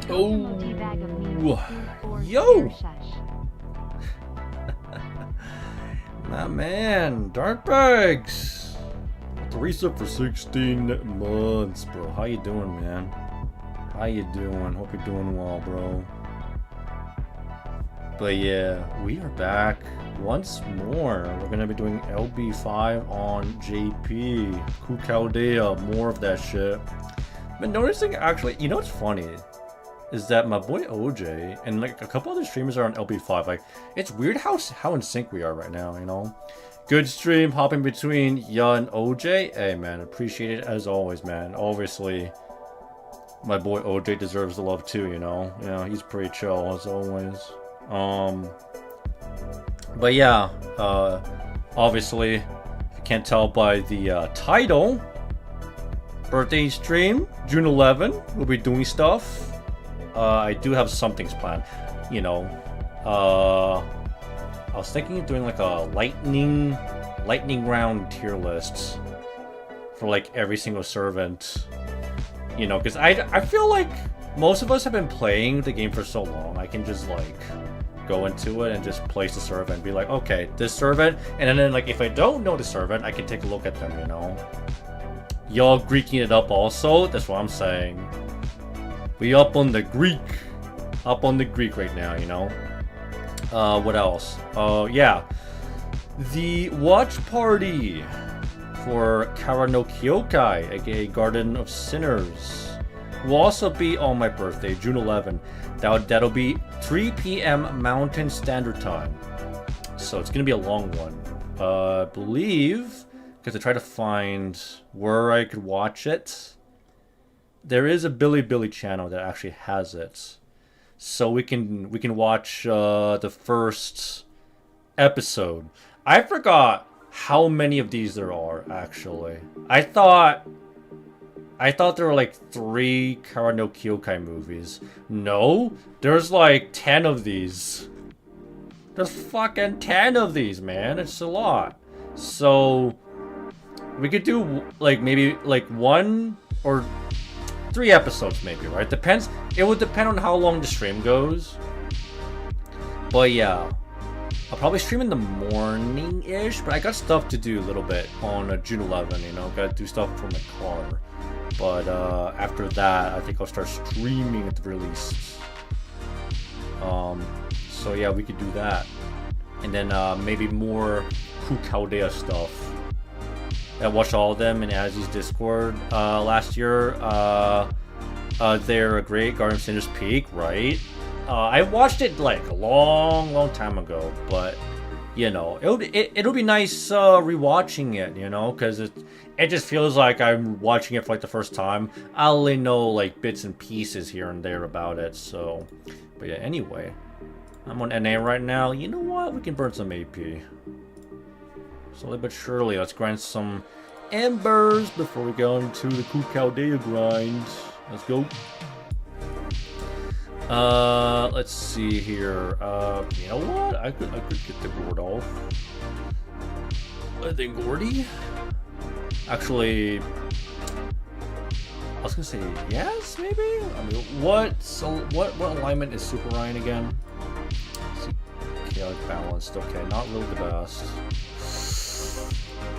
Oh, yo! My man, Darkbags! The reset for 16 months, bro. How you doing, man? How you doing? Hope you're doing well, bro. But yeah, we are back once more. We're gonna be doing LB5 on JP. Chaldea, more of that shit. Been noticing, actually, you know what's funny? Is that my boy OJ and like a couple other streamers are on LB5. Like, it's weird how in sync we are right now, you know? Good stream, hopping between Ya and OJ. Hey man, appreciate it as always, man. Obviously, my boy OJ deserves the love too, you know? Yeah, he's pretty chill as always. But yeah, obviously, if you can't tell by the title, birthday stream, June 11, we'll be doing stuff. I do have some things planned, you know. I was thinking of doing like a lightning round tier list for like every single servant, you know, because I feel like most of us have been playing the game for so long. I can just like go into it and just place the servant, be like, okay, this servant, and then like if I don't know the servant, I can take a look at them, you know. Y'all Greeking it up also. That's what I'm saying. We up on the Greek right now, you know. What else? Yeah, the watch party for Kara no Kyokai, aka Garden of Sinners, will also be on my birthday, June 11. That'll be 3 p.m. Mountain Standard Time. So it's gonna be a long one. I believe, because I try to find where I could watch it. There is a Billy channel that actually has it, so we can watch the first episode. I forgot how many of these there are actually. I thought there were like 3 Kara no Kyokai movies. No, there's like 10 of these. There's fucking 10 of these, man. It's a lot. So we could do like maybe like 1 or 3 episodes maybe, right? Depends. It would depend on how long the stream goes. But yeah, I'll probably stream in the morning-ish, but I got stuff to do a little bit on June 11, you know? Gotta do stuff for my car. But after that, I think I'll start streaming at the release. So yeah, we could do that. And then maybe more Chaldea stuff. I watched all of them in Azzy's Discord last year. They're a great. Garden of Sinners Peak, right? I watched it like a long time ago, but you know, it'll be nice rewatching it, you know, because it just feels like I'm watching it for like the first time. I only know like bits and pieces here and there about it, so. But yeah, anyway, I'm on NA right now. You know what? We can burn some AP. Slowly but surely, let's grind some embers before we go into the Chaldea grind. Let's go. Let's see here. You know what? I could get the gourd off. I think Gordy. Actually, I was gonna say yes, maybe. I mean, what alignment is Super Ryan again? Let's see. Chaotic balanced. Okay, not really the best.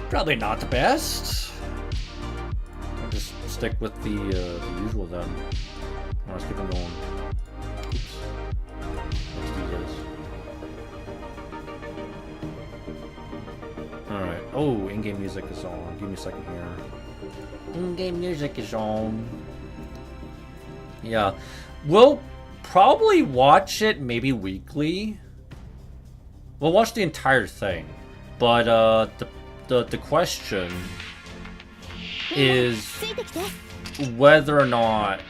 Probably not the best. I'll just stick with the usual then. Let's keep it going. Oops. Let's do this. Alright. Oh, in-game music is on. Give me a second here. In-game music is on. Yeah. We'll probably watch it maybe weekly. We'll watch the entire thing. But the question is whether or not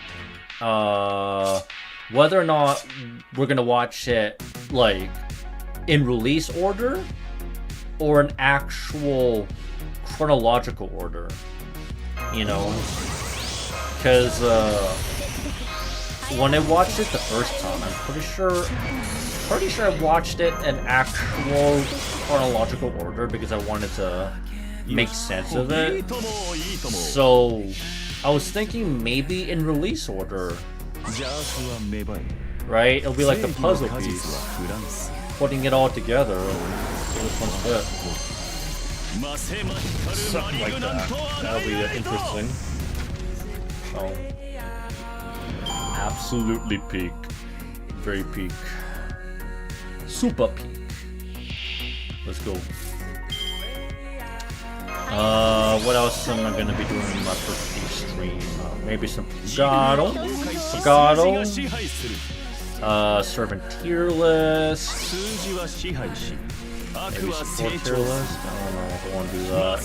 we're gonna watch it like in release order or an actual chronological order, you know, because when I watched it the first time, I'm pretty sure I watched it in actual chronological order because I wanted to make sense of it. So I was thinking maybe in release order, right? It'll be like the puzzle piece, putting it all together. See which one's fit. Something like that. That'll be interesting. So absolutely peak, very peak, super peak. Let's go. What else am I gonna be doing in my first stream? Maybe some Pagado. Servant tier list. Maybe support tier list. I don't know if I want to do that.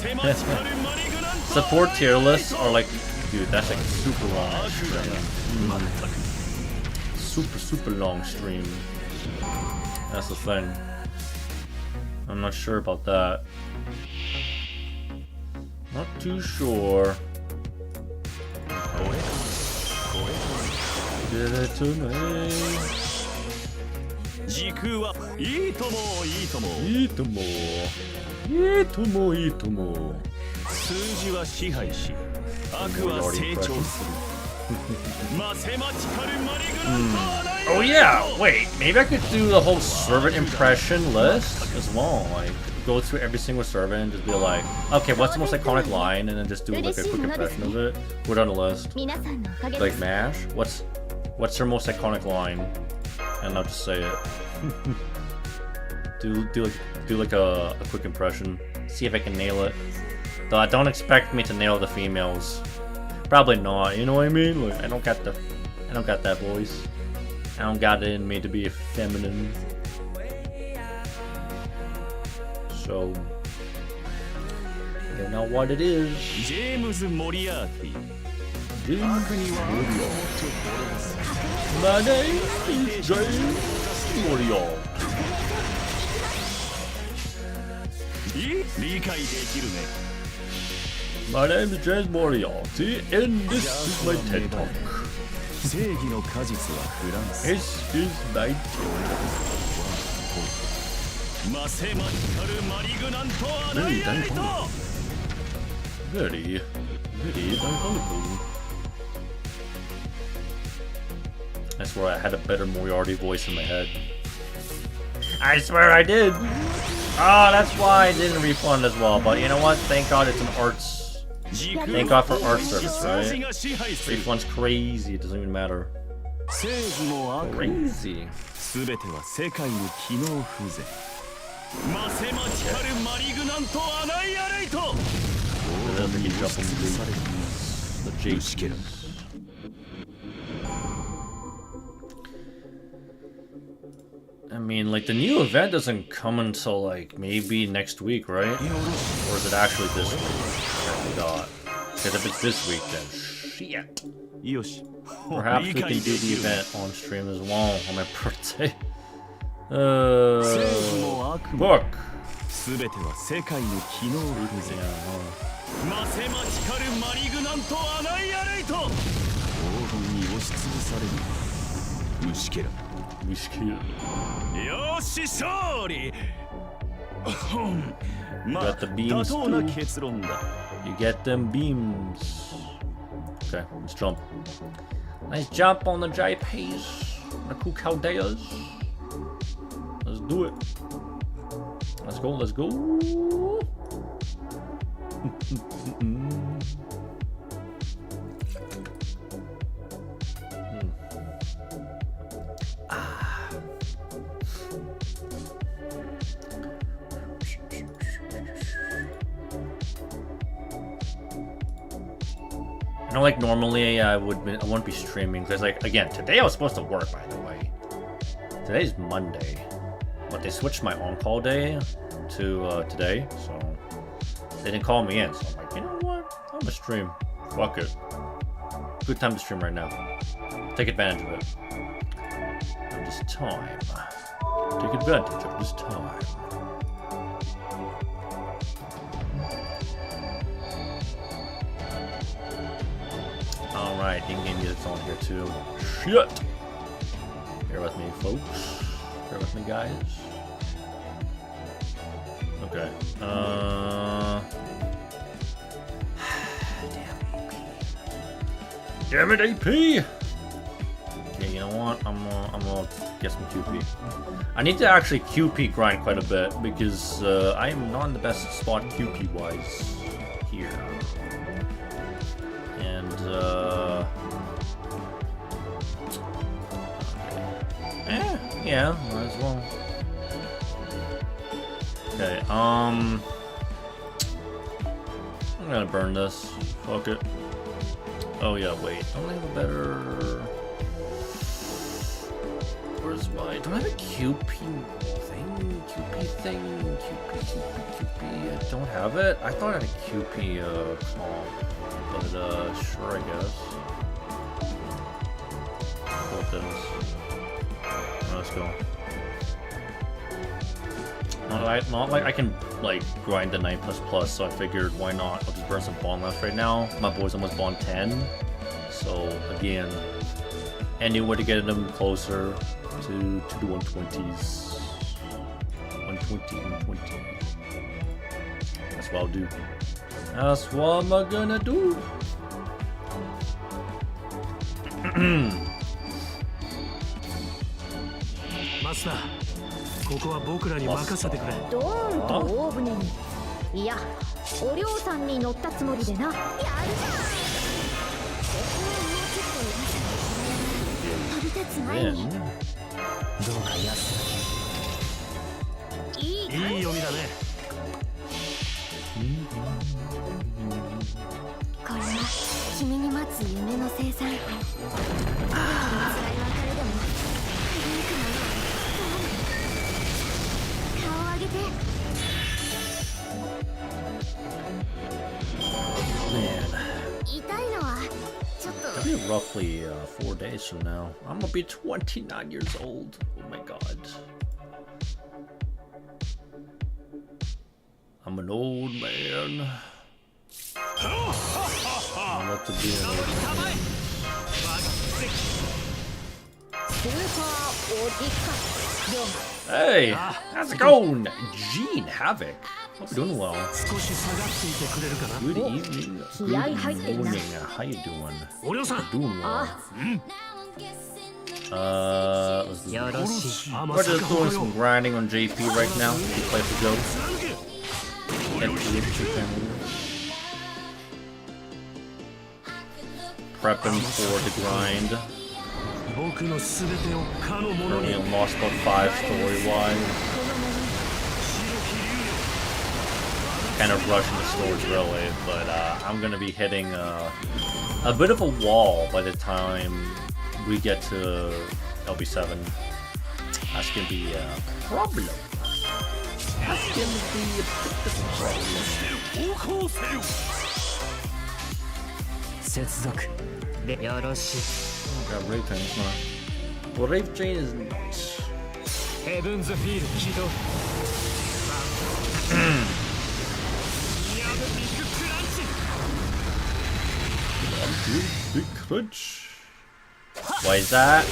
Support tier lists are like, dude, that's like super long stream. Super long stream. That's the thing. I'm not sure about that. Not too sure. Give it to me. Oh yeah, wait, maybe I could do the whole servant impression list as well. Like, go through every single servant and just be like, okay, what's the most iconic line, and then just do like a quick impression of it. Put it on the list. Like MASH, what's their most iconic line? And I'll just say it. do like a quick impression. See if I can nail it. Though don't expect me to nail the females. Probably not, you know what I mean? Like, I don't got that voice. I don't got it in me to be feminine. So I don't know what it is. James Moriarty. My name is James Moriarty. My name is James Moriarty, and this is my TED Talk. This is my TED Talk. Very diabolical. I swear I had a better Moriarty voice in my head. I swear I did. Oh, that's why I didn't refund as well. But you know what? Thank God it's an arts. Thank God for art service, right? Refund's crazy. It doesn't even matter. Crazy. I mean, like, the new event doesn't come until, like, maybe next week, right? Or is it actually this week? I forgot. Because if it's this week, then shit. Perhaps we can do the event on stream as well on my birthday. Book. You got the beams too. You get them beams. Okay, let's jump. Nice jump on the JPs. The cool Chaldeas. Let's do it. Let's go, let's go. I know, like, normally I wouldn't be streaming because, like, again, today I was supposed to work, by the way. Today's Monday, but they switched my on-call day to today, so they didn't call me in. So I'm like, you know what? I'm gonna stream. Fuck it. Good time to stream right now. Take advantage of it. Of this time. Take advantage of this time. Alright, in-game music's on here too. Shit! Bear with me, folks. Bear with me, guys. Okay. Damn it, AP! Okay, you know what? I'm gonna get some QP. I need to actually QP grind quite a bit because I am not in the best spot QP wise here. And yeah, might as well. Okay, I'm gonna burn this. Fuck it. Oh yeah, wait. Don't I have a better? Where's my? Don't I have a QP thing? QP thing? QP. I don't have it. I thought I had a QP comp, but sure, I guess. What this? Let's go. Not like I can like grind the 9++, so I figured why not? I'll just burn some bond left right now. My boy's almost bond 10, so again, any way to get them closer to the 120s. 120. That's what I'll do. That's what I'm gonna do. Master, ここは僕らに任せてくれ。ドーンと大船に。いや、お嬢さんに乗ったつもりでな。やるじゃん。飛び立つ前に。どうか安らぎ。いい読みだね。これは君に待つ夢の生産。辛い別れでも。It'll be roughly 4 days from now. I'm gonna be 29 years old. Oh my god. I'm an old man. I'm about to be an old man. Hey, how's it going? Gene Havoc. Hope you're doing well. Good evening. Good morning. How you doing? Doing well. We're just doing some grinding on JP right now. He plays the Joe. Prepping for the grind. Currently on Lostbelt 5 story-wise. Kind of rushing the stores really, but I'm gonna be hitting a bit of a wall by the time we get to LB7. That's gonna be a problem. That's gonna be a bit of a problem. Got Rave Chain, it's not. Well, Rave Chain is not. Heaven's a field, Kido. Big crunch. Why is that?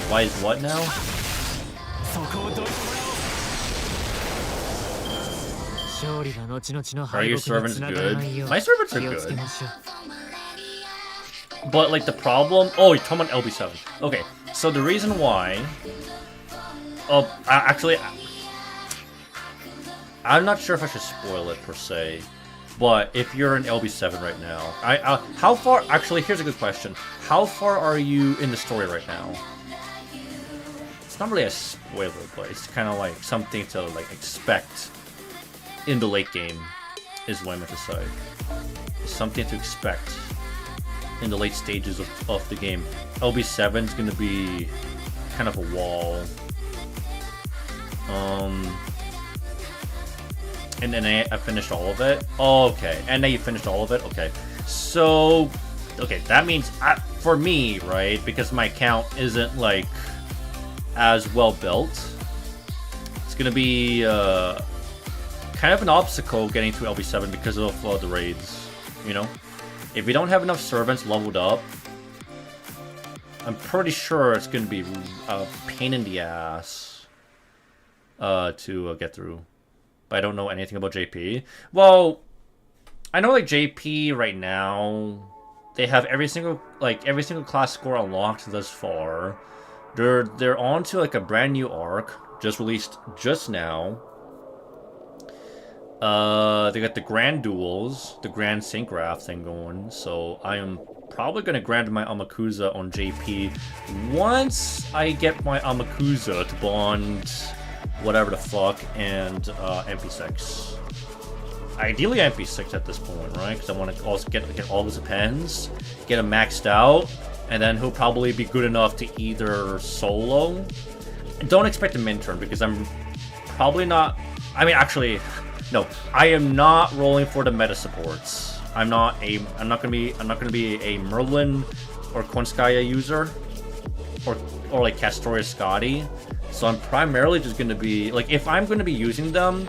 Why is what now? Are your servants good? My servants are good. But like the problem... Oh, you're talking about LB7. Okay, so the reason why... Oh, actually... I'm not sure if I should spoil it per se. But if you're in LB7 right now, how far? Actually, here's a good question. How far are you in the story right now? It's not really a spoiler, but it's kind of like something to like expect in the late game, is what I meant to say. It's something to expect in the late stages of the game. LB7 is going to be kind of a wall. And then I finished all of it. Oh, okay. And then you finished all of it? Okay. So, okay, that means, for me, right, because my account isn't, like, as well built, it's gonna be, kind of an obstacle getting to LB7 because of the raids, you know? If you don't have enough servants leveled up, I'm pretty sure it's gonna be a pain in the ass, to get through. I don't know anything about JP. Well, I know like JP right now they have every single class score unlocked thus far. They're on to like a brand new arc just released just now. They got the Grand Duels, the Grand Synchrath thing going, so I am probably gonna grant my Amakusa on JP once I get my Amakusa to bond whatever the fuck and MP6. Ideally MP6 at this point, right? Because I want to also get all his pens, get him maxed out, and then he'll probably be good enough to either solo. Don't expect a min-turn because I'm probably not. I mean, actually, no, I am not rolling for the meta supports. I'm not gonna be a Merlin or Konskaya user, or like Castoria Scotty. So I'm primarily just gonna be like, if I'm gonna be using them,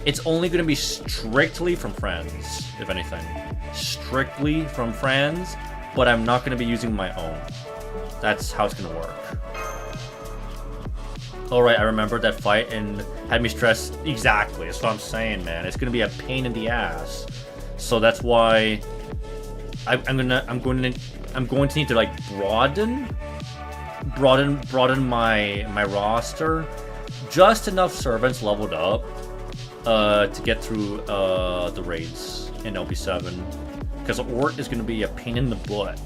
it's only gonna be strictly from friends, if anything, strictly from friends. But I'm not gonna be using my own. That's how it's gonna work. Alright, I remember that fight and had me stressed. Exactly, that's what I'm saying, man. It's gonna be a pain in the ass. So that's why I'm going to need to like broaden my roster. Just enough servants leveled up to get through the raids in LB7. Because Ort is gonna be a pain in the butt.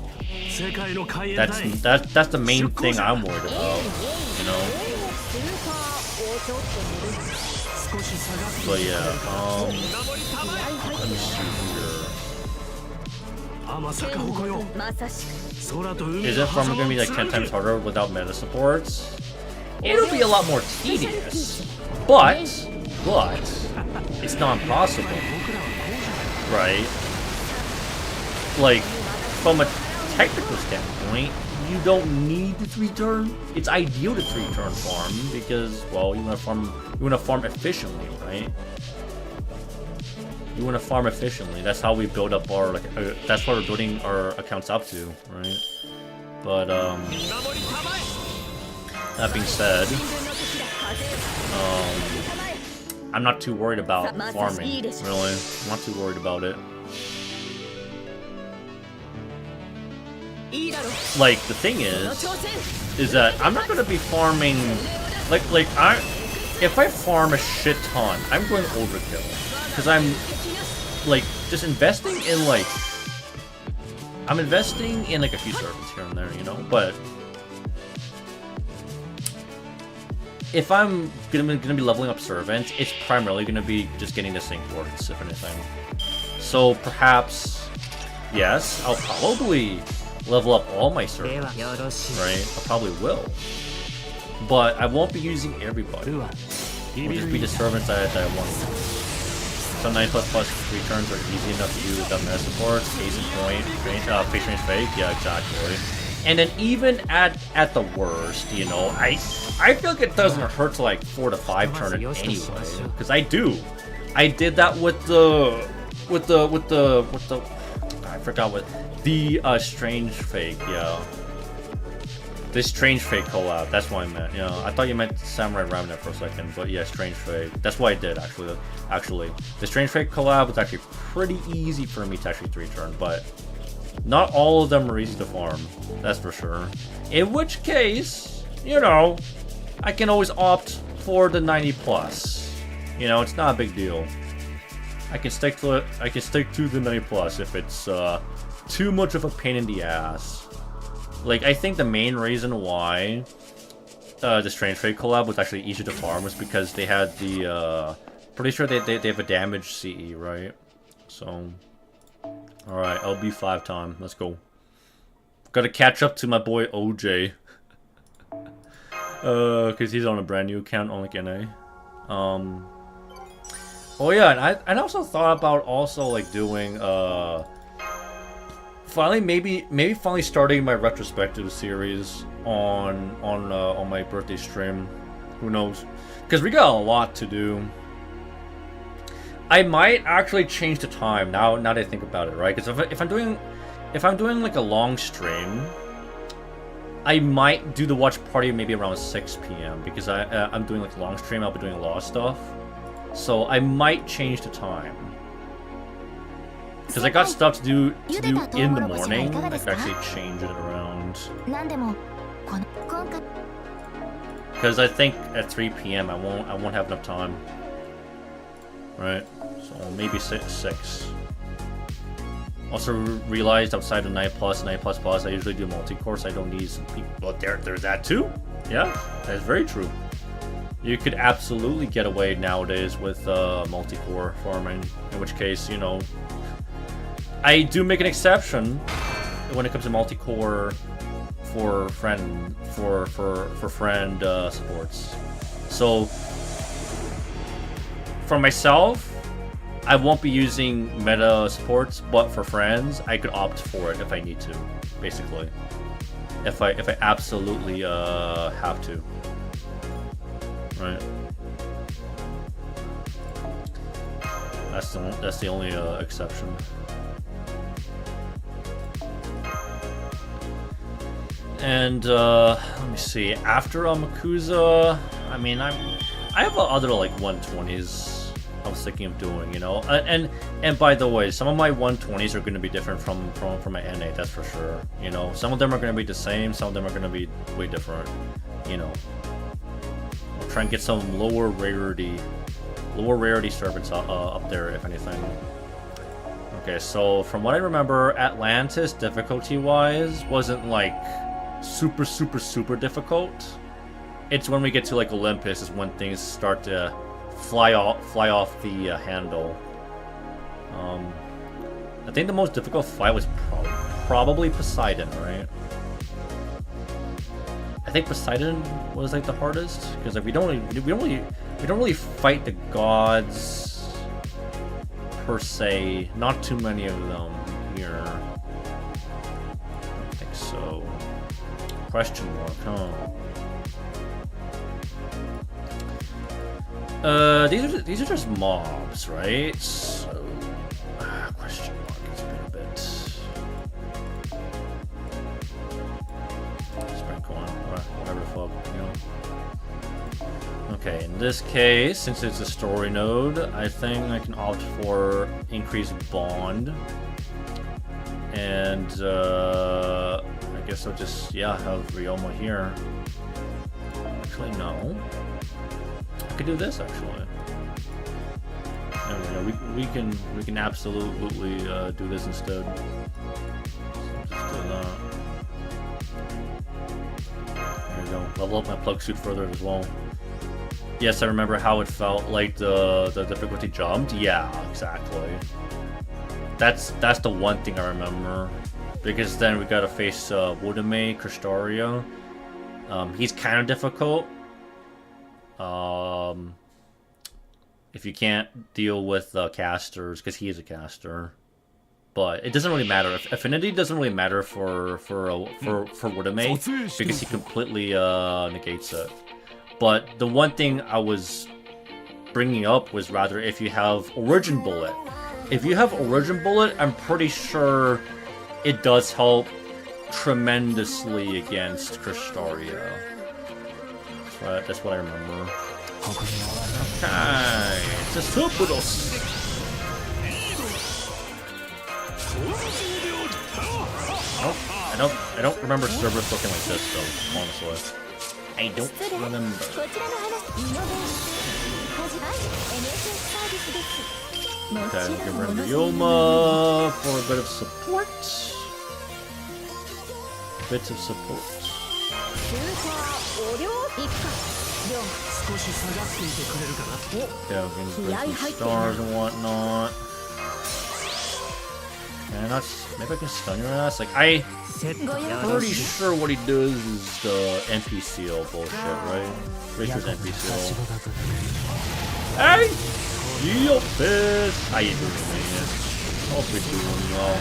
That's the main thing I'm worried about, you know? But yeah, let me see here. Is it from gonna be like 10 times harder without meta supports? It'll be a lot more tedious, but it's not impossible, right? Like, from a technical standpoint, you don't need to 3-turn. It's ideal to 3-turn farm because, well, you want to farm efficiently, right? You want to farm efficiently. That's how we build up our that's what we're building our accounts up to, right? But that being said, I'm not too worried about farming. Really, I'm not too worried about it. Like, the thing is that I'm not gonna be farming if I farm a shit ton, I'm going overkill. Because I'm like just investing in like a few servants here and there, you know, but if I'm gonna be leveling up servants, it's primarily gonna be just getting the sync boards, if anything. So perhaps, yes, I'll probably level up all my servants, right? I probably will. But I won't be using everybody. It'll just be the servants that I want to use. Some 9++ 3 turns are easy enough to do without meta supports. Case in point, face range fake, yeah, exactly. And then even at the worst, you know, I feel like it doesn't hurt to like 4 to 5 turn it anyway. Because I did that with the I forgot what the strange fake, yeah. This strange fake collab, that's what I meant. Yeah, I thought you meant Samurai Remnant for a second, but yeah, strange fake. That's what I did actually. The strange fake collab was actually pretty easy for me to actually 3-turn, but not all of them are easy to farm. That's for sure. In which case, you know, I can always opt for the 90+. You know, it's not a big deal. I can stick to it. I can stick to the 90+ if it's too much of a pain in the ass. Like, I think the main reason why the Strange Fate collab was actually easy to farm was because they had the, pretty sure they have a damage CE, right? So, alright, LB5 time, let's go. Gotta catch up to my boy OJ. Cause he's on a brand new account on like NA. Oh yeah, and I also thought about also like doing, maybe finally starting my retrospective series on my birthday stream. Who knows? Because we got a lot to do. I might actually change the time now that I think about it, right? Because if I'm doing like a long stream, I might do the watch party maybe around 6 p.m. because I'm doing like a long stream. I'll be doing a lot of stuff, so I might change the time. Because I got stuff to do in the morning. I could actually change it around. 何でもこの今回 Because I think at 3 p.m. I won't have enough time. Right? So maybe 6. Also realized outside of 9 plus, I usually do multi-course. I don't need some people. But there's that too. Yeah, that's very true. You could absolutely get away nowadays with multi-core farming. In which case, you know, I do make an exception when it comes to multi-core for friend supports. So for myself, I won't be using meta supports, but for friends, I could opt for it if I need to, basically. If I absolutely have to. Right. That's the only exception. And let me see. After Amakusa, I mean, I have other like 120s. I was thinking of doing, you know, and by the way, some of my 120s are going to be different from my N8. That's for sure. You know, some of them are going to be the same. Some of them are going to be way different. You know, I'll try and get some lower rarity servants up there, if anything. Okay, so from what I remember, Atlantis difficulty-wise wasn't like super difficult. It's when we get to like Olympus is when things start to fly off the handle. I think the most difficult fight was probably Poseidon, right? I think Poseidon was like the hardest because like we don't really fight the gods per se. Not too many of them here. I don't think so. Question mark, huh? These are just mobs, right? So, question mark. It's been a bit. Sprinkle on, whatever the fuck, you know. Okay, in this case, since it's a story node, I think I can opt for increased bond, and I guess I'll just have Ryoma here. Actually, no. I could do this actually. Yeah, we can absolutely do this instead. So just do that. There you go. Level up my plug suit further as well. Yes, I remember how it felt like the difficulty jumped. Yeah, exactly. That's the one thing I remember. Because then we gotta face Wodame, Kristaria. He's kind of difficult. If you can't deal with casters, because he is a caster, but it doesn't really matter. Affinity doesn't really matter for Wodame because he completely negates it. But the one thing I was bringing up was rather if you have Origin Bullet. If you have Origin Bullet, I'm pretty sure it does help tremendously against Kristaria. That's what I remember. Okay, it's a Superdos. Oh, I don't remember servers looking like this though, honestly. I don't remember. Okay, give her Ryoma for a bit of support. Bits of support. Yeah, we're gonna bring some stars and whatnot. And maybe I can stun your ass. Like I'm pretty sure what he does is the NPCL bullshit, right? Pretty sure it's NPCL. Hey! Yo, Fist! How you doing, man? Hope you're doing well.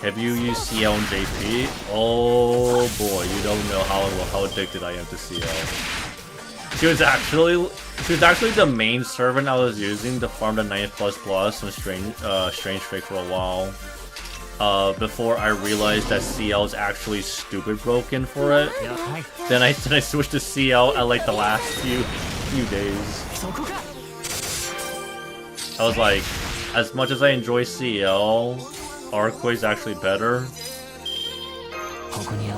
Have you used CL and JP? Oh boy, you don't know how addicted I am to CL. She was actually the main servant I was using to farm the 9++ and Strange Fake for a while. Before I realized that CL is actually stupid broken for it. Then I switched to CL at like the last few days. I was like, as much as I enjoy CL, Arcway's actually better.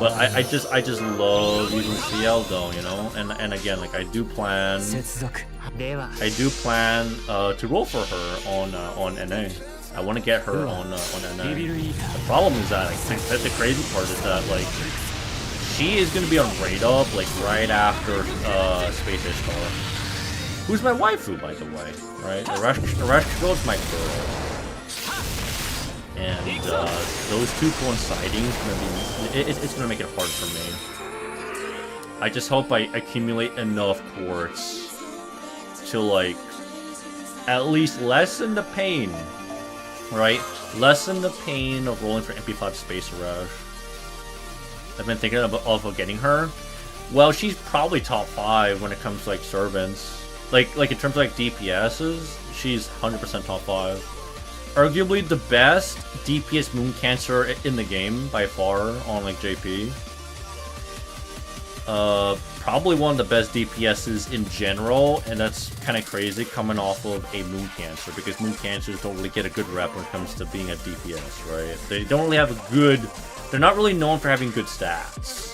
But I just love using CL though, you know. And again, like I do plan to roll for her on NA. I want to get her on NA. The problem is that I think that the crazy part is that like she is gonna be on Raid Up like right after Space Ishtar, who's my waifu by the way, right? Arashkigo is my girl. And those two coinciding is gonna be it's gonna make it hard for me. I just hope I accumulate enough quartz to like at least lessen the pain, right? Lessen the pain of rolling for MP5 Space Rush. I've been thinking of getting her. Well, she's probably top 5 when it comes to like servants. Like in terms of like DPSs, she's 100% top 5. Arguably the best DPS Moon Cancer in the game by far on like JP. Probably one of the best DPSs in general, and that's kind of crazy coming off of a Moon Cancer because Moon Cancers don't really get a good rep when it comes to being a DPS, right? They don't really have a good. They're not really known for having good stats.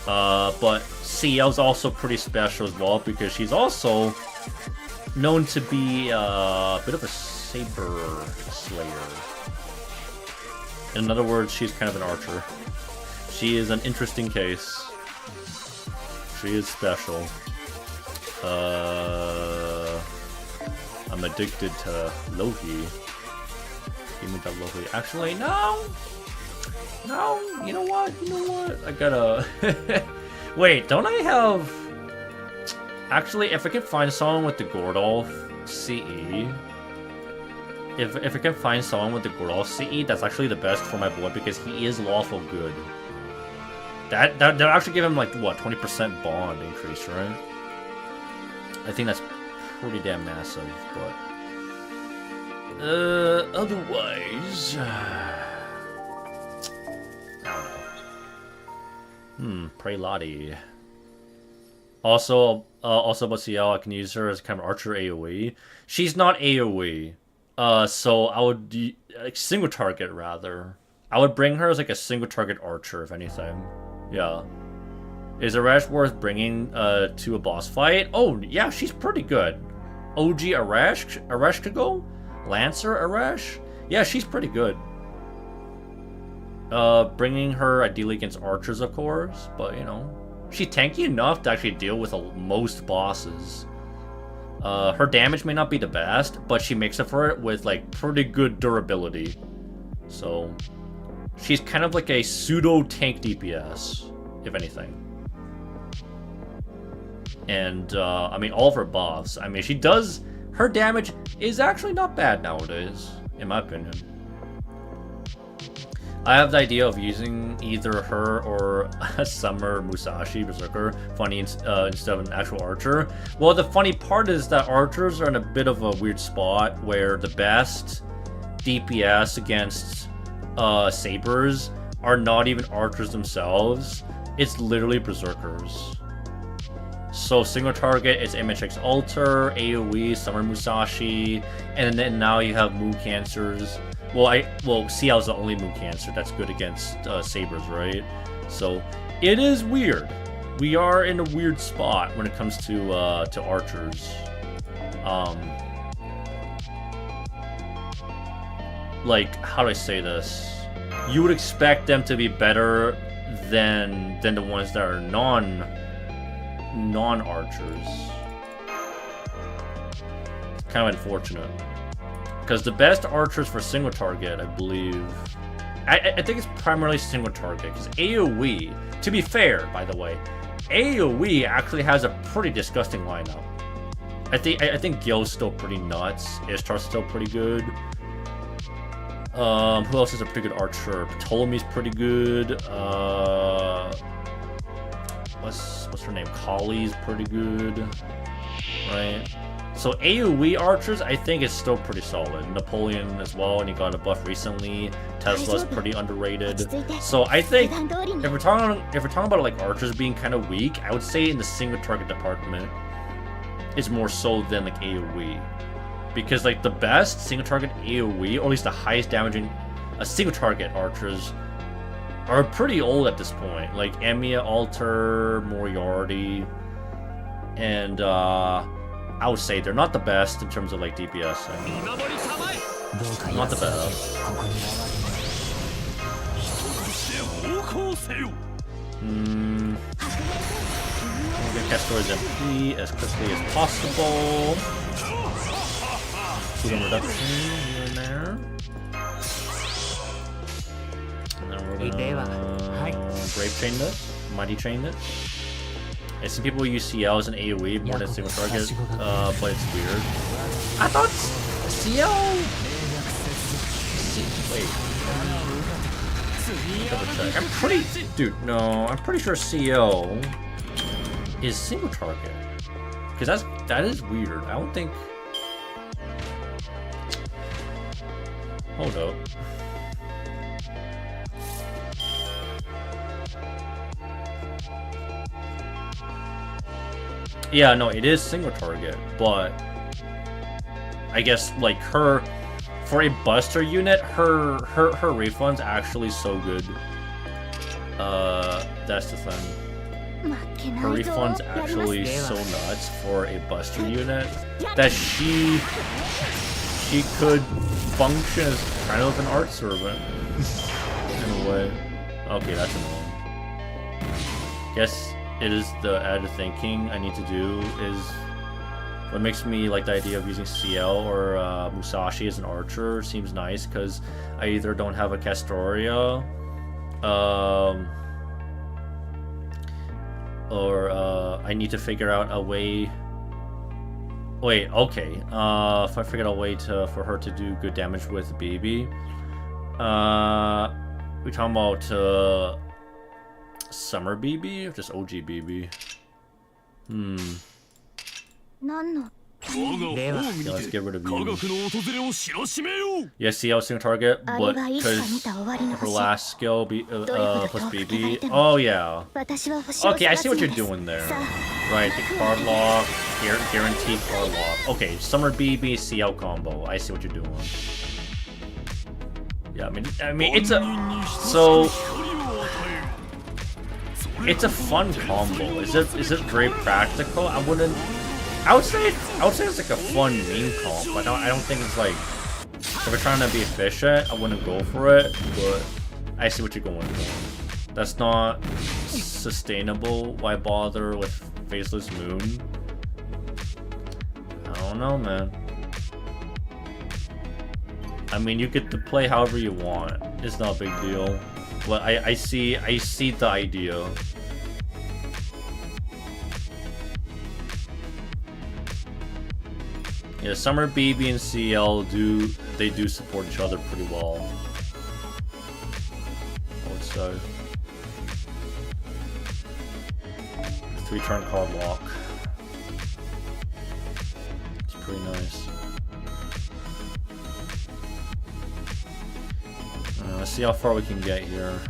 But CL's also pretty special as well because she's also known to be a bit of a Saber Slayer. In other words, she's kind of an archer. She is an interesting case. She is special. I'm addicted to Lohi. Give me that Lohi. Actually, no! No, you know what? I gotta... Wait, don't I have... Actually, if I can find someone with the Gordolf CE... If I can find someone with the Gordolf CE, that's actually the best for my boy because he is lawful good. That'll actually give him like, what, 20% bond increase, right? I think that's pretty damn massive, but... otherwise... Pray Lottie. Also about CL, I can use her as kind of archer AoE. She's not AoE. So I would like single target rather. I would bring her as like a single target archer if anything. Yeah. Is Arash worth bringing to a boss fight? Oh yeah, she's pretty good. OG Arash could go? Lancer Arash? Yeah, she's pretty good. Bringing her ideally against archers, of course, but you know, she's tanky enough to actually deal with most bosses. Her damage may not be the best, but she makes up for it with like pretty good durability. So she's kind of like a pseudo tank DPS, if anything. And I mean, all of her buffs. I mean, her damage is actually not bad nowadays, in my opinion. I have the idea of using either her or a Summer Musashi Berserker instead of an actual archer. Well, the funny part is that archers are in a bit of a weird spot where the best DPS against sabers are not even archers themselves. It's literally berserkers. So single target is MHX Alter, AoE, Summer Musashi, and then now you have Moon Cancers. Well, CL is the only Moon Cancer that's good against sabers, right? So it is weird. We are in a weird spot when it comes to archers. Like, how do I say this? You would expect them to be better than the ones that are non-archers. It's kind of unfortunate. Because the best archers for single target, I believe... I think it's primarily single target, because AoE, to be fair, by the way, AoE actually has a pretty disgusting lineup. I think Gil's still pretty nuts. Ishtar's still pretty good. Who else is a pretty good archer? Ptolemy's pretty good. What's her name? Kali's pretty good. Right? So AoE archers, I think, is still pretty solid. Napoleon as well, and he got a buff recently. Tesla's pretty underrated. So I think if we're talking about like archers being kind of weak, I would say in the single target department is more so than like AoE. Because like the best single target AoE, or at least the highest damaging single target archers, are pretty old at this point. Like Emiya, Alter, Moriarty, and I would say they're not the best in terms of like DPS. I mean, not the best. We'll get Castor's MP as quickly as possible. Cooldown reduction here and there. And then we're gonna Brave Chain this, Mighty Chain this. I see people use CL as an AoE more than single target, but it's weird. I thought CL. Wait. Double check. I'm pretty sure CL is single target. Because that is weird. I don't think. Hold up. Yeah, no, it is single target, but I guess like her for a buster unit, her refund's actually so good. That's the thing. Her refund's actually so nuts for a buster unit that she could function as kind of an art servant in a way. Okay, that's annoying. Guess it is the added thinking I need to do is what makes me like the idea of using CL or Musashi as an archer seems nice because I either don't have a Castoria or I need to figure out a way. Wait, okay. If I figured out a way for her to do good damage with BB, we talking about Summer BB or just OG BB? Yeah, let's get rid of you. Yeah, CL single target, but because her last skill plus BB. Oh yeah. Okay, I see what you're doing there. Right, the card lock, guaranteed card lock. Okay, Summer BB CL combo. I see what you're doing. Yeah, I mean it's a fun combo. Is it very practical? I would say it's like a fun meme comp, but I don't think it's like if we're trying to be efficient, I wouldn't go for it. But I see what you're going for. That's not sustainable. Why bother with Faceless Moon? I don't know, man. I mean, you get to play however you want. It's not a big deal. But I see the idea. Yeah, Summer BB and CL do support each other pretty well. I would say. 3-turn card lock. It's pretty nice. Let's see how far we can get here.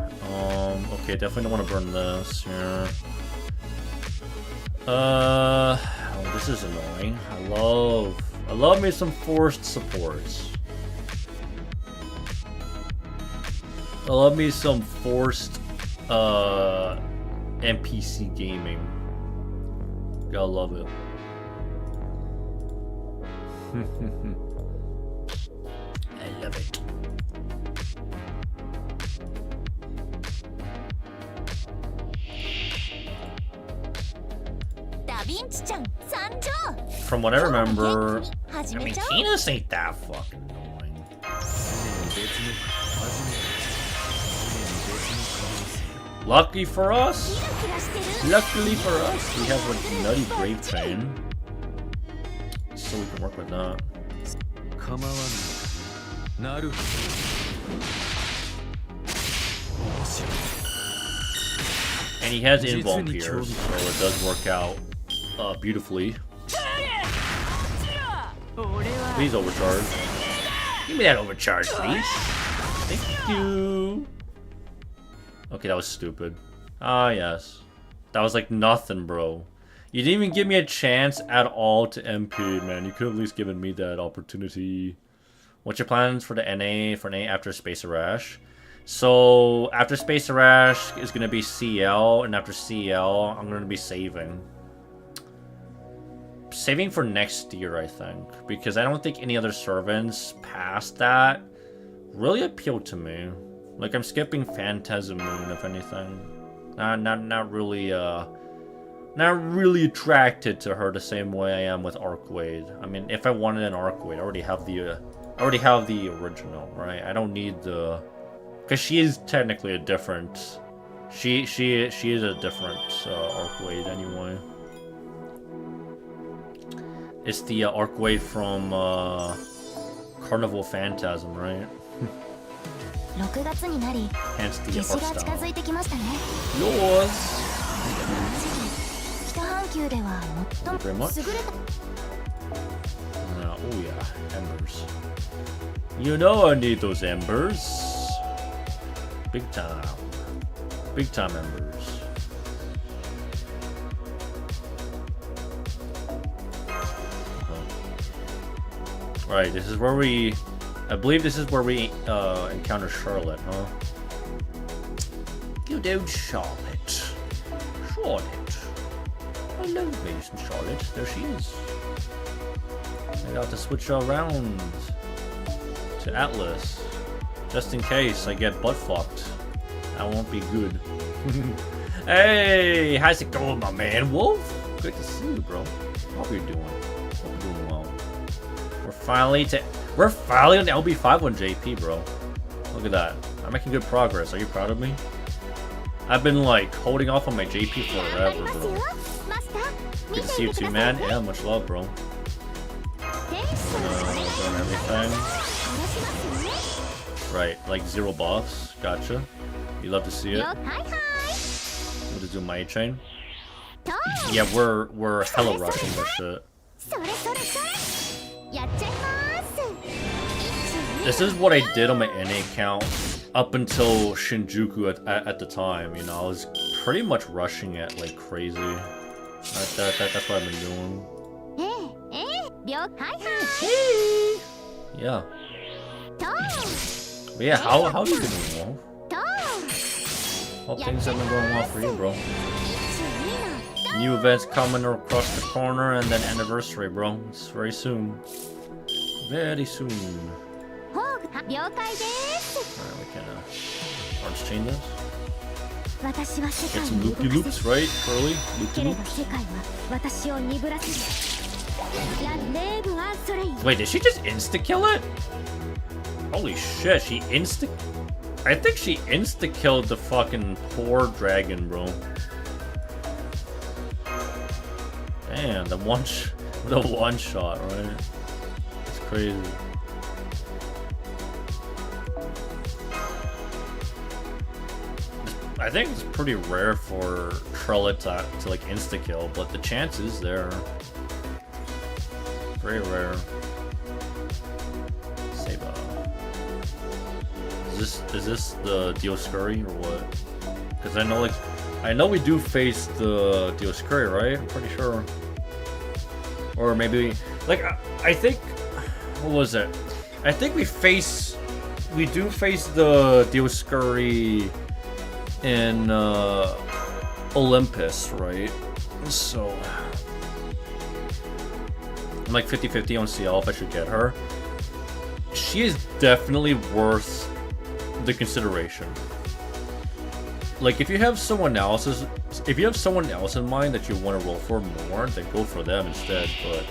Okay, definitely don't want to burn this here. Oh, this is annoying. I love me some forced supports. I love me some forced NPC gaming. Gotta love it. I love it. From what I remember, I mean, Venus ain't that fucking annoying. Luckily for us, we have a nutty Brave Chain, so we can work with that. And he has Invuln Pierce, so it does work out beautifully. Please overcharge. Give me that overcharge, please. Thank you. Okay, that was stupid. Ah, yes. That was like nothing, bro. You didn't even give me a chance at all to MP, man. You could have at least given me that opportunity. What's your plans for the NA after Space Arash? So after Space Arash is gonna be CL, and after CL, I'm gonna be saving. Saving for next year, I think, because I don't think any other servants past that really appeal to me. Like, I'm skipping Phantasm Moon, if anything. Not really attracted to her the same way I am with Arcwade. I mean, if I wanted an Arcwade, I already have the original, right? I don't need the, because she is technically a different. She is a different Arcwade anyway. It's the Arcwade from Carnival Phantasm, right? Hence the art style. Yours. Thank you very much. Oh yeah, embers. You know I need those embers. Big time. Big time embers. Alright, this is where we... I believe this is where we encounter Charlotte, huh? Good old Charlotte. Charlotte. I love me some Charlotte. There she is. I got to switch around to Atlas. Just in case I get butt fucked. That won't be good. Hey, how's it going, my man? Wolf? Good to see you, bro. How are you doing? Hope you're doing well. We're finally on LB5 on JP, bro. Look at that. I'm making good progress. Are you proud of me? I've been like holding off on my JP forever, bro. Good to see you too, man. Yeah, much love, bro. Doing everything. Right, like 0 buffs. Gotcha. You love to see it. We'll just do my chain. Yeah, we're hella rushing this shit. This is what I did on my NA account up until Shinjuku at the time, you know. I was pretty much rushing it like crazy. That's what I've been doing. Yeah. But yeah, how have you been doing, Wolf? Hope things have been going well for you, bro. New events coming across the corner, and then anniversary, bro. It's very soon. Very soon. Alright, we can arch chain this. Get some loopy loops, right? Curly loopy loops. Wait, did she just insta kill it? Holy shit, she insta. I think she insta killed the fucking poor dragon, bro. Damn, the one shot, right? It's crazy. I think it's pretty rare for Charlotte to like insta kill, but the chance is there. Very rare. Seba. Is this the Dioscuri or what? Because I know we do face the Dioscuri, right? I'm pretty sure. Or maybe like I think, what was it? I think we do face the Dioscuri in Olympus, right? So I'm like 50-50 on CL if I should get her. She is definitely worth the consideration. Like if you have someone else in mind that you want to roll for more, then go for them instead. But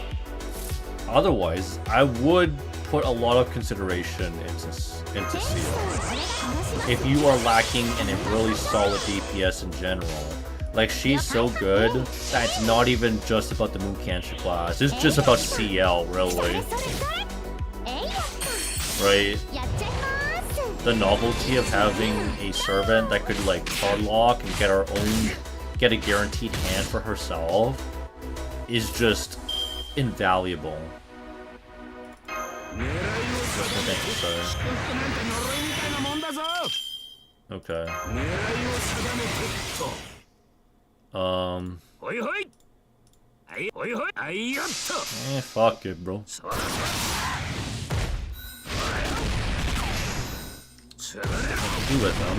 otherwise, I would put a lot of consideration into CL. If you are lacking in a really solid DPS in general, like she's so good that it's not even just about the Moon Cancer class. It's just about CL, really. Right? The novelty of having a servant that could like card lock and get a guaranteed hand for herself is just invaluable. Okay. Fuck it, bro. Do with them.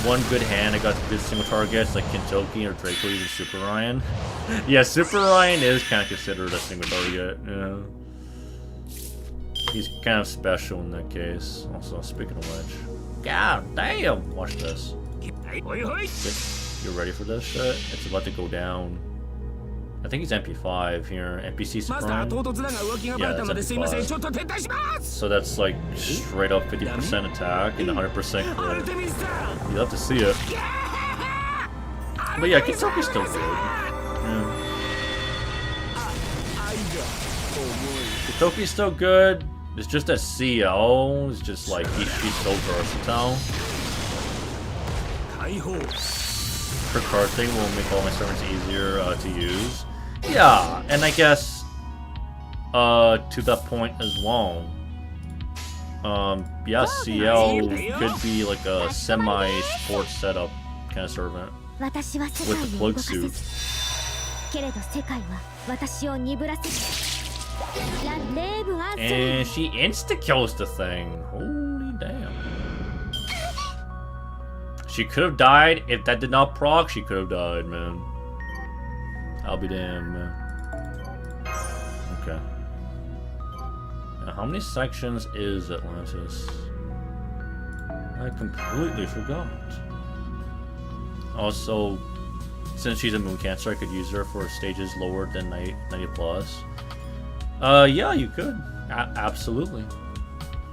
One good hand, I got good single targets like Kentucky or Draco, even Super Ryan. Yeah, Super Ryan is kind of considered a single target. Yeah. He's kind of special in that case. Also, speaking of which, god damn, watch this. You're ready for this shit? It's about to go down. I think he's MP5 here. NPC Super Ryan. Yeah, that's MP5. So that's like straight up 50% attack and 100% crit. You'll have to see it. But yeah, Kentucky's still good. Yeah. Kentucky's still good. It's just that CL is just like she's so versatile. Her card thing will make all my servants easier to use. Yeah, and I guess to that point as well. Yeah, CL could be like a semi-sports setup kind of servant with the plug suit. And she insta-kills the thing. Holy damn. She could have died. If that did not proc, she could have died, man. I'll be damned, man. Okay. Now, how many sections is Atlantis? I completely forgot. Also, since she's a moon cancer, I could use her for stages lower than 90 plus. Yeah, you could. Absolutely.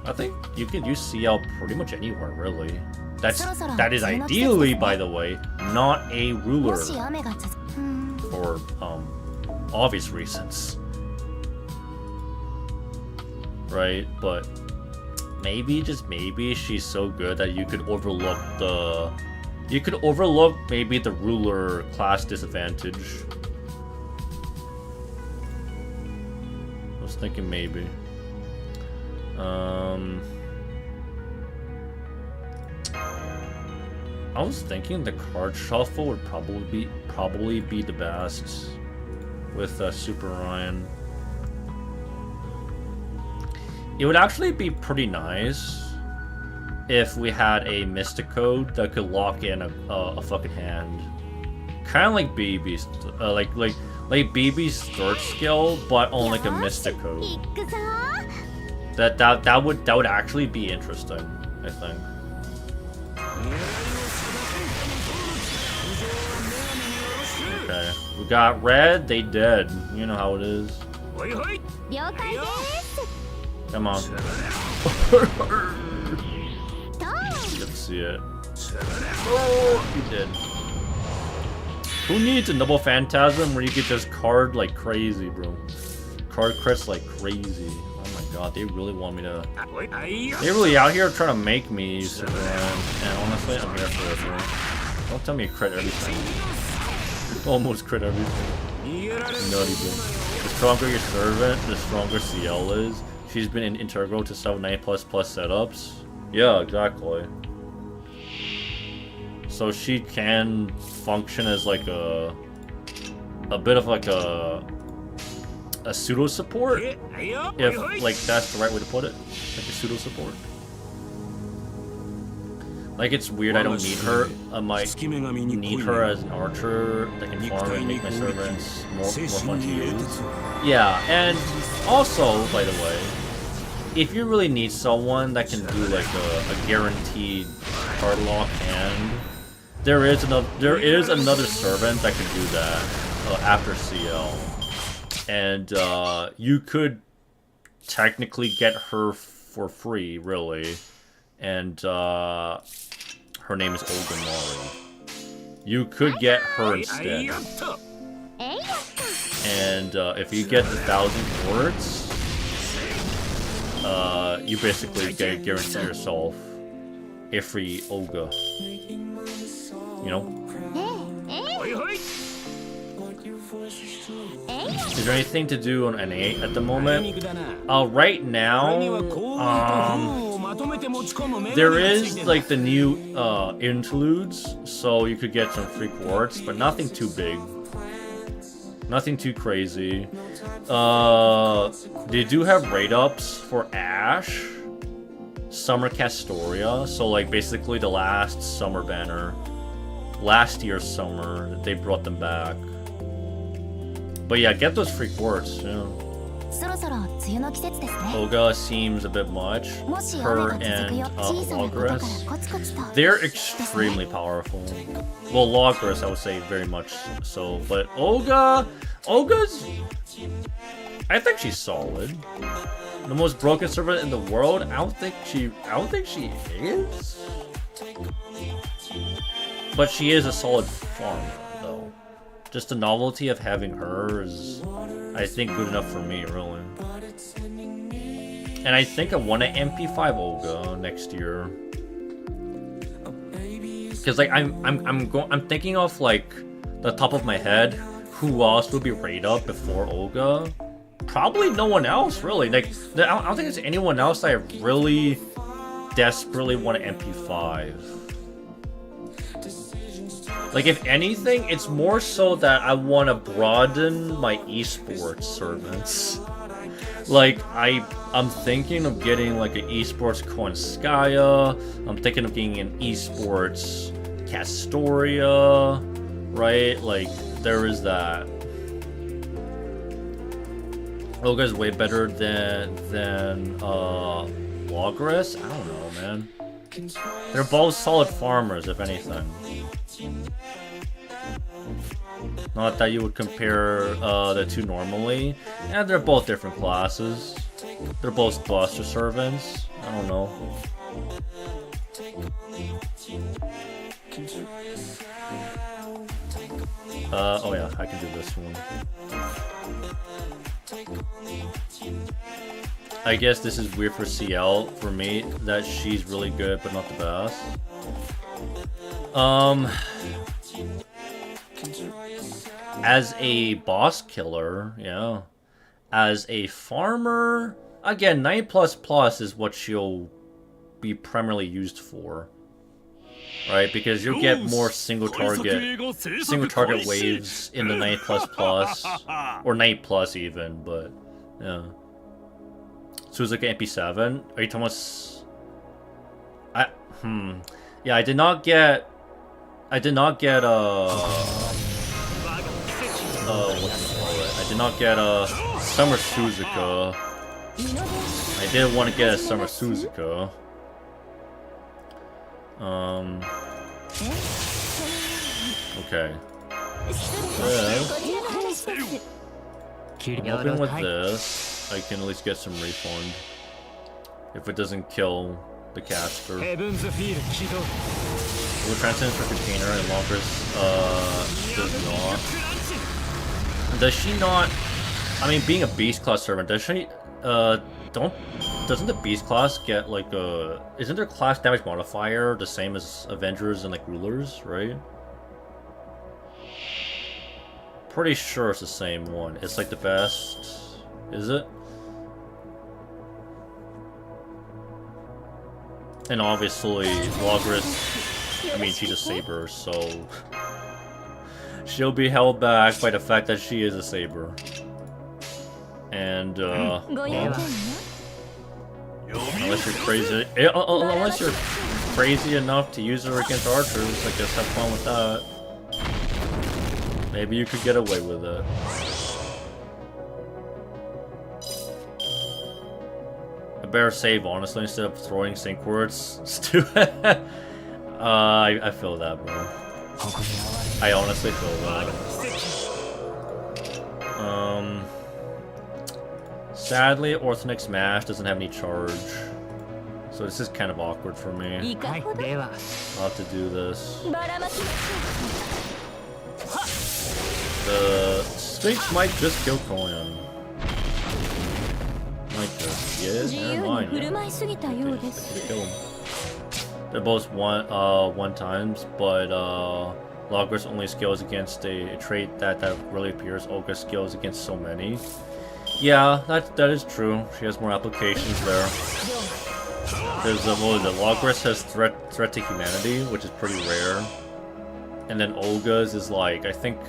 I think you could use CL pretty much anywhere, really. That is ideally, by the way, not a ruler for obvious reasons, right? But maybe, just maybe, she's so good that you could overlook maybe the ruler class disadvantage. I was thinking maybe. I was thinking the card shuffle would probably be the best with Super Ryan. It would actually be pretty nice if we had a Mystic Code that could lock in a fucking hand, kind of like BB's, like BB's third skill, but on like a Mystic Code. That would actually be interesting, I think. Okay, we got red, they dead. You know how it is. Come on. Let's see it. Oh, he did. Who needs a double phantasm where you get just card like crazy, bro? Card crits like crazy. Oh my god, they really want me to. They're really out here trying to make me use Superman. And honestly, I'm here for it, bro. Don't tell me to crit everything. Almost crit everything. Nutty, bro. The stronger your servant, the stronger CL is. She's been integral to several 90++ setups. Yeah, exactly. So she can function as like a bit of like a pseudo support, if like that's the right way to put it, like a pseudo support. Like, it's weird I don't need her. I might need her as an archer that can farm and make my servants more fun to use. Yeah, and also, by the way, if you really need someone that can do like a guaranteed card lock hand, there is another servant that can do that after CL, and you could technically get her for free, really. And her name is Olga Mari. You could get her instead. And if you get the 1,000 words, you basically guarantee yourself a free Olga. You know? Is there anything to do on NA at the moment? Right now, There is like the new interludes, so you could get some free quartz, but nothing too big. Nothing too crazy. They do have rate ups for Ash, Summer Castoria, so like basically the last summer banner. Last year's summer, they brought them back. But yeah, get those free quartz, yeah. Olga seems a bit much. Her and Logris. They're extremely powerful. Well, Logris, I would say very much so. But Olga's... I think she's solid. The most broken servant in the world? I don't think she is. But she is a solid farmer, though. Just the novelty of having her is, I think, good enough for me, really. And I think I want an MP5 Olga next year. Cause like I'm thinking of like the top of my head, who else would be rated up before Olga? Probably no one else, really. Like I don't think there's anyone else that I really desperately want an MP5. Like, if anything, it's more so that I want to broaden my esports servants. Like, I'm thinking of getting, like, an esports Konskaya. I'm thinking of getting an esports Castoria, right? Like, there is that. Olga's way better than Logris? I don't know, man. They're both solid farmers, if anything. Not that you would compare the two normally. Yeah, they're both different classes. They're both Buster servants. I don't know. Oh yeah, I can do this one. I guess this is weird for CL, for me, that she's really good, but not the best. As a boss killer, yeah. As a farmer, again, 9++ is what she'll be primarily used for. Right? Because you'll get more single target waves in the 9++, or 9+ even, but yeah. So it's like an MP7. Are you talking about? Yeah, I did not get what do you call it? I did not get a Summer Suzuka. I did want to get a Summer Suzuka. Okay. I'm hoping with this, I can at least get some refund. If it doesn't kill the caster. Will transcend for container and Logris does not. Does she not? I mean, being a beast class servant, does she? Doesn't the beast class get like a? Isn't their class damage modifier the same as Avengers and like rulers, right? Pretty sure it's the same one. It's like the best. Is it? And obviously, Logris, I mean, she's a saber, so she'll be held back by the fact that she is a saber. And, unless you're crazy enough to use her against archers, I guess have fun with that. Maybe you could get away with it. I better save, honestly, instead of throwing sync words. I feel that, bro. I honestly feel that. Sadly, Orthodox Smash doesn't have any charge. So this is kind of awkward for me. I'll have to do this. The Sphinx might just kill Koyan. Might just. Yeah, never mind. Kill him. They're both one times, but Logris only skills against a trait that really appears. Olga skills against so many. Yeah, that is true. She has more applications there. There's what was it? Logrus has threat to humanity, which is pretty rare. And then Olga's is like I think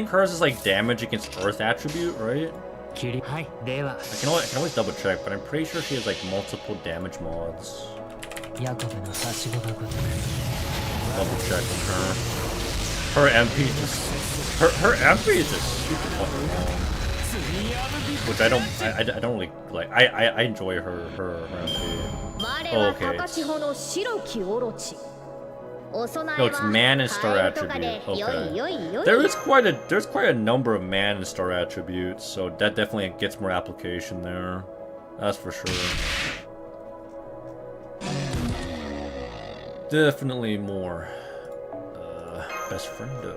hers is like damage against Earth attribute, right? I can always double check, but I'm pretty sure she has like multiple damage mods. Double check on her. Her MP just her MP is just super fucking long. Which I don't really like. I enjoy her MP. Oh, okay. No, it's man and star attribute. Okay. There's quite a number of man and star attributes, so that definitely gets more application there. That's for sure. Definitely more. Best friendo.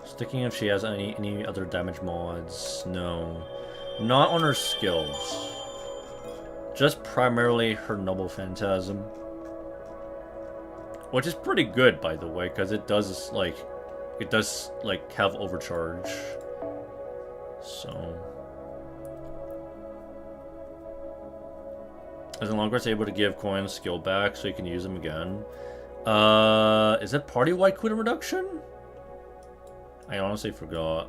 Sticking if she has any other damage mods. No. Not on her skills. Just primarily her Noble Phantasm. Which is pretty good, by the way, because it does have overcharge. So as long as it's able to give coins skill back so you can use them again. Is it party-wide cooldown reduction? I honestly forgot.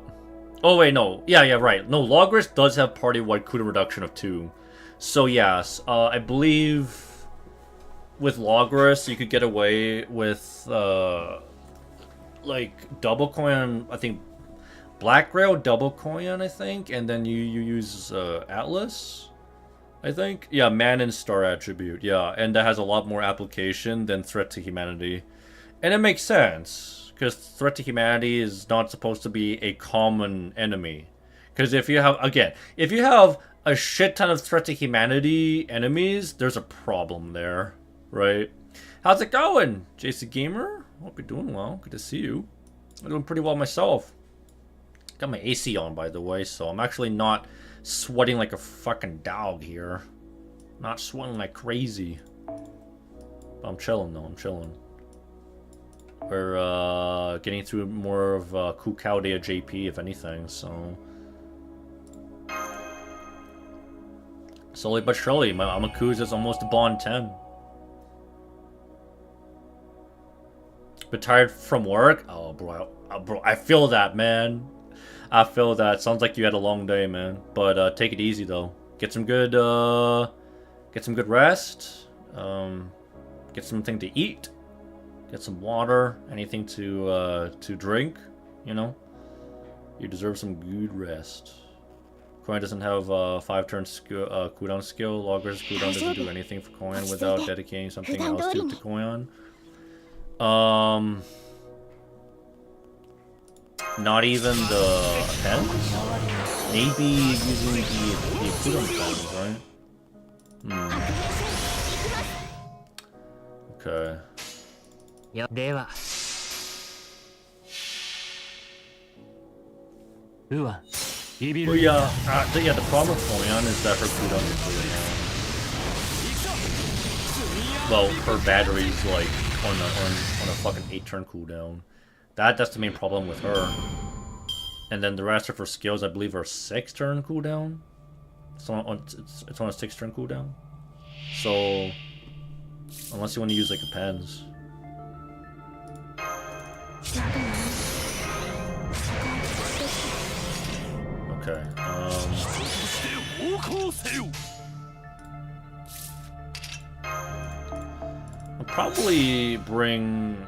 Oh wait, no. Yeah, right. No, Logrus does have party-wide cooldown reduction of 2. So yes, I believe with Logrus you could get away with like double coin. I think Black Grail double coin. I think, and then you use Atlas. I think, yeah, man and star attribute. Yeah, and that has a lot more application than threat to humanity, and it makes sense because threat to humanity is not supposed to be a common enemy. Because if you have a shit ton of threat to humanity enemies, there's a problem there, right? How's it going, JC Gamer? Hope you're doing well. Good to see you. I'm doing pretty well myself. Got my AC on, by the way, so I'm actually not sweating like a fucking dog here. Not sweating like crazy. But I'm chilling, though. I'm chilling. We're getting through more of Chaldea JP, if anything, so... Slowly but surely, my Amakuza's almost a Bond 10. But tired from work? Oh, bro, I feel that, man. I feel that. Sounds like you had a long day, man. But take it easy, though. Get some good rest. Get something to eat. Get some water. Anything to drink. You know, you deserve some good rest. Coin doesn't have 5-turn cooldown skill. Logrus cooldown doesn't do anything for Coin without dedicating something else to Coin. Not even the appends? Maybe using the cooldown appends, right? Okay. Well, yeah, the problem with Koyan is that her cooldown is really long. Well, her battery's like on a fucking 8-turn cooldown. That's the main problem with her. And then the rest of her skills, I believe, are 6-turn cooldown. It's on a 6-turn cooldown. So unless you want to use like appends. Okay. I'll probably bring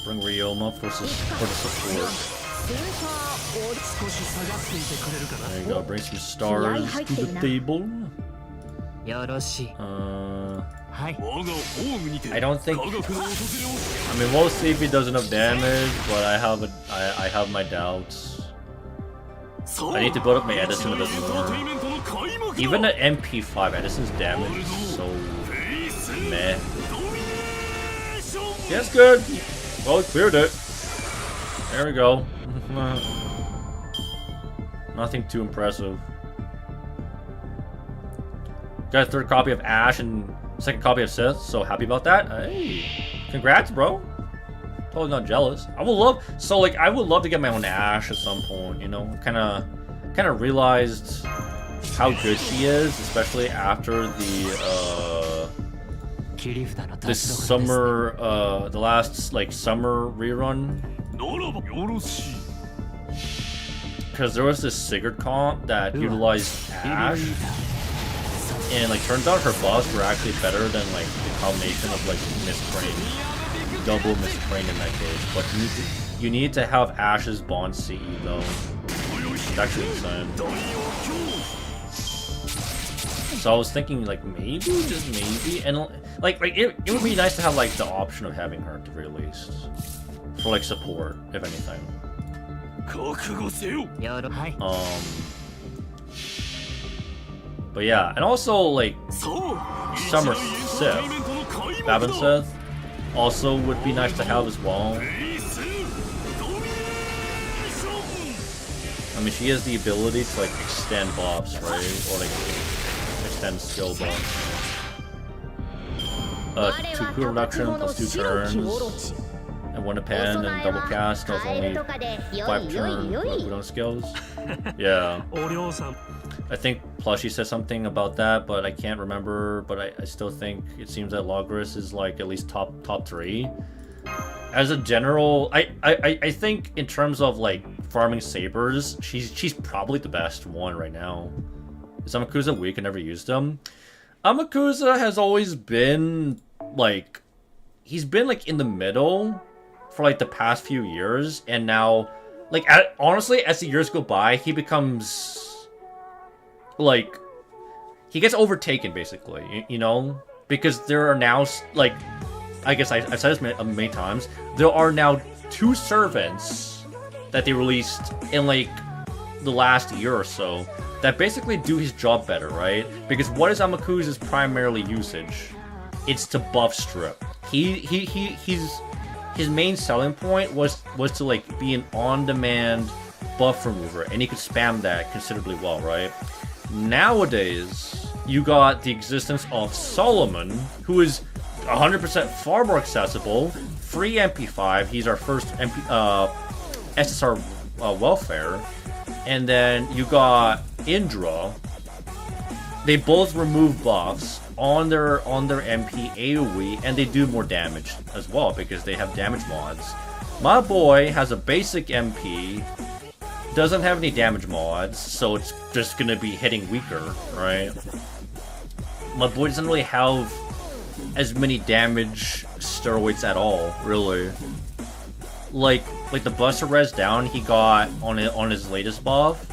Ryoma for the support. There you go. Bring some stars to the table. I don't think. I mean, we'll see if he does enough damage, but I have my doubts. I need to build up my Edison a bit more. Even at MP5, Edison's damage is so meh. Yes, good. Well, we cleared it. There we go. Nothing too impressive. Got a 3rd copy of Ash and 2nd copy of Sith, so happy about that. Hey, congrats, bro. totally not jealous. I would love, so like, I would love to get my own Ashe at some point, you know? Kind of realized how good she is, especially after this summer, the last, like, summer rerun. Because there was this Sigurd comp that utilized Ashe, and like turns out her buffs were actually better than like the combination of like mistrain, double mistrain in that case. But you need to have Ashe's Bond CE though. It's actually insane. So I was thinking like maybe, just maybe, and like it would be nice to have like the option of having her at the very least for like support, if anything. But yeah, and also like Summer Sith, Babin Sith, also would be nice to have as well. I mean, she has the ability to like extend buffs, right? Or like extend skill buffs. 2 cool reduction plus 2 turns. And 1 append and double cast does only 5 turn cooldown skills. Yeah. I think Plushie said something about that, but I can't remember. But I still think it seems that Logris is like at least top 3. As a general, I think in terms of like farming sabers, she's probably the best one right now. Is Amakusa weak? I never used him. Amakusa has always been like, he's been like in the middle for like the past few years, and now like honestly as the years go by he becomes like, he gets overtaken basically, you know, because there are now like, I guess I've said this many times, there are now 2 servants that they released in like the last year or so that basically do his job better, right? Because what is Amakusa's primarily usage? It's to buff strip. His main selling point was to like be an on-demand buff remover, and he could spam that considerably well, right? Nowadays, you got the existence of Solomon, who is 100% far more accessible, free MP5. He's our first SSR welfare, and then you got Indra. They both remove buffs on their MP AoE, and they do more damage as well because they have damage mods. My boy has a basic MP, doesn't have any damage mods, so it's just gonna be hitting weaker, right? My boy doesn't really have as many damage steroids at all, really. Like the Buster Res down he got on his latest buff,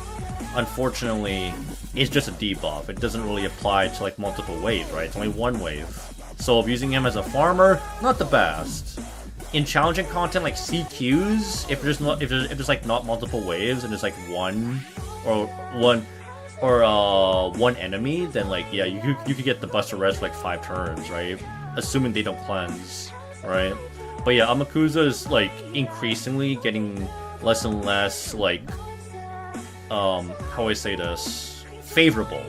unfortunately, it's just a debuff. It doesn't really apply to like multiple waves, right? It's only 1 wave. So if using him as a farmer, not the best. In challenging content like CQs, if there's like not multiple waves and there's like one enemy, then like yeah, you could get the Buster Res for like 5 turns, right? Assuming they don't cleanse, right? But yeah, Amakusa is like increasingly getting less and less like how do I say this, favorable,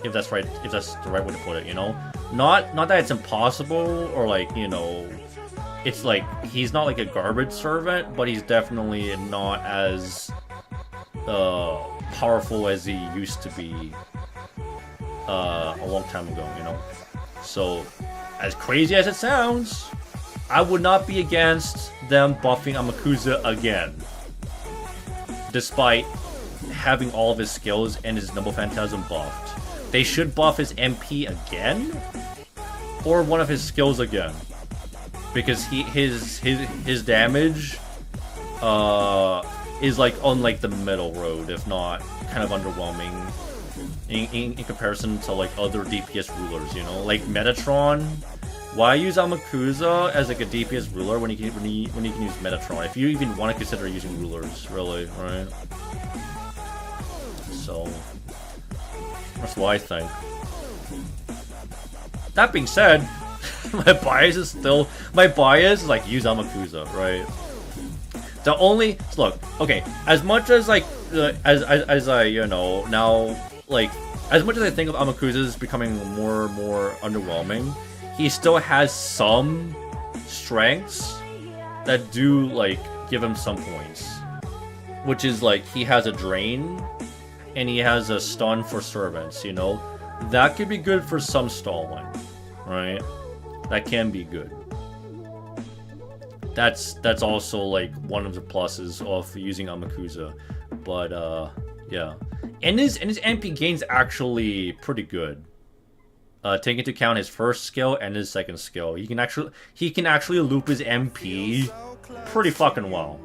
if that's right, if that's the right way to put it, you know? Not that it's impossible or like, you know, it's like he's not like a garbage servant, but he's definitely not as powerful as he used to be a long time ago, you know? So, as crazy as it sounds, I would not be against them buffing Amakusa again, despite having all of his skills and his Noble Phantasm buffed. They should buff his MP again, or one of his skills again, because his damage is like on like the middle road, if not kind of underwhelming in comparison to like other DPS rulers, you know, like Metatron. Why use Amakusa as like a DPS ruler when you can use Metatron? If you even want to consider using rulers, really, right? So that's what I think. That being said, my bias is like use Amakusa, right? The only look, okay, as much as like as I, you know, now like as much as I think of Amakusa as becoming more and more underwhelming, he still has some strengths that do like give him some points, which is like he has a drain and he has a stun for servants. You know, that could be good for some stalling, right? That can be good. That's also like one of the pluses of using Amakusa, but yeah, and his MP gain's actually pretty good. Taking into account his first skill and his second skill, he can actually loop his MP pretty fucking well.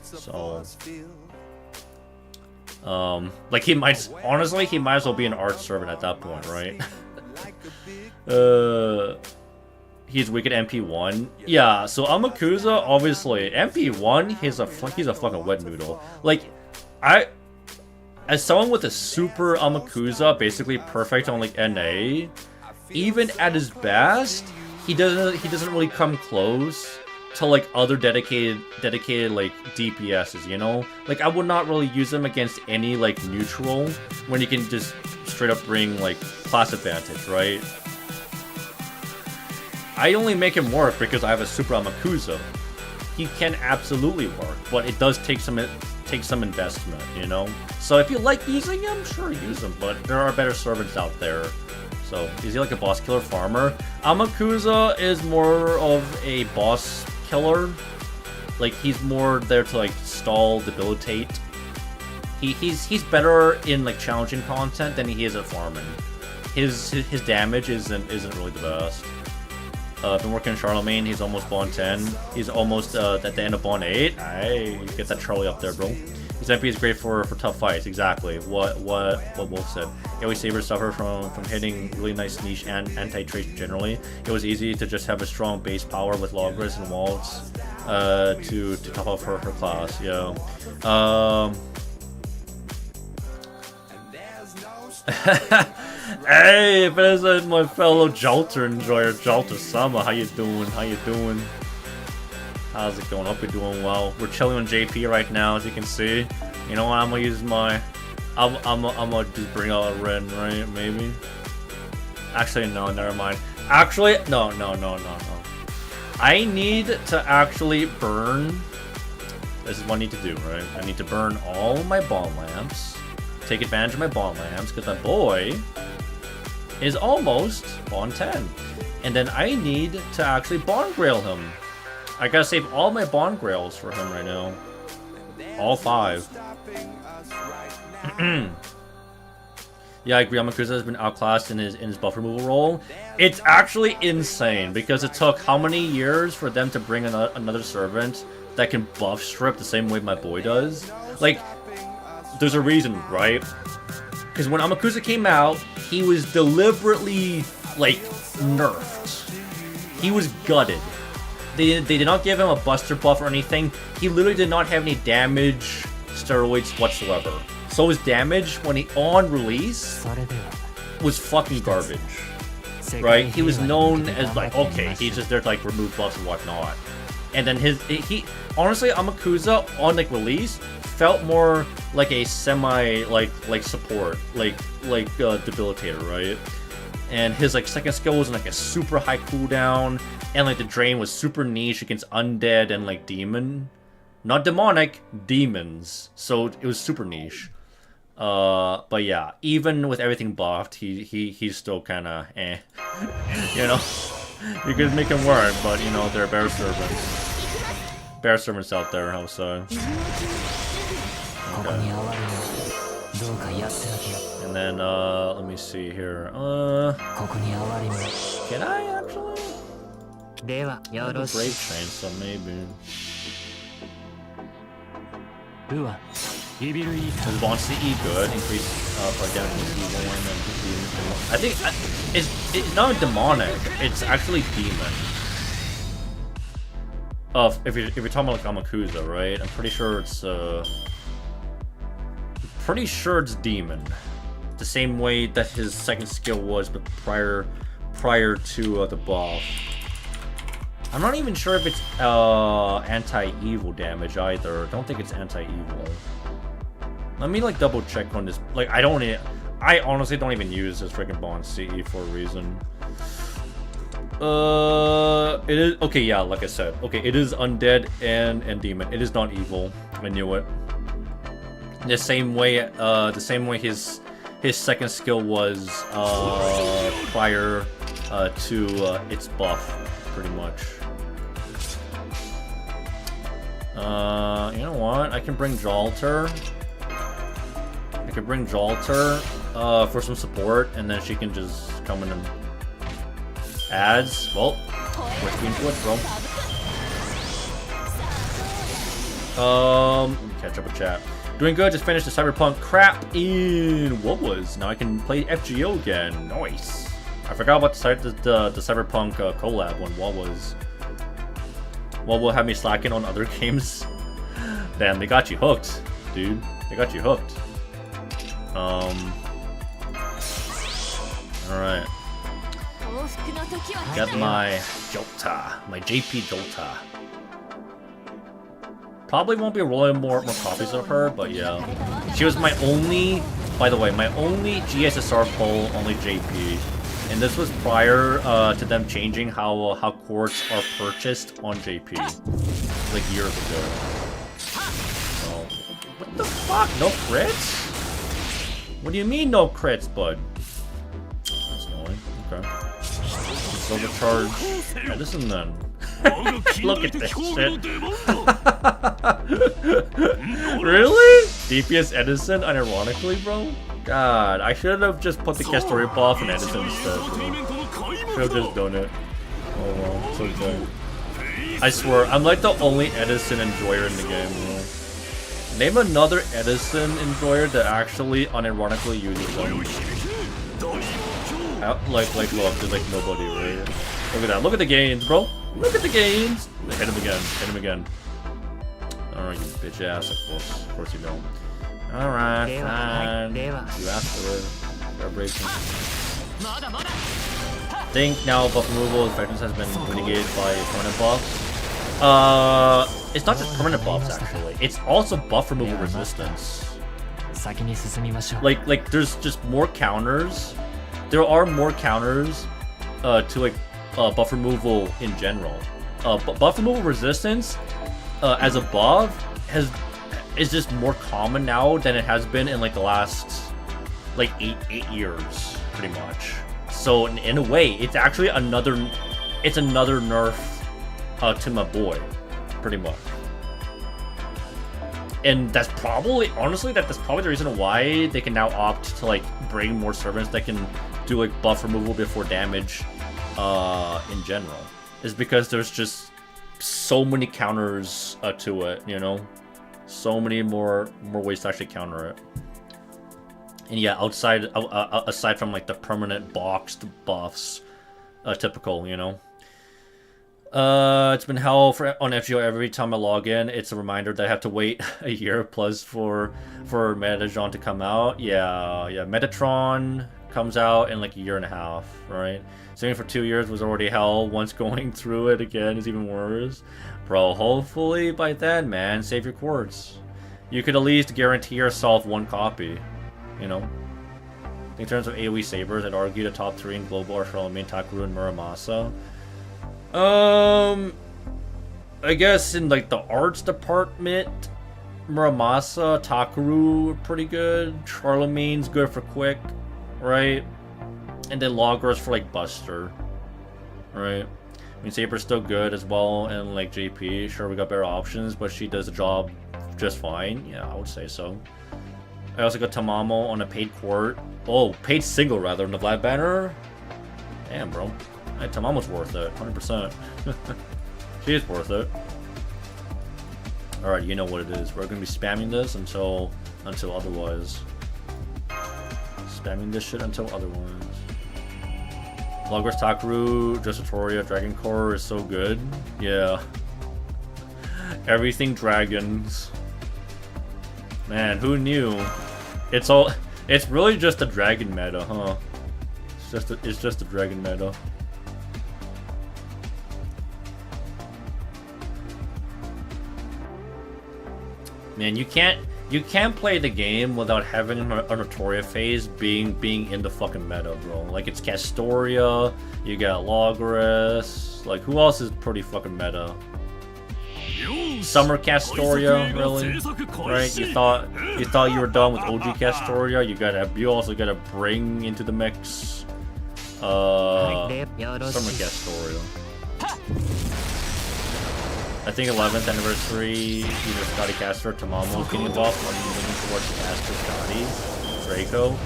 So, like he might as well be an art servant at that point, right? He's weak at MP1. Yeah, so Amakusa, obviously, MP1, he's a fucking wet noodle. Like, as someone with a super Amakusa, basically perfect on like NA, even at his best, he doesn't really come close to like other dedicated like DPSs, you know? Like I would not really use him against any like neutral when you can just straight up bring like class advantage, right? I only make him work because I have a super Amakusa. He can absolutely work, but it does take some investment, you know? So if you like using him, sure, use him, but there are better servants out there. So, is he like a boss killer farmer? Amakusa is more of a boss killer. Like, he's more there to like stall, debilitate. He's better in like challenging content than he is at farming. His damage isn't really the best. Been working in Charlemagne, he's almost Bond 10. He's almost at the end of Bond 8. Hey, get that Charlie up there, bro. His MP is great for tough fights, exactly. What Wolf said. Always Sabers suffer from hitting really nice niche and anti-traits generally. It was easy to just have a strong base power with Logris and Waltz to top up her class, yeah. Hey, if it isn't my fellow Jalter enjoyer, Jalter Sama, how you doing? How you doing? How's it going? Hope you're doing well. We're chilling on JP right now, as you can see. You know what? I'm gonna use my. I'm gonna just bring out a Ren, right? Maybe. Actually, no, never mind. Actually, no. I need to actually burn. This is what I need to do, right? I need to burn all my bond lamps. Take advantage of my bond lamps, because my boy is almost Bond 10. And then I need to actually Bond Grail him. I gotta save all my Bond Grails for him right now. All 5. Yeah, I agree. Amakusa has been outclassed in his buff removal role. It's actually insane, because it took how many years for them to bring another servant that can buff strip the same way my boy does? Like, there's a reason, right? Because when Amakusa came out, he was deliberately, like, nerfed. He was gutted. They did not give him a buster buff or anything. He literally did not have any damage steroids whatsoever. So his damage, when he on release, was fucking garbage. Right? He was known as, like, okay, he's just there to, like, remove buffs and whatnot. And then honestly, Amakusa on, like, release felt more like a semi like support, like debilitator, right? And his like second skill was like a super high cooldown, and like the drain was super niche against undead and like demon, not demonic, demons. So it was super niche. But yeah, even with everything buffed, he's still kind of eh. You know, you could make him work, but you know there are better servants out there, I'll say. Okay. And then, let me see here. Can I actually? Brave Train, so maybe. Because wants to eat good, increase for damage with E1 and I think it's not demonic, it's actually demon. If you're talking about like Amakusa, right? I'm pretty sure it's demon. The same way that his second skill was, but prior to the buff. I'm not even sure if it's anti-evil damage either. I don't think it's anti-evil. Let me like double check on this. Like I honestly don't even use this freaking Bond CE for a reason. It is okay. Yeah, like I said, okay, it is undead and demon. It is not evil. I knew it. The same way his second skill was prior to its buff, pretty much. You know what? I can bring Jalter. I can bring Jalter for some support, and then she can just come in and adds. Well, we're being good, bro. Let me catch up with chat. Doing good. Just finished the Cyberpunk crap in what was. Now I can play FGO again. Nice. I forgot about the Cyberpunk collab when what was. What will have me slacking on other games? Damn, they got you hooked, dude. They got you hooked. Alright. Got my Jolta. My JP Jolta. Probably won't be rolling more copies of her, but yeah. She was my only, by the way, my only GSSR pull, only JP. And this was prior to them changing how quartz are purchased on JP, like years ago. So, what the fuck? No crits? What do you mean no crits, bud? That's annoying. Okay. Let's overcharge Edison then. Look at this shit. Really? DPS Edison, unironically, bro? God, I should have just put the Kestori buff in Edison instead, bro. Should have just done it. Oh well, it's okay. I swear, I'm like the only Edison enjoyer in the game, bro. Name another Edison enjoyer that actually unironically uses them. Like look, there's like nobody, right? Look at that, look at the gains, bro. Look at the gains! Hit him again, hit him again. Alright, you bitch ass, of course you don't. Alright, fine. You asked for it. Vibration. Think now buff removal effectiveness has been mitigated by permanent buffs. It's not just permanent buffs actually. It's also buff removal resistance. Like there's just more counters. There are more counters to like buff removal in general. Buff removal resistance as a buff is just more common now than it has been in like the last like eight years, pretty much. So in a way, it's actually another nerf to my boy, pretty much. And that's probably, honestly, that's probably the reason why they can now opt to like bring more servants that can do like buff removal before damage in general, is because there's just so many counters to it, you know? So many more ways to actually counter it. And yeah, aside from like the permanent boxed buffs, typical, you know. It's been hell on FGO. Every time I log in, it's a reminder that I have to wait a year plus for Metatron to come out. Yeah, Metatron comes out in like a year and a half, right? Sitting for 2 years was already hell. Once going through it again is even worse. Bro, hopefully by then, man, save your quartz. You could at least guarantee yourself one copy, you know? In terms of AoE sabers, I'd argue the top 3 in global are Charlemagne, Takuru, and Muramasa. I guess in like the arts department, Muramasa, Takuru are pretty good. Charlemagne's good for quick, right? And then Loggers for like Buster, right? I mean, Saber's still good as well, and like JP, sure we got better options, but she does the job just fine. Yeah, I would say so. I also got Tamamo on a paid court. Oh, paid single rather than the Vlad banner. Damn, bro. Hey, Tamamo's worth it, 100%. She is worth it. Alright, you know what it is. We're gonna be spamming this until otherwise. Spamming this shit until otherwise. Loggers, Takuru, Dressatoria, Dragon Core is so good. Yeah. Everything dragons. Man, who knew? It's really just a dragon meta, huh? It's just a dragon meta. Man, you can't You can't play the game without having a Notoria phase being in the fucking meta, bro. Like, it's Castoria, you got Logris, like, who else is pretty fucking meta? Summer Castoria, really? Right? You thought you were done with OG Castoria? You also gotta bring into the mix Summer Castoria. I think 11th anniversary, either Scotty Caster or Tamamo is getting buffed, or leaning towards Caster, Scotty, Draco.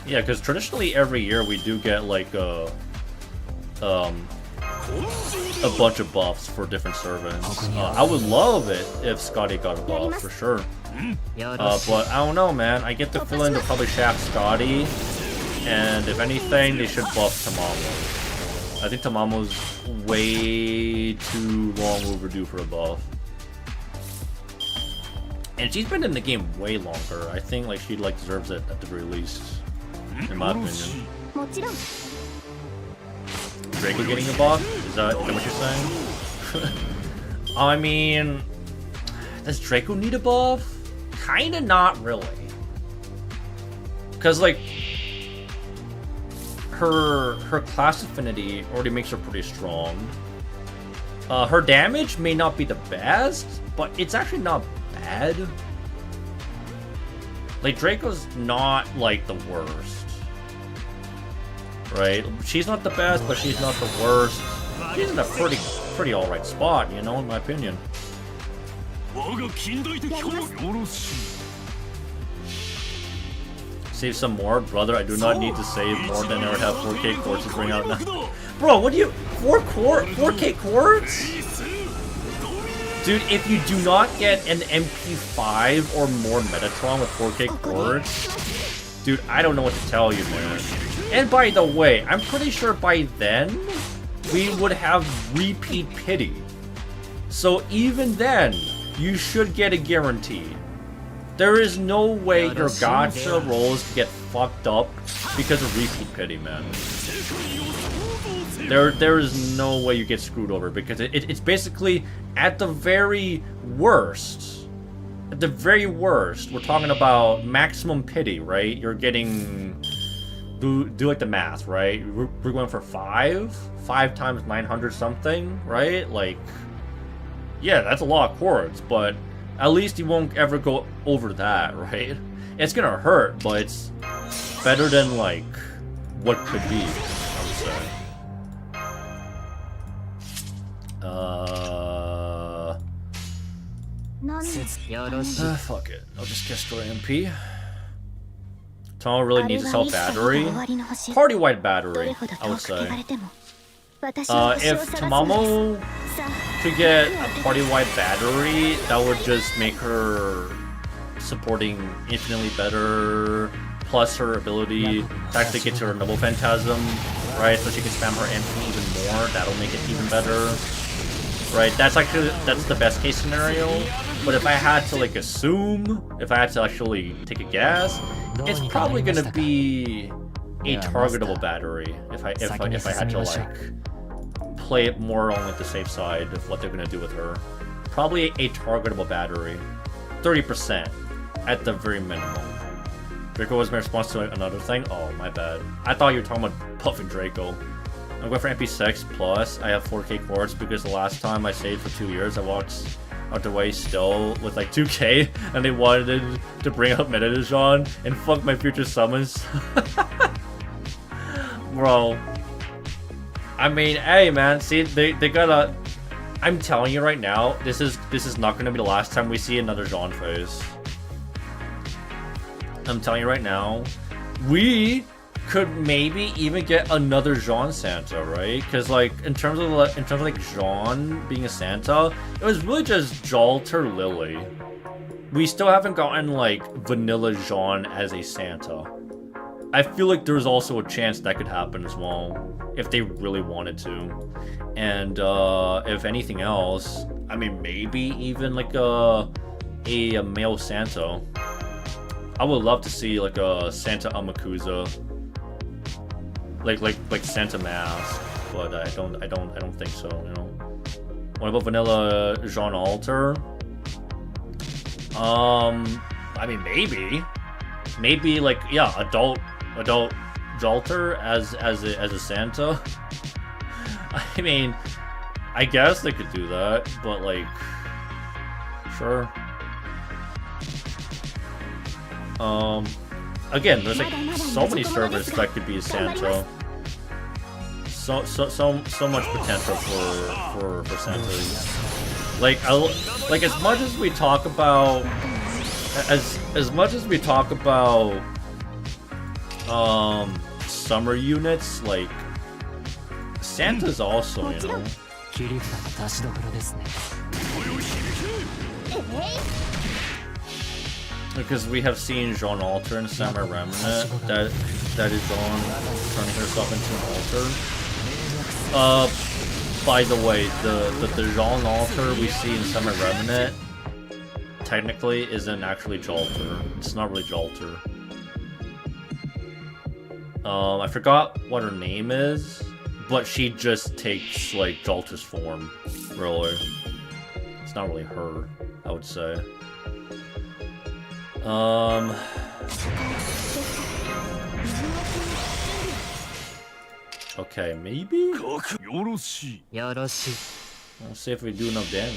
Yeah, because traditionally every year we do get like a bunch of buffs for different servants. I would love it if Scotty got a buff for sure. But I don't know, man. I get the feeling they'll probably shaft Scotty, and if anything, they should buff Tamamo. I think Tamamo's way too long overdue for a buff. And she's been in the game way longer. I think like she like deserves it at the very least, in my opinion. Draco getting a buff? Is that what you're saying? I mean, does Draco need a buff? Kinda not really. Cause like her class affinity already makes her pretty strong. Her damage may not be the best, but it's actually not bad. Like, Draco's not like the worst, right? She's not the best, but she's not the worst. She's in a pretty alright spot, you know, in my opinion. Save some more, brother. I do not need to save more than I would have 4K quartz to bring out now. Bro, what do you 4K quartz? Dude, if you do not get an MP5 or more Metatron with 4K quartz, dude, I don't know what to tell you, man. And by the way, I'm pretty sure by then we would have repeat pity. So even then, you should get a guarantee. There is no way your gacha rolls get fucked up because of repeat pity, man. There is no way you get screwed over because it's basically at the very worst. At the very worst, we're talking about maximum pity, right? You're getting do like the math, right? We're going for 5 times 900 something, right? Like, yeah, that's a lot of chords, but at least you won't ever go over that, right? It's gonna hurt, but it's better than, like, what could be, I would say. Fuck it. I'll just cast Story MP. Tomo really needs a self battery. Party-wide battery, I would say. If Tamamo could get a party-wide battery, that would just make her supporting infinitely better, plus her ability to actually get to her Noble Phantasm, right? So she can spam her MP even more, that'll make it even better. Right, that's the best case scenario, but if I had to like assume, if I had to actually take a guess, it's probably gonna be a targetable battery if I had to like play it more on like the safe side of what they're gonna do with her. Probably a targetable battery, 30% at the very minimum. Draco was my response to another thing. Oh, my bad. I thought you were talking about buffing Draco. I'm going for MP6 plus. I have 4K quartz because the last time I saved for 2 years, I walked out the way still with like 2K, and they wanted to bring up Metadijon and fuck my future summons. Bro. I mean, hey man, see, they gotta. I'm telling you right now, this is not gonna be the last time we see another Jean phase. I'm telling you right now, we could maybe even get another Jean Santa, right? Because like in terms of like Jean being a Santa, it was really just Jalter Lily. We still haven't gotten like vanilla Jean as a Santa. I feel like there's also a chance that could happen as well if they really wanted to. And if anything else, I mean maybe even like a male Santa. I would love to see like a Santa Amakusa. Like Santa Mask, but I don't think so, you know. What about vanilla Jean Alter? I mean, maybe like, yeah, adult Jalter as a Santa. I mean, I guess they could do that, but like, sure. Again, there's like so many servers that could be Santa. So much potential for Santas. Like as much as we talk about summer units, like Santa's also, you know. Because we have seen Jean Alter and Samurai Remnant that is on turning herself into an altar. By the way, the Jean Alter we see in Samurai Remnant technically isn't actually Jalter. It's not really Jalter. I forgot what her name is, but she just takes like Jalter's form, really. It's not really her, I would say. Okay, maybe? Let's see if we do enough damage.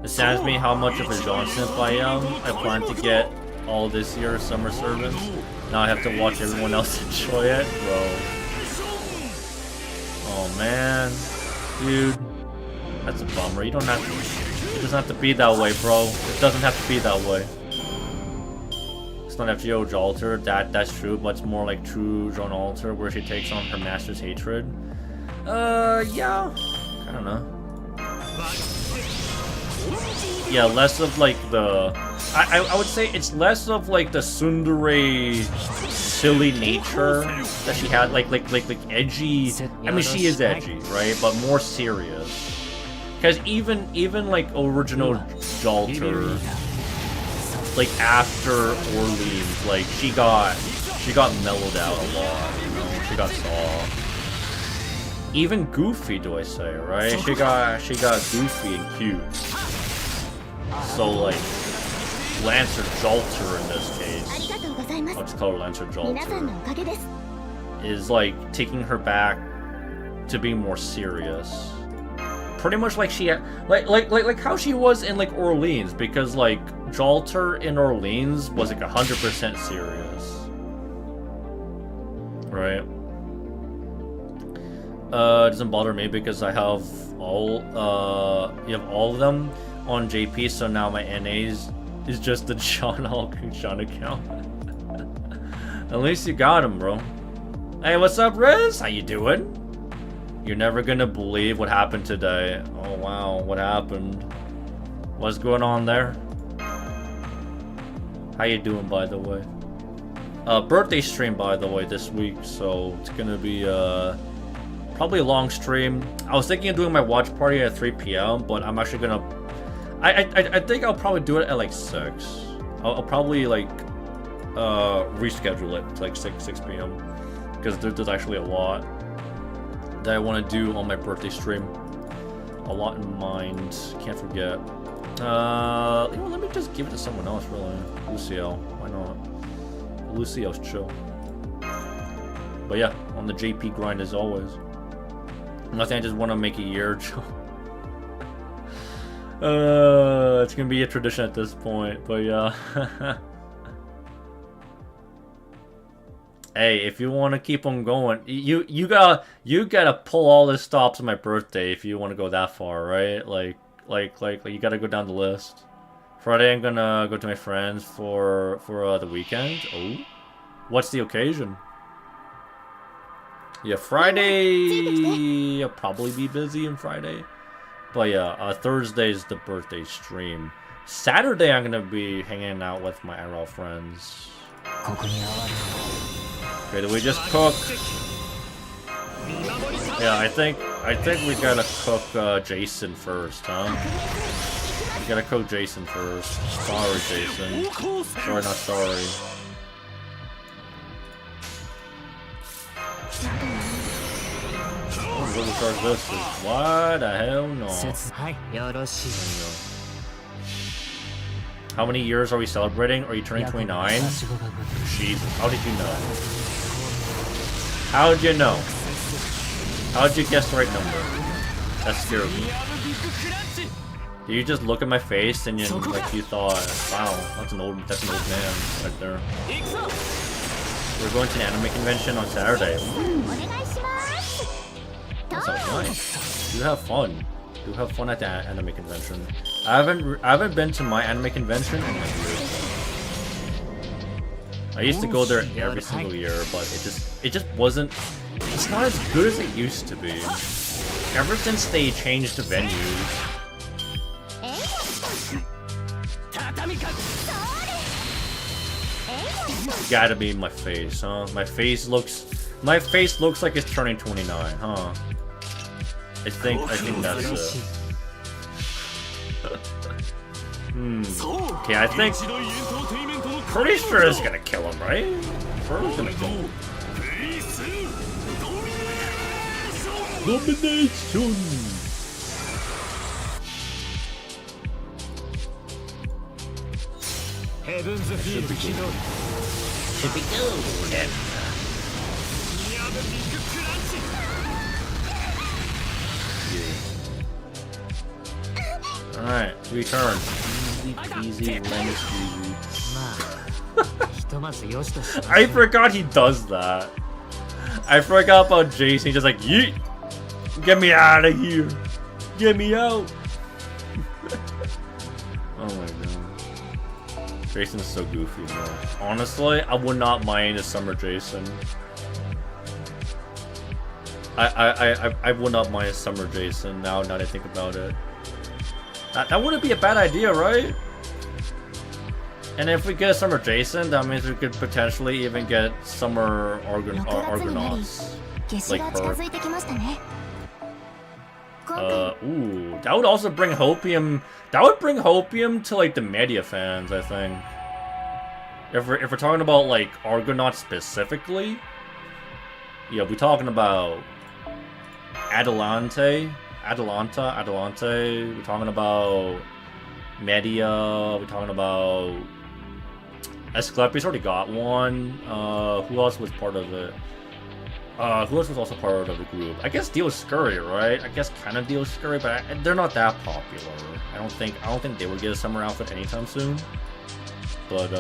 It saddens me how much of a Jean simp I am. I plan to get all this year Summer Servants. Now I have to watch everyone else enjoy it, bro. Oh man. Dude. That's a bummer. You don't have to... It doesn't have to be that way, bro. It doesn't have to be that way. It's not FGO Jalter, that's true, but it's more like true Jean Alter, where she takes on her master's hatred. Yeah. I don't know. Yeah, less of like the... I would say it's less of like the tsundere silly nature that she had, like edgy... I mean, she is edgy, right? But more serious. Because even like original Jalter, like after Orleans, like she got mellowed out a lot, you know. She got soft. Even Goofy, do I say, right? She got Goofy and cute. So like Lancer Jalter in this case, I'll just call her Lancer Jalter, is like taking her back to being more serious. Pretty much like she like how she was in like Orleans, because like Jalter in Orleans was like 100% serious, right? It doesn't bother me because I have all you have all of them on JP, so now my NAs is just the Sean account. At least you got him, bro. Hey, what's up, Riz? How you doing? You're never gonna believe what happened today. Oh wow, what happened? What's going on there? How you doing, by the way? Birthday stream, by the way, this week, so it's gonna be probably a long stream. I was thinking of doing my watch party at 3 p.m, but I'm actually gonna... I think I'll probably do it at like 6. I'll probably like reschedule it to like 6 p.m. because there's actually a lot that I want to do on my birthday stream. A lot in mind. Can't forget. You know, let me just give it to someone else, really. Lucio. Why not? Lucio's chill. But yeah, on the JP grind as always. Nothing, I just want to make a year. It's gonna be a tradition at this point, but yeah. Hey, if you want to keep on going, you gotta pull all the stops on my birthday if you want to go that far, right? Like you gotta go down the list. Friday, I'm gonna go to my friends for the weekend. Oh, what's the occasion? Yeah, Friday, I'll probably be busy on Friday. But yeah, Thursday's the birthday stream. Saturday, I'm gonna be hanging out with my IRL friends. Okay, did we just cook? Yeah, I think we gotta cook Jason first, huh? We gotta cook Jason first. Sorry, Jason. Sorry, not sorry. We'll start this. What the hell? No. How many years are we celebrating? Are you turning 29? Jesus, how did you know? How did you know? How did you guess the right number? That scared me. Did you just look at my face and you thought, wow, that's an old man right there. We're going to an anime convention on Saturday. Ooh. That sounds nice. Do have fun. Do have fun at the anime convention. I haven't been to my anime convention in like years. I used to go there every single year, but it just wasn't. It's not as good as it used to be. Ever since they changed the venues. Gotta be my face, huh? My face looks like it's turning 29, huh? I think that's it. Okay, I think pretty sure it's gonna kill him, right? Fur's gonna kill him. Domination! Should be good. Alright, return. Easy, lemon squeezy. I forgot he does that. I forgot about Jason. He's just like, yeet! Get me out of here! Get me out! Oh my god. Jason is so goofy, bro. Honestly, I would not mind a summer Jason. I would not mind a summer Jason now that I think about it. That wouldn't be a bad idea, right? And if we get a summer Jason, that means we could potentially even get summer Argonauts. Like her. Ooh, that would also bring Hopium. That would bring Hopium to like the media fans, I think. If we're talking about like Argonauts specifically, yeah, we're talking about Adelante. We're talking about Media. We're talking about Asclepius already got one. Who else was part of it? Who else was also part of the group? I guess Dioscuri, right? I guess kind of Dioscuri, but they're not that popular. I don't think they would get a summer outfit anytime soon. But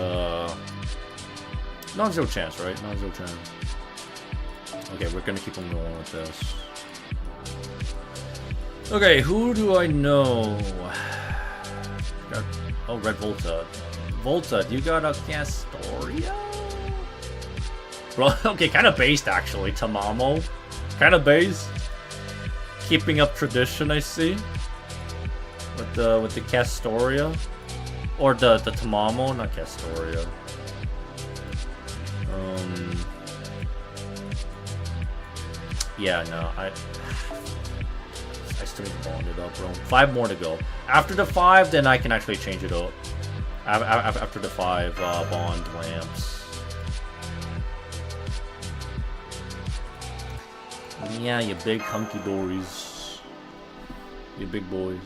non-zero chance, right? Non-zero chance. Okay, we're gonna keep on going with this. Okay, who do I know? Oh, Red Volta. Volta, do you got a Castoria? Bro, okay, kind of based actually. Tamamo, kind of based. Keeping up tradition, I see. With the Castoria, or the Tamamo, not Castoria. Yeah, no, I still need to bond it up, bro. 5 more to go. After the 5, then I can actually change it up. After the 5 bond lamps. Yeah, you big hunky dories. You big boys.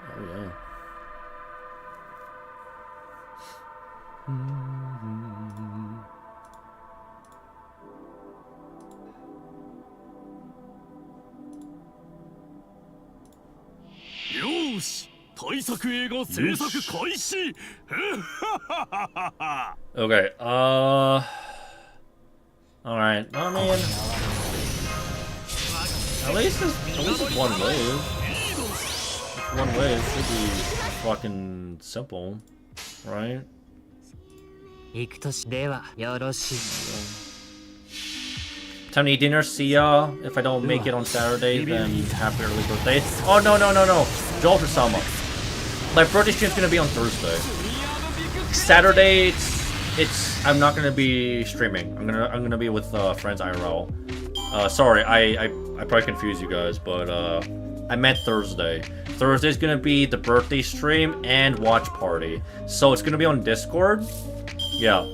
Oh yeah. Okay, alright, I mean, at least it's one wave. One wave should be fucking simple, right? Time to eat dinner, see ya. If I don't make it on Saturday, then happy early birthday. Oh no, Jolter-sama. My birthday stream's gonna be on Thursday. Saturday, I'm not gonna be streaming. I'm gonna be with friends IRL. Sorry, I probably confused you guys, but I meant Thursday. Thursday's gonna be the birthday stream and watch party. So it's gonna be on Discord. Yeah.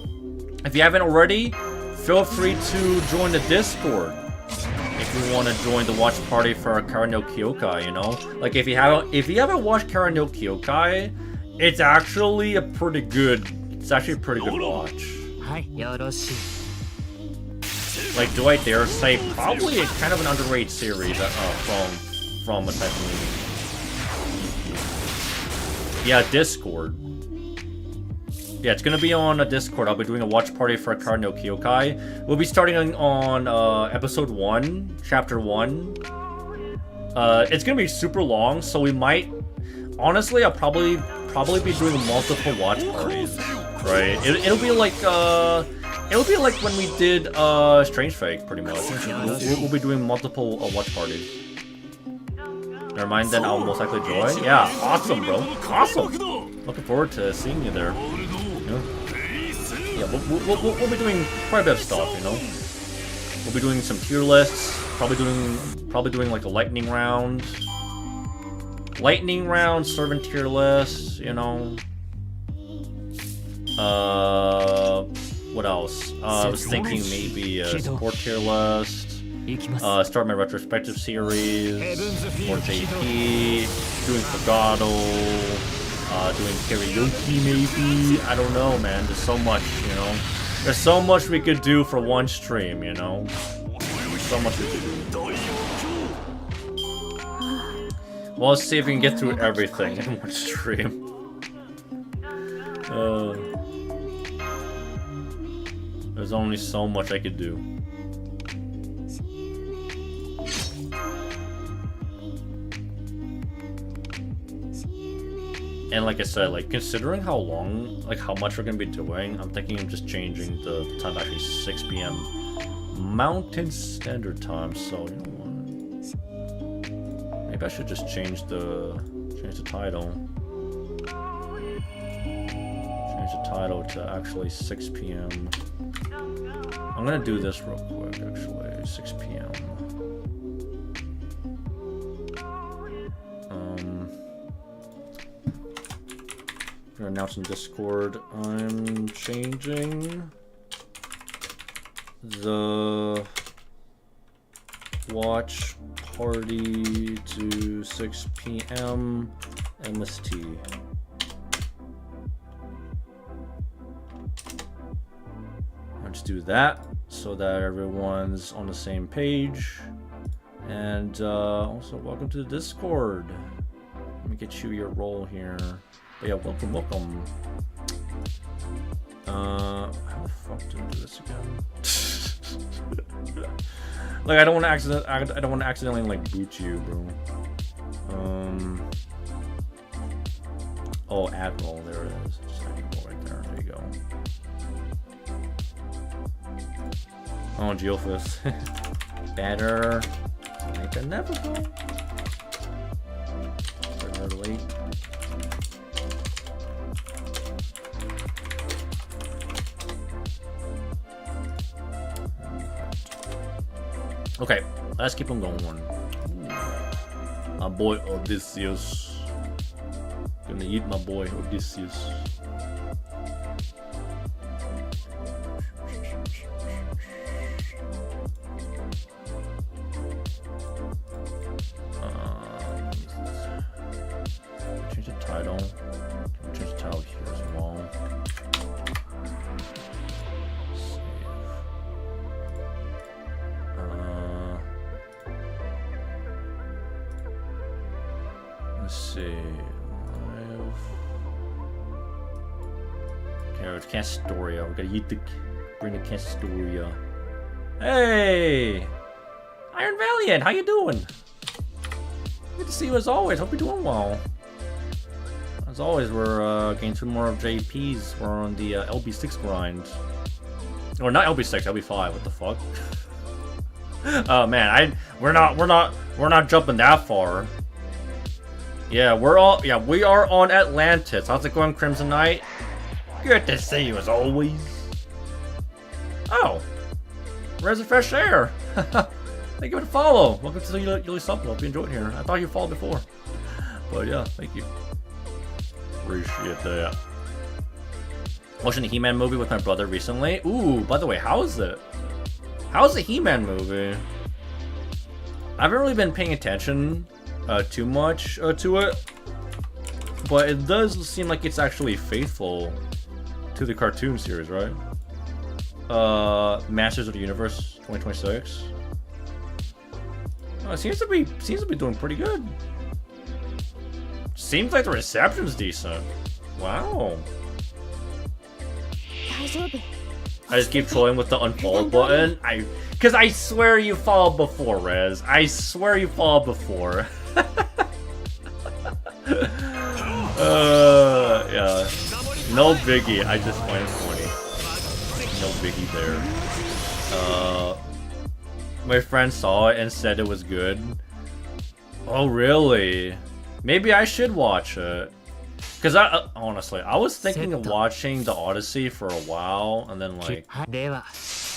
If you haven't already, feel free to join the Discord. If you want to join the watch party for Kara no Kyokai, you know? Like if you haven't watched Kara no Kyokai, it's actually a pretty good watch. Like, do I dare say probably a kind of an underrated series from a type of yeah, Discord. Yeah, it's gonna be on a Discord. I'll be doing a watch party for Kara no Kyokai. We'll be starting on episode 1, chapter 1. It's gonna be super long, so we might. Honestly, I'll probably be doing multiple watch parties. Right? It'll be like when we did Strange Fake, pretty much. We'll be doing multiple watch parties. Never mind, then I'll most likely join. Yeah, awesome, bro. Awesome. Looking forward to seeing you there. Yeah, we'll be doing quite a bit of stuff, you know. We'll be doing some tier lists. Probably doing like a lightning round, servant tier list, you know. What else? I was thinking maybe a support tier list. Start my retrospective series. More JP. Doing Fogado. Doing karaoke maybe. I don't know, man. There's so much, you know. There's so much we could do for one stream, you know. So much we could do. Well, let's see if we can get through everything in one stream. There's only so much I could do. And like I said, like considering how long, like how much we're gonna be doing, I'm thinking of just changing the time to actually 6 p.m. Mountain Standard Time. So you know what? Maybe I should just change the title. Change the title to actually 6 p.m. I'm gonna do this real quick, actually. 6 p.m. I'm gonna announce in Discord. I'm changing the watch party to 6 p.m. MST. Let's do that so that everyone's on the same page. And also, welcome to the Discord. Let me get you your role here. But yeah, welcome. How the fuck do I do this again? Like, I don't want to accidentally like boot you, bro. Oh, add role. There it is. Second role right there. There you go. Oh, Geophys. Better. Make that never go. Better late. Okay, let's keep on going. My boy Odysseus. Gonna eat my boy Odysseus. Change the title. Change the title here as well. Let's see. Okay, it's Castoria. We gotta bring the Castoria. Hey! Iron Valiant, how you doing? Good to see you as always. Hope you're doing well. As always, we're getting some more of JPs. We're on the LB6 grind. Or not LB6, LB5. What the fuck? Oh man, we're not jumping that far. Yeah, we are on Atlantis. How's it going, Crimson Knight? Good to see you as always. Oh, where's the fresh air? Thank you for the follow. Welcome to the Lostbelt. Hope you enjoyed here. I thought you followed before. But yeah, thank you. Appreciate that. Watching a He-Man movie with my brother recently. Ooh, by the way, how is it? How's the He-Man movie? I haven't really been paying attention too much to it, but it does seem like it's actually faithful to the cartoon series, right? Masters of the Universe 2026. It seems to be doing pretty good. Seems like the reception's decent. Wow. I just keep trolling with the unfollow button. Cause I swear you followed before, Rez. I swear you followed before. Yeah. No biggie. I just find it funny. No biggie there. My friend saw it and said it was good. Oh really? Maybe I should watch it. Cause honestly, I was thinking of watching the Odyssey for a while, and then like, I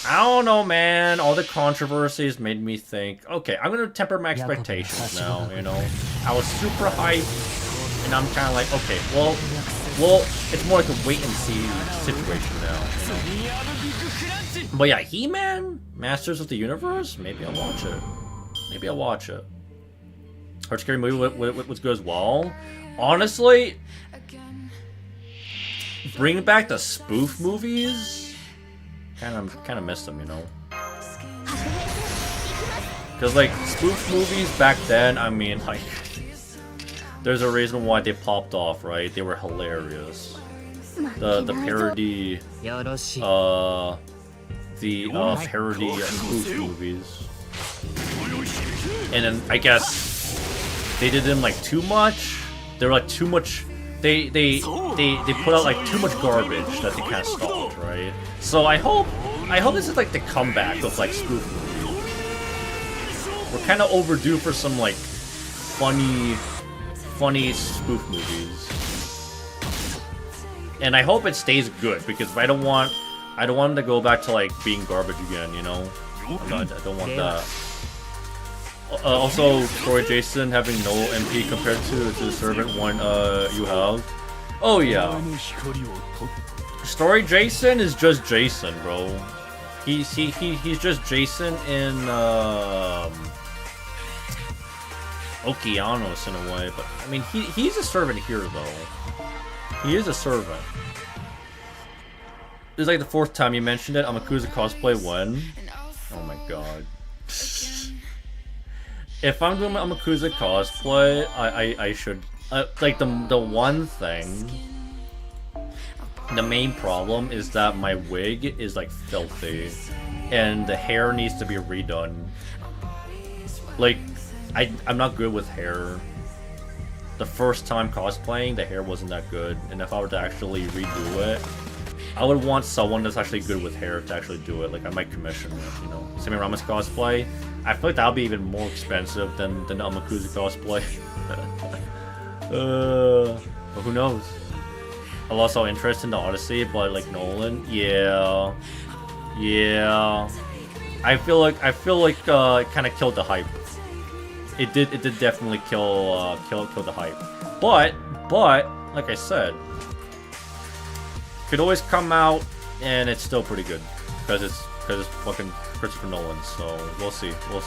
don't know, man. All the controversies made me think, okay, I'm gonna temper my expectations now. You know, I was super hyped, and I'm kind of like, okay, well, it's more like a wait and see situation now. You know? But yeah, He-Man, Masters of the Universe. Maybe I'll watch it. Maybe I'll watch it. Hard scary movie was good as well. Honestly, bring back the spoof movies. Kind of miss them, you know. Cause like spoof movies back then, I mean, like, there's a reason why they popped off, right? They were hilarious. The parody, parody of spoof movies, and then I guess they did them like too much. They were like too much. They put out like too much garbage that they kind of stopped, right? So I hope this is like the comeback of like spoof movies. We're kind of overdue for some like funny spoof movies, and I hope it stays good because I don't want them to go back to like being garbage again, you know. I don't want that. Also, Story Jason having no MP compared to the Servant one you have. Oh yeah. Story Jason is just Jason, bro. He's just Jason in Okeanos in a way, but I mean he's a servant here though. He is a servant. This is like the 4th time you mentioned it. Amakusa cosplay when? Oh my god. If I'm doing Amakusa cosplay, I should like the one thing. The main problem is that my wig is like filthy, and the hair needs to be redone. Like I'm not good with hair. The first time cosplaying, the hair wasn't that good, and if I were to actually redo it, I would want someone that's actually good with hair to actually do it. Like I might commission it, you know. Semirama's cosplay. I feel like that'll be even more expensive than Amakusa cosplay. But who knows? I lost all interest in the Odyssey, but like Nolan, yeah. I feel like it kind of killed the hype. It did definitely kill the hype. But like I said, could always come out and it's still pretty good because it's fucking Christopher Nolan. So we'll see. We'll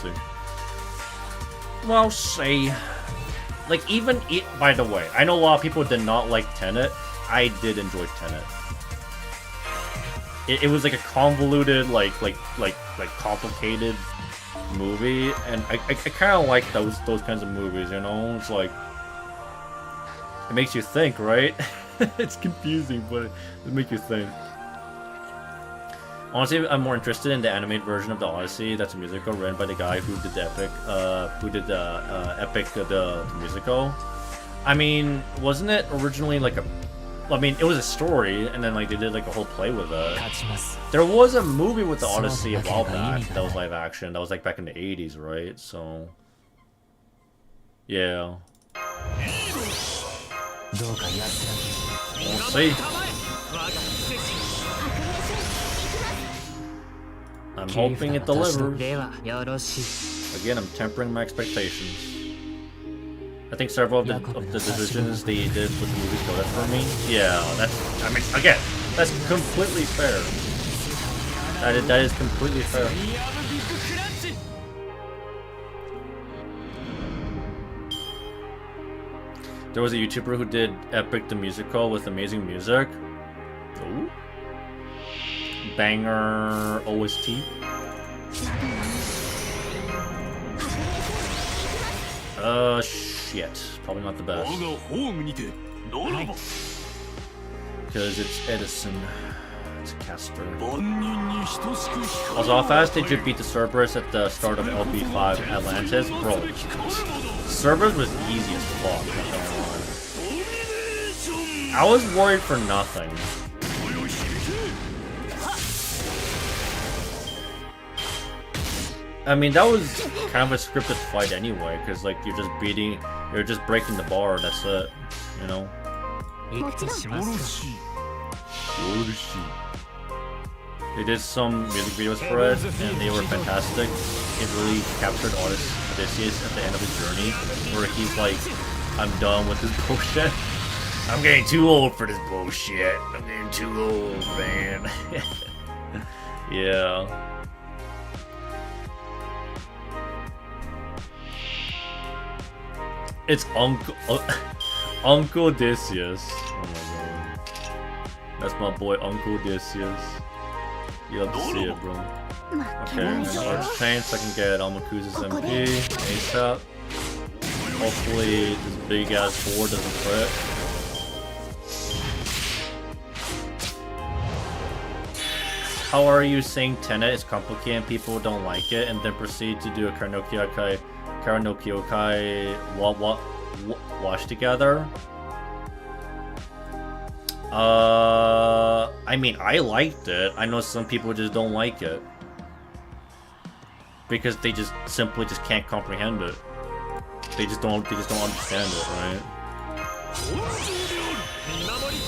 see. Like even it. By the way, I know a lot of people did not like Tenet. I did enjoy Tenet. It was like a convoluted, like complicated movie, and I kind of like those kinds of movies. You know, it's like it makes you think, right? It's confusing, but it makes you think. Honestly, I'm more interested in the animated version of the Odyssey. That's a musical written by the guy who did the the musical. I mean, wasn't it originally like it was a story, and then like they did like a whole play with it. There was a movie with the Odyssey a while back that was live action. That was like back in the 80s, right? So, yeah. We'll see. I'm hoping it delivers. Again, I'm tempering my expectations. think several of the decisions they did with the movie showed it for me. Yeah, that's. I mean, again, that's completely fair. That is completely fair. There was a YouTuber who did Epic the Musical with amazing music. Ooh. Banger OST. Shit. Probably not the best. Because it's Edison. It's Castor. Also, how fast did you beat the Cerberus at the start of LB5 Atlantis? Bro, Cerberus was easy as fuck. I was worried for nothing. I mean, that was kind of a scripted fight anyway, because like you're just breaking the bar. That's it, you know. They did some music videos for it, and they were fantastic. It really captured Odysseus at the end of his journey, where he's like, "I'm done with this bullshit. I'm getting too old for this bullshit. I'm getting too old, man." Yeah. It's Uncle Odysseus. Oh my god. That's my boy Uncle Odysseus. You love to see it, bro. Okay, I'm gonna Arch Chain so I can get Almakuza's MP ASAP. Hopefully this big ass 4 doesn't crit. How are you saying Tenet is complicated and people don't like it, and then proceed to do a Karanokyokai wash together? I mean, I liked it. I know some people just don't like it because they just simply can't comprehend it. They just don't understand it, right?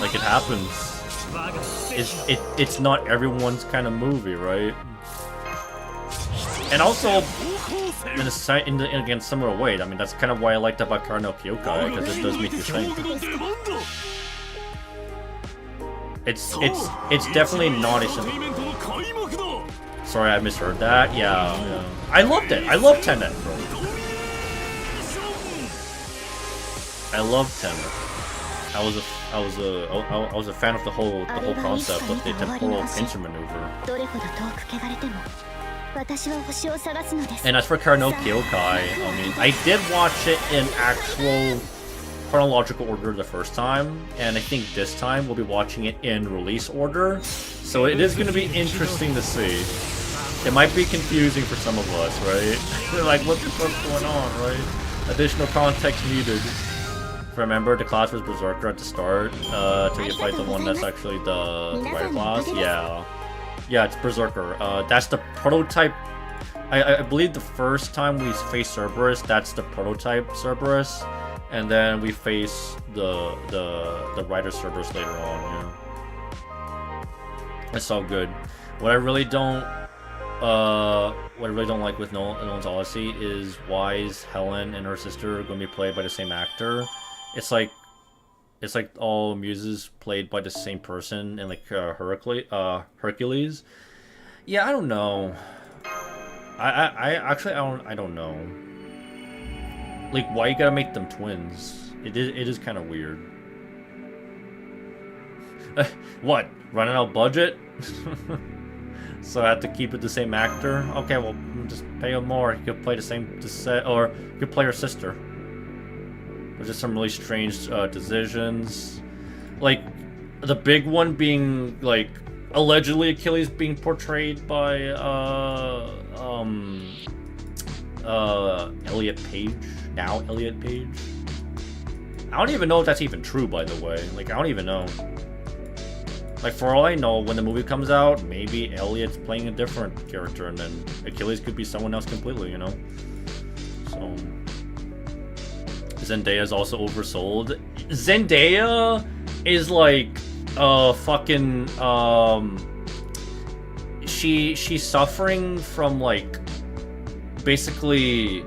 Like, it happens. It's not everyone's kind of movie, right? And also, in again, similar way. I mean, that's kind of why I liked about Karanokyokai, because it does make you think. It's definitely not a simple. Sorry, I misheard that. Yeah. I loved it. I love Tenet, bro. I love Tenet. I was a fan of the whole concept of the temporal pincer maneuver. And as for Karanokyokai, I mean, I did watch it in actual chronological order the first time, and I think this time we'll be watching it in release order. So it is going to be interesting to see. It might be confusing for some of us, right? We're like, what the fuck's going on, right? Additional context needed. Remember, the class was Berserker at the start, till you fight the one that's actually the rider class. Yeah, it's Berserker. That's the prototype. I believe the first time we face Cerberus, that's the prototype Cerberus, and then we face the rider Cerberus later on. Yeah, it's all good. What I really don't like with Nolan's Odyssey is why is Helen and her sister going to be played by the same actor? It's like all muses played by the same person in like Hercules. Yeah, I don't know. I don't know. Like, why you gotta make them twins? It is kind of weird. What? Running out of budget? So I have to keep it the same actor? Okay, well, just pay him more. He could play the same or he could play her sister. There's just some really strange decisions. Like, the big one being, like, allegedly Achilles being portrayed by, Elliot Page. Now Elliot Page. I don't even know if that's even true, by the way. Like, I don't even know. Like, for all I know, when the movie comes out, maybe Elliot's playing a different character, and then Achilles could be someone else completely, you know? So... Zendaya is also oversold. Zendaya is like fucking she's suffering from like basically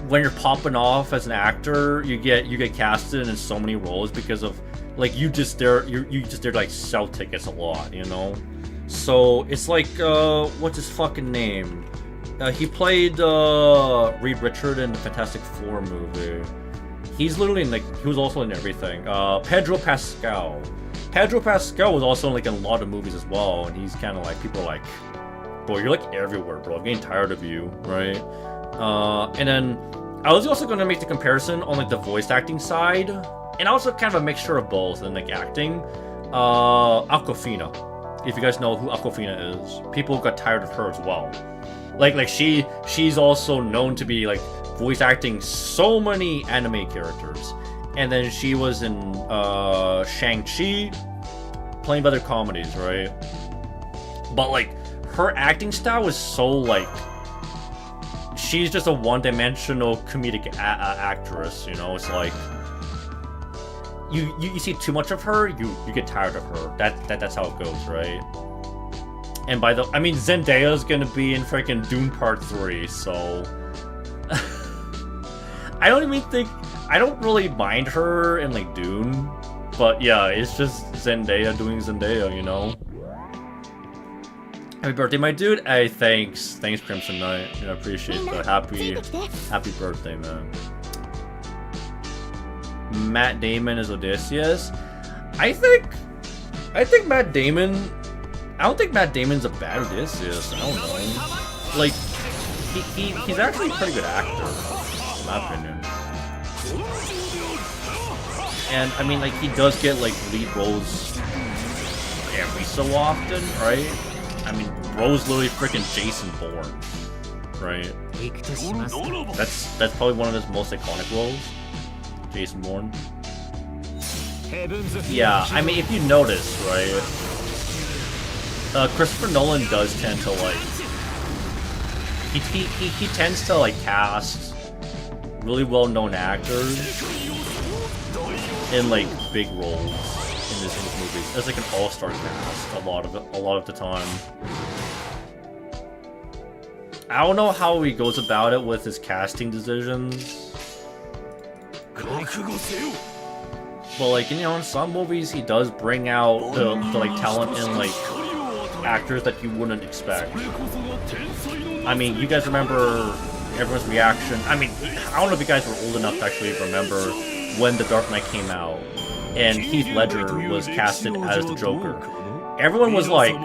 when you're popping off as an actor, you get casted in so many roles because of like you just there to like sell tickets a lot, you know. So it's like what's his fucking name? He played Reed Richards in the Fantastic Four movie. He's literally in, like, he was also in everything. Pedro Pascal. Pedro Pascal was also in, like, in a lot of movies as well, and he's kind of like, people are like, bro, you're like everywhere, bro. I'm getting tired of you, right? And then I was also going to make the comparison on like the voice acting side, and also kind of a mixture of both in like acting. Awkwafina, if you guys know who Awkwafina is, people got tired of her as well. Like she's also known to be like voice acting so many anime characters, and then she was in Shang-Chi, playing other comedies, right? But like her acting style was so like, she's just a one-dimensional comedic actress, you know. It's like you see too much of her, you get tired of her. That's how it goes, right? And by the, I mean, Zendaya's gonna be in freaking Dune Part 3, so I don't really mind her in like Dune, but yeah, it's just Zendaya doing Zendaya, you know. Happy birthday, my dude! Hey, thanks Crimson Knight. I appreciate the happy birthday, man. Matt Damon is Odysseus. I think Matt Damon. I don't think Matt Damon's a bad Odysseus. I don't know. Like, he's actually a pretty good actor, in my opinion. And I mean, like, he does get like lead roles every so often, right? I mean, bro's literally freaking Jason Bourne, right? That's probably one of his most iconic roles, Jason Bourne. Yeah, I mean, if you notice, right? Christopher Nolan does tend to like he tends to like cast really well-known actors in like big roles in his movies. It's like an all-star cast a lot of the time. I don't know how he goes about it with his casting decisions, but like, you know, in some movies he does bring out the like talent in like actors that you wouldn't expect. I mean, you guys remember everyone's reaction. I mean, I don't know if you guys were old enough to actually remember when The Dark Knight came out and Heath Ledger was casted as the Joker. Everyone was like,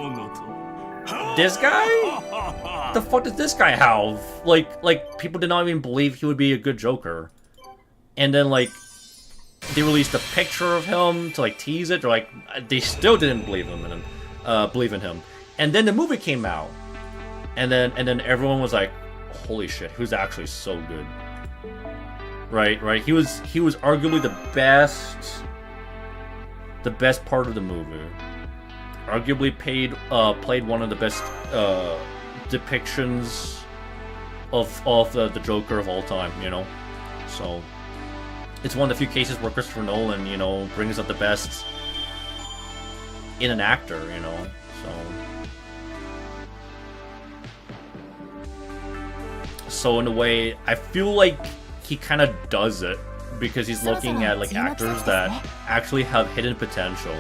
this guy? The fuck does this guy have? Like people did not even believe he would be a good Joker. And then like they released a picture of him to like tease it. They're like, they still didn't believe in him. And then the movie came out, and then everyone was like, holy shit, who's actually so good? Right. He was arguably the best part of the movie. Arguably played one of the best depictions of the Joker of all time, you know. So it's one of the few cases where Christopher Nolan, you know, brings up the best in an actor, you know. So in a way, I feel like he kind of does it because he's looking at like actors that actually have hidden potential.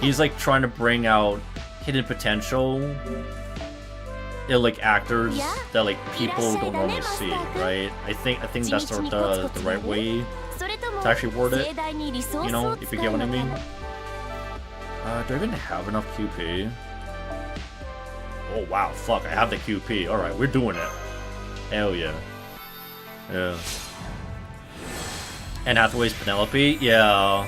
He's like trying to bring out hidden potential in like actors that like people don't normally see, right? I think that's sort of the right way to actually word it, you know, if you get what I mean. Do I even have enough QP? Oh wow, fuck, I have the QP. Alright, we're doing it. Hell yeah. Yeah. Anne Hathaway's Penelope? Yeah.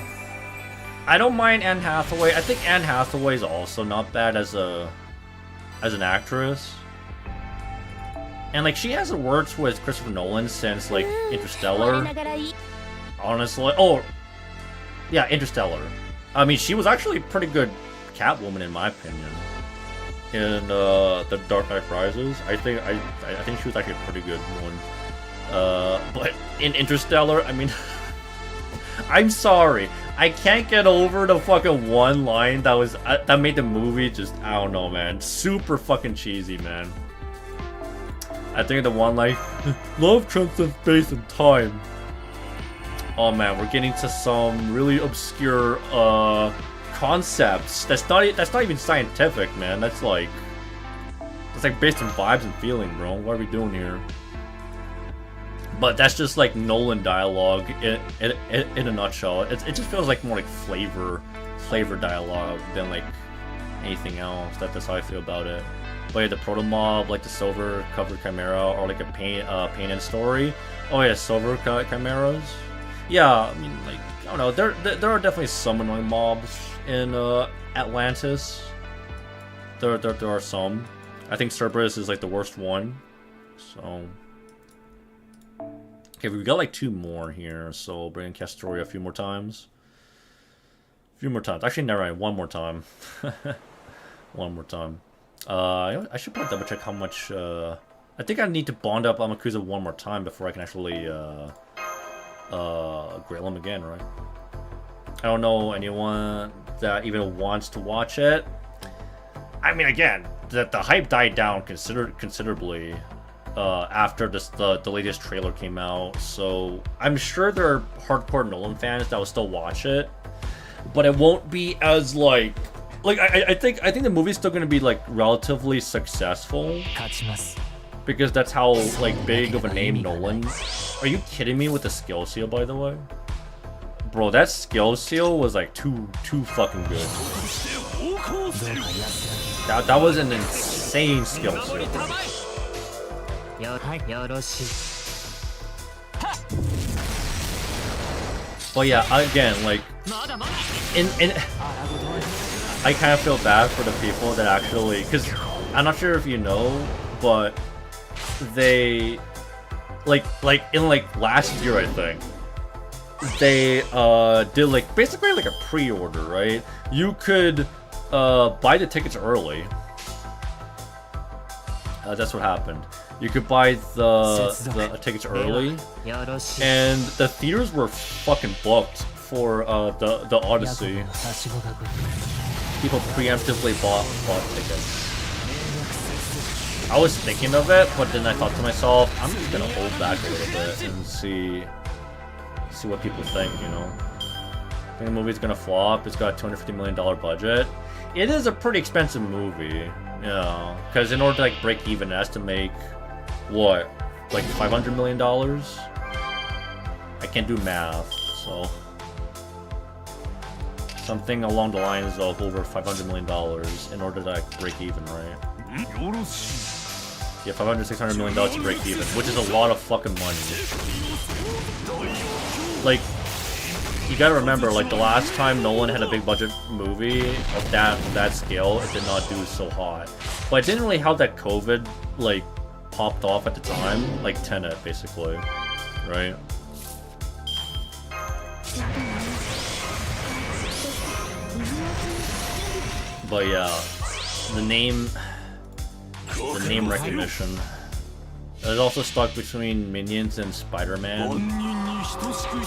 I don't mind Anne Hathaway. I think Anne Hathaway is also not bad as an actress. And like, she hasn't worked with Christopher Nolan since like Interstellar. Honestly. Oh, yeah, Interstellar. I mean, she was actually a pretty good Catwoman in my opinion. In The Dark Knight Rises, I think she was actually a pretty good one. But in Interstellar, I mean, I'm sorry, I can't get over the fucking one line that made the movie just, I don't know, man, super fucking cheesy, man. I think the one like love transcends space and time. Oh man, we're getting to some really obscure concepts. That's not even scientific, man. That's like based on vibes and feeling, bro. What are we doing here? But that's just like Nolan dialogue in a nutshell. It just feels like more like flavor dialogue than like anything else. That's how I feel about it. But yeah, the proto mob, like the silver covered chimera, or like a pain and story. Oh yeah, silver chimeras. Yeah, I mean, like, I don't know. There are definitely some annoying mobs in Atlantis. There are some. I think Cerberus is like the worst one. So okay, we got like 2 more here. So we'll bring in Castoria a few more times. Actually, never mind. One more time. One more time. I should probably double check how much. I think I need to bond up Amakusa one more time before I can actually grill him again, right? I don't know anyone that even wants to watch it. I mean, again, the hype died down considerably after the latest trailer came out. So I'm sure there are hardcore Nolan fans that will still watch it, but it won't be as like I think the movie's still gonna be like relatively successful because that's how like big of a name Nolan. Are you kidding me with the skill seal, by the way? Bro, that skill seal was like too fucking good. That was an insane skill seal. But yeah, again, like in I kind of feel bad for the people that actually, because I'm not sure if you know, but they like in like last year, I think they did like basically like a pre-order, right? You could buy the tickets early. That's what happened. You could buy the tickets early, and the theaters were fucking booked for the Odyssey. People preemptively bought tickets. I was thinking of it, but then I thought to myself, I'm just gonna hold back a little bit and see what people think, you know? I think the movie's gonna flop. It's got a $250 million budget. It is a pretty expensive movie, you know, because in order to like break even, it has to make what, like $500 million? I can't do math, so something along the lines of over $500 million in order to like, break even, right? Yeah, $500–600 million to break even, which is a lot of fucking money. Like, you gotta remember, like the last time Nolan had a big budget movie of that scale, it did not do so hot. But it didn't really help that COVID like popped off at the time, like Tenet basically, right? But yeah, the name recognition. It's also stuck between Minions and Spider-Man.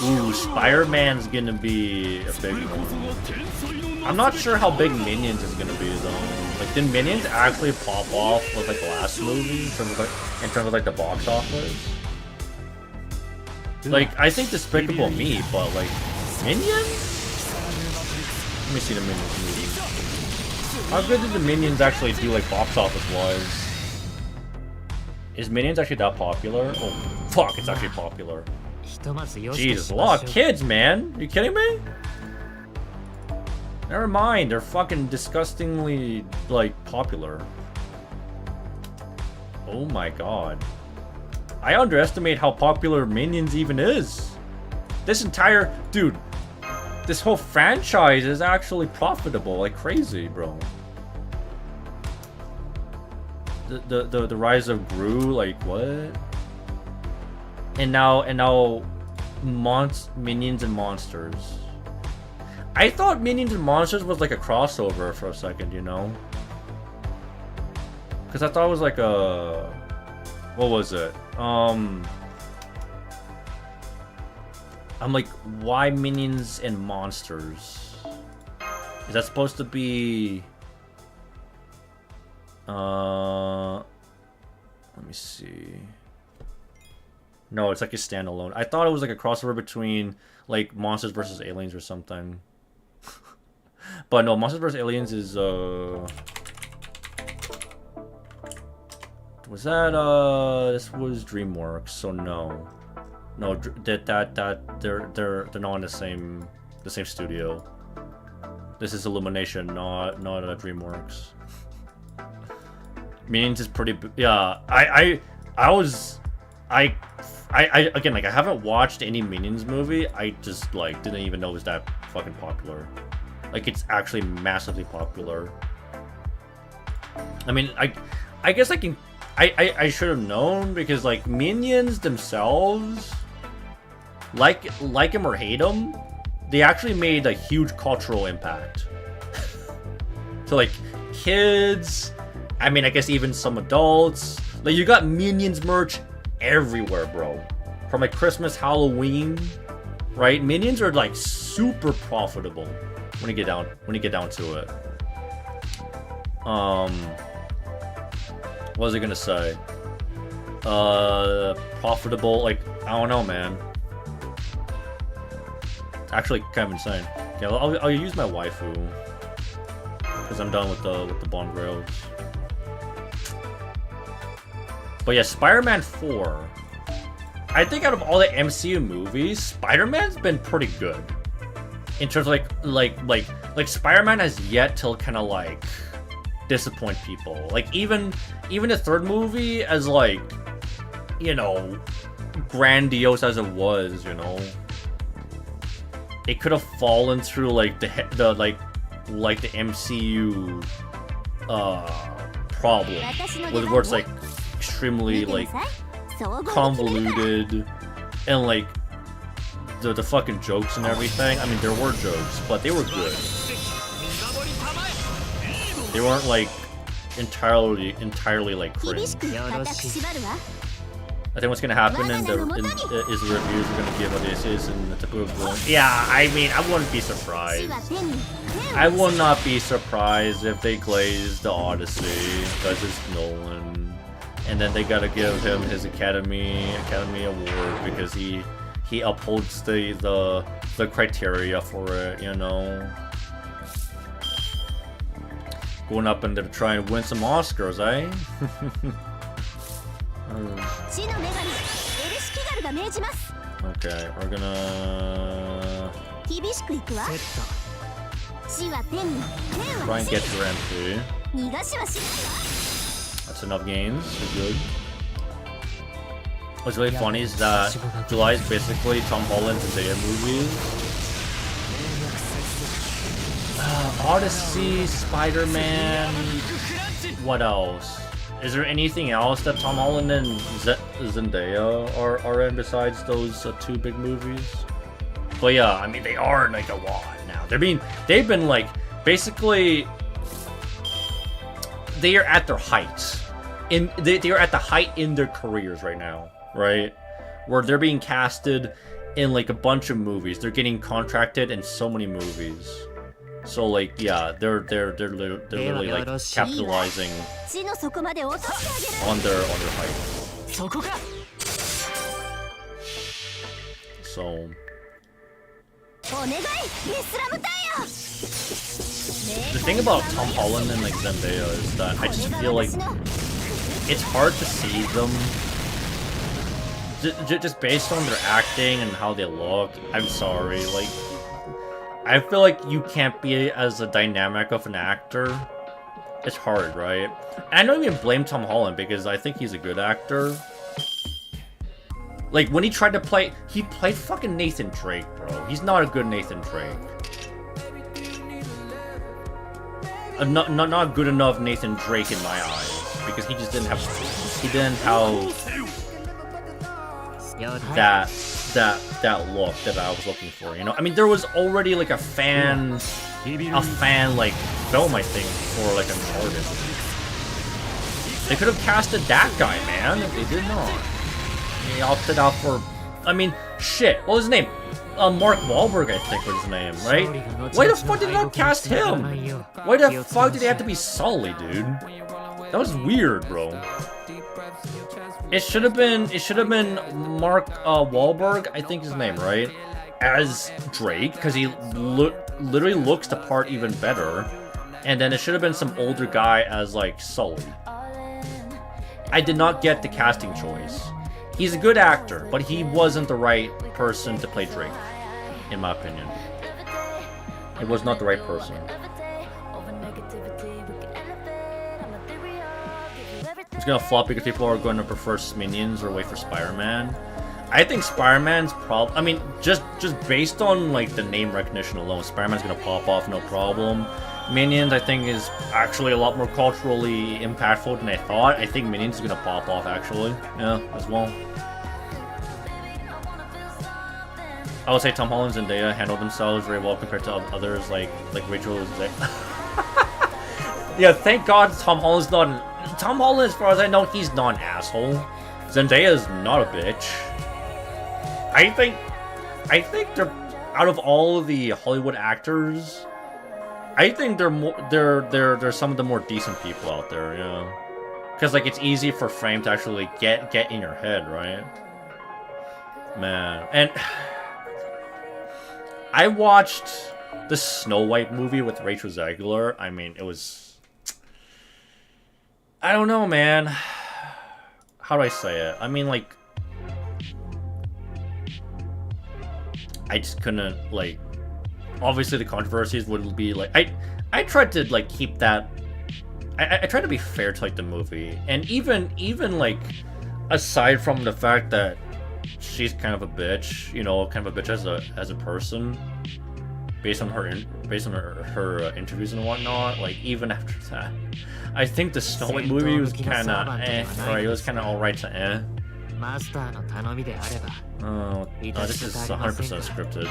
Ooh, Spider-Man's gonna be a big one. I'm not sure how big Minions is gonna be though. Like, did Minions actually pop off with like the last movie in terms of like the box office? Like, I think Despicable Me, but like Minions? Let me see the Minions movie. How good did the Minions actually do, like, box office-wise? Is Minions actually that popular? Oh, fuck, it's actually popular. Jesus, a lot of kids, man! Are you kidding me? Never mind, they're fucking disgustingly, like, popular. Oh my god. I underestimate how popular Minions even is. This entire... Dude, this whole franchise is actually profitable like crazy, bro. The rise of Gru, like what? And now Minions and Monsters. I thought Minions and Monsters was like a crossover for a second, you know? Because I thought it was like a... What was it? I'm like, why Minions and Monsters? Is that supposed to be... Let me see. No, it's like a standalone. I thought it was like a crossover between like Monsters vs. Aliens or something. But no, Monsters vs. Aliens is was that this was DreamWorks, so no. No, they're not in the same studio. This is Illumination, not DreamWorks. Minions is pretty yeah, I again, like, I haven't watched any Minions movie. I just like didn't even know it was that fucking popular. Like, it's actually massively popular. I mean, I guess I should have known, because like Minions themselves, like them or hate them, they actually made a huge cultural impact. So like kids, I mean, I guess even some adults, like you got Minions merch everywhere, bro. From like Christmas, Halloween, right? Minions are like super profitable when you get down to it. What was I gonna say? Profitable, like, I don't know, man. It's actually kind of insane. Okay, I'll use my waifu, because I'm done with the Bond Grails. But yeah, Spider-Man 4. I think out of all the MCU movies, Spider-Man's been pretty good. In terms of like Spider-Man has yet to kind of like disappoint people. Like even the third movie, as like, you know, grandiose as it was, you know, it could have fallen through like the MCU problem, where it's like extremely like convoluted, and like the fucking jokes and everything. I mean, there were jokes, but they were good. They weren't like entirely like cringe. I think what's gonna happen is the reviews we're gonna give what this is, and the typical going. Yeah, I mean, I wouldn't be surprised. I will not be surprised if they glaze the Odyssey, because it's Nolan, and then they gotta give him his Academy Award because he upholds the criteria for it, you know. Going up in there to try and win some Oscars, eh? Okay, we're gonna try and get your MP. That's enough games. We're good. What's really funny is that July is basically Tom Holland's Zendaya movies. Odyssey, Spider-Man. What else? Is there anything else that Tom Holland and Zendaya are in besides those two big movies? But yeah, I mean, they are like a lot now. They've been like, basically, they are at their height. They are at the height in their careers right now, right? Where they're being casted in like a bunch of movies. They're getting contracted in so many movies. So like, yeah, they're literally like capitalizing on their height. So the thing about Tom Holland and like Zendaya is that I just feel like it's hard to see them just based on their acting and how they look. I'm sorry, like, I feel like you can't be as a dynamic of an actor. It's hard, right? And I don't even blame Tom Holland, because I think he's a good actor. Like, when he tried to play... He played fucking Nathan Drake, bro. He's not a good Nathan Drake. Not good enough Nathan Drake in my eyes. Because he just didn't have... He didn't have... that look that I was looking for, you know? I mean, there was already like a fan like film, I think, for like Uncharted. They could have casted that guy, man, if they did not. They opted out for, I mean, shit, what was his name? Mark Wahlberg, I think was his name, right? Why the fuck did they not cast him? Why the fuck did they have to be Sully, dude? That was weird, bro. It should have been Mark Wahlberg, I think his name, right? As Drake, because he literally looks the part even better. And then it should have been some older guy as like Sully. I did not get the casting choice. He's a good actor, but he wasn't the right person to play Drake, in my opinion. It was not the right person. It's gonna flop because people are going to prefer Minions or wait for Spider-Man. I think Spider-Man's I mean, just based on like the name recognition alone, Spider-Man's gonna pop off no problem. Minions, I think, is actually a lot more culturally impactful than I thought. I think Minions is gonna pop off actually, yeah, as well. I would say Tom Holland and Zendaya handled themselves very well compared to others like Rachel. Yeah, thank God Tom Holland's not. Tom Holland, as far as I know, he's not an asshole. Zendaya is not a bitch. I think they're out of all of the Hollywood actors. I think they're some of the more decent people out there, yeah. Because like it's easy for Frame to actually get in your head, right? Man, and I watched the Snow White movie with Rachel Zegler. I mean, it was. I don't know, man. How do I say it? I mean, like, I just couldn't, like, obviously the controversies would be, like, I tried to, like, keep that, I tried to be fair to, like, the movie, and even, like, aside from the fact that she's kind of a bitch, you know, kind of a bitch as a person, based on her interviews and whatnot, like, even after that, I think the Snow White movie was kind of right? It was kind of alright to Oh, this is 100% scripted.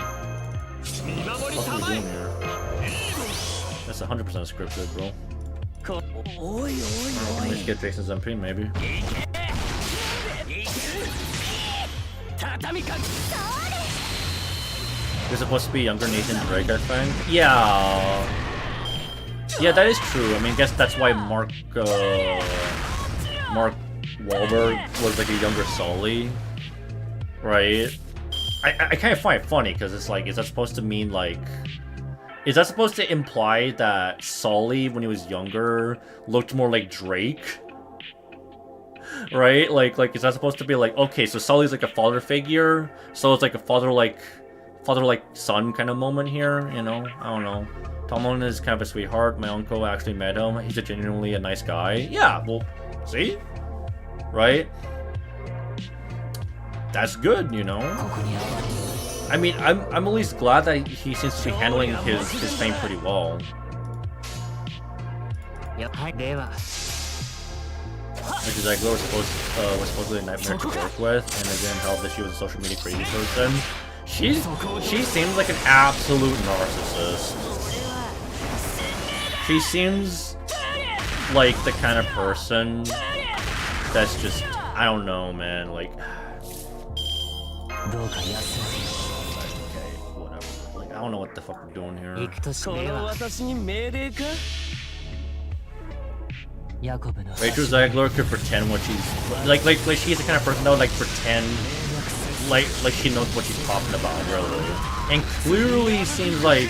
What are we doing here? That's 100% scripted, bro. Let's get Jason Zempi, maybe. You're supposed to be younger Nathan Drake, I think. Yeah. Yeah, that is true. I mean, I guess that's why Mark Wahlberg was like a younger Sully, right? I kind of find it funny because it's like, is that supposed to mean like, is that supposed to imply that Sully, when he was younger, looked more like Drake? Right? Like is that supposed to be like, okay, so Sully's like a father figure, so it's like a father like son kind of moment here, you know? I don't know. Tom Holland is kind of a sweetheart. My uncle actually met him. He's genuinely a nice guy. Yeah, well, see? Right? That's good, you know? I mean, I'm at least glad that he seems to be handling his fame pretty well. Rachel Zegler was supposedly a nightmare to work with, and it didn't help that she was a social media crazy person. She seems like an absolute narcissist. She seems like the kind of person that's just, I don't know, man, like... Okay, whatever. Like, I don't know what the fuck we're doing here. Rachel Zegler could pretend what she's... Like she's the kind of person that would, like, pretend... Like she knows what she's talking about, really. And clearly seems like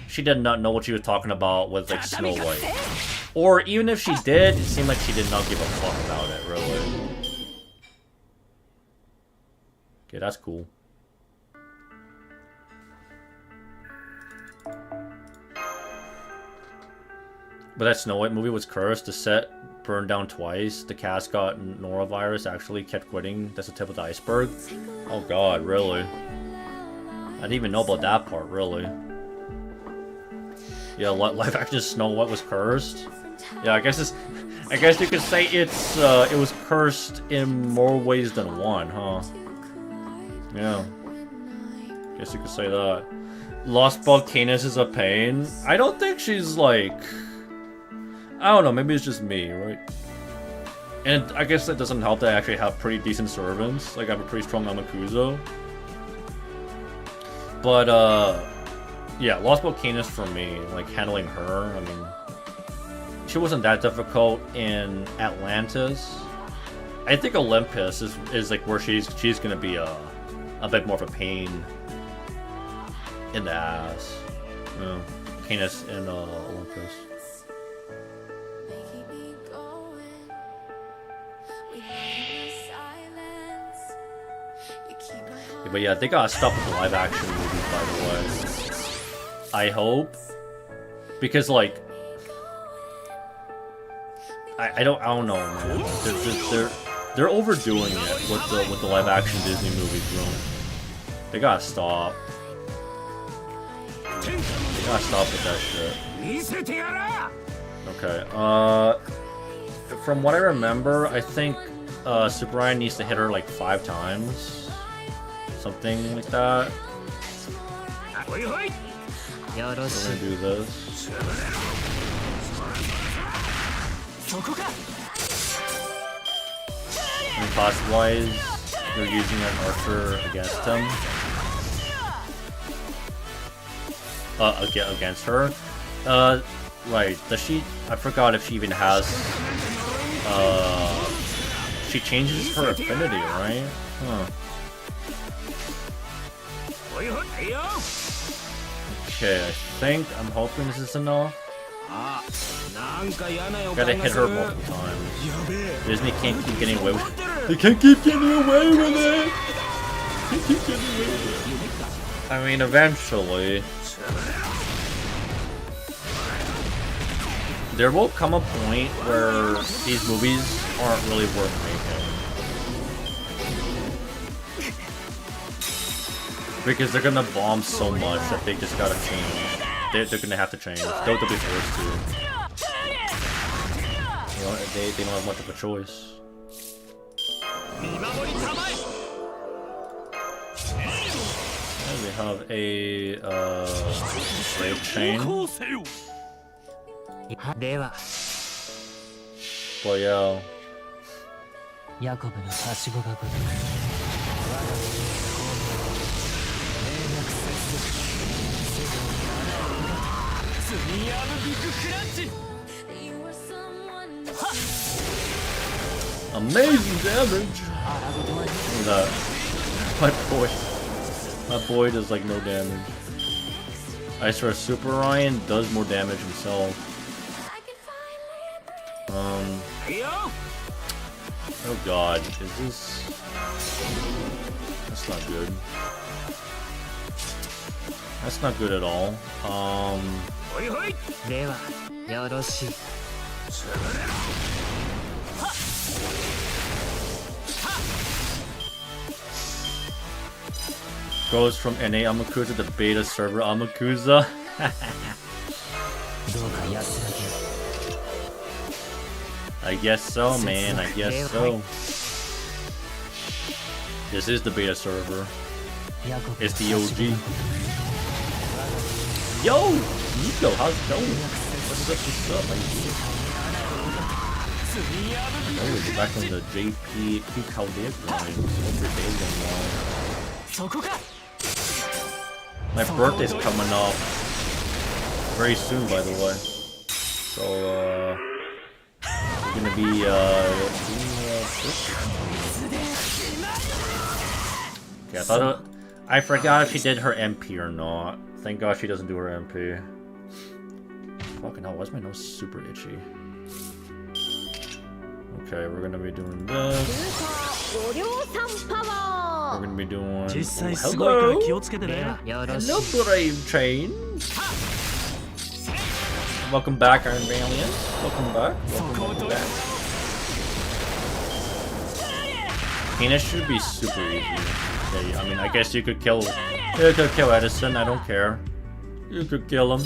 she did not know what she was talking about with, like, Snow White. Or even if she did, it seemed like she did not give a fuck about it, really. Okay, that's cool. But that Snow White movie was cursed. The set burned down twice. The cast got norovirus, actually kept quitting. That's the tip of the iceberg. Oh god, really? I didn't even know about that part, really. Yeah, live action Snow White was cursed. Yeah, I guess you could say it was cursed in more ways than one, huh? Yeah. Guess you could say that. Lostbelt Canis is a pain. I don't think she's like... I don't know, maybe it's just me, right? And I guess that doesn't help that I actually have pretty decent servants. Like, I have a pretty strong Amakuzo. But, yeah, Lostbelt Canis for me, like, handling her, I mean... She wasn't that difficult in Atlantis. I think Olympus is like where she's gonna be a bit more of a pain in the ass. Penis in Olympus. Yeah, but yeah, they gotta stop with the live action movies, by the way. I hope, because like I don't know, man. They're overdoing it with the live action Disney movies, bro. They gotta stop. They gotta stop with that shit. Okay. From what I remember, I think Super Ryan needs to hit her like 5 times, something like that. We're gonna do this. And cost-wise, they're using an archer against him. Against her. Right. Does she? I forgot if she even has. She changes her affinity, right? Huh. Okay, I'm hoping this is enough. Gotta hit her multiple times. Disney can't keep getting away with it. They can't keep getting away with it! I mean, eventually. There will come a point where these movies aren't really worth making. Because they're gonna bomb so much that they just gotta change. They're gonna have to change. They'll be forced to. You know, they don't have much of a choice. And we have a slave chain. But yeah. Amazing damage! Look at that. My boy does like no damage. I swear Super Ryan does more damage himself. Oh god, is this... That's not good. That's not good at all. Goes from NA Amakusa to beta server Amakusa. I guess so, man. I guess so. This is the beta server. It's the OG. Yo! Nico, how's it going? What's up, Oh, it's back on the JP Chaldea grind. Hope your day's going well. My birthday's coming up very soon, by the way. So, we're gonna be, okay, I forgot if she did her MP or not. Thank God she doesn't do her MP. Fucking hell, why is my nose super itchy? Okay, we're gonna be doing this. We're gonna be doing... Oh, hello! Hello, Brave Chain! Welcome back, Iron Valiant. Welcome back. Welcome back. Penis should be super easy. Okay, I mean, I guess you could kill Edison, I don't care. You could kill him.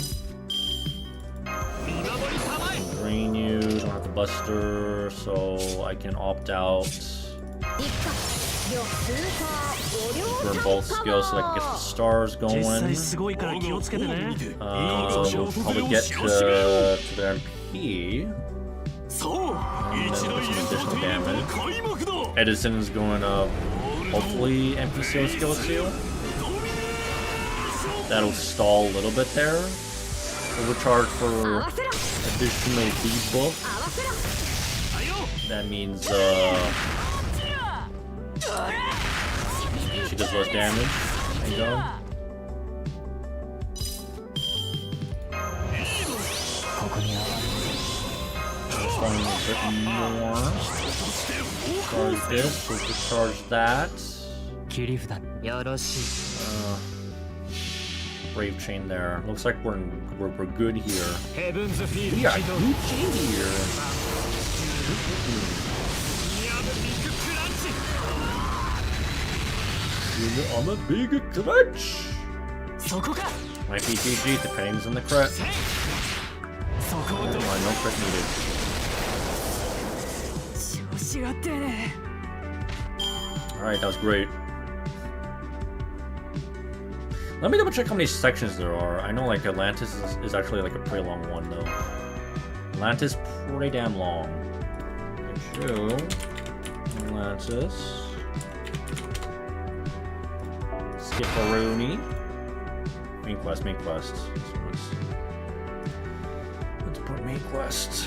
Drain you, don't have to buster, so I can opt out. Burn both skills so I can get the stars going. We'll probably get to their MP. And then some additional damage. Edison is going to hopefully NPCO skill too. That'll stall a little bit there. Overcharge for additional debuff. That means She does less damage. Thank God. Responding a bit more. Charge this, supercharge that. Brave chain there. Looks like we're good here. We are Gucci here. On the big clutch. Might be GG depending on the crit. Oh my, no crit needed. Alright, that was great. Let me double check how many sections there are. I know like Atlantis is actually like a pretty long one though. Atlantis pretty damn long. Two. Atlantis. Skipperoni. Main quest. Let's put main quest.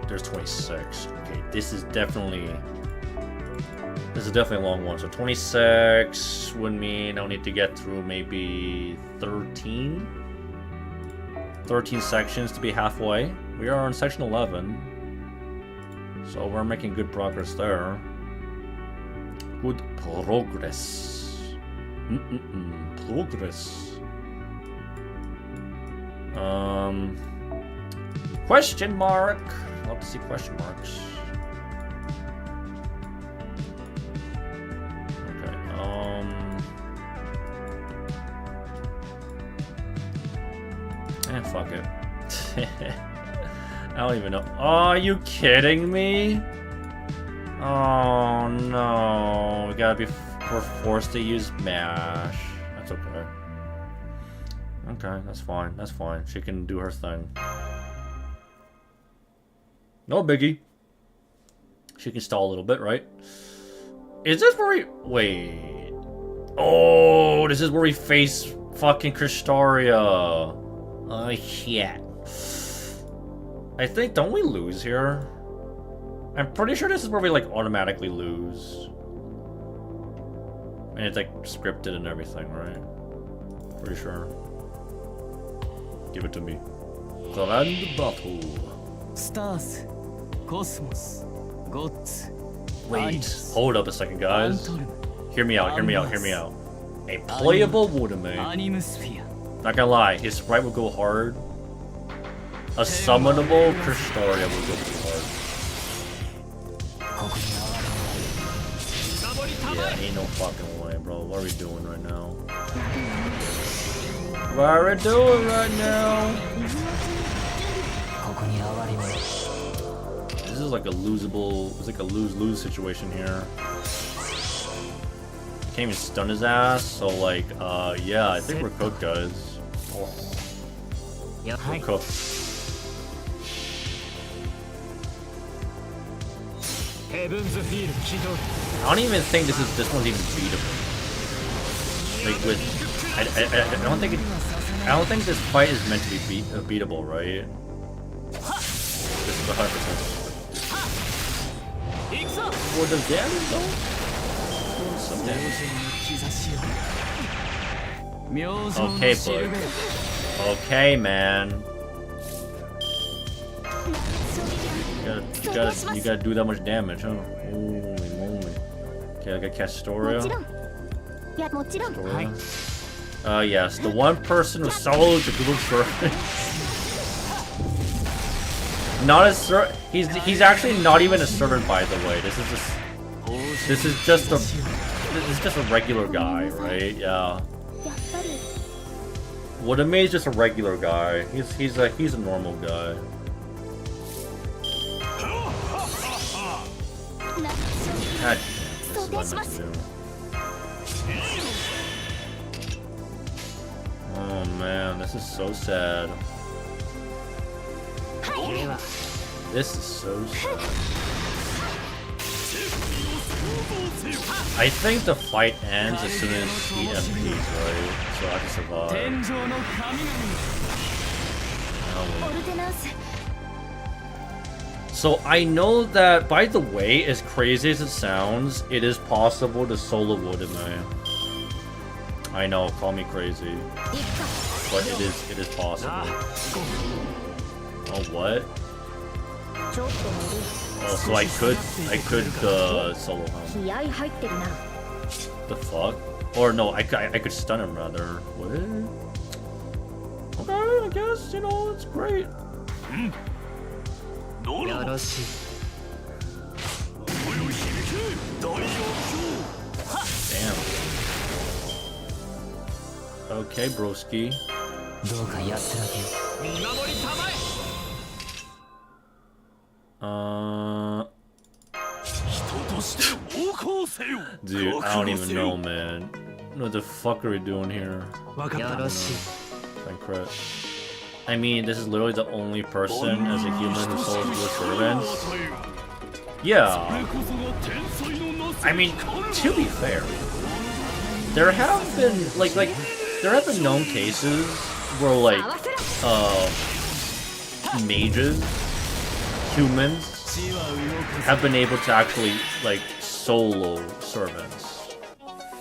There's 26. Okay, this is definitely a long one. So 26 would mean I'll need to get through maybe 13 sections to be halfway. We are on section 11. So we're making good progress there. Good progress. Progress. Question mark. Love to see question marks. Okay. Fuck it. I don't even know. Oh, are you kidding me? Oh no. We're forced to use MASH. That's okay. Okay, that's fine. That's fine. She can do her thing. No biggie. She can stall a little bit, right? Is this where we... Wait. Oh, this is where we face fucking Kristaria. Oh, shit. I think... Don't we lose here? I'm pretty sure this is where we, like, automatically lose. And it's, like, scripted and everything, right? Pretty sure. Give it to me. Grand battle. Stars, cosmos, gods. Wait, hold up a second, guys. Hear me out. A playable Waterman. Not gonna lie, his sprite will go hard. A summonable Kristaria will go pretty hard. Yeah, ain't no fucking way, bro. What are we doing right now? This is like a losable, it's like a lose-lose situation here. Can't even stun his ass, so like, yeah, I think we're cooked, guys. We're cooked. I don't even think this one's even beatable. Like with, I don't think this fight is meant to be beatable, right? This is 100%. What does damage though? Doing some damage. Okay, bud. Okay, man. You gotta do that much damage, huh? Holy moly. Okay, I got Castoria. Yes, the one person who soloed the group servant. Not a servant. He's actually not even a servant, by the way. This is just a regular guy, right? Yeah. Wadame is just a regular guy. He's a normal guy. God damn, this is what I meant to do. Oh man, this is so sad. This is so sad. I think the fight ends as soon as he MPs, right? So I can survive. So I know that, by the way, as crazy as it sounds, it is possible to solo Wodame. I know, call me crazy, but it is possible. Oh, what? Oh, so I could solo him. The fuck? Or no, I could stun him rather. What? Okay, I guess, you know, it's great. Damn. Okay, broski. Dude, I don't even know, man. What the fuck are we doing here? Thank crit. I mean, this is literally the only person as a human who solos good servants. Yeah. I mean, to be fair, there have been there have been known cases where mages, humans, have been able to actually solo servants,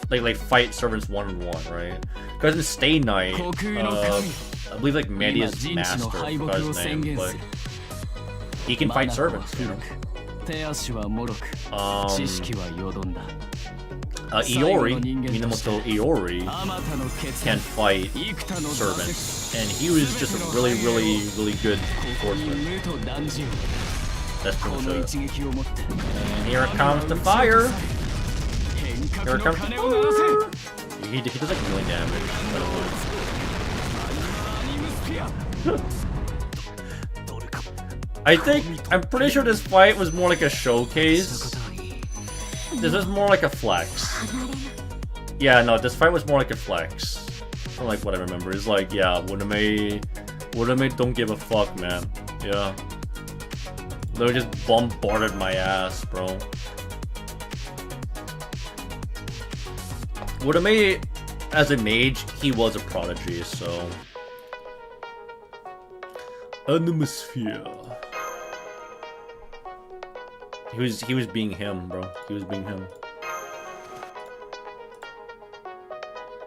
like fight servants one-on-one, right? Because in Stay Night, I believe Media's master, I forgot his name, but he can fight servants too. Iori, Minamoto Iori, can fight servants, and he was just a really good swordsman. That's pretty much it. And here comes the fire! Here comes the fire! He does really damage, by the way. I'm pretty sure this fight was more like a showcase. This is more like a flex. Yeah, no, this fight was more like a flex. From what I remember. It's yeah, Wodame don't give a fuck, man. Yeah. They just bombarded my ass, bro. Wodame, as a mage, he was a prodigy, so... Atmosphere. He was being him, bro. He was being him.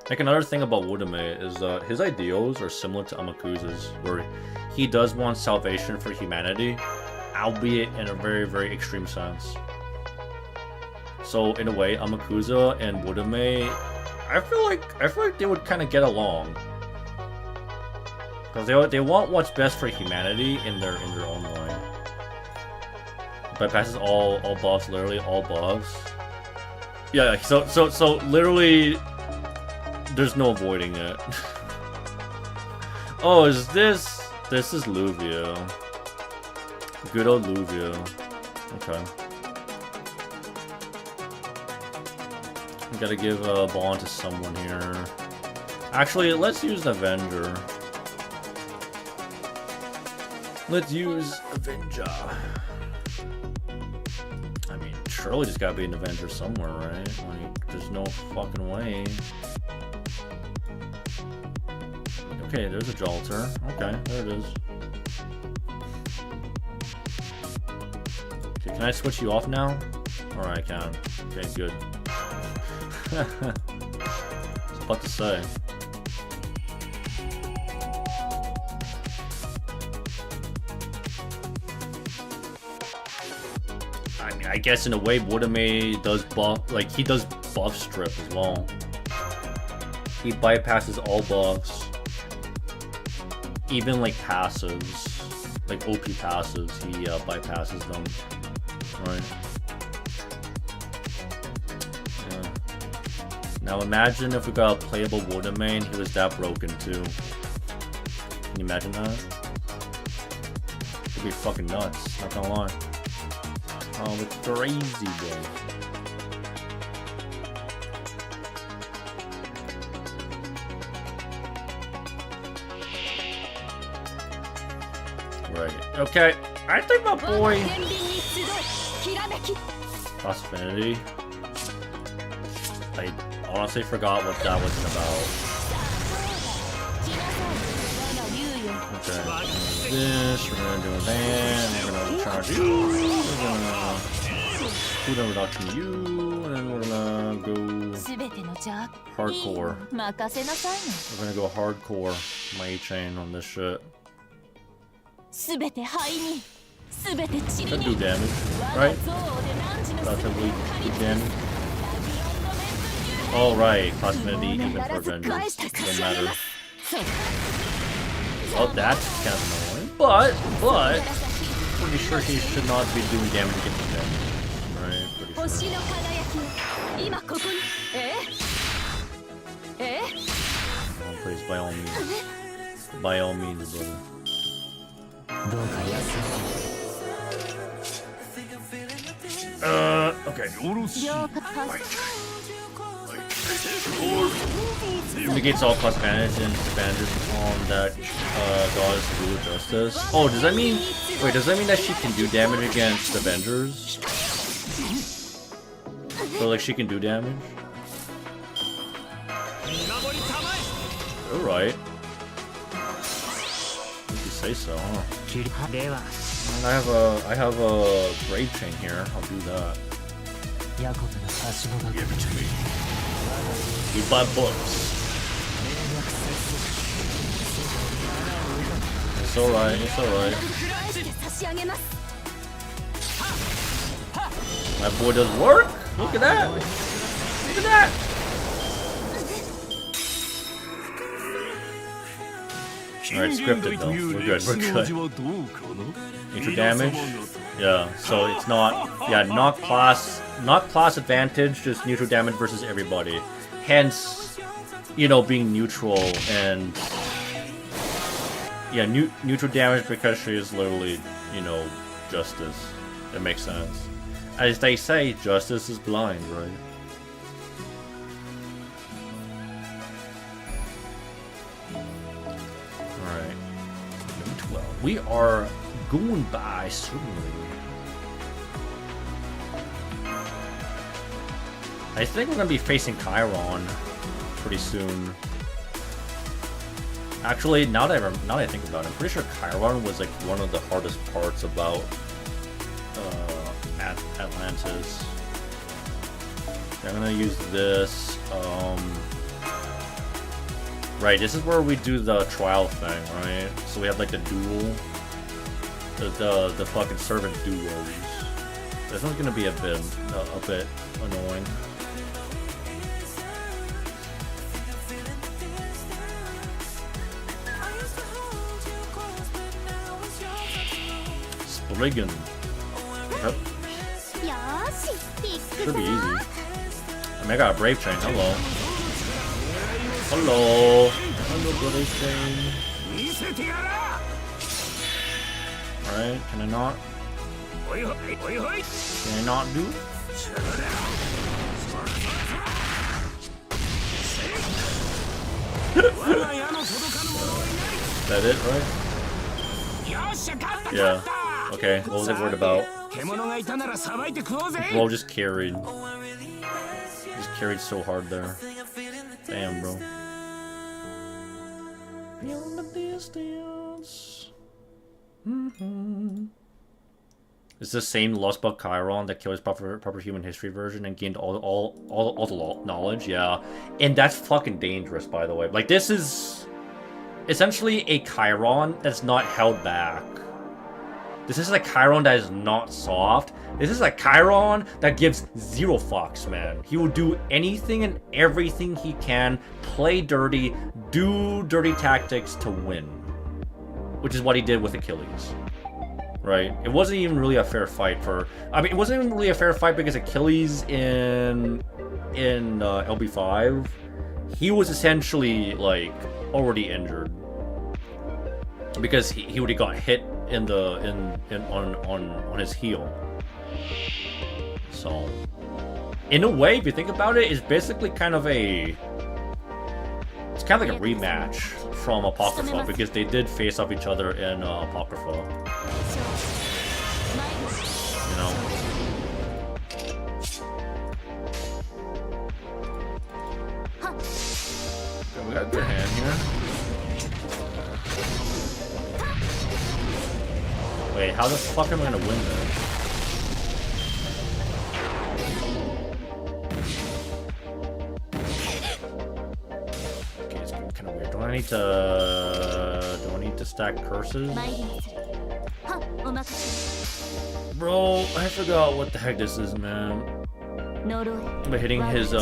Another thing about Wodame is his ideals are similar to Amakusa's, where he does want salvation for humanity, albeit in a very extreme sense. So in a way, Amakusa and Wodame, I feel like they would kind of get along, because they want what's best for humanity in their own way. Bypasses all buffs, literally all buffs. Yeah, so literally, there's no avoiding it. Oh, is this? This is Luvio. Good old Luvio. Okay. We gotta give a bond to someone here. Actually, let's use Avenger. Let's use Avenger. I mean, surely just gotta be an Avenger somewhere, right? There's no fucking way. Okay, there's a Jalter. Okay, there it is. Okay, can I switch you off now? Alright, I can. Okay, good. I was about to say. I mean, I guess in a way, Wodame does buff, he does buff strip as well. He bypasses all buffs. Even passives, OP passives, he bypasses them. Right. Yeah. Now imagine if we got a playable Wodame and he was that broken too. Can you imagine that? It'd be fucking nuts, not gonna lie. Oh, it's crazy, bro. Right. Okay. I think my boy Cross Affinity. I honestly forgot what that was about. Okay, this, we're gonna do that, we're gonna charge you, we're gonna cooldown reduction to you, and then we're gonna go 全ての邪悪 hardcore. 任せなさい We're gonna go hardcore my chain on this shit. 全て灰に全て塵 That に do damage, 我が right? 憎悪で汝の Relatively 全て do を damage. Oh right, class affinity even for Avengers. Doesn't matter. そう Well, that's kind of annoying, but pretty sure he should not be doing damage against them. Right, pretty 星 sure. の輝きを今ここにえ Oh, please, by all means. By all means, brother. どうか安 Okay. 了解 Negates all class advantage and disadvantages on that goddess rule justice. Oh, does that mean? Wait, does that mean that she can do damage against Avengers? So like she can do damage? Alright. If you say so, huh? では I have a grave chain here. I'll do that. ヤコブのはしごが Give it to me. We buy books. It's alright, it's alright. 差し上げます My boy does work? Look at that! Look at that! Alright, scripted though. We're good, we're good. Intro damage? Yeah, so it's not... Yeah, not class advantage, just neutral damage versus everybody. Hence, you know, being neutral and... Yeah, neutral damage because she is literally, you know, justice. It makes sense. As they say, justice is blind, right? Alright. Number 12. We are going by certainly. I think we're gonna be facing Chiron pretty soon. Actually, now that I think about it, I'm pretty sure Chiron was like one of the hardest parts about Atlantis. I'm gonna use this. Right, this is where we do the trial thing, right? So we have like the duel, the fucking servant duels. This one's gonna be a bit annoying. Spriggan. Yep. よーしピック Should か be な easy. I mean, I got a brave chain. Hello. Hello. Hello, brave chain. Alright, can I not? Can I not do? Is that it, right? Yeah. Okay, what was I worried about? Bro just carried. Just carried so hard there. Damn, bro. Beyond the distance. It's the same Lostbelt Chiron that killed his proper human history version and gained all the knowledge. Yeah, and that's fucking dangerous, by the way. Like, this is essentially a Chiron that's not held back. This is a Chiron that is not soft. This is a Chiron that gives zero fucks, man. He will do anything and everything he can, play dirty, do dirty tactics to win. Which is what he did with Achilles. Right? It wasn't even really a fair fight for... I mean, it wasn't even really a fair fight because Achilles in LB5, he was essentially, like, already injured. Because he already got hit in the on his heel. So in a way, if you think about it, it's basically kind of a like a rematch from Apocrypha because they did face off each other in Apocrypha. You know. Okay, we got a good hand here. Wait, how the fuck am I gonna win this? Okay, it's kind of weird. Do I need to stack curses? 参りまするはっお任せ Bro, I forgot what the heck this is, man. 呪い But hitting his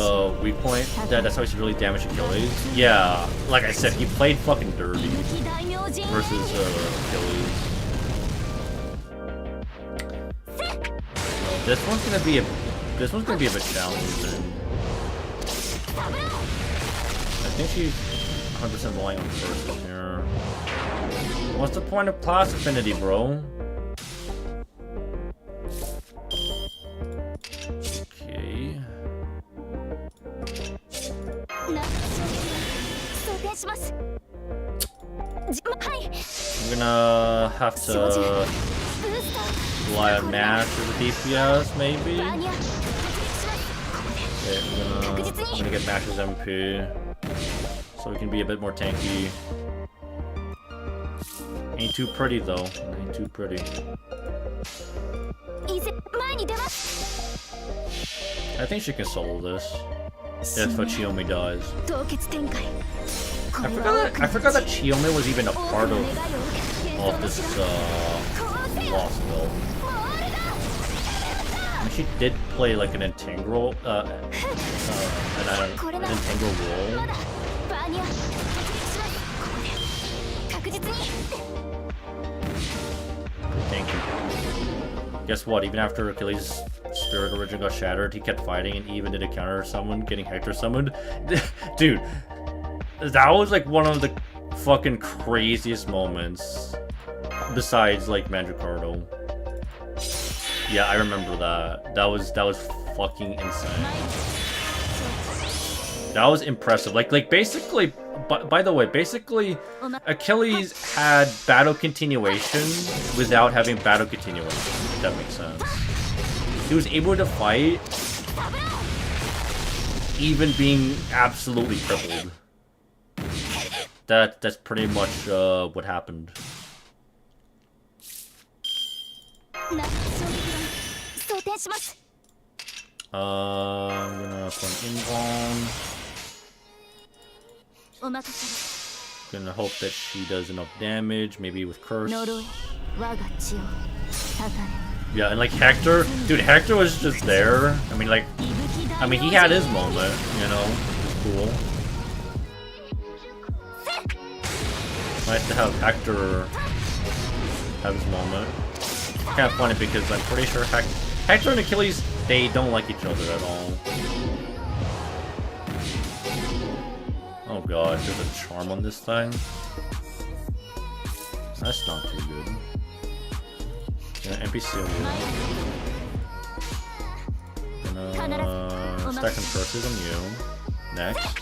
weak point, that's how he's really damaged Achilles. Yeah, like I said, he played fucking dirty 伊吹大明神 versus Achilles. This one's gonna be a bit challenging. I think she's 100% relying on curses here. What's the point of class affinity, bro? Okay. な装填しますはい I'm gonna have to ブースター rely on Mash as a DPS, maybe? バーニャ突撃します Okay, I'm gonna get Mash's MP. So we can be a bit more tanky. Ain't too pretty though. Ain't too pretty. いぜ前に出ます I think she can solo this. If Chiyomi does. 凍結展開 I forgot that Chiyomi was even a part of this Lostbelt. I mean, she did play like an integral an integral role. バーニャ突撃します確実に Thank you. Guess what? Even after Achilles' spirit origin got shattered, he kept fighting and even did a counter summon, getting Hector summoned. Dude, that was like one of the fucking craziest moments. Besides like Mandricardo. Yeah, I remember that. That was fucking insane. That was impressive. Like basically, by the way, basically, Achilles had battle continuation without having battle continuation, if that makes sense. He was able to fight even being absolutely crippled. That's pretty much what happened. な衝撃弾装填します I'm gonna put an invuln. お任せ Gonna hope that she does enough damage, maybe with curse. 呪い我が血をたた Yeah, and like Hector, dude, Hector was just there. I mean, like, れ伊吹大 I 明 mean, he 神 had his moment, you know. It's cool. Nice to have Hector have his moment. Kind of funny because I'm pretty sure Hector and Achilles, they don't like each other at all. Oh god, there's a charm on this thing. That's not too good. Gonna NPC over here. Gonna stack some curses on you. Next.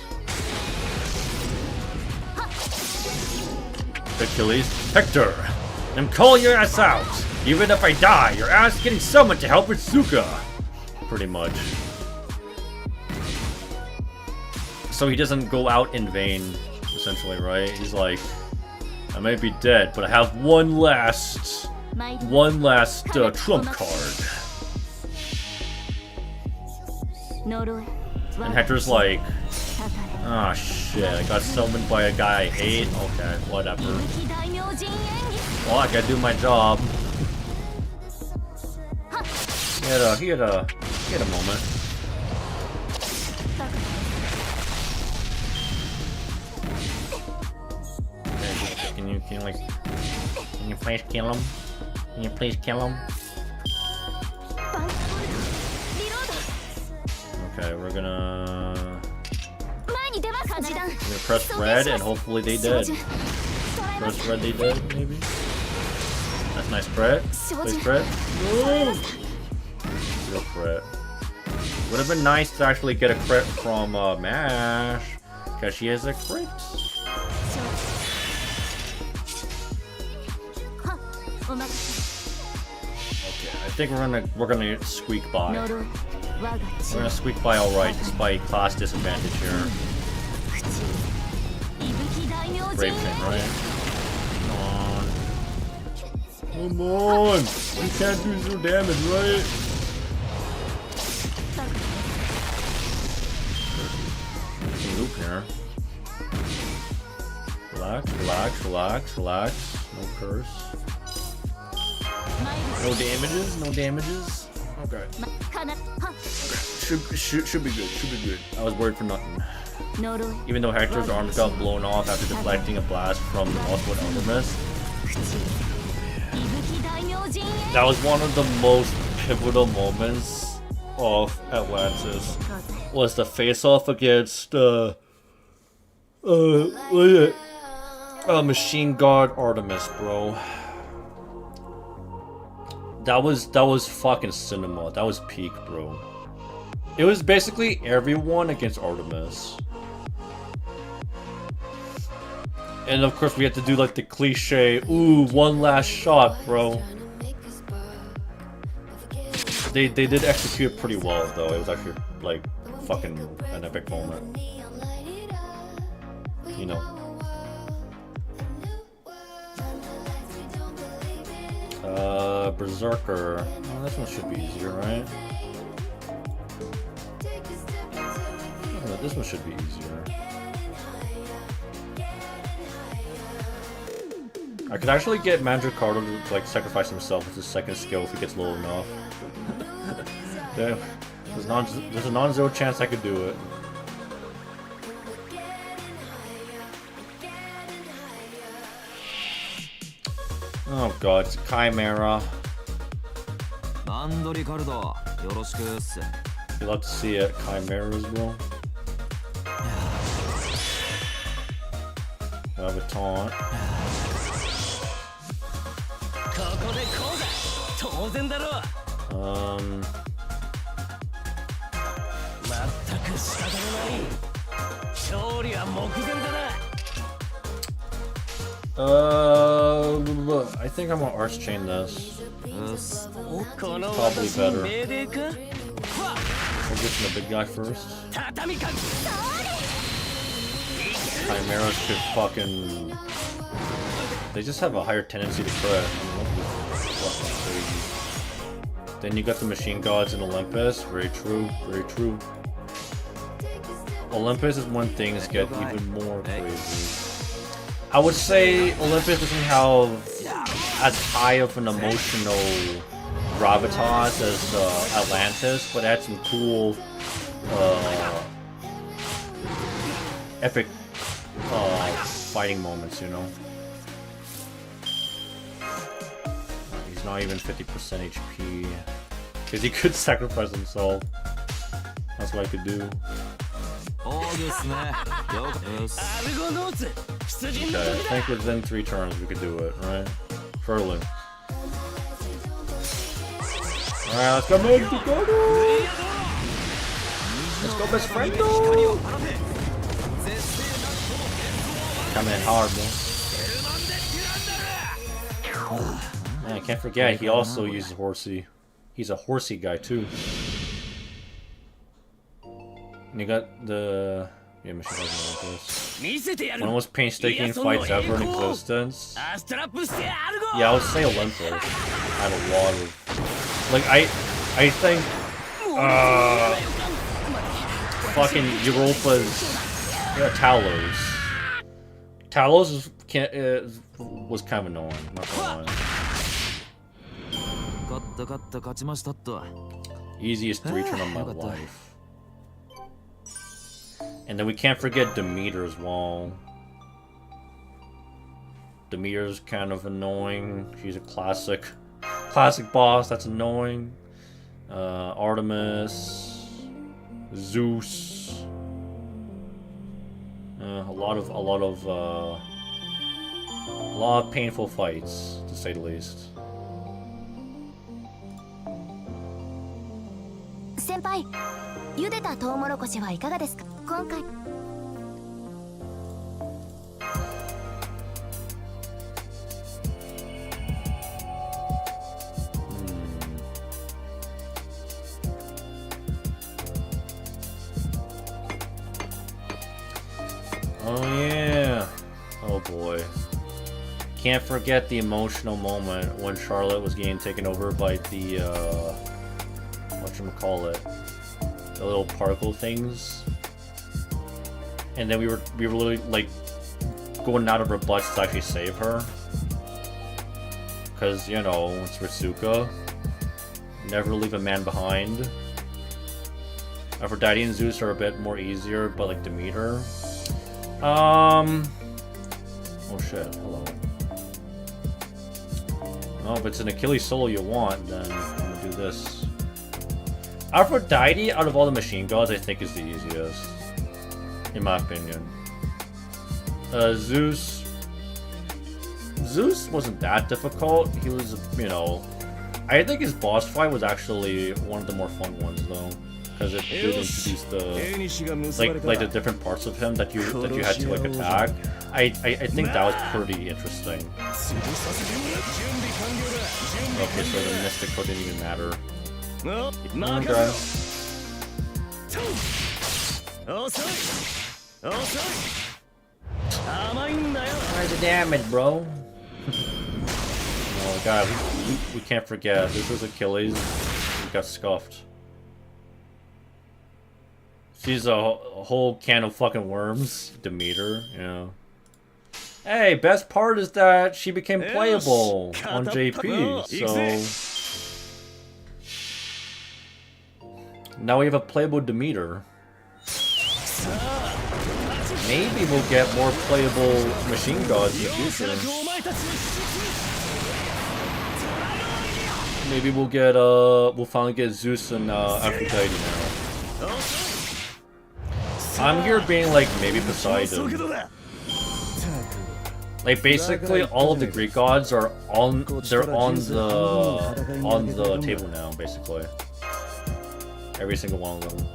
Achilles. Hector! I'm calling your ass out! Even if I die, your ass is getting summoned to help with Suka! Pretty much. So he doesn't go out in vain, essentially, right? He's like, I may be dead, but I have one last trump card. And Hector's like, ah, shit, I got summoned by a guy I hate? Okay, whatever. Well, I gotta do my job. He had a moment. Can you please kill him? Can you please kill him? Okay, we're gonna press red and hopefully they did. Press red, they did, maybe? That's nice crit. Nice crit. Real crit. Would have been nice to actually get a crit from Mash, because she has a crit. Okay, I think we're gonna squeak by. We're gonna squeak by alright, despite class disadvantage here. Brave chain, right? Come on. Come on! You can't do 0 damage, right? Loop here. Relax, relax, relax, relax. No curse. No damages, no damages. Okay. Should be good, should be good. I was worried for nothing. Even though Hector's arms got blown off after deflecting a blast from the Lostbelt Alchemist. That was one of the most pivotal moments of Atlantis. Was the face-off against Machine God Artemis, bro. That was fucking cinema. That was peak, bro. It was basically everyone against Artemis. And of course we had to do like the cliche, ooh, one last shot, bro. They did execute it pretty well though. It was actually like fucking an epic moment. You know. Berserker. Oh, this one should be easier, right? Oh, this one should be easier. I could actually get Mandricardo to like sacrifice himself with his second skill if he gets low enough. There's a non-zero chance I could do it. Oh god, it's Chimera. You love to see it, Chimeras, bro. I have a taunt. I think I'm gonna Arch Chain this. Probably better. We'll get to the big guy first. Chimeras could fucking... They just have a higher tendency to crit. Then you got the Machine Gods in Olympus. Very true, very true. Olympus is when things get even more crazy. I would say Olympus doesn't have as high of an emotional gravitas as Atlantis, but had some cool, epic fighting moments, you know? He's not even 50% HP. Because he could sacrifice himself. That's what I could do. Okay, I think within 3 turns we could do it, right? Surely. Alright, let's go, man! Let's go, best friend! Come in hard, man. Man, I can't forget, he also uses Horsey. He's a Horsey guy, too. And you got the... Yeah, Mission doesn't like this. One of the most painstaking fights ever in existence. Yeah, I would say Olympus. I had a lot of... Like, I think... fucking Europa's... Yeah, Talos. Talos was kind of annoying, not gonna lie. Easiest 3 turn of my life. And then we can't forget Demeter as well. Demeter's kind of annoying. She's a classic boss that's annoying. Artemis, Zeus. A lot of painful fights, to say the least. Senpai, 茹でたトウモロコシはいかがですか? 今回 Oh yeah. Oh boy. Can't forget the emotional moment when Charlotte was getting taken over by the whatchamacallit, the little particle things, and then we were literally like going out of our butts to actually save her, because you know it's Ritsuka. Never leave a man behind. Aphrodite and Zeus are a bit more easier, but like Demeter. Oh shit, hello. Oh, if it's an Achilles solo you want, then I'm gonna do this. Aphrodite, out of all the machine gods, I think is the easiest. In my opinion. Zeus wasn't that difficult. He was, you know... I think his boss fight was actually one of the more fun ones, though. Because it did introduce the... Like the different parts of him that you had to, like, attack. I think that was pretty interesting. Okay, so the Mystic Code didn't even matter. Okay. Where's the damage, bro? Oh god, we can't forget. This was Achilles. He got scuffed. She's a whole can of fucking worms. Demeter, yeah. Hey, best part is that she became playable on JP, so... Now we have a playable Demeter. Maybe we'll get more playable machine gods in the future. Maybe we'll get, we'll finally get Zeus and Aphrodite now. I'm here being like, maybe Poseidon. Like basically all of the Greek gods are on the table now, basically. Every single one of them.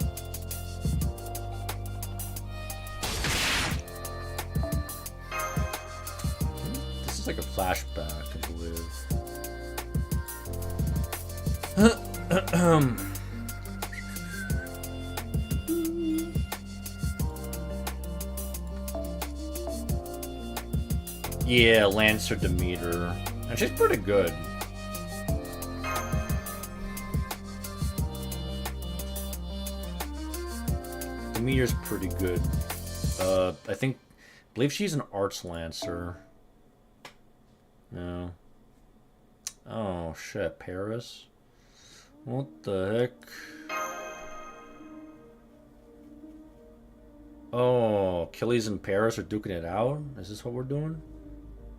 This is like a flashback, I believe. Yeah, Lancer Demeter. And she's pretty good. Demeter's pretty good. I believe she's an Arts Lancer. No. Oh shit, Paris? What the heck? Oh, Achilles and Paris are duking it out? Is this what we're doing?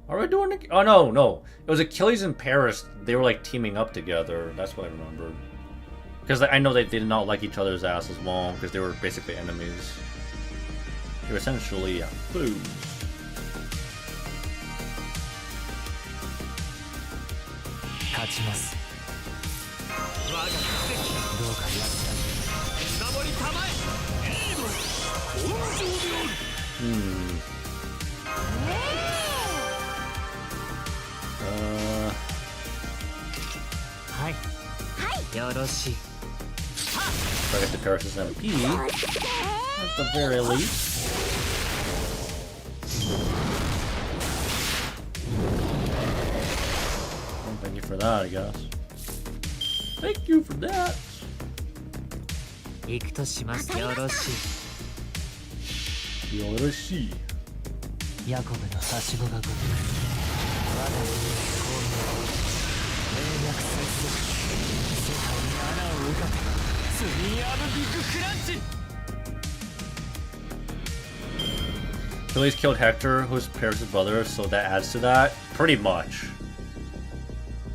Are we doing it? Oh, no. It was Achilles and Paris. They were, like, teaming up together. That's what I remembered. Because I know they did not like each other's ass as well, because they were basically enemies. They were essentially food. I get the Paris' MP at the very least. Well, thank you for that, I guess. Thank you for that. Yoroshi. Achilles killed Hector, who's Paris' brother, so that adds to that. Pretty much.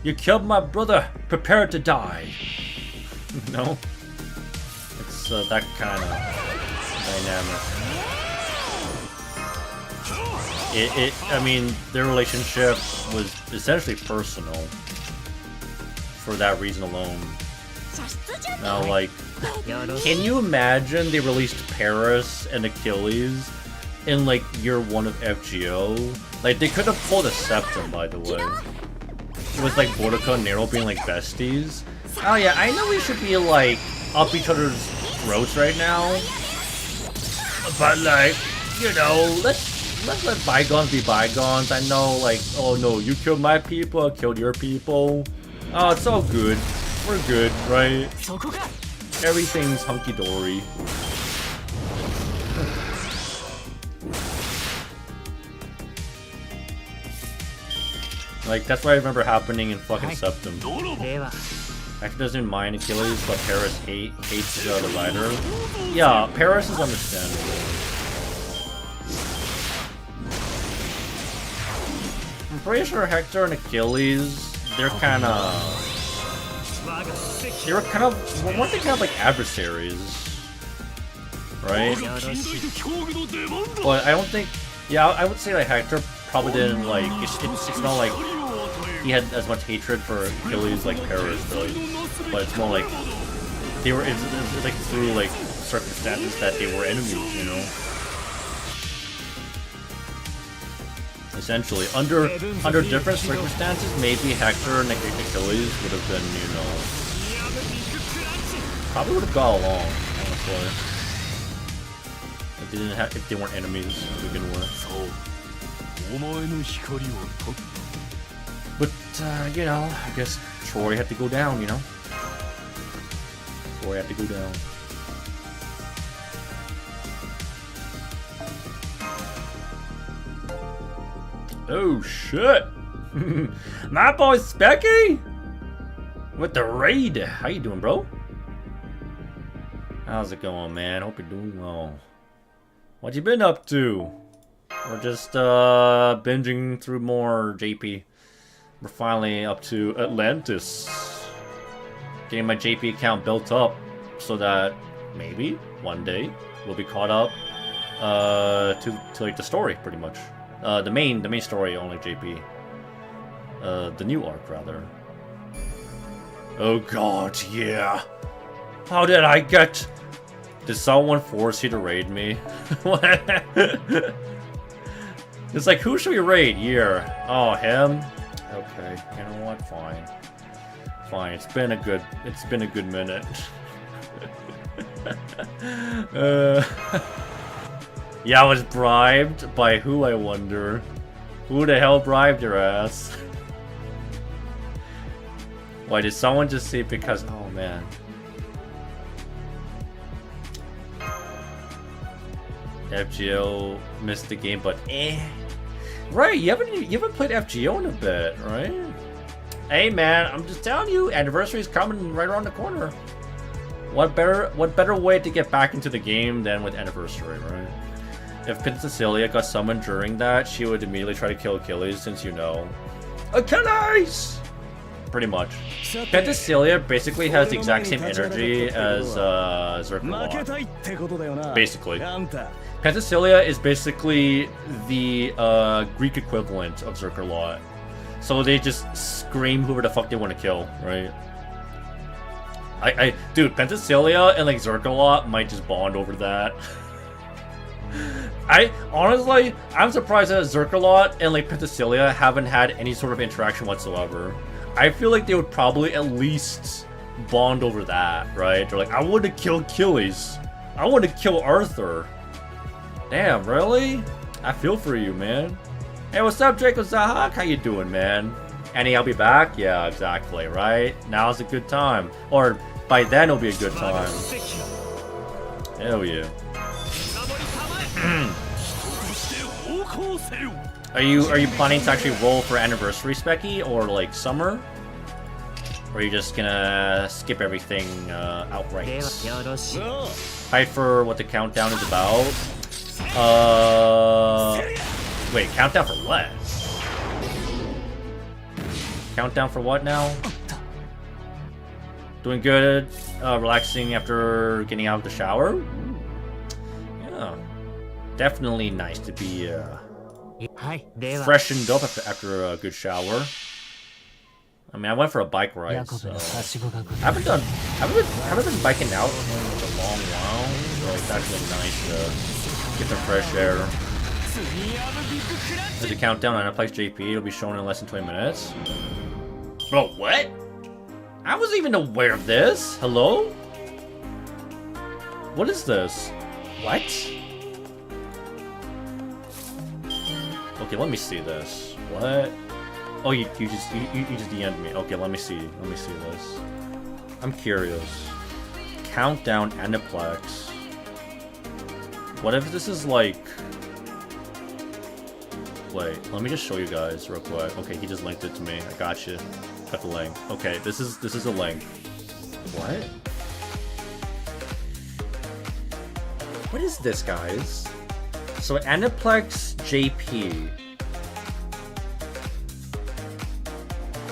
You killed my brother. Prepare to die. No? It's that kind of dynamic. I mean, their relationship was essentially personal for that reason alone. Now, like, can you imagine they released Paris and Achilles in, like, year 1 of FGO? Like, they could have pulled a Septum, by the way. With, like, Boudica and Nero being, like, besties. Oh, yeah, I know we should be, like, up each other's throats right now. But, like, you know, let's let bygones be bygones. I know, like, oh no, you killed my people, I killed your people. Oh, it's all good. We're good, right? Everything's hunky-dory. Like, that's what I remember happening in fucking Septum. Hector doesn't mind Achilles, but Paris hates the rider. Yeah, Paris is understandable. I'm pretty sure Hector and Achilles, they were kind of, weren't they kind of like adversaries? Right? But I don't think, yeah, I would say that Hector probably didn't like, it's not like he had as much hatred for Achilles like Paris does, but it's more like they were, it's like through like circumstances that they were enemies, you know? Essentially, under different circumstances, maybe Hector and Achilles would have been, you know, probably would have got along, honestly, if they weren't enemies to begin with. But you know, I guess Troy had to go down, you know. Troy had to go down. Oh shit! My boy Specky with the raid. How you doing, bro? How's it going, man? Hope you're doing well. What you been up to? We're just binging through more JP. We're finally up to Atlantis. Getting my JP account built up so that maybe one day we'll be caught up to like the story, pretty much. The main story on like JP. The new arc rather. Oh god, yeah. How did I get? Did someone force you to raid me? It's like, who should we raid here? Oh, him? Okay, you know what? Fine. Fine. It's been a good minute. Yeah, I was bribed by who, I wonder? Who the hell bribed your ass? Why did someone just say because? Oh man. FGO missed the game, but right, you haven't played FGO in a bit, right? Hey man, I'm just telling you, anniversary's coming right around the corner. What better way to get back into the game than with anniversary, right? If Princess Celia got summoned during that, she would immediately try to kill Achilles, since you know. Achilles! Pretty much. Penthesilea basically has the exact same energy as Zerkalot. Basically. Penthesilea is basically the Greek equivalent of Zerkalot. So they just scream whoever the fuck they want to kill, right? Dude, Penthesilea and like Zerkalot might just bond over that. Honestly, I'm surprised that Zerkalot and like Penthesilea haven't had any sort of interaction whatsoever. I feel like they would probably at least bond over that, right? They're like, I want to kill Achilles. I want to kill Arthur. Damn, really? I feel for you, man. Hey, what's up, Draco Zahak? How you doing, man? Annie, I'll be back? Yeah, exactly, right? Now's a good time. Or by then it'll be a good time. Hell yeah. Are you planning to actually roll for anniversary, Specky, or like summer? Or are you just gonna skip everything outright? Fight for what the countdown is about. Wait, countdown for what? Countdown for what now? Doing good, relaxing after getting out of the shower. Yeah, definitely nice to be freshened up after a good shower. I mean, I went for a bike ride, so I haven't been biking out in a long while, so it's actually nice to get some fresh air. There's a countdown on Netflix JP. It'll be shown in less than 20 minutes. Bro, what? I wasn't even aware of this. Hello? What is this? What? Okay, let me see this. What? Oh, you just DM'd me. Okay, let me see this. I'm curious. Countdown Aniplex. What if this is like... Wait, let me just show you guys real quick. Okay, he just linked it to me. I got you. Got the link. Okay, this is a link. What? What is this, guys? So Aniplex JP.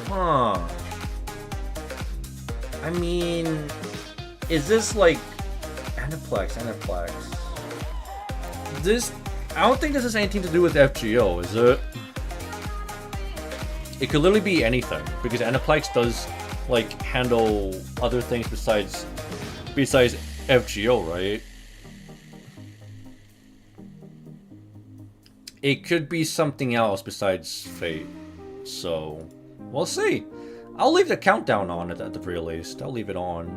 Huh. I mean, is this like Aniplex? This, I don't think this has anything to do with FGO, is it? It could literally be anything, because Aniplex does like handle other things besides FGO, right? It could be something else besides Fate, so we'll see. I'll leave the countdown on it at the very least. I'll leave it on,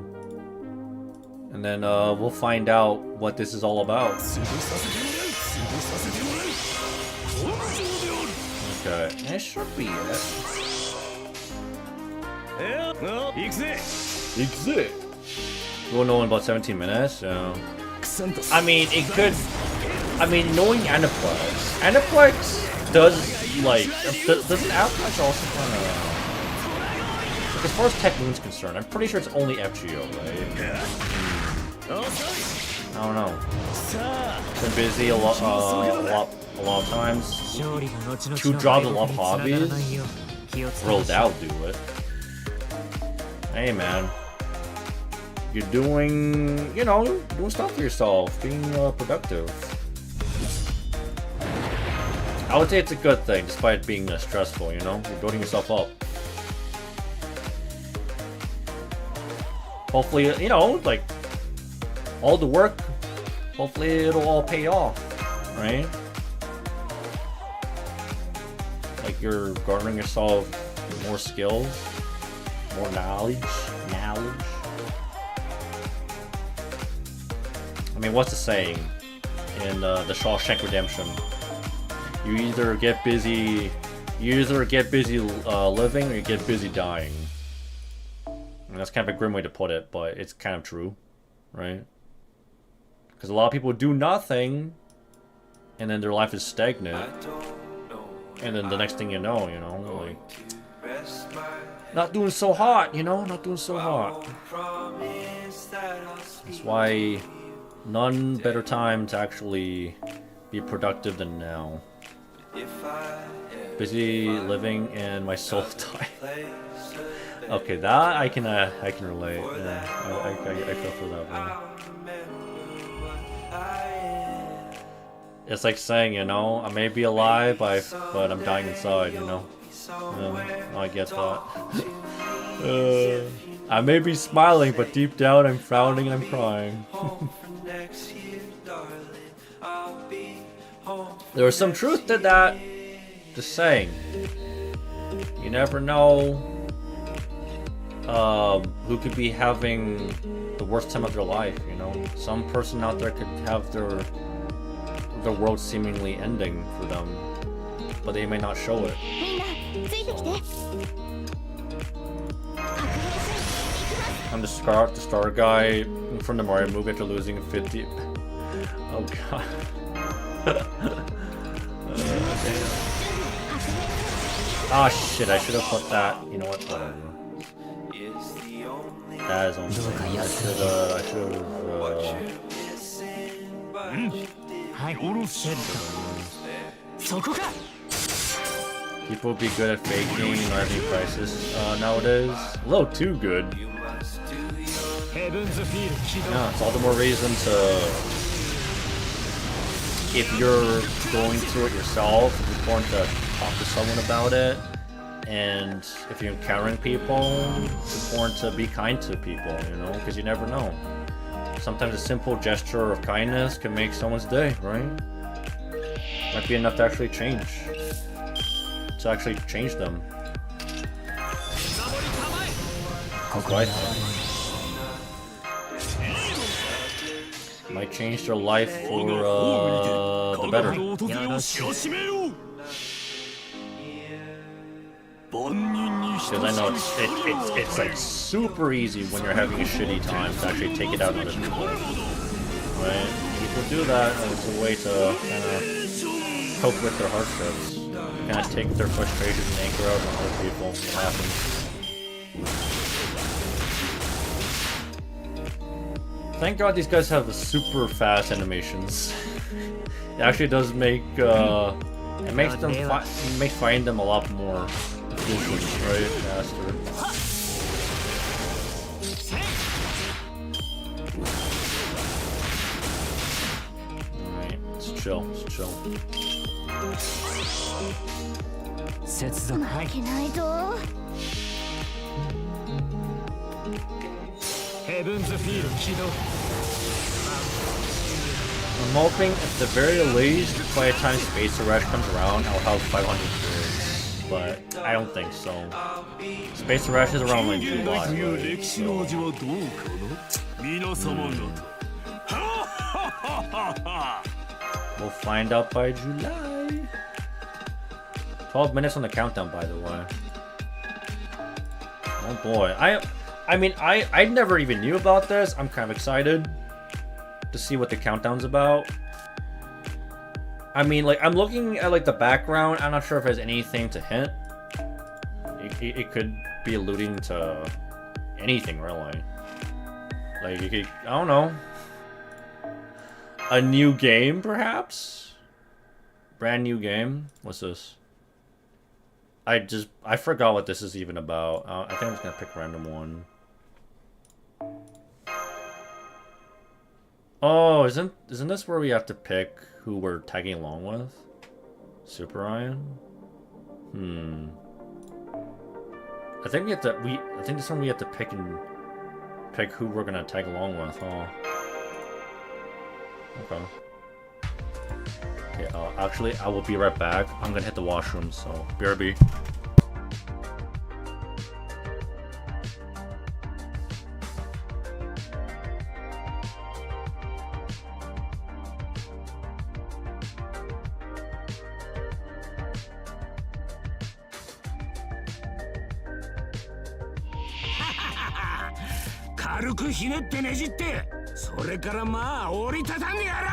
and then we'll find out what this is all about. Okay, that should be it. Exit. We'll know in about 17 minutes. So. I mean, it could. I mean, knowing Aniplex does like doesn't Aniplex also kind of like, as far as Tech Moon's concerned, I'm pretty sure it's only FGO, right? I don't know. Been busy a lot of times. 2 jobs, a lot of hobbies. Rolled out, do it. Hey man, you're doing, you know, doing stuff for yourself, being productive. I would say it's a good thing, despite it being stressful, you know? You're building yourself up. Hopefully, you know, like, all the work, hopefully it'll all pay off, right? Like, you're garnering yourself more skills, more knowledge. I mean, what's the saying in the Shawshank Redemption? You either get busy living, or you get busy dying. And that's kind of a grim way to put it, but it's kind of true, right? Because a lot of people do nothing, and then their life is stagnant, and then the next thing you know, like, not doing so hot, not doing so hot. That's why none better time to actually be productive than now. Busy living and my soul dying. Okay, that I can relate. Yeah, I feel for that one. It's like saying, I may be alive, but I'm dying inside. Yeah, I get that. I may be smiling, but deep down I'm frowning and I'm crying. There was some truth to that. Just saying. You never know who could be having the worst time of their life, Some person out there could have their world seemingly ending for them, but they may not show it. I'm the star guy from the Mario movie after losing 50. Oh god. Ah shit, I should have put that. You know what? Whatever. That is on. I should have. People be good at faking and not having crisis nowadays. A little too good. Yeah, it's all the more reason to. If you're going through it yourself, it's important to talk to someone about it. And if you're encountering people, it's important to be kind to people, because you never know. Sometimes a simple gesture of kindness can make someone's day, right? Might be enough to actually change. To actually change them. That's what I think. Might change their life for the better. Because I know it's like super easy when you're having a shitty time to actually take it out on other people. Right? People do that, and it's a way to kind of cope with their hardships. Kind of take their frustration and anger out on other people. It happens. Thank God these guys have the super fast animations. It actually does make it makes them makes find them a lot more efficient, right? Faster. Alright, let's chill, let's chill. 接続負けないぞ。ヘブンズフィール起動。 I'm hoping at the very least, by the time Space Rush comes around, I'll have 500 spirits. But I don't think so. Space Rush is around like July, right? So. We'll find out by July. 12 minutes on the countdown, by the way. Oh boy. I mean, I never even knew about this. I'm kind of excited to see what the countdown's about. I mean, like, I'm looking at, like, the background. I'm not sure if there's anything to hint. It could be alluding to anything, really. Like, you could, I don't know. A new game, perhaps? Brand new game? What's this? I forgot what this is even about. I think I'm just gonna pick a random one. Oh, isn't this where we have to pick who we're tagging along with? Super Iron? I think I think this one we have to pick who we're gonna tag along with, huh? Okay. Okay, actually, I will be right back. I'm gonna hit the washroom, so BRB.軽くひねってねじって、それからまあ折りたたんでやら。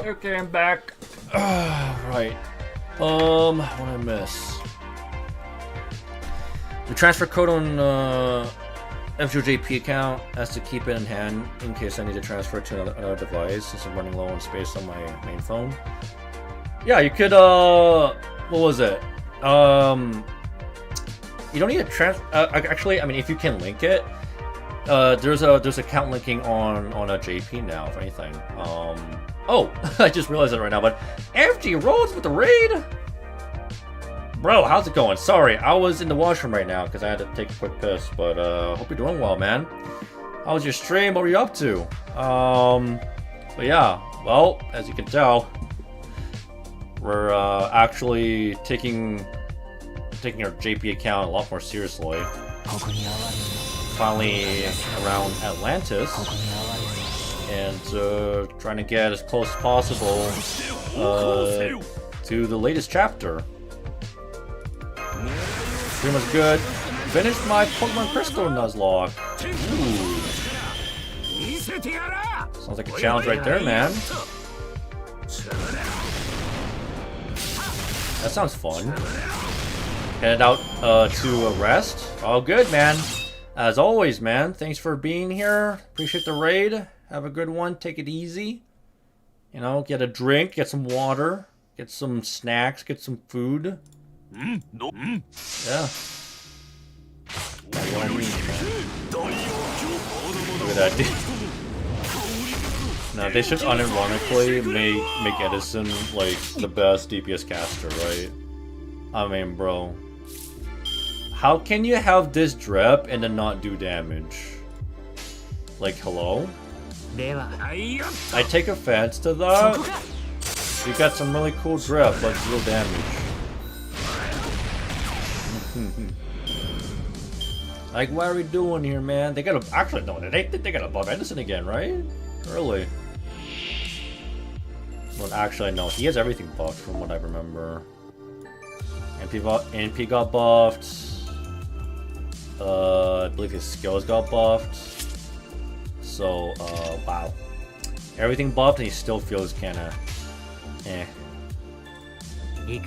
Okay, I'm back. Right. What did I miss? The transfer code on FJP account has to keep it in hand in case I need to transfer to another device since I'm running low on space on my main phone. Yeah, you could, what was it? You don't need to actually, I mean, if you can link it, there's account linking on a JP now, if anything. Oh, I just realized it right now, but FG Rhodes with the raid? Bro, how's it going? Sorry, I was in the washroom right now because I had to take a quick piss, but hope you're doing well, man. How was your stream? What were you up to? But yeah, well, as you can tell, we're actually taking our JP account a lot more seriously. Finally around Atlantis. And trying to get as close as possible to the latest chapter. Pretty much good. Finished my Pokemon Crystal Nuzlocke. Ooh. Sounds like a challenge right there, man. That sounds fun. Headed out to rest. Oh, good, man. As always, man. Thanks for being here. Appreciate the raid. Have a good one. Take it easy. You know, get a drink, get some water, get some snacks, get some food. Yeah. By all means, man. Look at that, dude. Now, they should unironically make Edison, like, the best DPS caster, right? I mean, bro. How can you have this drip and then not do damage? Like, hello? I take offense to that. You got some really cool drip, but zero damage. Like, what are we doing here, man? They gotta actually no, they gotta buff Edison again, right? Early. Well, actually, no. He has everything buffed from what I remember. NP got buffed. I believe his skills got buffed. So, wow. Everything buffed and he still feels kinda... eh. You know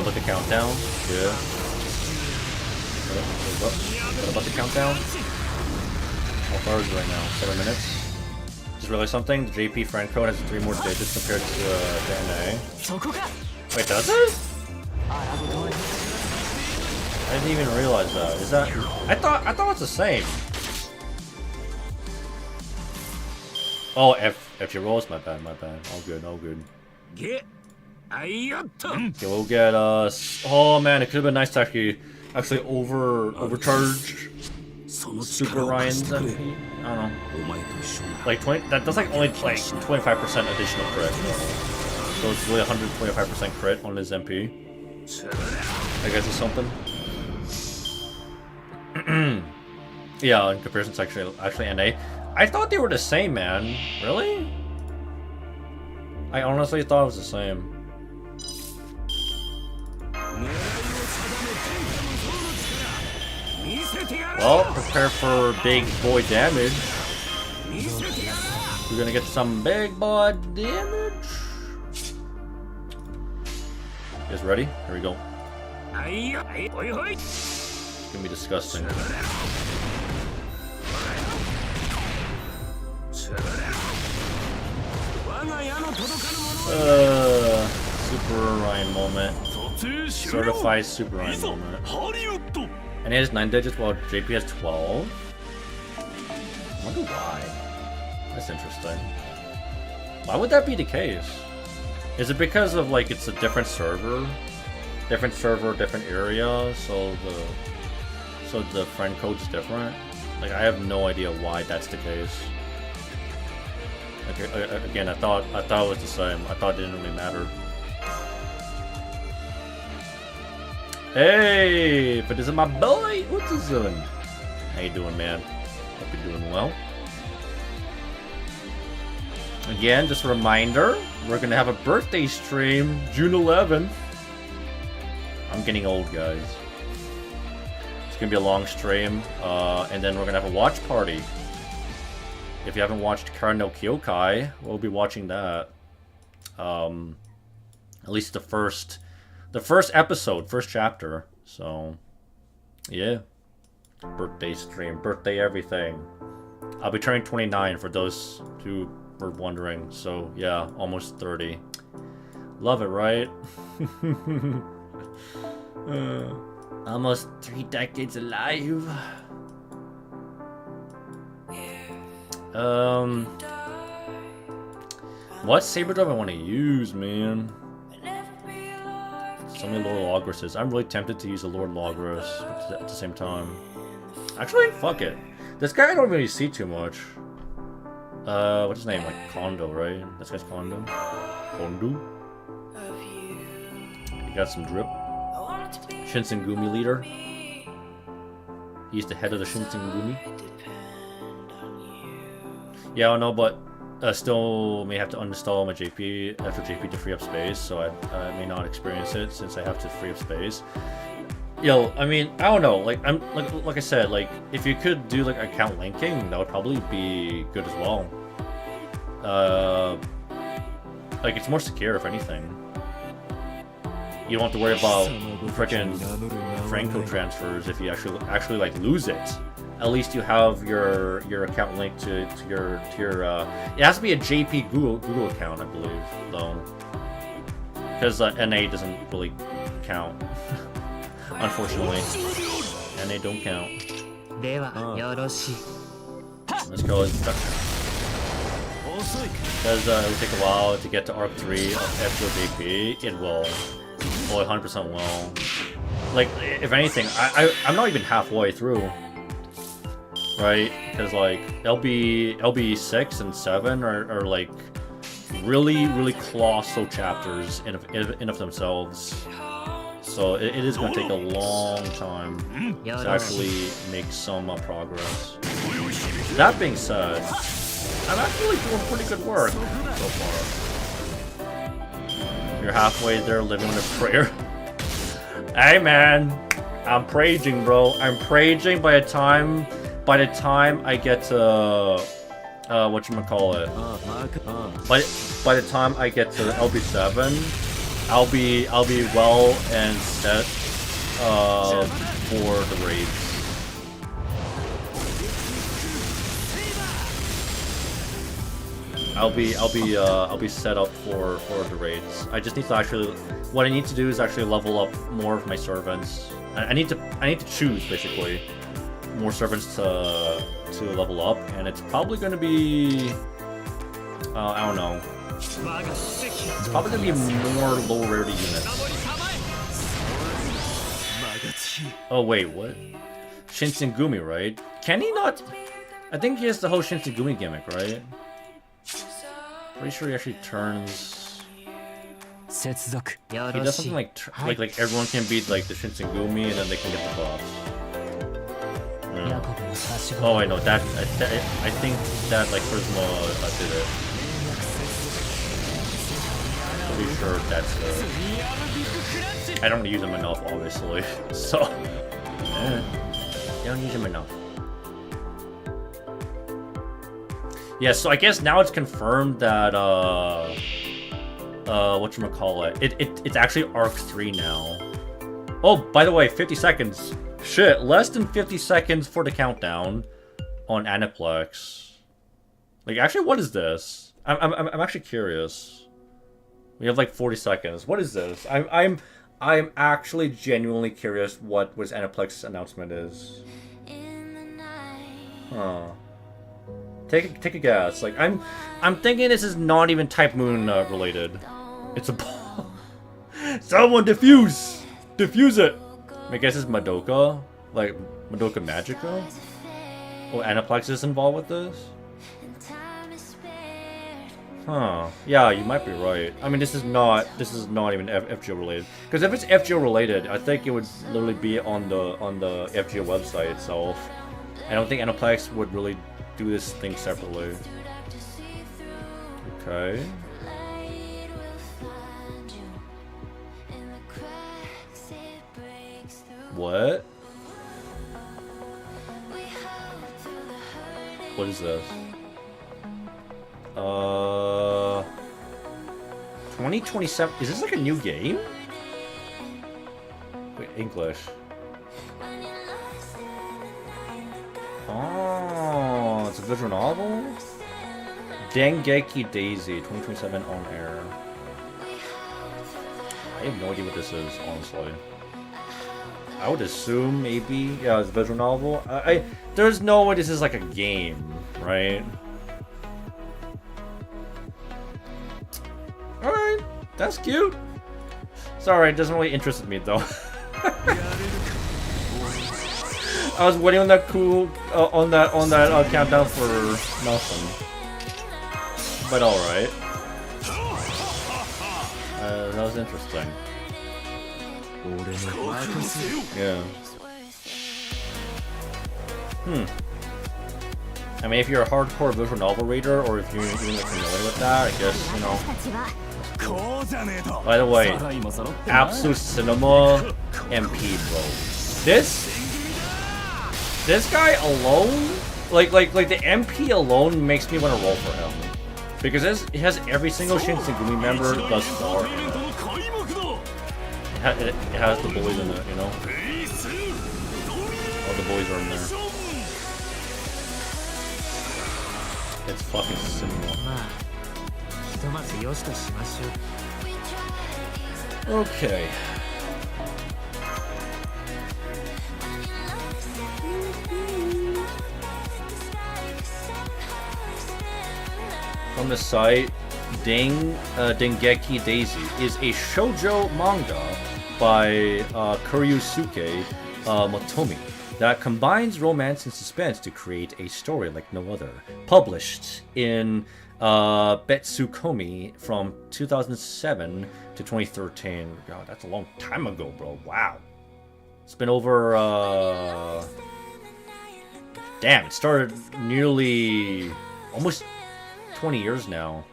about the countdown? Yeah. What about the countdown? How far is it right now? 7 minutes? Just realized something. The JP friend code has 3 more digits compared to the NA. Wait, does it? I didn't even realize that. Is that? I thought it's the same. Oh, if you rolls, my bad. All good. Okay, we'll get oh man, it could have been nice to actually overcharge Super Ryan's MP. I don't know. Like 20. That's like only like 25% additional crit. So it's really 125% crit on his MP. I guess it's something. Yeah, in comparison to actually NA. I thought they were the same, man. Really? I honestly thought it was the same. Well, prepare for big boy damage. We're gonna get some big boy damage. You guys ready? Here we go. It's gonna be disgusting. Super Ryan moment. Certified Super Ryan moment. And he has 9 digits while JP has 12. I wonder why. That's interesting. Why would that be the case? Is it because of like it's a different server, different area, so the friend code's different? Like I have no idea why that's the case. Like again, I thought it was the same. I thought it didn't really matter. Hey, but this is my boy. What's this doing? How you doing, man? Hope you're doing well. Again, just a reminder, we're gonna have a birthday stream June 11th. I'm getting old, guys. It's gonna be a long stream, and then we're gonna have a watch party. If you haven't watched Karen no Kyokai, we'll be watching that. At least the first episode, first chapter. So, yeah. Birthday stream, birthday everything. I'll be turning 29 for those who were wondering. So, yeah, almost 30. Love it, right? Almost 3 decades alive. What saber do I want to use, man? So many Lord Logresses. I'm really tempted to use a Lord Logress at the same time. Actually, fuck it. This guy I don't really see too much. What's his name? Like Kondo, right? This guy's Kondo. Kondo. He got some drip. Shinsengumi leader. He's the head of the Shinsengumi. Yeah, I know, but still may have to uninstall my JP after JP to free up space, so I may not experience it since I have to free up space. Yo, I mean, I don't know. Like like I said, like if you could do like account linking, that would probably be good as well. Like it's more secure if anything. You don't have to worry about freaking Franco transfers if you actually like lose it. At least you have your account linked to your it has to be a JP Google account, I believe, though, because NA doesn't really count. Unfortunately, NA don't count. Let's go introduction. Because it will take a while to get to Arc 3 of FGO JP. It will. Oh, 100% will. Like, if anything, I'm not even halfway through. Right? Because, like, LB 6 and 7 are like, really colossal chapters in of themselves. So it is going to take a long time to actually make some progress. That being said, I'm actually doing pretty good work so far. You're halfway there living in a prayer. Hey man, I'm praging, bro. I'm praging by the time I get to whatchamacallit. By the time I get to LB7, I'll be well and set for the raids. I'll be set up for the raids. I just need to what I need to do is actually level up more of my servants. I need to choose basically more servants to level up, and it's probably going to be I don't know. It's probably going to be more low rarity units. Oh wait, what? Shinsengumi, right? Can he not? I think he has the whole Shinsengumi gimmick, right? Pretty sure he actually turns. He does something like everyone can beat like the Shinsengumi and then they can get the buffs. Yeah. Oh, I know that. I think that like Prisma did it. Pretty sure that's I don't use them enough, obviously. So I don't use them enough. Yeah, so I guess now it's confirmed that whatchamacallit, it's actually Arc 3 now. Oh, by the way, 50 seconds. Shit, less than 50 seconds for the countdown on Aniplex. Like, actually, what is this? I'm actually curious. We have like 40 seconds. What is this? I'm actually genuinely curious what Aniplex's announcement is. Huh. Take a guess. Like I'm thinking this is not even Type Moon related. It's a ball. Someone defuse it. My guess is Madoka, like Madoka Magica. Oh, Aniplex is involved with this. Huh. Yeah, you might be right. I mean, this is not even FGO related. Because if it's FGO related, I think it would literally be on the FGO website itself. I don't think Aniplex would really do this thing separately. Okay. What? What is this? 2027. Is this like a new game? Wait, English. Oh, it's a visual novel? Dengeki Daisy, 2027 on air. I have no idea what this is, honestly. I would assume maybe, yeah, it's a visual novel. There's no way this is like a game, right? Alright, that's cute. Sorry, it doesn't really interest me though. I was waiting on that on that countdown for nothing. But alright. That was interesting. Yeah. I mean, if you're a hardcore visual novel reader, or if you're even familiar with that, I guess, you know. By the way, Absolute Cinema MP, bro. This guy alone, like the MP alone makes me want to roll for him. Because it has every single Shinsengumi member thus far in it. it has the boys in it, you know? All the boys are in there. It's fucking similar. ひとまずよしとしましょう。 Okay. From the site, Dengeki Daisy is a shoujo manga by Kuryusuke Motomi that combines romance and suspense to create a story like no other. Published in Betsukomi from 2007 to 2013. God, that's a long time ago, bro. Wow. It's been over, damn, it started nearly almost 20 years now.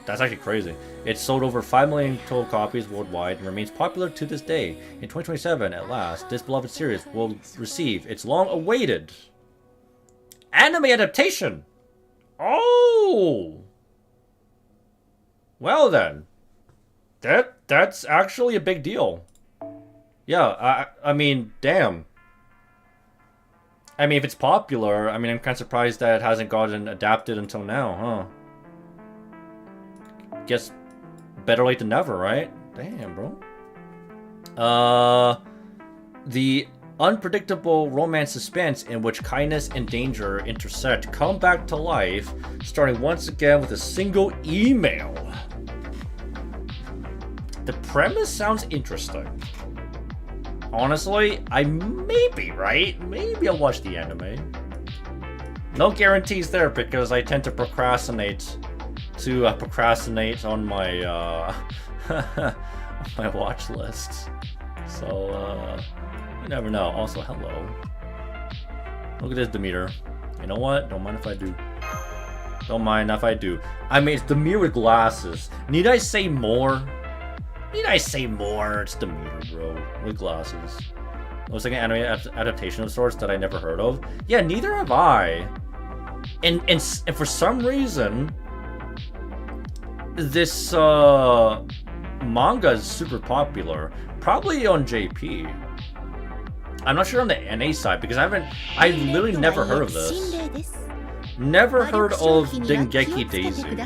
That's actually crazy. It sold over 5 million total copies worldwide and remains popular to this day. In 2027, at last, this beloved series will receive its long-awaited anime adaptation. Oh! Well then. That's actually a big deal. Yeah, I mean, damn. I mean, if it's popular, I mean, I'm kind of surprised that it hasn't gotten adapted until now, huh? Guess better late than never, right? Damn, bro. The unpredictable romance suspense in which kindness and danger intersect come back to life, starting once again with a single email. The premise sounds interesting. Honestly, I may be right. Maybe I'll watch the anime. No guarantees there because I tend to procrastinate on my on my watch list. So you never know. Also, hello. Look at this Demeter. You know what? Don't mind if I do. Don't mind if I do. I mean, it's Demeter with glasses. Need I say more? Need I say more? It's Demeter, bro, with glasses. Looks like an anime adaptation of sorts that I never heard of. Yeah, neither have I. And for some reason, this manga is super popular. Probably on JP. I'm not sure on the NA side because I literally never heard of this. Never heard of Dengeki Daisy.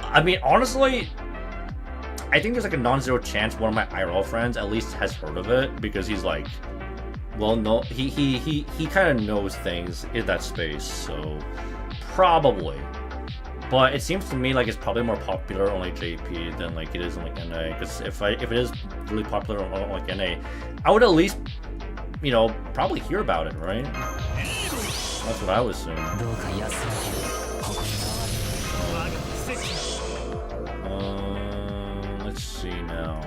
I mean, honestly, I think there's like a non-zero chance one of my IRL friends at least has heard of it because he's like, well, no, he kind of knows things in that space, so probably. But it seems to me like it's probably more popular on like JP than like it is on like NA. Because if it is really popular on like NA, I would at least, you know, probably hear about it, right? That's what I would assume. Let's see now.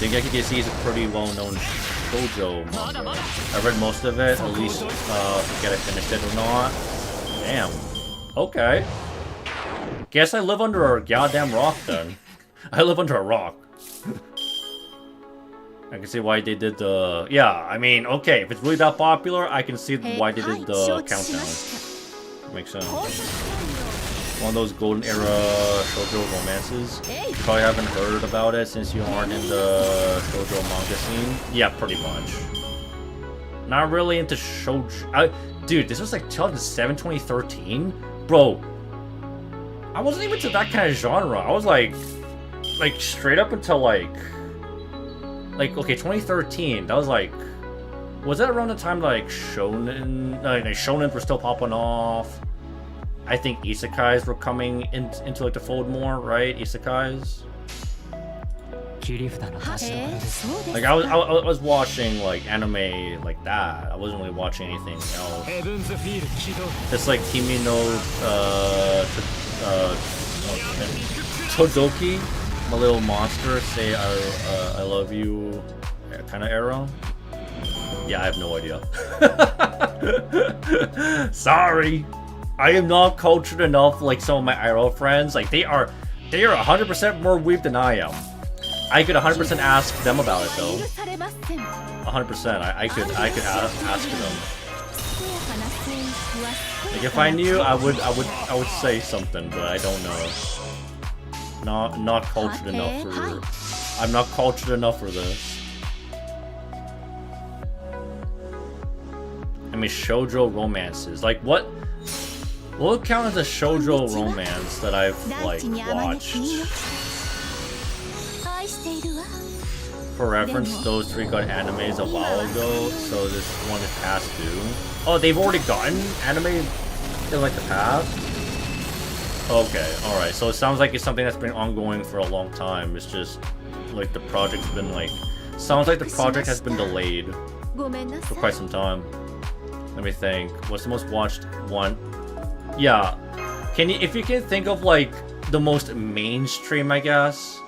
Dengeki Daisy is a pretty well-known shoujo manga. I read most of it, at least forget I finished it or not. Damn. Okay. Guess I live under a goddamn rock then. I live under a rock. I can see why they did the... Yeah, I mean, okay, if it's really that popular, I can see why they did the countdown. Makes sense. One of those golden era shoujo romances. You probably haven't heard about it since you aren't in the shoujo manga scene. Yeah, pretty much. Not really into shoujo. Dude, this was like 2007, 2013? Bro, I wasn't even to that kind of genre. I was like straight up until like okay, 2013. That was like, was that around the time like shonen were still popping off? I think isekais were coming into like the fold more, right? Isekais. Like I was watching like anime like that. I wasn't really watching anything else. It's like Kimi no Todoki, my little monster, say I love you kind of era. Yeah, I have no idea. Sorry. I am not cultured enough like some of my IRL friends. Like they are 100% more weeb than I am. I could 100% ask them about it though. 100%. I could ask them. Like if I knew, I would say something, but I don't know. Not cultured enough for. I'm not cultured enough for this. I mean, shoujo romances. Like what would count as a shoujo romance that I've like watched? For reference, those 3 got animes a while ago, so this one is past due. Oh, they've already gotten anime in like the past? Okay, alright. So it sounds like it's something that's been ongoing for a long time. It's just like the project's been like... Sounds like the project has been delayed for quite some time. Let me think. What's the most watched one? Yeah. If you can think of like the most mainstream, I guess,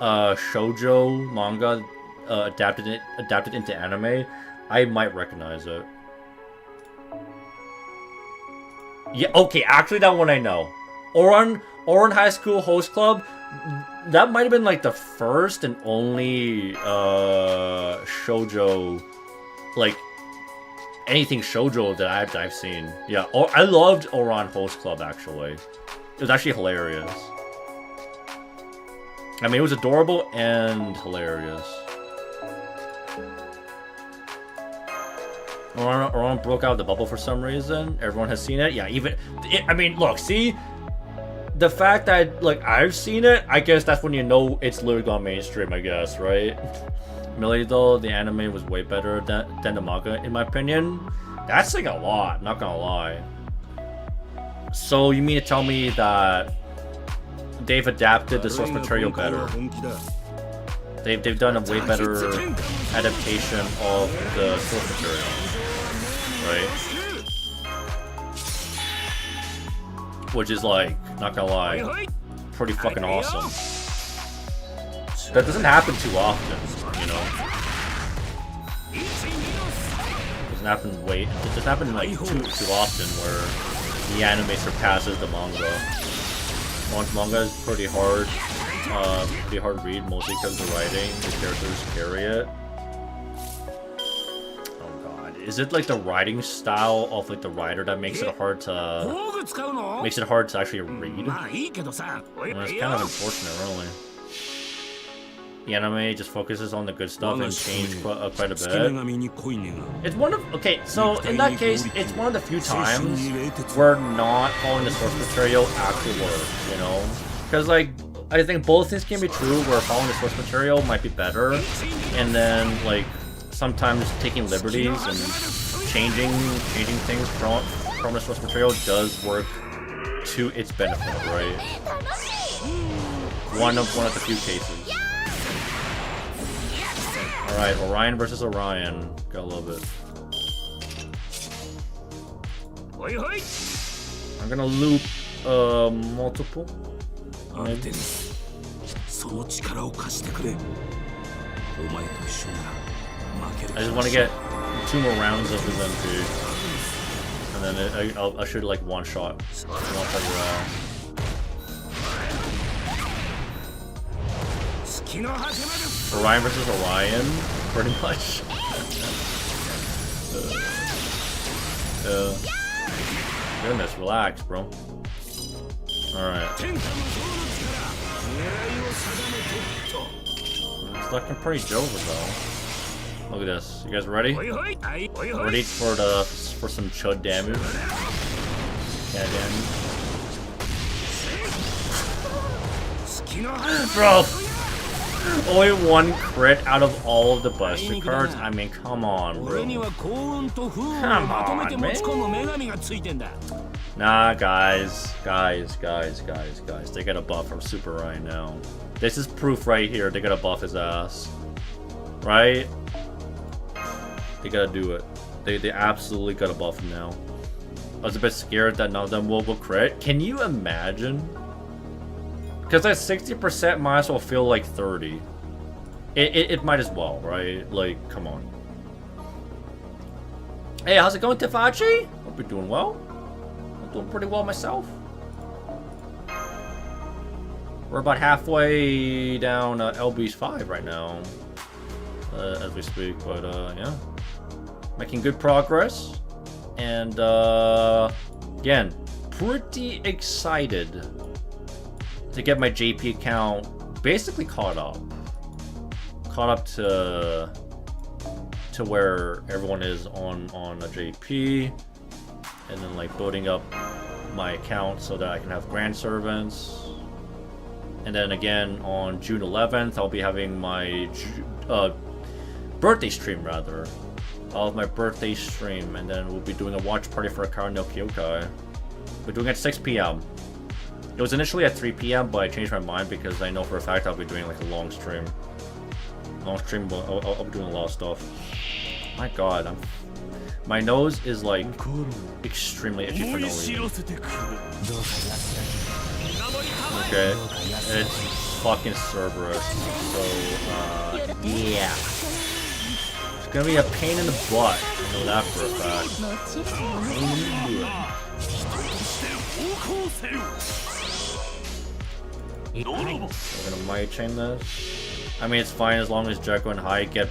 shoujo manga adapted into anime, I might recognize it. Yeah, okay, actually that one I know. Ouran High School Host Club, that might have been like the first and only shoujo, like anything shoujo that I've seen. Yeah, I loved Ouran Host Club actually. It was actually hilarious. I mean, it was adorable and hilarious. Ouran broke out the bubble for some reason. Everyone has seen it. Yeah, I mean, look, see, the fact that like I've seen it, I guess that's when you know it's literally gone mainstream. I guess, right? Millie, though, the anime was way better than the manga, in my opinion. That's like a lot. Not gonna lie. So you mean to tell me that they've adapted the source material better? They've done a way better adaptation of the source material, right? Which is like, not gonna lie, pretty fucking awesome. That doesn't happen too often, you know. It doesn't happen like too often where the anime surpasses the manga. Manga is pretty hard read, mostly because of the writing. The characters carry it. Oh god, is it like the writing style of like the writer that makes it hard to actually read? Well, it's kind of unfortunate, really. The anime just focuses on the good stuff and changed quite a bit. It's one of so in that case, it's one of the few times where not following the source material actually works, you know? Because like I think both things can be true, where following the source material might be better, and then like sometimes taking liberties and changing things from the source material does work to its benefit, right? One of the few cases. Alright, Orion versus Orion. Gotta love it. I'm gonna loop multiple. Maybe. I just want to get 2 more rounds of his MP. And then I should like one shot your ass. Orion versus Orion, pretty much. Goodness, relax, bro. Alright. It's looking pretty Joker though. Look at this. You guys ready? Ready for some chud damage? Yeah, damage. Bro! Only 1 crit out of all of the Buster cards? I mean, come on, bro. Come on, man. Nah, guys. They got a buff from Super right now. This is proof right here. They gotta buff his ass. Right? They gotta do it. They absolutely gotta buff him now. I was a bit scared that none of them will crit. Can you imagine? Because that 60% might as well feel like 30. It might as well, right? Like, come on. Hey, how's it going, Tefachi? Hope you're doing well. I'm doing pretty well myself. We're about halfway down LB's 5 right now. As we speak, but yeah. Making good progress. And again, pretty excited to get my JP account basically caught up to where everyone is on a JP, and then like building up my account so that I can have grand servants. And then again on June 11th, I'll be having my birthday stream rather. I'll have my birthday stream, and then we'll be doing a watch party for Akara no Kyokai. We're doing it at 6 p.m. It was initially at 3 p.m, but I changed my mind because I know for a fact I'll be doing like a long stream. I'll be doing a lot of stuff. My god, my nose is like extremely itchy for no reason. Okay, it's fucking Cerberus, so yeah. It's gonna be a pain in the butt, I know that for a fact. We're gonna might chain this. I mean, it's fine as long as Jekyll and Hyde get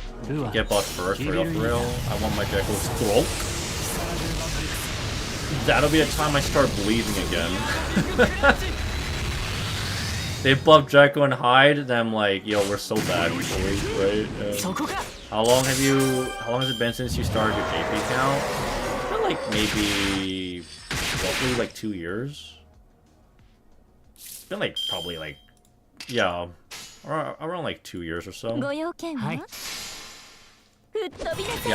buffed first, for real. I want my Jekyll's throat. That'll be the time I start bleeding again. They buff Jekyll and Hyde, then I'm like, yo, we're so bad, right? How long has it been since you started your JP account? It's been like maybe roughly like 2 years. It's been like probably like, yeah, around like 2 years or so. Yeah,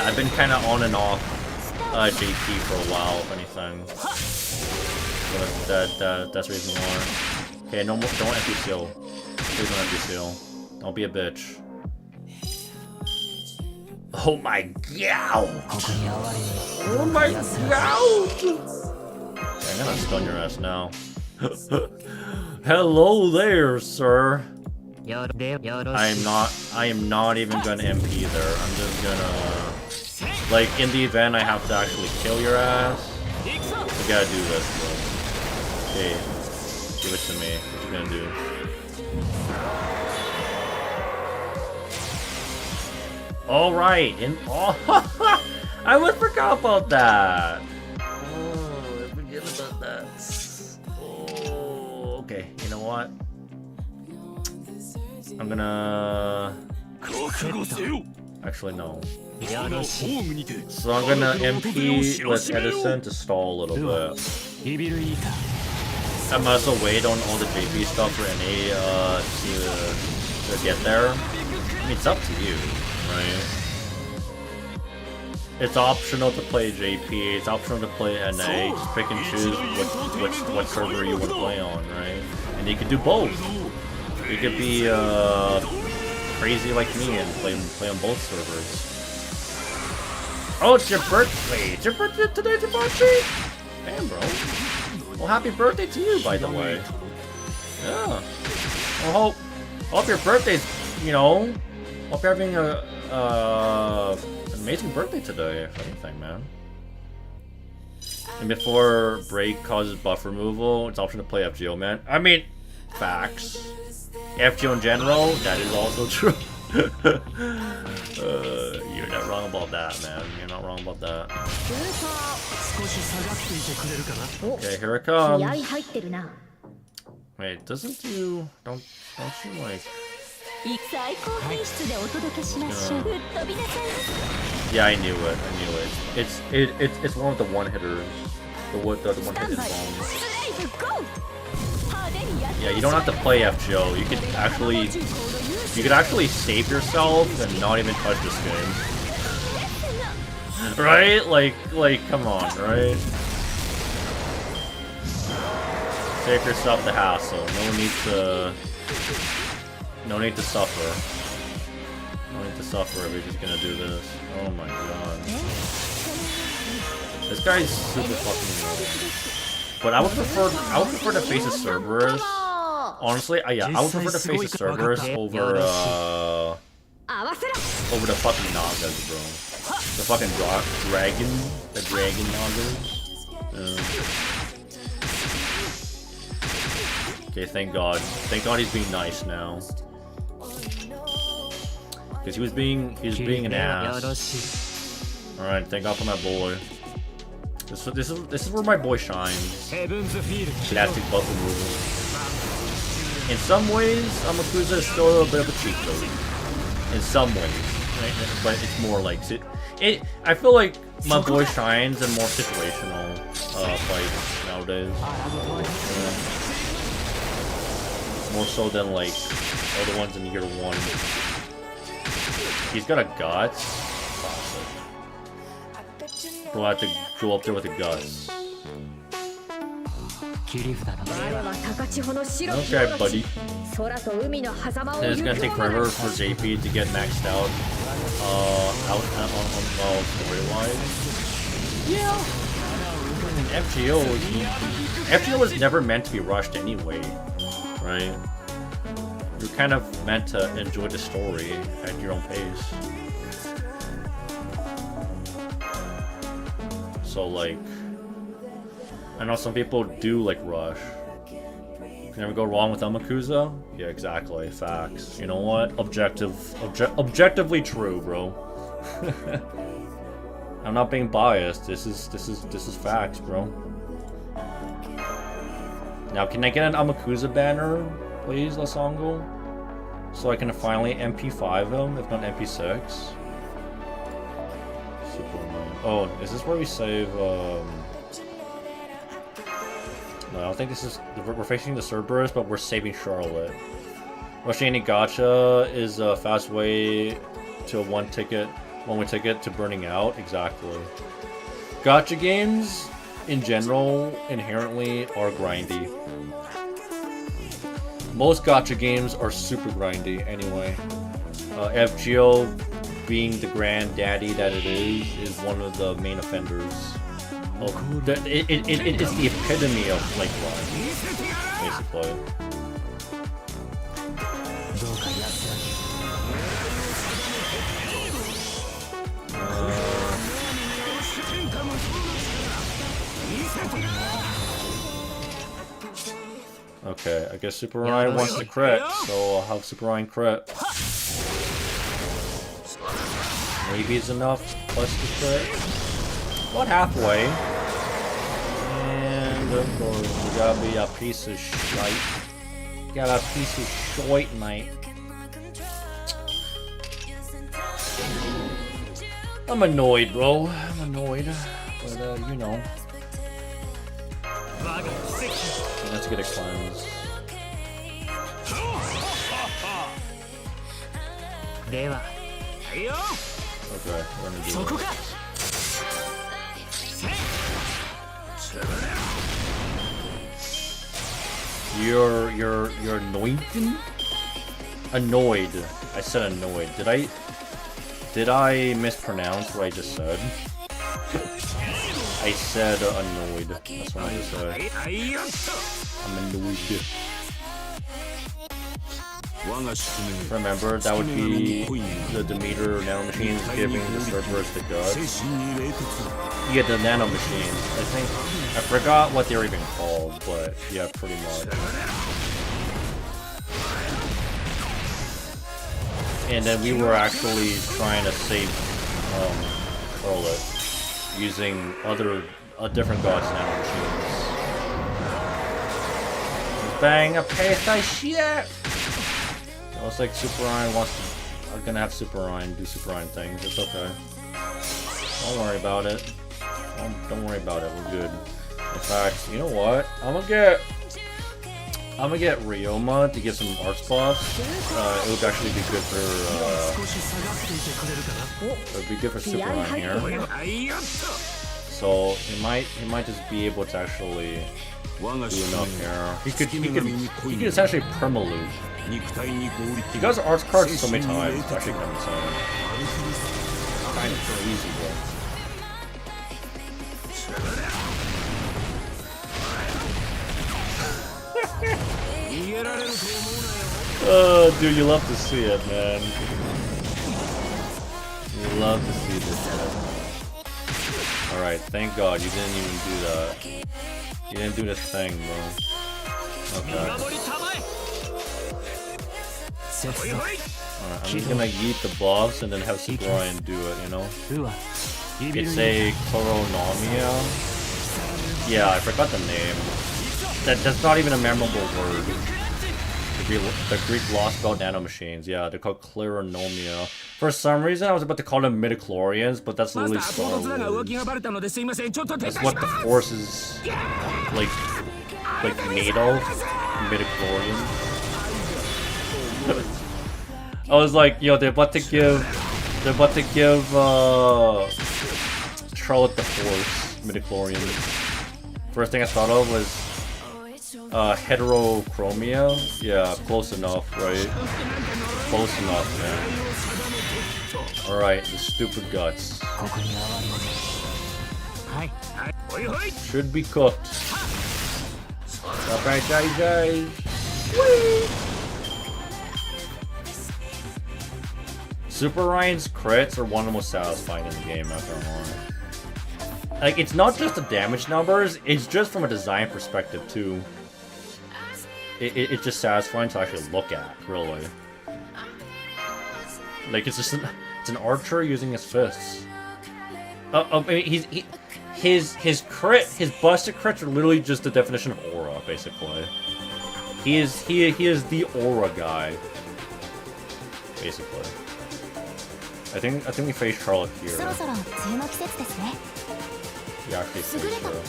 I've been kind of on and off JP for a while, if anything. But that's the reason why. Okay, no more, don't empty seal. Please don't empty seal. Don't be a bitch. Oh my god! Oh my god! I'm gonna stun your ass now. Hello there, sir. I am not even gonna MP there. I'm just gonna, like, in the event I have to actually kill your ass, we gotta do this, bro. Okay, give it to me. What you gonna do? All right, I would forgot about that. Oh, I forget about that. Oh, okay. You know what? I'm gonna. Actually, no. So I'm gonna MP with Edison to stall a little bit. I might as well wait on all the JP stuff for NA to get there. I mean, it's up to you, right? It's optional to play JP, it's optional to play NA, just pick and choose what server you want to play on, right? And you can do both. You could be crazy like me and play on both servers. Oh, it's your birthday! It's your birthday today, it's your birthday! Damn, bro. Well, happy birthday to you, by the way. Yeah. Well, hope your birthday's, you know, hope you're having a amazing birthday today, if anything, man. And before break causes buff removal, it's optional to play FGO, man. I mean, facts. FGO in general, that is also true. You're not wrong about that, man. You're not wrong about that. Okay, here it comes. Wait, doesn't you... Don't you, like... Yeah, I knew it. It's one of the one-hitters. The one-hit bombs. Yeah, you don't have to play FGO. You could actually save yourself and not even touch this game. Right? Like, come on, right? Save yourself the hassle. No need to suffer. No need to suffer if you're just gonna do this. Oh my god. This guy's super fucking annoying. But I would prefer to face a Cerberus. Honestly, I would prefer to face a Cerberus over the fucking Nagas, bro. The fucking dragon Nagas. Okay, thank God. Thank God he's being nice now. Because he was being an ass. Alright, thank God for my boy. This is where my boy shines. ヘブンズフィールド Classic buff removal. In some ways, Amakusa is still a bit of a cheat code. In some ways, right? But it's more like I feel like my boy shines in more situational fights nowadays. Yeah. More so than like all the ones in year 1. He's got a guts. Classic. We'll have to go up there with the guts. 切り札だ Okay, buddy. It's gonna take forever for JP to get maxed out. Out on story-wise. Yeah. FGO was never meant to be rushed anyway, right? You're kind of meant to enjoy the story at your own pace. So like, I know some people do like rush. You can never go wrong with Amakusa. Yeah, exactly. Facts. You know what? Objectively true, bro. I'm not being biased. This is facts, bro. Now, can I get an Amakusa banner, please, Lasongo? So I can finally MP5 him, if not MP6. Super annoying. Oh, is this where we save? No, I don't think this is. We're facing the Cerberus, but we're saving Charlotte. Rushing any gacha is a fast way to one way ticket to burning out. Exactly. Gacha games, in general, inherently are grindy. Most gacha games are super grindy, anyway. FGO, being the granddaddy that it is one of the main offenders. It's the epitome of like grind, basically. Okay, I guess Super Ryan wants to crit, so I'll have Super Ryan crit. Maybe it's enough plus the crit. About halfway. And of course, you gotta be a piece of shite. You got a piece of shite, mate. I'm annoyed, bro. I'm annoyed. But, you know. Let's get a cleanse. Okay, we're gonna do it. You're annoyed? Annoyed. I said annoyed. Did I mispronounce what I just said? I said annoyed. That's what I just said. I'm annoyed. Remember, that would be the Demeter nanomachines giving the Cerberus the guts. Yeah, the nanomachines. I forgot what they were even called, but yeah, pretty much. And then we were actually trying to save Charlotte using a different god's nanomachines. Bang a piece of shit! It looks like Super Ryan I'm gonna have Super Ryan do Super Ryan things. It's okay. Don't worry about it. Don't worry about it. We're good. In fact, you know what? I'm gonna get Ryoma to get some arts buffs. It would actually be good for it would be good for Super Ryan here. So he might just be able to actually do enough here. He could essentially perma-loop. He got his arts cards so many times, it's actually kind of insane. Kind of crazy, bro. Oh, dude, you love to see it, man. You love to see this shit. Alright, thank God you didn't even do that. You didn't do this thing, bro. Okay. Alright, I'm just gonna yeet the buffs and then have Super Ryan do it, you know? It's a Koronomia. Yeah, I forgot the name. That's not even a memorable word. The Greek Lostbelt nanomachines. Yeah, they're called Clarinomia. For some reason, I was about to call them midichlorians, but that's literally Star Wars. That's what the Force is like made of. Midichlorians. I was like, yo, they're about to give Charlotte the Force midichlorians. First thing I thought of was heterochromia. Yeah, close enough, right? Close enough, man. Alright, the stupid guts. Should be cooked. Alright, guys. Whee! Super Ryan's crits are one of the most satisfying in the game, not gonna lie. Like, it's not just the damage numbers, it's just from a design perspective, too. It's just satisfying to actually look at, really. Like, it's just it's an archer using his fists. I mean, his busted crits are literally just the definition of aura, basically. He is the aura guy, basically. I think we face Charlotte here. We actually face her.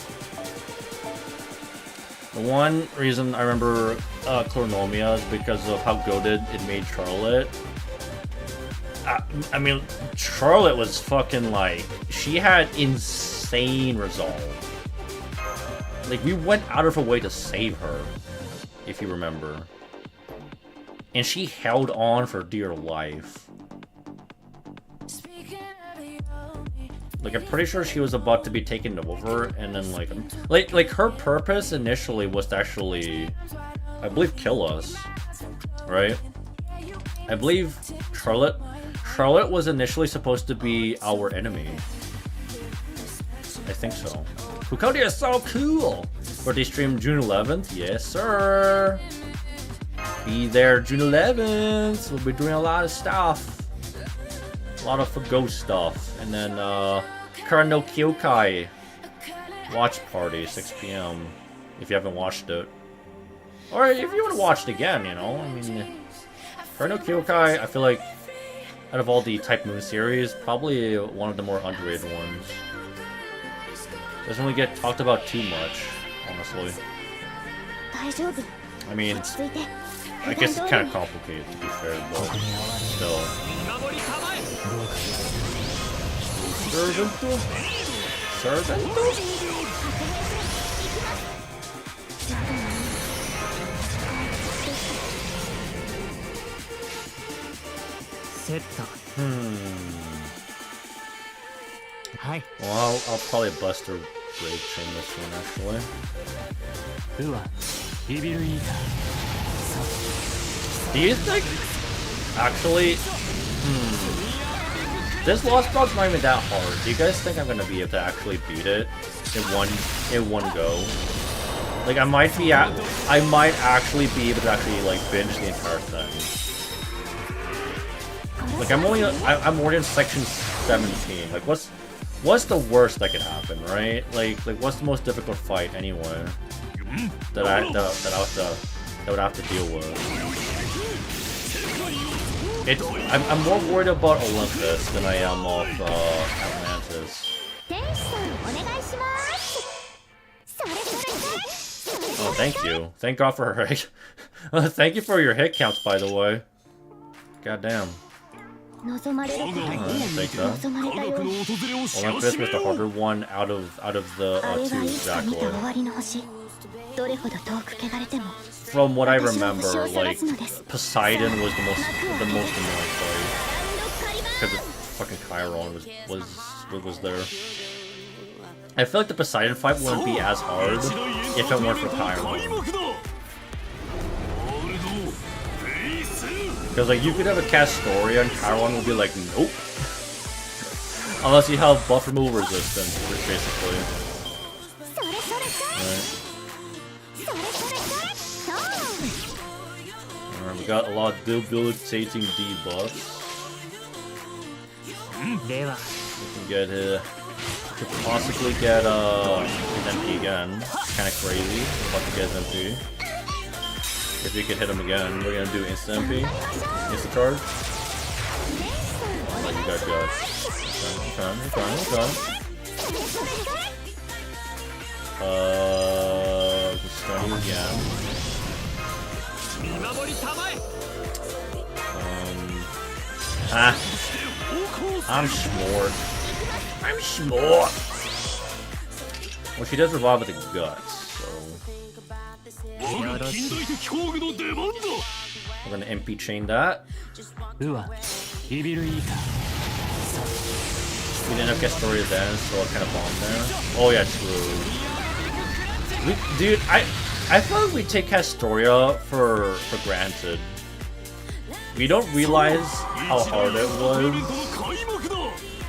The one reason I remember Clarinomia is because of how goated it made Charlotte. I mean, Charlotte was fucking like, she had insane resolve. Like, we went out of our way to save her, if you remember. And she held on for dear life. Like, I'm pretty sure she was about to be taken over, and then like her purpose initially was to actually, I believe, kill us, right? I believe Charlotte was initially supposed to be our enemy. I think so. Chaldea is so cool! Birthday stream June 11th, yes sir! Be there June 11th! We'll be doing a lot of stuff. A lot of ghost stuff. And then, Kara no Kyokai watch party, 6 p.m. if you haven't watched it. Or if you want to watch it again, you know, I mean, Kara no Kyokai, I feel like, out of all the Type Moon series, probably one of the more underrated ones. Doesn't really get talked about too much, honestly. I mean, I guess it's kind of complicated to be fair, but still. Servant? Hi. Well, I'll probably bust a rage from this one, actually. Do you think, actually, this Lostbelt's not even that hard. Do you guys think I'm gonna be able to actually beat it in one go? Like, I might actually be able to actually like binge the entire thing. Like, I'm already in section 17. Like, what's the worst that could happen, right? Like what's the most difficult fight anyway that I would have to deal with? I'm more worried about Olympus than I am of Atlantis. Oh, thank you. Thank God for her hit. Thank you for your hit counts, by the way. God damn. Take that. Olympus was the harder one out of the two, exactly. From what I remember, like, Poseidon was the most annoying fight because fucking Chiron was there. I feel like the Poseidon fight wouldn't be as hard if it weren't for Chiron. Because, like, you could have a Castoria and Chiron will be like, nope. Unless you have buff removal resistance, basically. Alright, we got a lot of debilitating debuffs. We can get Could possibly get his MP again. Kind of crazy. We're about to get his MP. If we could hit him again, we're gonna do instant MP. Instant charge. Oh, you got guts. Okay. Just stun you again. I'm smart. Well, she does revive with the guts, so we're gonna MP chain that. We didn't have Castoria then, so I kind of bombed there. Oh yeah, true. Dude, I feel like we take Castoria for granted. We don't realize how hard it was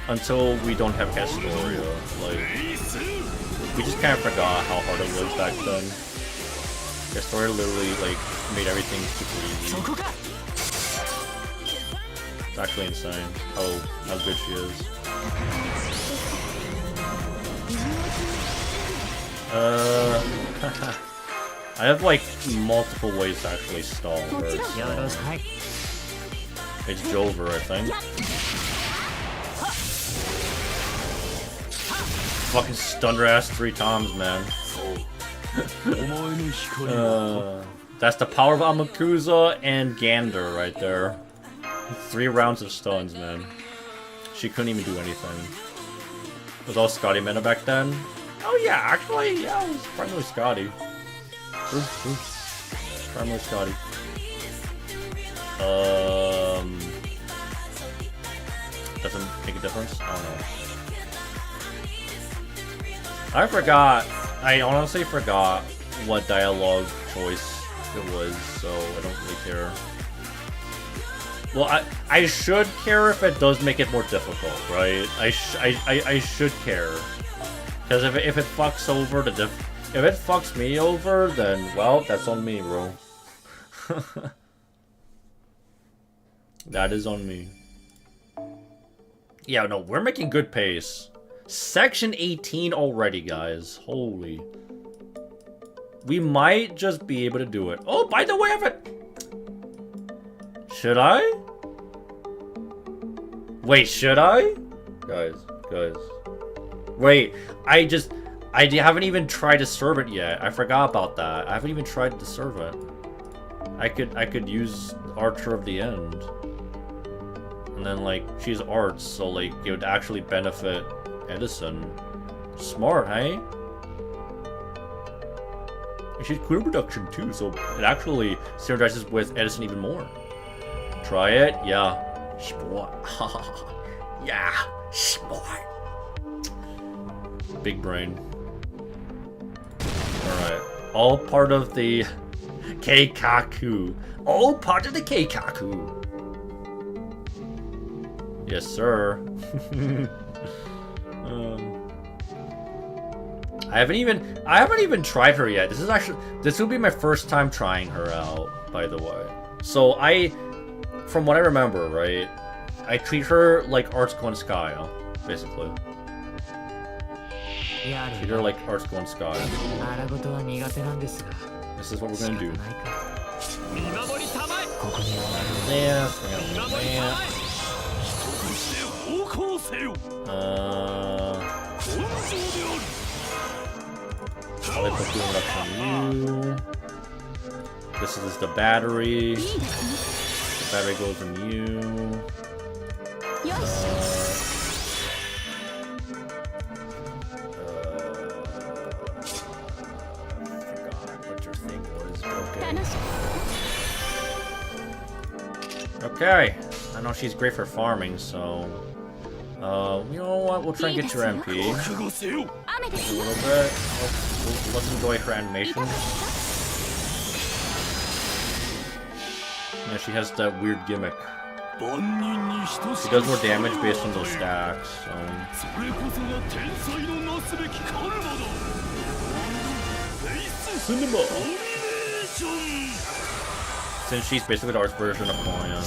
until we don't have Castoria. Like, we just kind of forgot how hard it was back then. Castoria literally like made everything super easy. It's actually insane how good she is. I have like multiple ways to actually stall her. It's Jover, I think. Fucking stunned her ass 3 times, man. That's the power of Amakusa and Gander right there. 3 rounds of stuns, man. She couldn't even do anything. It was all Scotty meta back then. Oh yeah, actually, yeah, it was primarily Scotty. Primarily Scotty. Doesn't make a difference? I don't know. I forgot. I honestly forgot what dialogue choice it was, so I don't really care. Well, I should care if it does make it more difficult, right? I should care, because if it fucks over if it fucks me over, then well, that's on me, bro. That is on me. Yeah, no, we're making good pace. Section 18 already, guys. Holy. We might just be able to do it. Oh, by the way, should I? Wait, should I? Guys. Wait, I haven't even tried to serve it yet. I forgot about that. I haven't even tried to serve it. I could use Archer of the End. And then, like, she's arts, so, like, it would actually benefit Edison. Smart, hey? And she's clear production, too, so it actually synergizes with Edison even more. Try it? Yeah. Smart. Yeah. Smart. Big brain. Alright. All part of the Keikaku. All part of the Keikaku. Yes, sir. I haven't even tried her yet. This will be my first time trying her out, by the way. So from what I remember, right, I treat her like Artsco and Skyle, basically. Treat her like Artsco and Skyle. This is what we're gonna do. I'll put doing up on you. This is the battery. The battery goes on you. Forgot what your thing was. Okay. I know she's great for farming, so you know what? We'll try and get your MP. A little bit. Let's enjoy her animation. Yeah, she has that weird gimmick. She does more damage based on those stacks. Cinema. Since she's basically the arts version of Lion.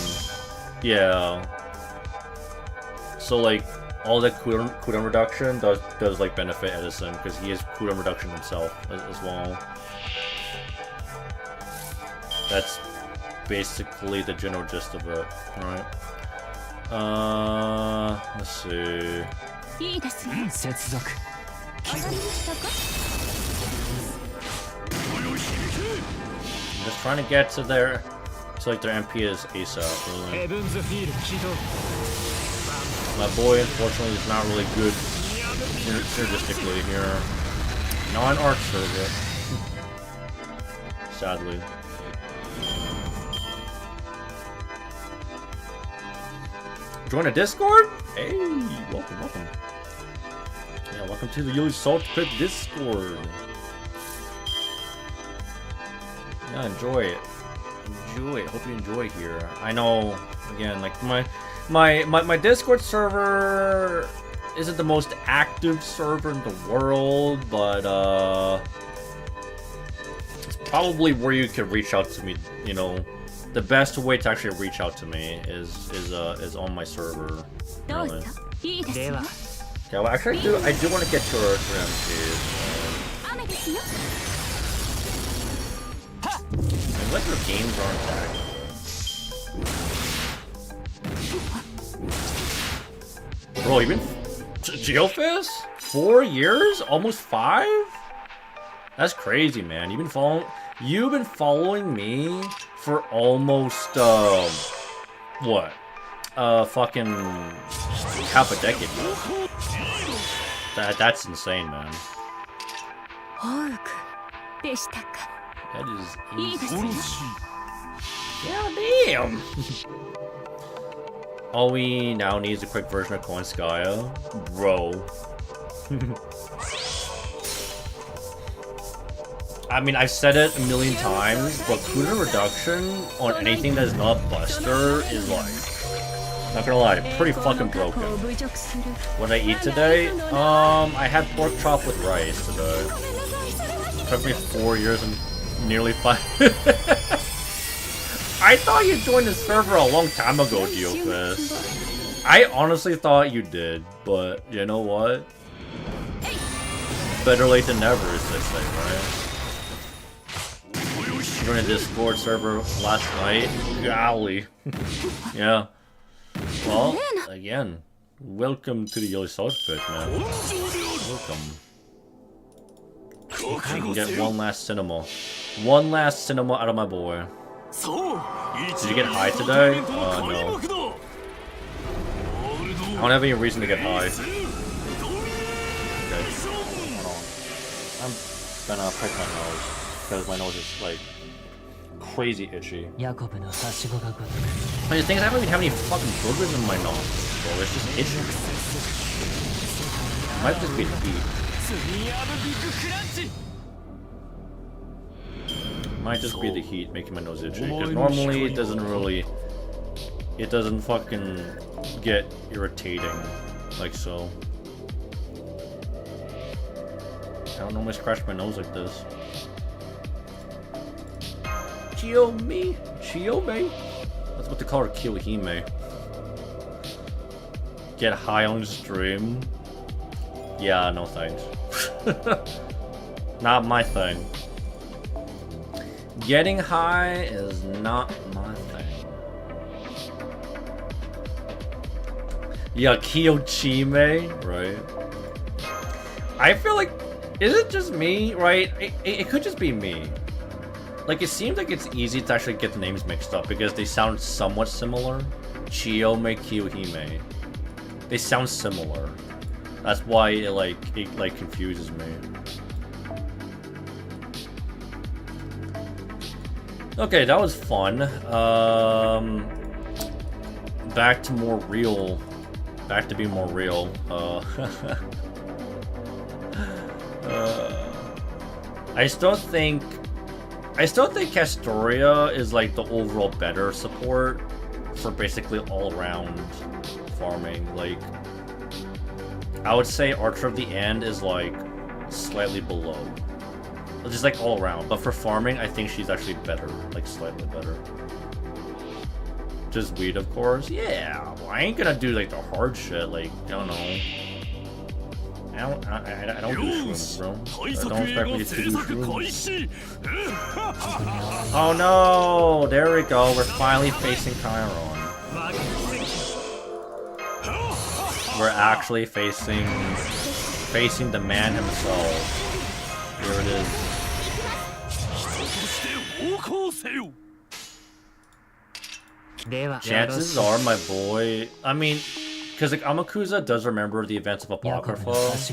Yeah. So like, all the cooldown reduction does like benefit Edison because he has cooldown reduction himself as well. That's basically the general gist of it. Alright. Let's see. いいですね。接続。当たりましたか？ Just trying to get to their, to like their MP is ASAP. Really. ヘブンズフィールド起動。 My boy, unfortunately, is not really good synergistically here. Non arc server. Sadly. Join a Discord? Hey, welcome, welcome. Yeah, welcome to the Yogi Salt Pit Discord. Yeah, enjoy it. Enjoy it. Hope you enjoy here. I know, again, like my Discord server isn't the most active server in the world, but it's probably where you can reach out to me. You know, the best way to actually reach out to me is on my server. どう Really. ぞ。いいですよ。 Okay, well, actually, I do want to get to our MST. 雨ですよ。 And like your games aren't that. Bro, you've been Geofist? 4 years? Almost 5? That's crazy, man. You've been following me for almost what? Fucking half a decade now. That's insane, man. ホークでしたか。 That is いいですよ。 Yeah, damn. All we now need is a quick version of Koinskaya. Bro. I mean, I've said it a million times, but cooldown reduction on anything that is not Buster is like, not gonna lie, pretty fucking broken. What did I eat today? I had pork chop with rice today. It took me 4 years and nearly 5. I thought you joined the server a long time ago, Geofist. I honestly thought you did, but you know what? Better late than never, as they say, right? Joined a Discord server last night. Golly. Yeah. Well, again, welcome to the Yellow Salt Pit, man. Welcome. I can get one last cinema. One last cinema out of my boy. Did you get high today? No. I don't have any reason to get high. Okay. Hold on. I'm gonna pick my nose. Because my nose is like crazy itchy. ヤコブのはしごがごとく。 I just think I don't even have any fucking boogers in my nose, bro. It's just itchy. Might just be the heat. Might just be the heat making my nose itchy. Because normally it doesn't fucking get irritating like so. I don't normally scratch my nose like this. Chiyome? Chiyome? That's what they call her, Kiyohime. Get high on stream? Yeah, no thanks. Not my thing. Getting high is not my thing. Yeah, Kiyochime, right? I feel like, is it just me, right? It could just be me. Like, it seems like it's easy to actually get the names mixed up because they sound somewhat similar. Chiyome, Kiyohime. They sound similar. That's why it confuses me. Okay, that was fun. Back to more real. Back to being more real. I still think Castoria is like the overall better support for basically all around farming. Like, I would say Archer of the End is like slightly below. Just like all around. But for farming, I think she's actually better. Like slightly better. Just weed, of course. Yeah, well, I ain't gonna do like the hard shit. Like, I don't know. I don't do shrooms, bro. So don't expect me to do shrooms. Oh no! There we go. We're finally facing Chiron. We're actually facing the man himself. Here it is. Chances are, my boy. I mean, because like Amakusa does remember the events of Apocrypha. If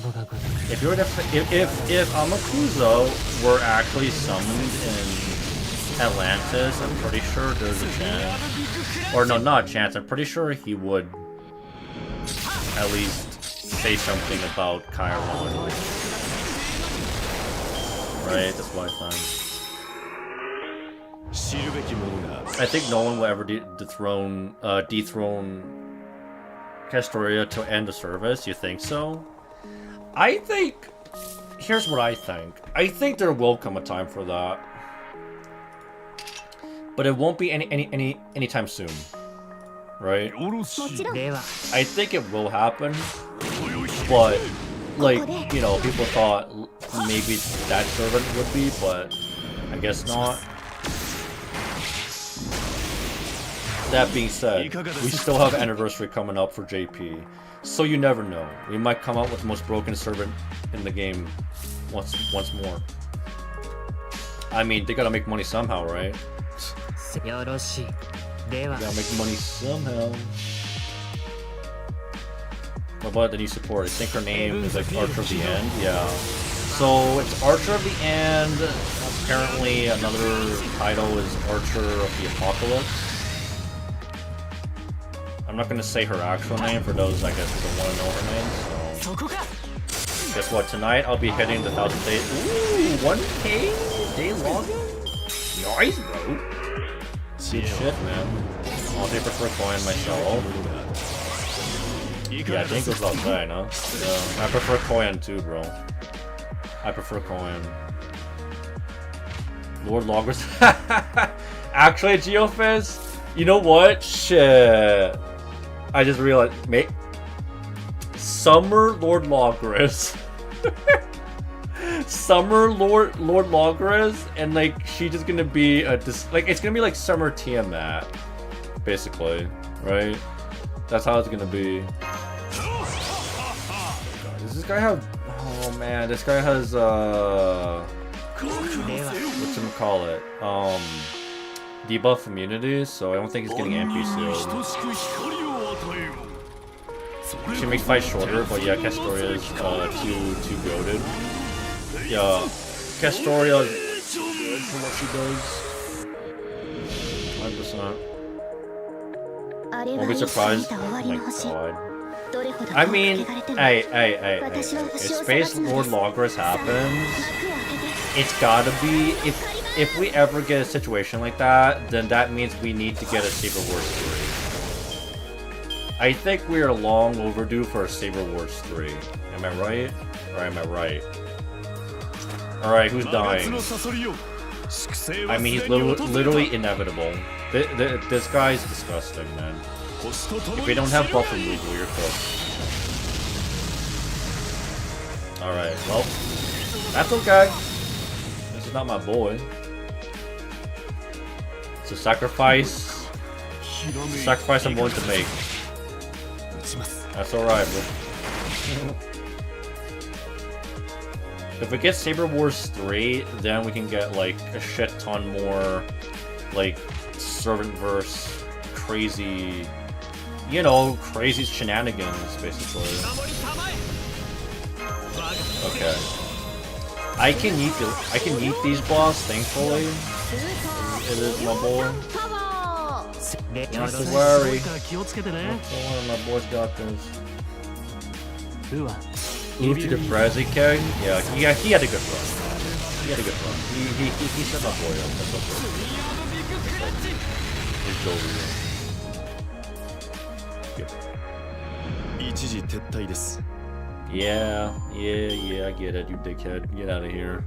Amakusa were actually summoned in Atlantis, I'm pretty sure there's a chance. Or no, not a chance. I'm pretty sure he would at least say something about Chiron. Right? That's what I find. I think no one will ever dethrone Castoria to end the service. You think so? I think. Here's what I think. I think there will come a time for that, but it won't be anytime soon, right? I think it will happen, but like people thought maybe that servant would be, but I guess not. That being said, we still have anniversary coming up for JP, so you never know. We might come out with the most broken servant in the game once more. I mean, they gotta make money somehow, right? They gotta make money somehow. What about the new support? I think her name is like Archer of the End. Yeah. So it's Archer of the End. Apparently, another title is Archer of the Apocalypse. I'm not gonna say her actual name for those, I guess, who don't want to know her name. So, guess what? Tonight I'll be hitting the 1,000 days. Ooh, 1K day login. Nice, bro. Good shit, man. I'll pay for a coin myself. Yeah, I think it was outside, huh? Yeah, I prefer coin too, bro. I prefer coin. Lord Loggers. Actually, Geofizz, you know what? Shit. I just realized, mate. Summer Lord Logris. Summer Lord Logris, and like she's just gonna be it's gonna be like Summer Tiamat, basically, right? That's how it's gonna be. God, does this guy have? Oh man, this guy has whatchamacallit? Debuff immunity, so I don't think he's getting MP soon. She makes fight shorter, but yeah, Castoria is too goated. Yeah, Castoria is good for what she does. 100%. Won't be surprised. Oh my god. I mean, hey. If Space Lord Logris happens, it's gotta be, if we ever get a situation like that, then that means we need to get a Saber Wars 3. I think we are long overdue for a Saber Wars 3. Am I right? Or am I right? Alright, who's dying? I mean, he's literally inevitable. This guy's disgusting, man. If we don't have buff removal, you're cooked. Alright, well, that's okay. This is not my boy. It's a sacrifice. Sacrifice I'm willing to make. That's alright, bro. If we get Saber Wars 3, then we can get like a shit ton more like Servantverse crazy, crazy shenanigans, basically. Okay. I can eat these boss, thankfully. It is my boy. Not to worry. My boy's got this. Ooh, to the Brazzy King? Yeah, he had a good run. He had a good run. He set my boy up. That's okay. He's Jovial. Yeah, I get it, you dickhead. Get out of here.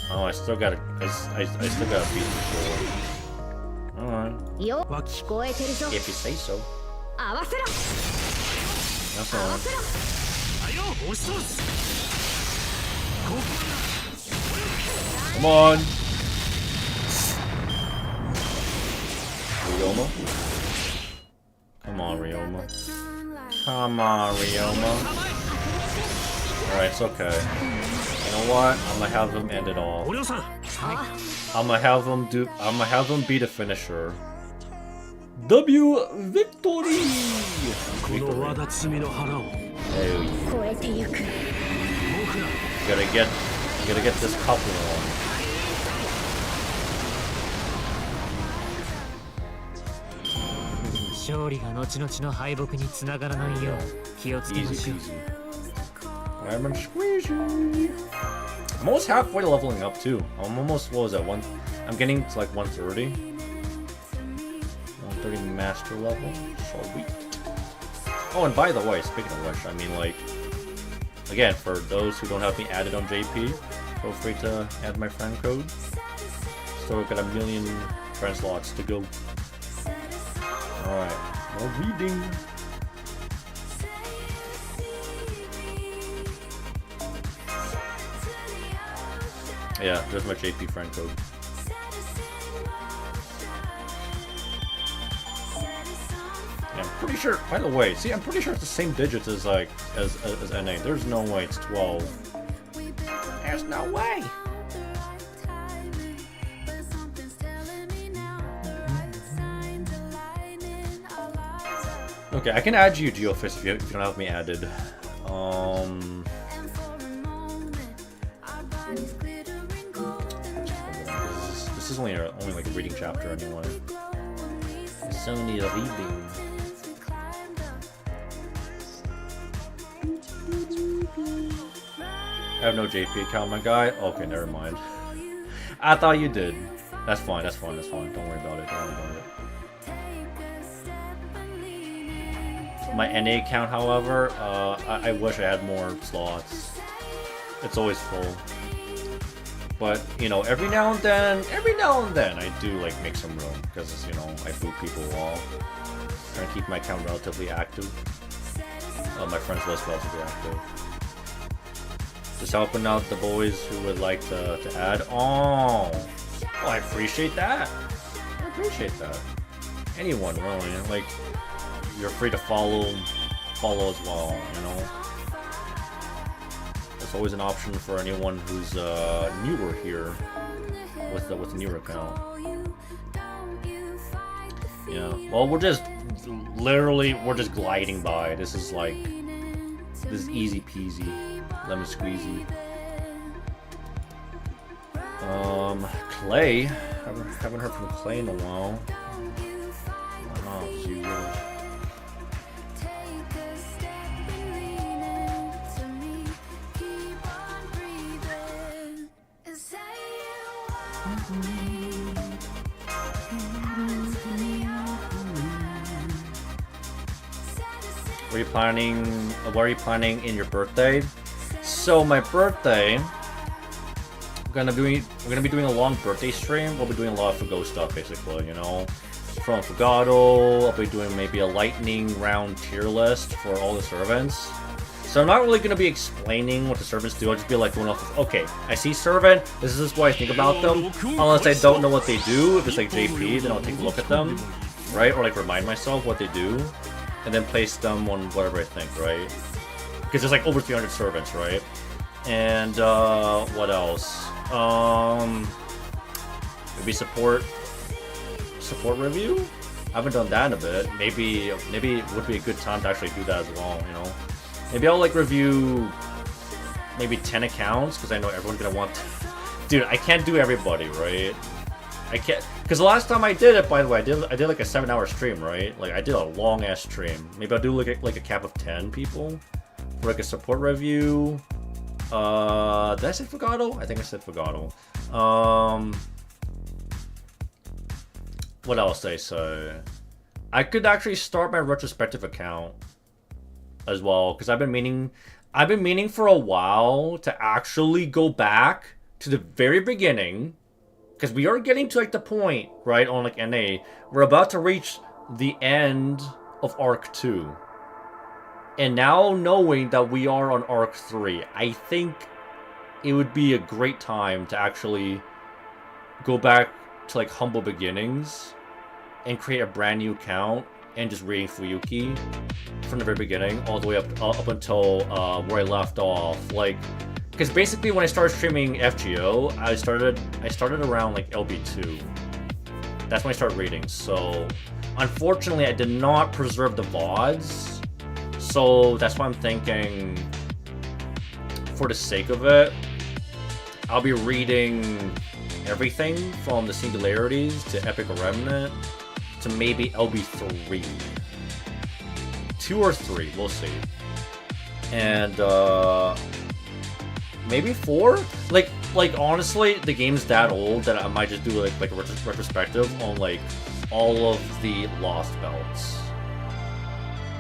Oh, I still gotta beat the boy. Alright. よ聞こえてるぞ If you say so. 合わせろ That's 合わ all. せろあよ押し通すここ Come on. Ryoma? Come on, Ryoma. Come on, Ryoma. Alright, it's okay. You know what? I'm gonna have them end it all. 俺さん I'm gonna have them be the finisher. W victory! この Victory. わだつみの腹を Hell yeah. 超えてゆく僕ら Gotta get this couple on. 勝利が後々の敗北につながらないよう気をつけま Easy しょう peasy. Lemon squeezy. I'm almost halfway to leveling up too. I'm almost, what was that, I'm getting to like 130. 130 master level. Sweet. Oh, and by the way, speaking of which, I mean like, again, for those who don't have me added on JP, feel free to add my friend code. Still got a million friend slots to go. Alright, more reading. Yeah, there's my JP friend code. Yeah, I'm pretty sure, by the way, see, I'm pretty sure it's the same digits as like, as NA. There's no way it's 12. There's no way! Okay, I can add you, Geofist, if you don't have me added. This is only like a reading chapter anyway. It's only a reading. I have no JP account, my guy. Okay, never mind. I thought you did. That's fine. That's fine. That's fine. Don't worry about it. Don't worry about it. My NA account, however, I wish I had more slots. It's always full. But, you know, every now and then, I do, like, make some room. Because, you know, I boot people all. Trying to keep my account relatively active. My friends list relatively active. Just helping out the boys who would like to add. Oh, I appreciate that. I appreciate that. Anyone, really. Like, you're free to follow as well, you know? There's always an option for anyone who's newer here with a newer account. Yeah. Well, we're just gliding by. This is easy peasy, lemon squeezy. Clay. Haven't heard from Clay in a while. I don't know. It's usual. What are you planning in your birthday? So my birthday, we're gonna be doing a long birthday stream. We'll be doing a lot of Fago stuff, basically, you know. From Fagado, I'll be doing maybe a lightning round tier list for all the servants. So I'm not really going to be explaining what the servants do. I'll just be like going off of, okay, I see servant, this is what I think about them. Unless I don't know what they do, if it's like JP, then I'll take a look at them, right? Or like remind myself what they do, and then place them on whatever I think, right? Because there's like over 300 servants, right? And what else? Maybe support review? I haven't done that in a bit. Maybe it would be a good time to actually do that as well, you know? Maybe I'll like review maybe 10 accounts, because I know everyone's gonna want to... Dude, I can't do everybody, right? I can't, because the last time I did it, by the way, I did like a 7-hour stream, right? Like I did a long ass stream. Maybe I'll do like a cap of 10 people for like a support review. Did I say Fagado? I think I said Fagado. What else did I say? I could actually start my retrospective account as well, because I've been meaning for a while to actually go back to the very beginning because we are getting to like the point, right, on like NA, we're about to reach the end of Arc 2. And now knowing that we are on Arc 3, I think it would be a great time to actually go back to like humble beginnings and create a brand new account and just reading Fuyuki from the very beginning all the way up until where I left off. Like, because basically when I started streaming FGO, I started around like LB2. That's when I started reading. So unfortunately, I did not preserve the VODs. So that's why I'm thinking, for the sake of it, I'll be reading everything from the Singularities to Epic Remnant to maybe LB3. 2 or 3, we'll see. And maybe 4? Like honestly, the game's that old that I might just do like a retrospective on like all of the Lostbelts.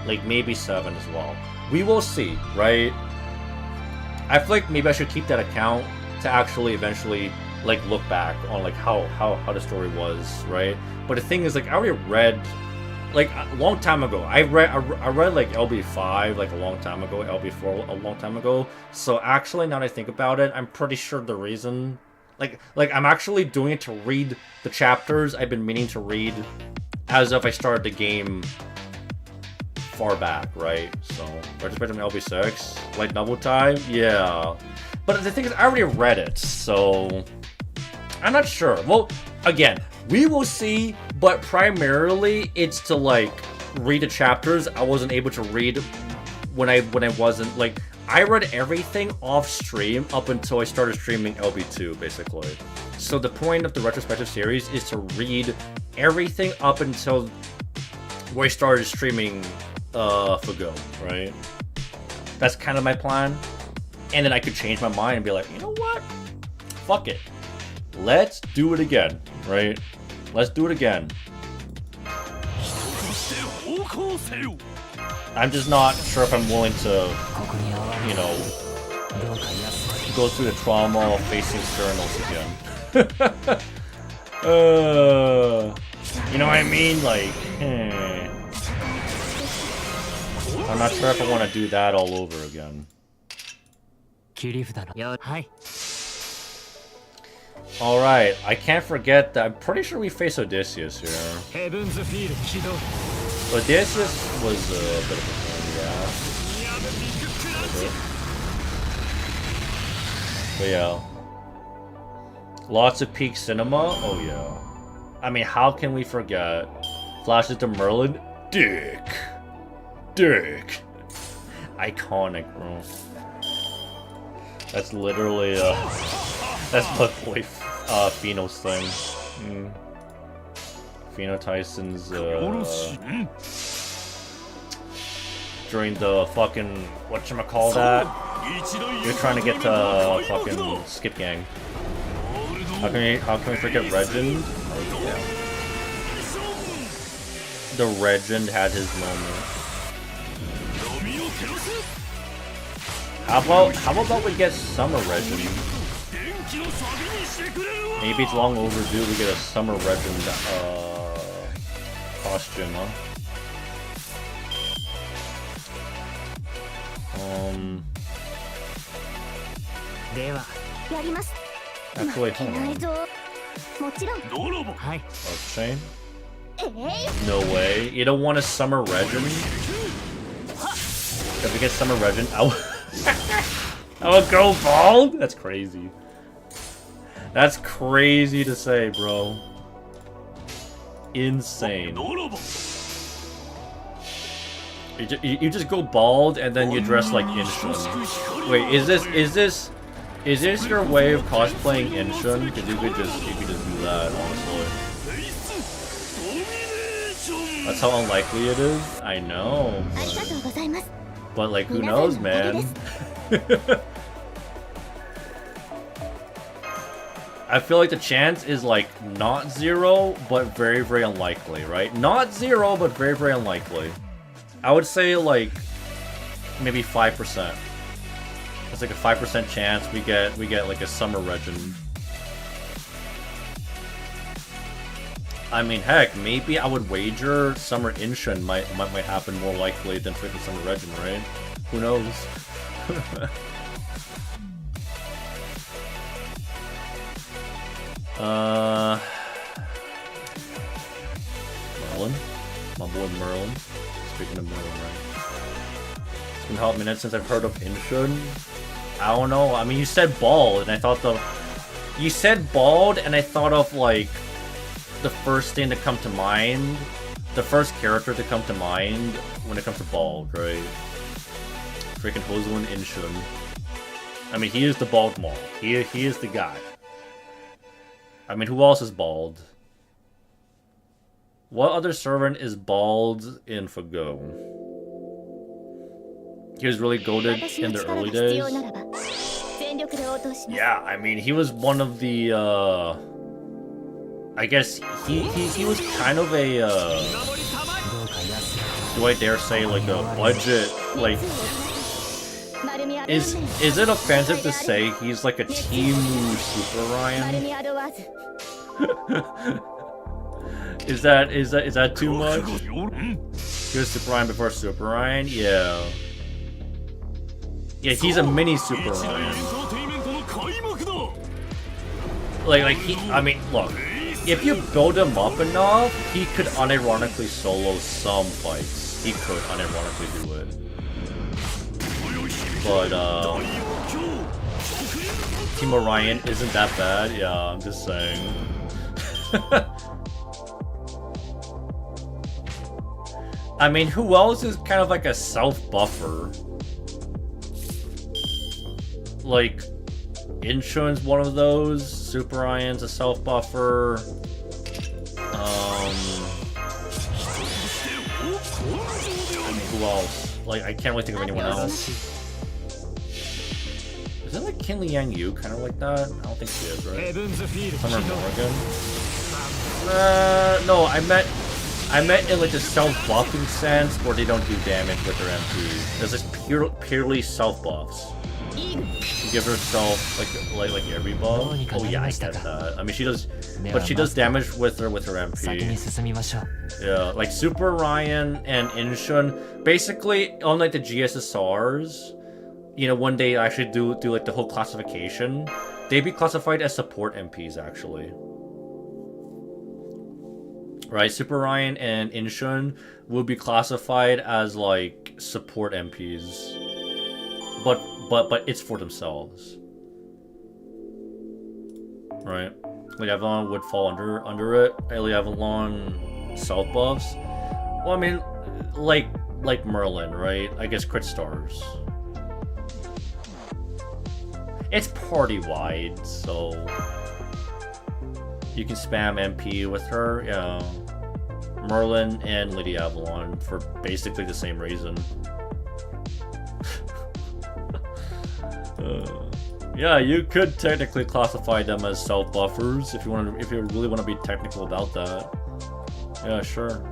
Like maybe 7 as well. We will see, right? I feel like maybe I should keep that account to actually eventually like look back on like how the story was, right? But the thing is, like, I already read like a long time ago. I read like LB5 like a long time ago, LB4 a long time ago. So actually, now that I think about it, I'm pretty sure the reason, like I'm actually doing it to read the chapters I've been meaning to read as if I started the game far back, right? So retrospective LB6, light novel time, yeah. But the thing is, I already read it, so I'm not sure. Well, again, we will see. But primarily, it's to like read the chapters I wasn't able to read when I wasn't like. I read everything off stream up until I started streaming LB2, basically. So the point of the retrospective series is to read everything up until where I started streaming Fugo, right? That's kind of my plan. And then I could change my mind and be like, you know what? Fuck it. Let's do it again, right? Let's do it again. I'm just not sure if I'm willing to, you know, go through the trauma of facing Sternals again. You know what I mean? Like, I'm not sure if I want to do that all over again. Alright, I can't forget that I'm pretty sure we face Odysseus here. Odysseus was a bit of a pain, yeah. But yeah. Lots of peak cinema? Oh yeah. I mean, how can we forget? Flashes to Merlin? Dick! Iconic, bro. That's literally, that's my boy, Pheno's thing. Pheno Tyson's, during the fucking, whatchamacallit? You're trying to get to fucking Skip Gang. How can we forget Regend? Oh, yeah. The Regend had his moment. How about we get Summer Regend? Maybe it's long overdue we get a Summer Regend costume, huh? Actually, hold on. Chain? No way. You don't want a Summer Regend? If we get Summer Regend, I will go bald? That's crazy. That's crazy to say, bro. Insane. You just go bald and then you dress like Inshun. Wait, is this your way of cosplaying Inshun? Because you could just do that, honestly. That's how unlikely it is. I know. But like, who knows, man? I feel like the chance is like not 0, but very, very unlikely, right? Not 0, but very, very unlikely. I would say like maybe 5%. It's like a 5% chance we get like a Summer Regend. I mean, heck, maybe I would wager Summer Inshin might happen more likely than freaking Summer Regin, right? Who knows? Merlin? My boy Merlin. Speaking of Merlin, right? It's been a hot minute since I've heard of Inshin. I don't know. I mean, you said bald, and I thought you said bald, and I thought of, like, the first thing to come to mind, the first character to come to mind when it comes to bald, right? Freaking Hozuin Inshin. I mean, he is the bald mall. He is the guy. I mean, who else is bald? What other servant is bald in Fago? He was really goated in the early days. Yeah, I mean, he was one of the, I guess he was kind of a, do I dare say, like a budget, like, is it offensive to say he's like a Team Super Ryan? Is that too much? He was Super Ryan before Super Ryan? Yeah. Yeah, he's a mini Super Ryan. Like he, I mean, look, if you build him up enough, he could unironically solo some fights. He could unironically do it. But, Team Orion isn't that bad. Yeah, I'm just saying. I mean, who else is kind of like a self-buffer? Like, Insurance, one of those. Super Ion's a self-buffer. I mean, who else? Like, I can't really think of anyone else. Is it like Kinley Yang Yu kind of like that? I don't think she is, right? Summer Morgan? No, I meant in like the self-buffing sense where they don't do damage with their MP. There's just purely self-buffs. She gives herself like every buff. Oh yeah, I get that. I mean, she does, but she does damage with her MP. Yeah, like Super Ryan and Inshun, basically on like the GSSRs, you know, when they actually do like the whole classification, they'd be classified as support MPs actually. Right, Super Ryan and Inshun will be classified as like support MPs, but it's for themselves, right? Like Avalon would fall under it. Like Avalon self buffs. Well, I mean, like Merlin, right? I guess crit stars. It's party wide, so you can spam MP with her. Yeah, Merlin and Lady Avalon for basically the same reason. Yeah, you could technically classify them as self-buffers if you really want to be technical about that. Yeah, sure.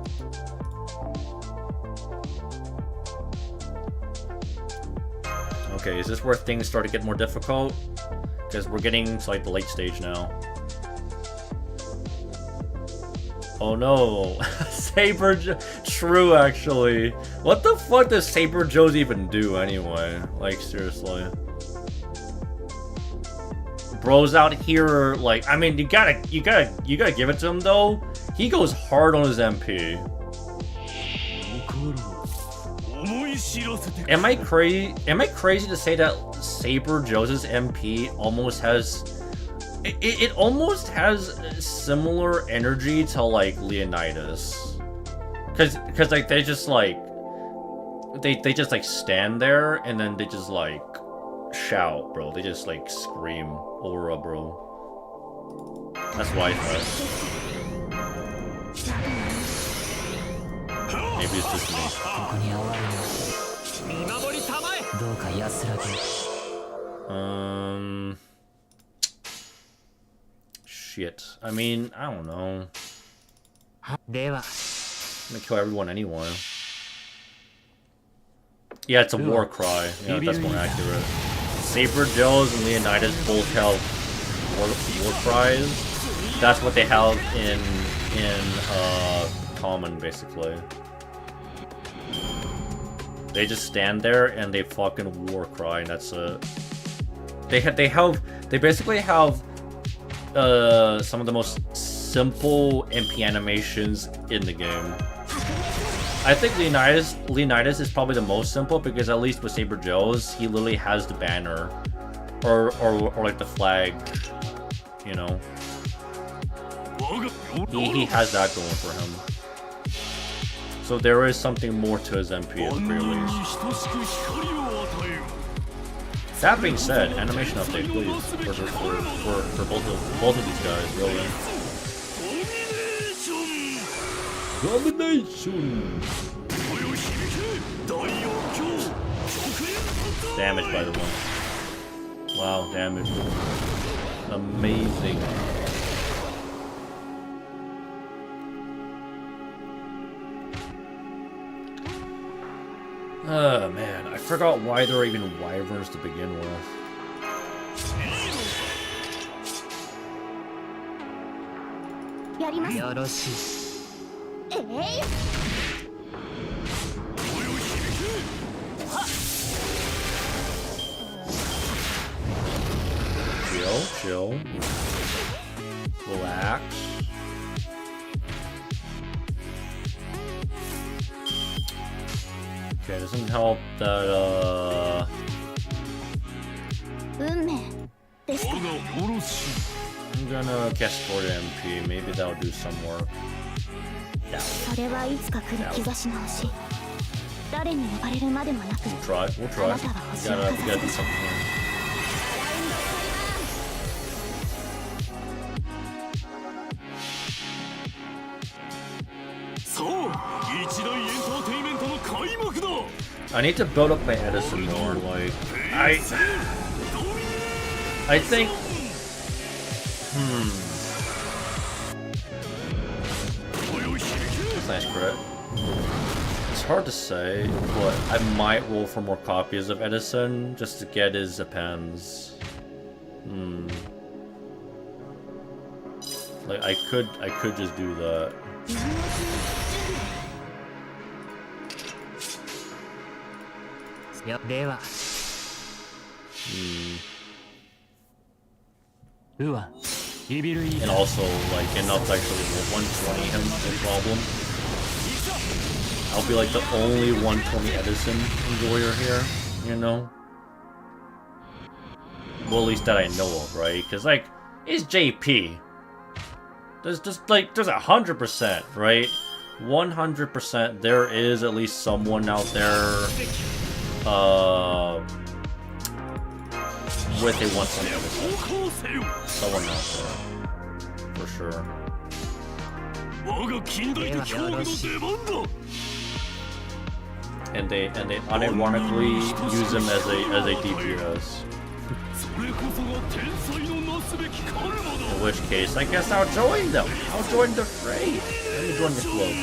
Okay, is this where things start to get more difficult? Because we're getting to like the late stage now. Oh no, True, actually. What the fuck does Saber Joe's even do anyway? Like, seriously. Bro's out here, like, I mean, you gotta give it to him though. He goes hard on his MP. Am I crazy to say that Saber Joe's MP almost has it almost has similar energy to like Leonidas, cause like they just like stand there and then they just like shout, bro. They just like scream aura, bro. That's why I thought. Maybe it's just me. Shit. I mean, I don't know. I'm gonna kill everyone anyway. Yeah, it's a war cry. Yeah, that's more accurate. Saber Joe's and Leonidas both have war cries. That's what they have in in common, basically. They just stand there and they fucking war cry, and that's it. They basically have some of the most simple MP animations in the game. I think Leonidas is probably the most simple, because at least with Saber Joe's, he literally has the banner, or like the flag, you know. He has that going for him. So there is something more to his MP at the very least. That being said, animation update, please, for both of these guys, really. Domination. Damage, by the way. Wow, damage. Amazing. Oh man, I forgot why there are even wyverns to begin with. Chill. Relax. Okay, it doesn't help that, I'm gonna guess for the MP. Maybe that'll do some work. We'll try. We gotta do something here. I need to build up my Edison more, like, I think, That's a nice crit. It's hard to say, but I might roll for more copies of Edison, just to get his appends. Like, I could just do that. And also, like, enough to actually 120 him, no problem. I'll be like the only 120 Edison enjoyer here, you know? Well, at least that I know of, right? Because, like, it's JP. There's just, like, there's 100%, right? 100% there is at least someone out there, with a 120 Edison. Someone out there. For sure. And they unironically use him as a DPS. In which case, I guess I'll join them. I'll join the fray. Let me join the club.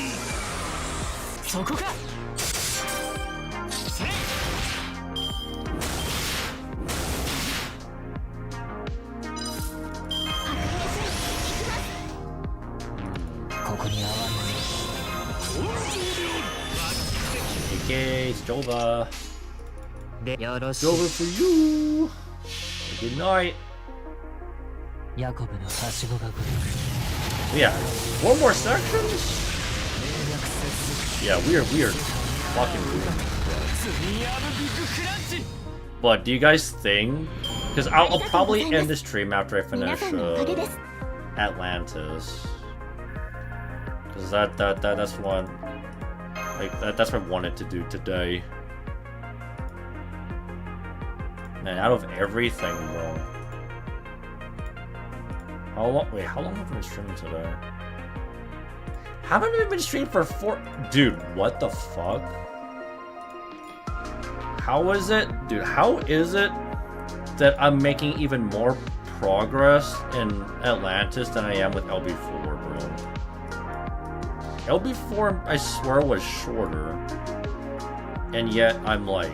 Okay, it's Jova. Jova for you. Good night. Yeah, 4 more sections? Yeah, we are fucking weird. But do you guys think? Because I'll probably end the stream after I finish Atlantis. Because that's what, like, that's what I wanted to do today. Man, out of everything, bro. How long have we been streaming today? Haven't we been streaming for 4? Dude, what the fuck? How is it? Dude, how is it that I'm making even more progress in Atlantis than I am with LB4, bro? LB4, I swear, was shorter. And yet, I'm like,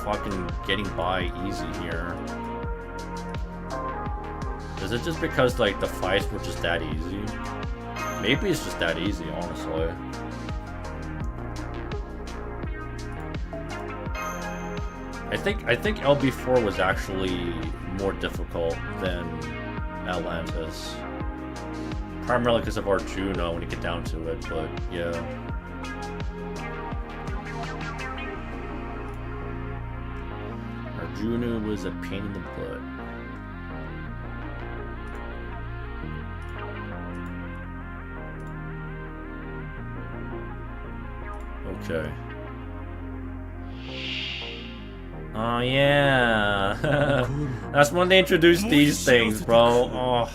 fucking getting by easy here. Is it just because like the fights were just that easy? Maybe it's just that easy, honestly. I think LB4 was actually more difficult than Atlantis. Primarily because of Arjuna when you get down to it, but yeah. Arjuna was a pain in the butt. Okay. Oh yeah. That's when they introduced these things, bro. Oh.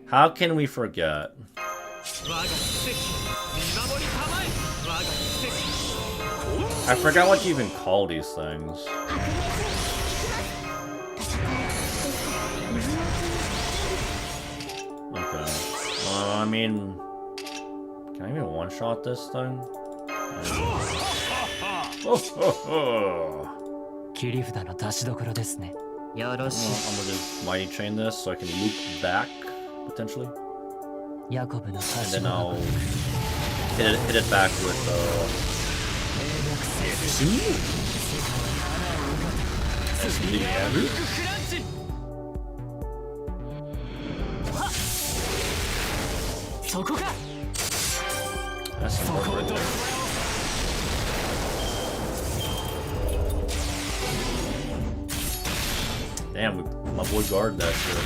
How can we forget? I forgot what you even call these things. Okay. I mean, can I even one-shot this thing? I'm gonna just mighty chain this so I can loop back, potentially. And then I'll hit it back with that's some work right there. Damn, my boy guarded that shit.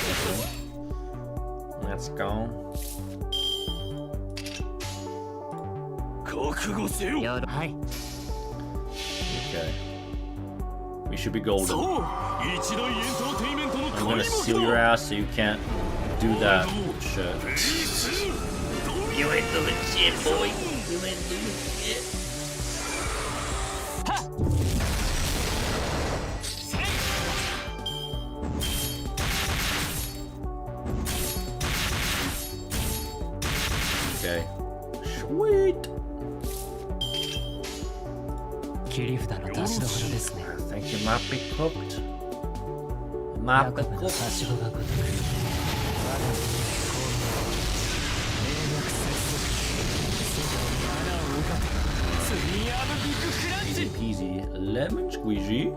Let's go. Okay. We should be golden. I'm gonna seal your ass so you can't do that shit. You ain't doing shit, boy. You ain't doing shit. Okay. Sweet. I think it might be cooked. Might be cooked. Easy peasy lemon squeezy.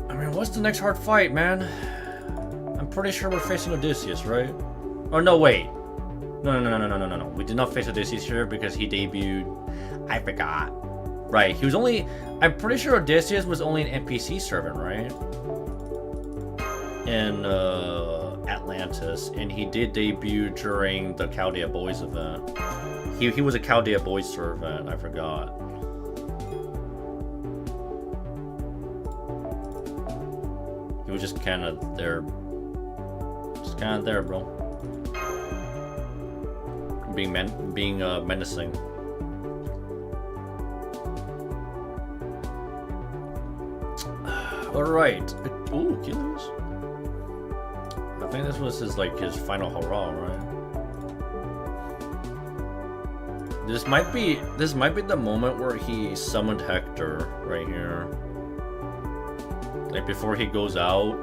I mean, what's the next hard fight, man? I'm pretty sure we're facing Odysseus, right? Oh no, wait. No. We did not face Odysseus here because he debuted. I forgot. Right, he was only. I'm pretty sure Odysseus was only an NPC servant, right? In Atlantis, and he did debut during the Chaldea Boys event. He was a Chaldea Boys servant. I forgot. He was just kind of there. Just kind of there, bro. Being menacing. All right. Ooh, Achilles. I think this was his final hurrah, right? This might be the moment where he summoned Hector right here. Like before he goes out,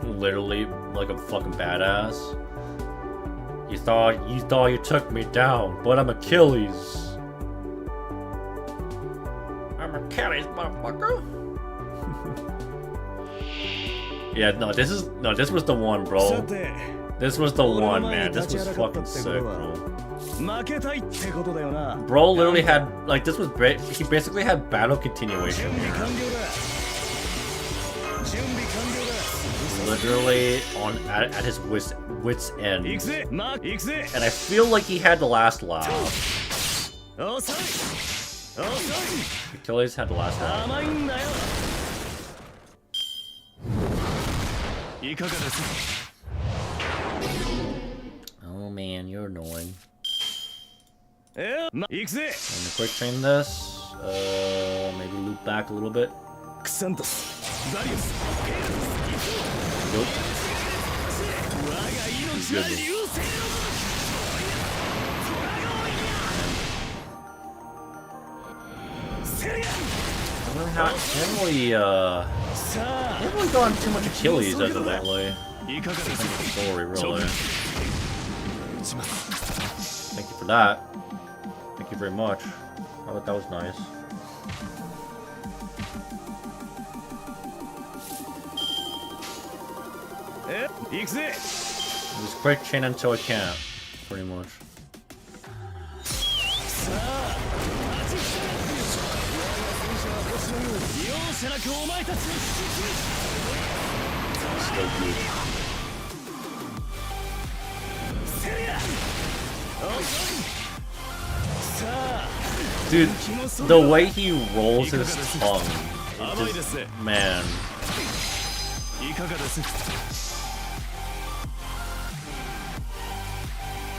literally like a fucking badass. You thought you took me down, but I'm Achilles. I'm Achilles, motherfucker. Yeah, this was the one, bro. This was the one, man. This was fucking sick, bro. Bro literally had he basically had battle continuation here. Literally at his wit's end. And I feel like he had the last laugh. Achilles had the last laugh. Oh man, you're annoying. I'm gonna quick chain this. Maybe loop back a little bit. Nope. Good. haven't really gone too much Achilles as of lately. Story, really. Thank you for that. Thank you very much. I thought that was nice. Just quick chain until I can't, pretty much. Still good. Dude, the way he rolls his tongue, just, man.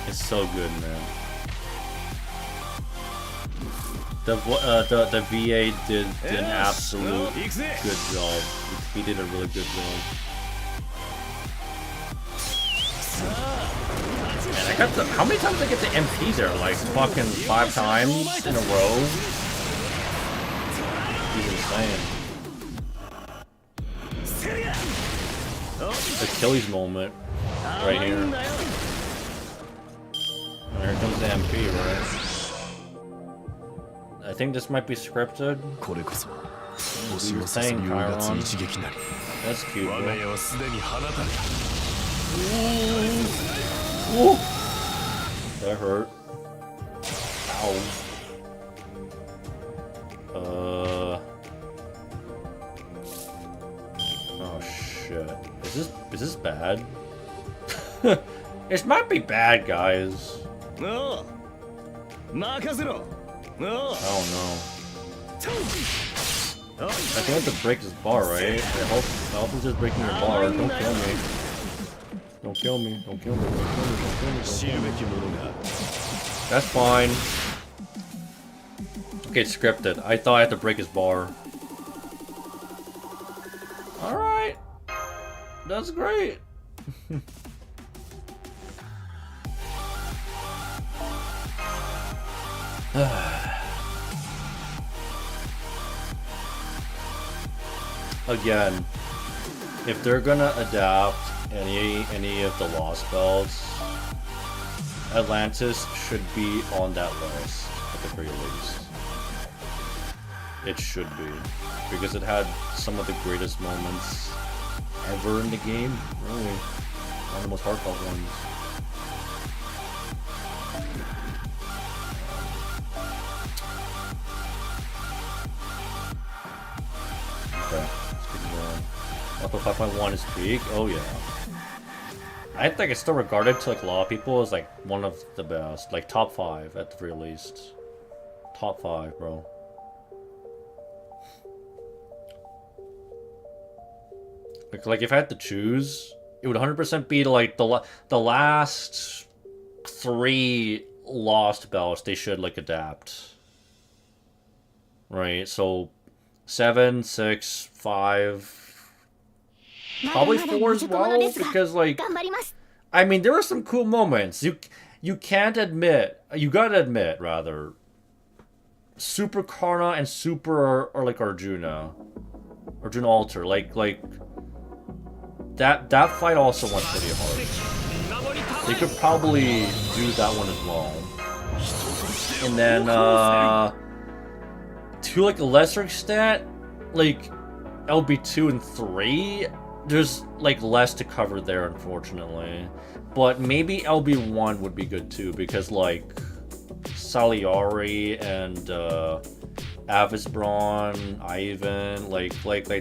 It's so good, man. The VA did an absolute good job. He did a really good job. Man, I got the. How many times did I get the MP there? Like fucking 5 times in a row. He's insane. Achilles moment, right here. And here comes the MP, right? I think this might be scripted. You were saying, Chiron. That's cute, bro. Ooh. That hurt. Ow. Oh shit. Is this bad? This might be bad, guys. Oh no. I think I have to break his bar, right? I hope he's just breaking your bar. Don't kill me. Don't kill me. Don't kill me. Don't kill me. Don't kill me. Don't kill me. That's fine. Okay, it's scripted. I thought I had to break his bar. Alright. That's great. Again, if they're gonna adapt any of the Lostbelts, Atlantis should be on that list at the very least. It should be, because it had some of the greatest moments ever in the game. Really, one of the most heartfelt ones. Okay. Alpha 5.1 is peak. Oh yeah. I think it's still regarded to like a lot of people as like one of the best, like top 5 at the very least. Top 5, bro. Like if I had to choose, it would 100% be like the last 3 Lostbelts. They should like adapt, right? So 7, 6, 5. Probably 4 as well, because like, I mean, there were some cool moments. You gotta admit rather, Super Karna and Super or like Arjuna Alter, like that fight also went pretty hard. They could probably do that one as well. And then to like a lesser extent, like LB2 and 3. There's like less to cover there, unfortunately. But maybe LB1 would be good too, because like Saliari and Avisbron, Ivan, like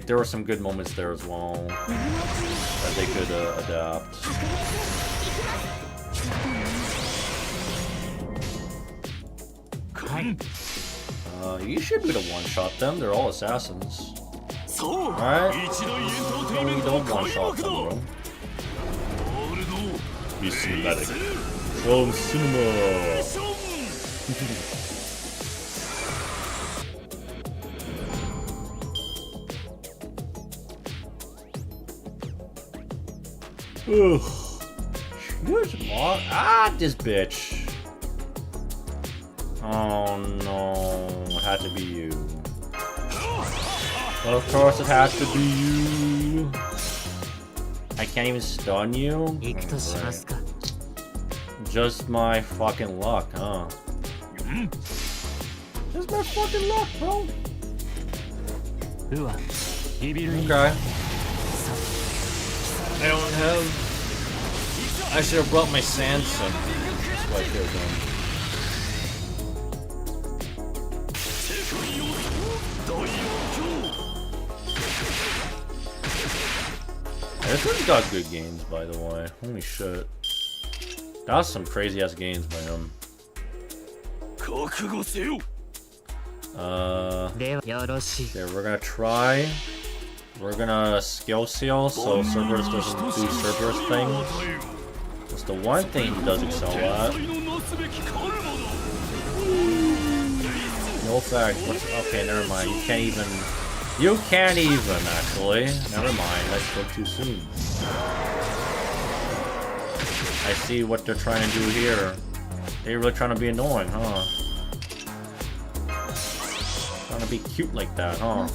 there were some good moments there as well that they could adapt. You should be able to one-shot them. They're all assassins. Alright? No, we don't one-shot them, bro. Be cinematic. From cinema! Ugh. Here's more. Ah, this bitch. Oh no. It had to be you. Of course it has to be you. I can't even stun you? 行くとしますか。 Just my fucking luck, huh? Just my fucking luck, bro. うわ、ビビるに。 Okay. I don't have... I should have brought my Sanson. That's what I could have done. This one's got good games, by the way. Holy shit. That was some crazy ass games by him. 覚悟せよ。 ではよろしい。 Okay, we're gonna try. We're gonna skill seal so Cerberus doesn't do Cerberus things. That's the one thing he does excel at. No fact. Okay, never mind. You can't even. You can't even, actually. Never mind. I spoke too soon. I see what they're trying to do here. They're really trying to be annoying, huh? Trying to be cute like that, huh?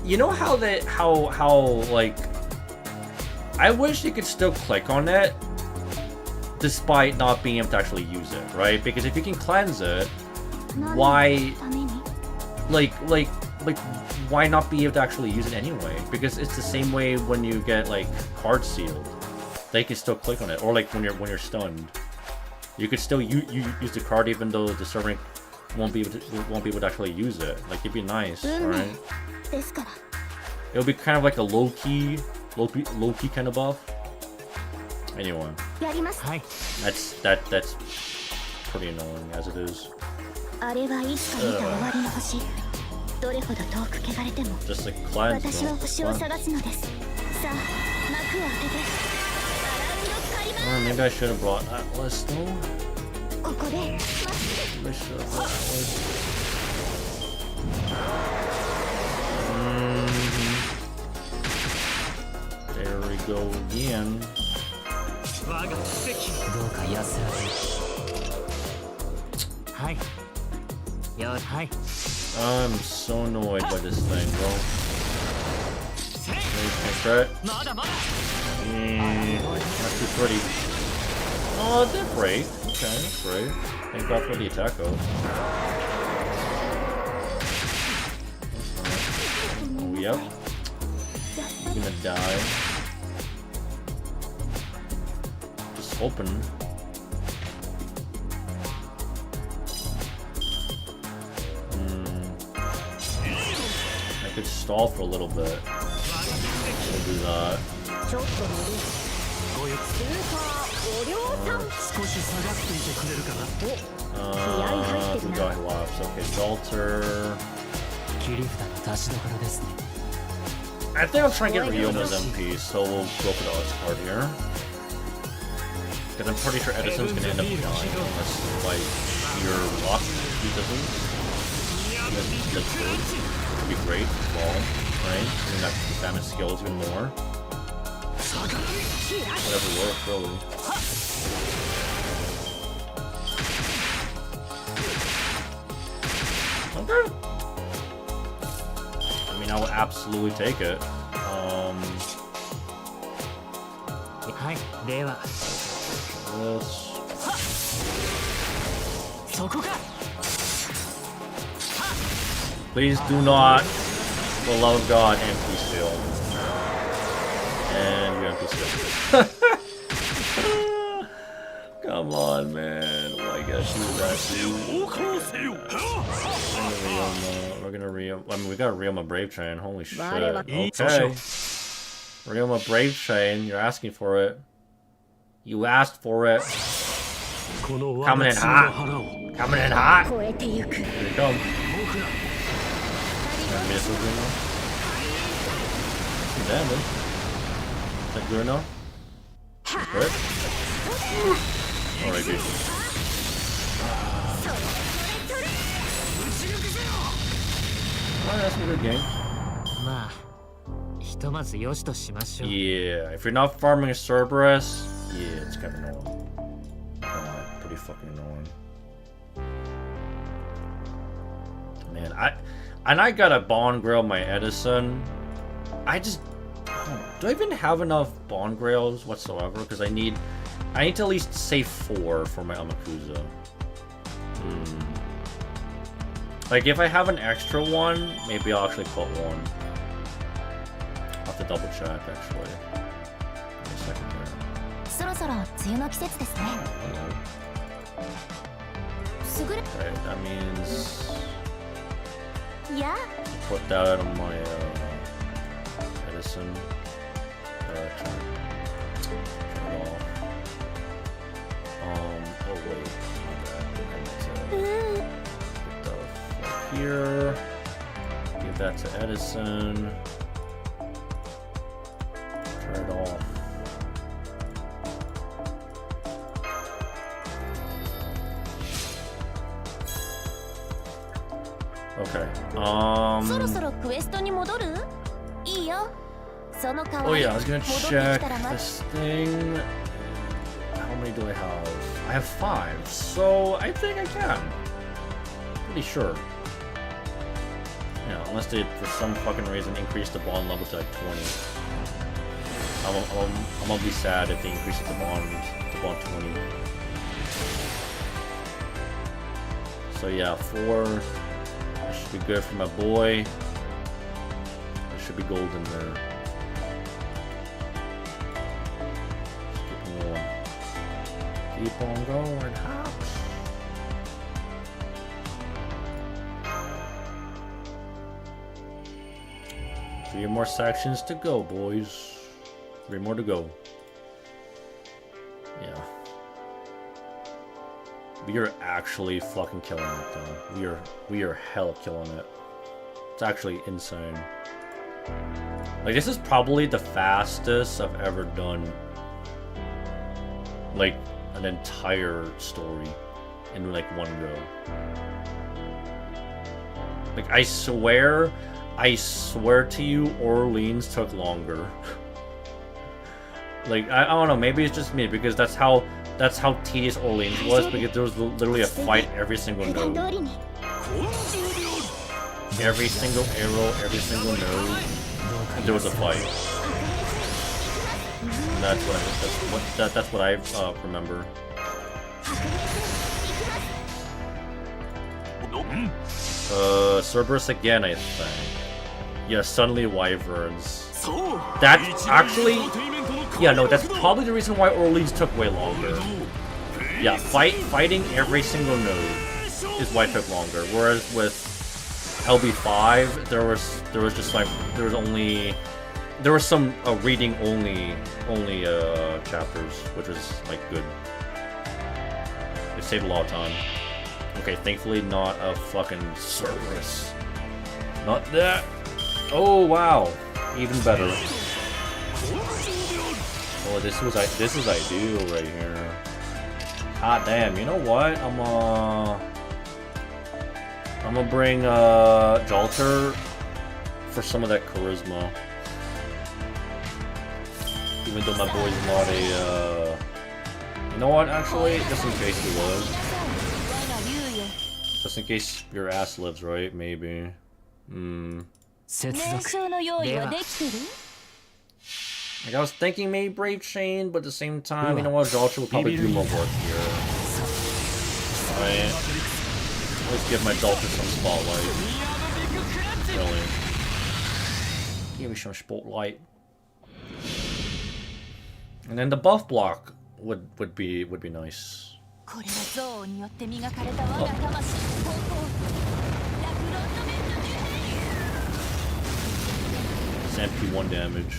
You know how they like I wish you could still click on it despite not being able to actually use it, right? Because if you can cleanse it, why why not be able to actually use it anyway? Because it's the same way when you get like card sealed. They can still click on it, or like when you're stunned. You could still use the card even though the server won't be able to actually use it. Like it'd be nice, right? It'll be kind of like a low key kind of buff. Anyway, that's pretty annoying as it is. Just like cleanse. Maybe I should have brought Atlas though. Maybe I should have brought Atlas. There we go again. I'm so annoyed by this thing, bro. Not too pretty. Oh, it did break. Okay, that's great. Thank God for the attack though. Oh, yep. You're gonna die. Just hoping. I could stall for a little bit. We'll do that. We got left. Okay, Dalter. I think I'll try and get Ryoma's MP, so we'll go for the odds card here. Because I'm pretty sure Edison's gonna end up dying unless, like, sheer luck he doesn't. That's good. Would be great as well, right? I mean, that damage skills even more. Whatever works, really. Okay. I mean, I will absolutely take it. This. Please do not, for the love of God, MP steal. And you MP steal. Come on, man. Oh my gosh, we're gonna Ryoma. I mean, we got Ryoma Brave Train. Holy shit. Okay. Ryoma Brave Train. You're asking for it. You asked for it. Coming in hot. Coming in hot. Here you come. Missile Bruno. Damage. Is that Bruno? Good. Alright, dude. Alright, that's a good game. Yeah, if you're not farming a Cerberus, yeah, it's kind of annoying. Pretty fucking annoying. Man, I gotta bond grail my Edison. Do I even have enough bond grails whatsoever? Because I need to at least save 4 for my Amakusa. Like, if I have an extra one, maybe I'll actually put one. I'll have to double check, actually. Wait a second here. そろそろ梅雨の季節ですね。 Okay, that means... Yeah. Put that on my Edison. Turn it off. Oh wait. Put that here. Give that to Edison. Turn it off. Okay. そろそろクエストに戻る？いいよ。その代 Oh わり yeah, I was gonna 戻ってき check たらま this thing. How many do I have? I have 5, so I think I can. Pretty sure. Yeah, unless they, for some fucking reason, increase the bond level to like 20. I'm gonna be sad if they increase it to bond 20. So yeah, 4. That should be good for my boy. There should be gold in there. Keep on going, hops. 3 more sections to go, boys. 3 more to go. Yeah. We are actually fucking killing it, though. We are hella killing it. It's actually insane. Like, this is probably the fastest I've ever done, like, an entire story in like one go. Like, I swear to you, Orleans took longer. Like, I don't know, maybe it's just me, because that's how tedious Orleans was, because there was literally a fight every single node. Every single arrow, every single node, there was a fight. And that's what I remember. Cerberus again, I think. Yeah, Sunly Wyverns. That's actually... Yeah, no, that's probably the reason why Orleans took way longer. Yeah, fighting every single node is why it took longer. Whereas with LB5, there was just like... There was some reading only chapters, which was like good. It saved a lot of time. Okay, thankfully not a fucking Cerberus. Not that. Oh wow, even better. Oh, this is ideal right here. Ah damn, you know what? I'm gonna bring Jalter for some of that charisma. Even though my boy's not a, you know what, actually, just in case he was. Just in case your ass lives, right? Maybe. Like, I was thinking maybe Brave Chain, but at the same time, you know what, Jalter will probably do more work here. Alright. Let's give my Jalter some spotlight. Really. Give me some spotlight. And then the buff block would be nice. Oh. It's MP1 damage.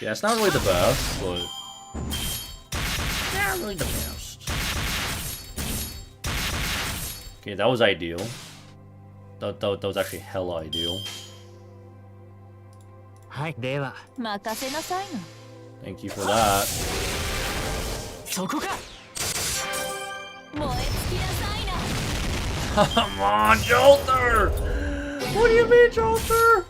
Yeah, it's not really the best, but not really the best. Okay, that was ideal. That was actually hella ideal. Thank you for that. Come on, Jalter! What do you mean, Jalter?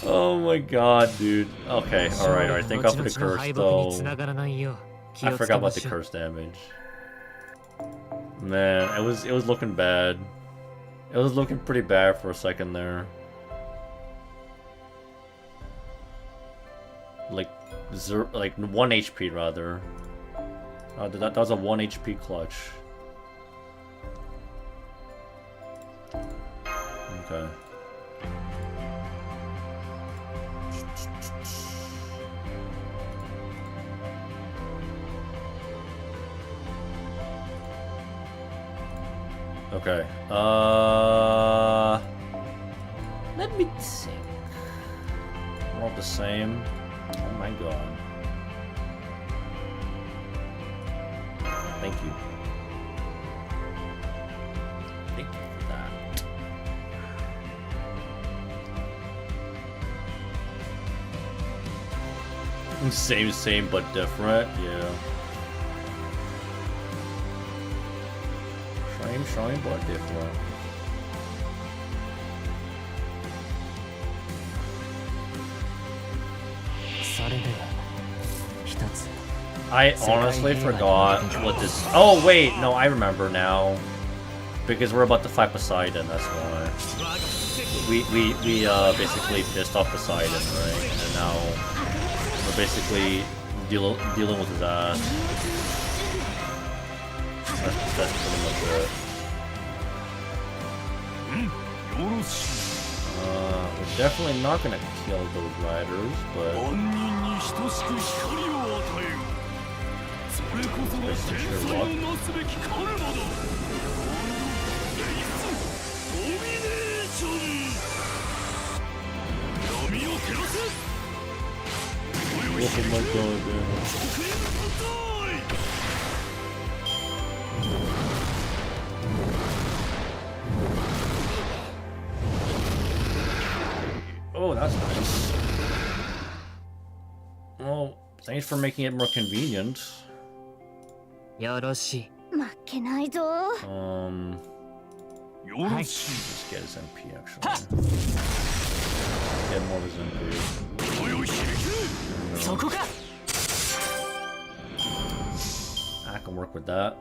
Oh my god, dude. Okay, alright. Think off of the curse, though. I forgot about the curse damage. Man, it was looking bad. It was looking pretty bad for a second there. Like 1 HP rather. That was a 1 HP clutch. Okay. Okay. Let me think. We're all the same. Oh my god. Thank you. Thank you for that. Same but different, yeah. Same but different. I honestly forgot what this. Oh wait, no, I remember now. Because we're about to fight Poseidon, that's why. We basically pissed off Poseidon, right? And now we're basically dealing with his ass. That's pretty much it. We're definitely not gonna kill those riders, but it's your luck. Oh my god, man. Oh, that's nice. Well, thanks for making it more convenient. よろし負けないぞ。Let's get his MP actually. Get more of his MP. I can work with that.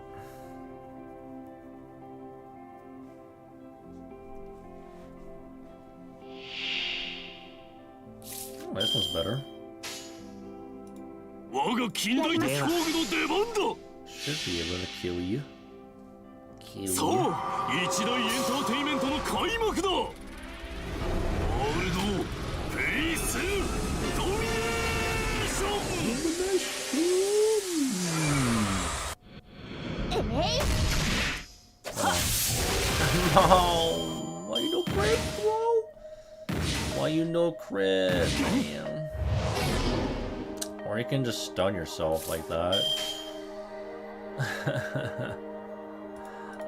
Oh, this one's better. Should be able to kill you. Kill you. No, why you no crit, bro? Why you no crit, man? Or you can just stun yourself like that.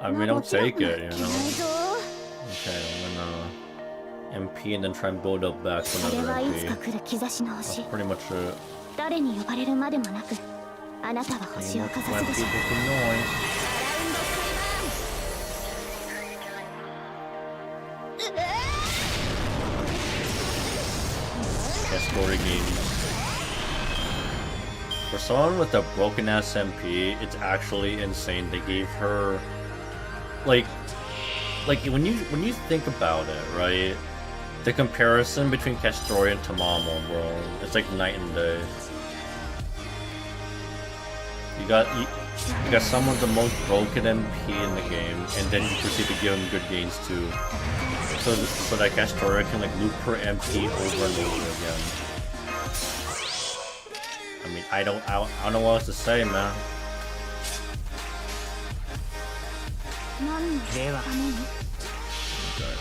I mean, I'll take it, you know. Okay, I'm gonna MP and then try and build up back to another MP. That's pretty much it. Story games. For someone with a broken ass MP, it's actually insane. They gave her like when you think about it, right? The comparison between Castoria and Tamamo, bro, it's like night and day. You got some of the most broken MP in the game, and then you proceed to give him good gains too. So that Castoria can like loop her MP over and over again. I mean, I don't know what else to say, man. Okay.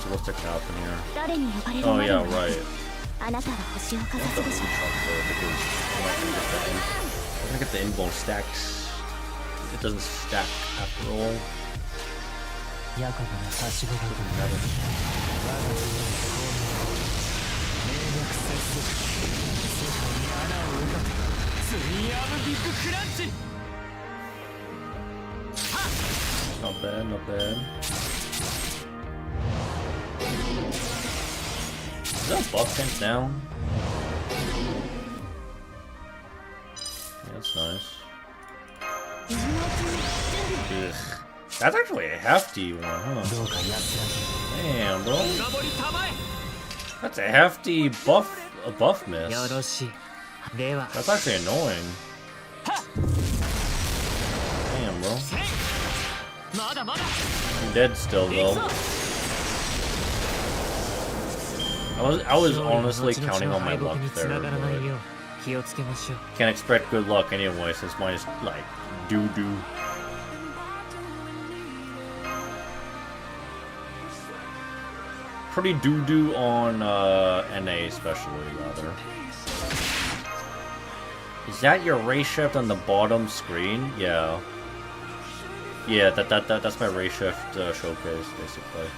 What's the happen here? Oh yeah, right. I'm gonna get the inbone stacks. It doesn't stack after all. Not bad, not bad. Is that buff hands down? Yeah, that's nice. Ugh. That's actually a hefty one, huh? Damn, bro. That's a hefty buff miss. That's actually annoying. Damn, bro. I'm dead still, though. I was honestly counting on my luck there, but can't expect good luck anyway, since mine is like doo-doo. Pretty doo-doo on NA especially, rather. Is that your ray shift on the bottom screen? Yeah. Yeah, that's my ray shift showcase, basically.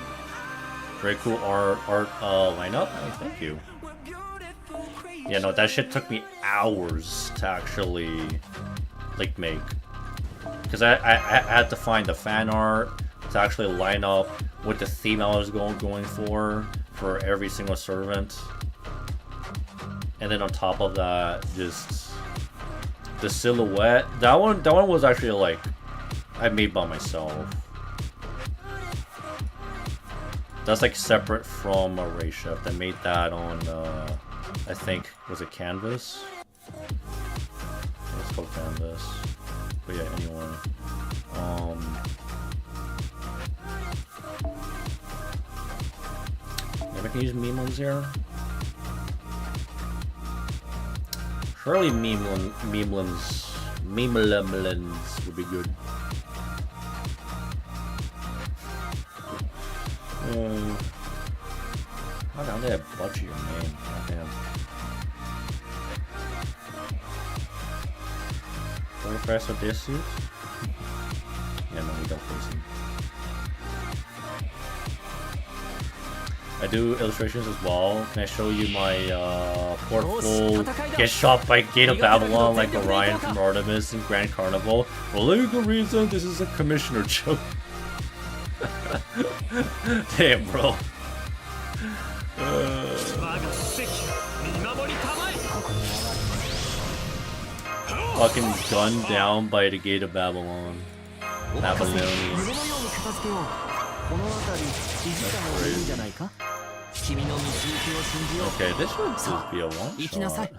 Very cool art lineup. Oh, thank you. Yeah, no, that shit took me hours to actually like make, because I had to find the fan art to actually line up with the theme I was going for every single servant, and then on top of that, just the silhouette. That one was actually like I made by myself. That's like separate from a ray shift. I made that on I think, was it Canvas? It's called Canvas. But yeah, anyway. Maybe I can use meme here. Surely memelemlins would be good. How down there butcher your name? Goddamn. What if I saw this suit? Yeah, no, we don't face him. I do illustrations as well. Can I show you my portfolio? Get shot by Gate of Babylon like Orion from Artemis in Grand Carnival. For legal reason, this is a commissioner joke. Damn, bro. Fucking gunned down by the Gate of Babylon. Babylonian. Okay, this would just be a one shot.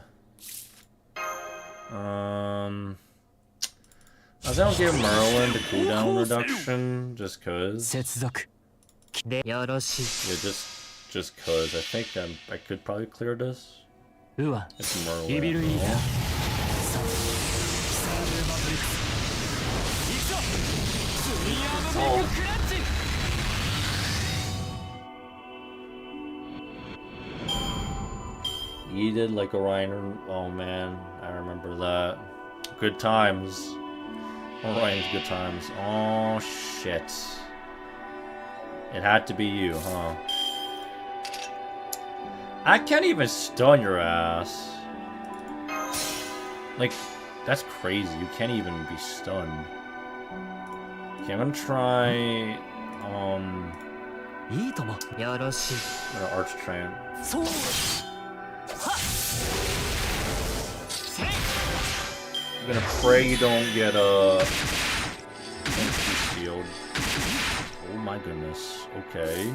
I think I'll give Merlin the cooldown reduction just cause. Yeah, just cause. I think I could probably clear this. It's Merlin. He did like Orion. Oh man, I remember that. Good times. Orion's good times. Oh shit. It had to be you, huh? I can't even stun your ass. Like, that's crazy. You can't even be stunned. Okay, I'm gonna try. Arch Train. I'm gonna pray you don't get a shield. Oh my goodness. Okay.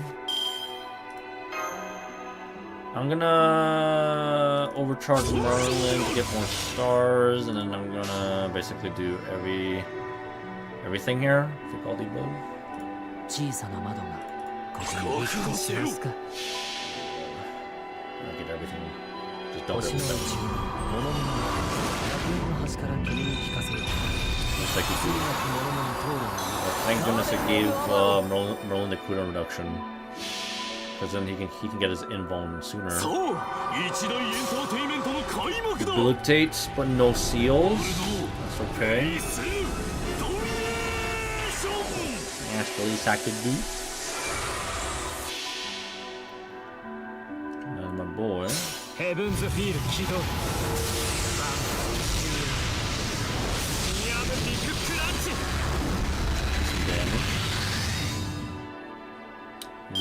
I'm gonna overcharge Merlin to get more stars, and then I'm gonna basically do everything here. I think I'll do both. I'll get everything. Just don't get everything. Looks like he did. Thank goodness it gave Merlin the cooldown reduction. Because then he can get his invuln sooner. Debilitates, but no seals. That's okay. That's the least I could do. And my boy.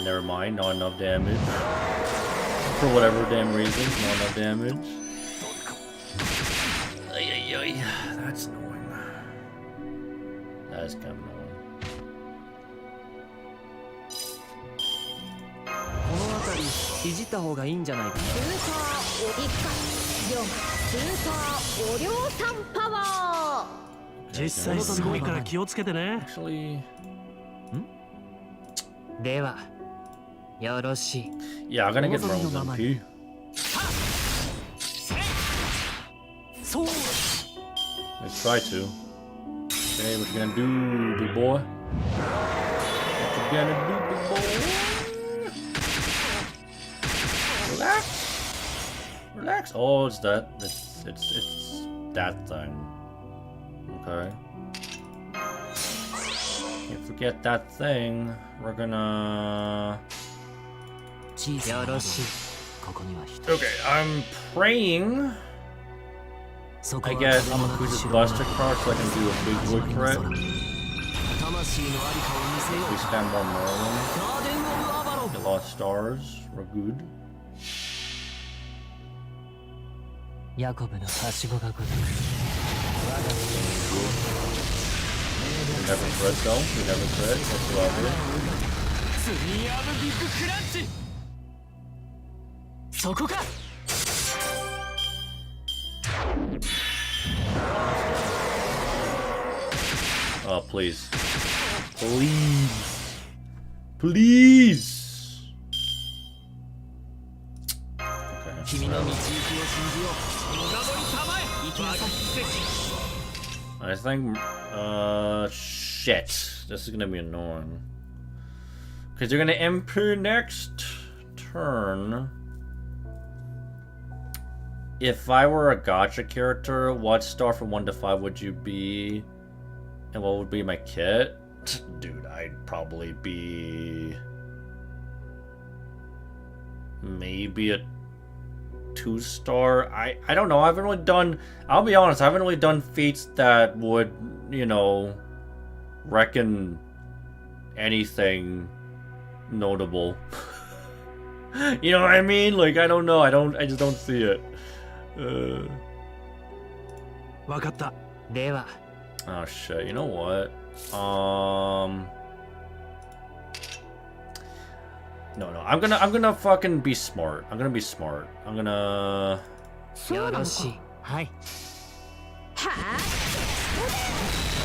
Never mind, not enough damage. For whatever damn reason, not enough damage. ay. That's annoying. That is kind of annoying. この辺りいじった方がいいんじゃないかな。スーパーお一回4スーパーお量産パワ実際すごいから気をつけてね。 Actually, ではよろしい。 yeah, I'm gonna get Merlin's MP. そう Let's try to. Okay, what you gonna do, big boy? What you gonna do, big boy? Relax. Relax. Oh, it's that. It's that thing. Okay. Can't forget that thing. We're gonna. 小さなよろしい。ここには人 Okay, I'm praying. そこ I は guess 風 I'm も gonna なく use 白 this もな Buster く card so I can do a big wood threat. 魂のありかを見せよ We う spam more Merlin. ガーデン・オブ・アバロン Get lost stars. We're good. ヤコブのはしごがごとく We never crit though. We never crit whatsoever. ツリーアブ・ビッグ・クラッチそこか Oh, please. Please. Please. Okay. 君の道行きを信じよう見守りたまえ行きなさい I think, shit. This is gonna be annoying. Because you're gonna enter next turn. If I were a gacha character, what star from 1 to 5 would you be? And what would be my kit? Dude, I'd probably be... maybe a 2-star. I don't know. I haven't really done... I'll be honest, I haven't really done feats that would, you know, reckon anything notable. You know what I mean? Like, I don't know. I just don't see it. わかった。では Oh shit, you know what? No, I'm gonna fucking be smart. I'm gonna be smart. I'm gonna よろしい。はい。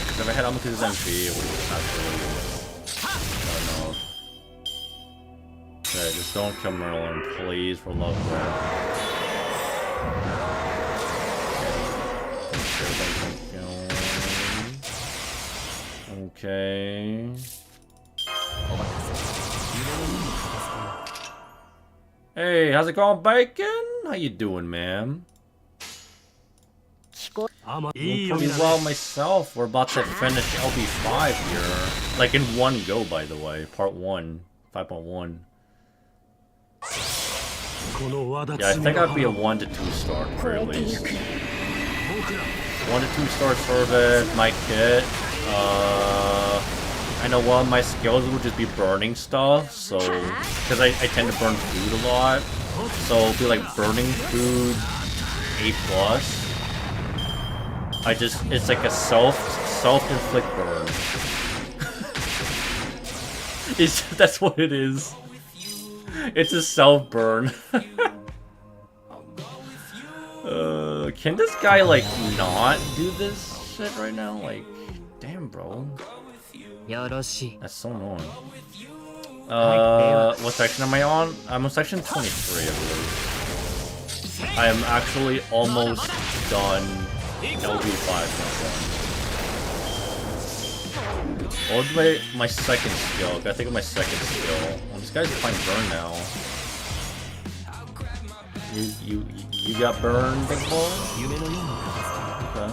Because if I hit Amaku's MP, it would actually I don't know. Okay, just don't kill Merlin, please, for love of God. Okay. Hey, how's it going, Bacon? How you doing, man? あま I'm いいよ pretty well myself. We're about to finish LB5 here. Like in one go, by the way. Part 1. 5.1. この輪 Yeah, I think I'd be a 1 to 2 star at very least. 1 to 2 star servant, my kit. I know one of my skills would just be burning stuff, so because I tend to burn food a lot, so it'll be like burning food A+. It's like a self-inflict burn. That's what it is. It's a self burn. Can this guy like not do this shit right now? Like, damn, bro. よろしい。 That's so annoying. What section am I on? I'm on section 23, I believe. I am actually almost done LB5. What was my second skill? I gotta think of my second skill. Oh, this guy's playing burn now. You got burned, big boy? Okay.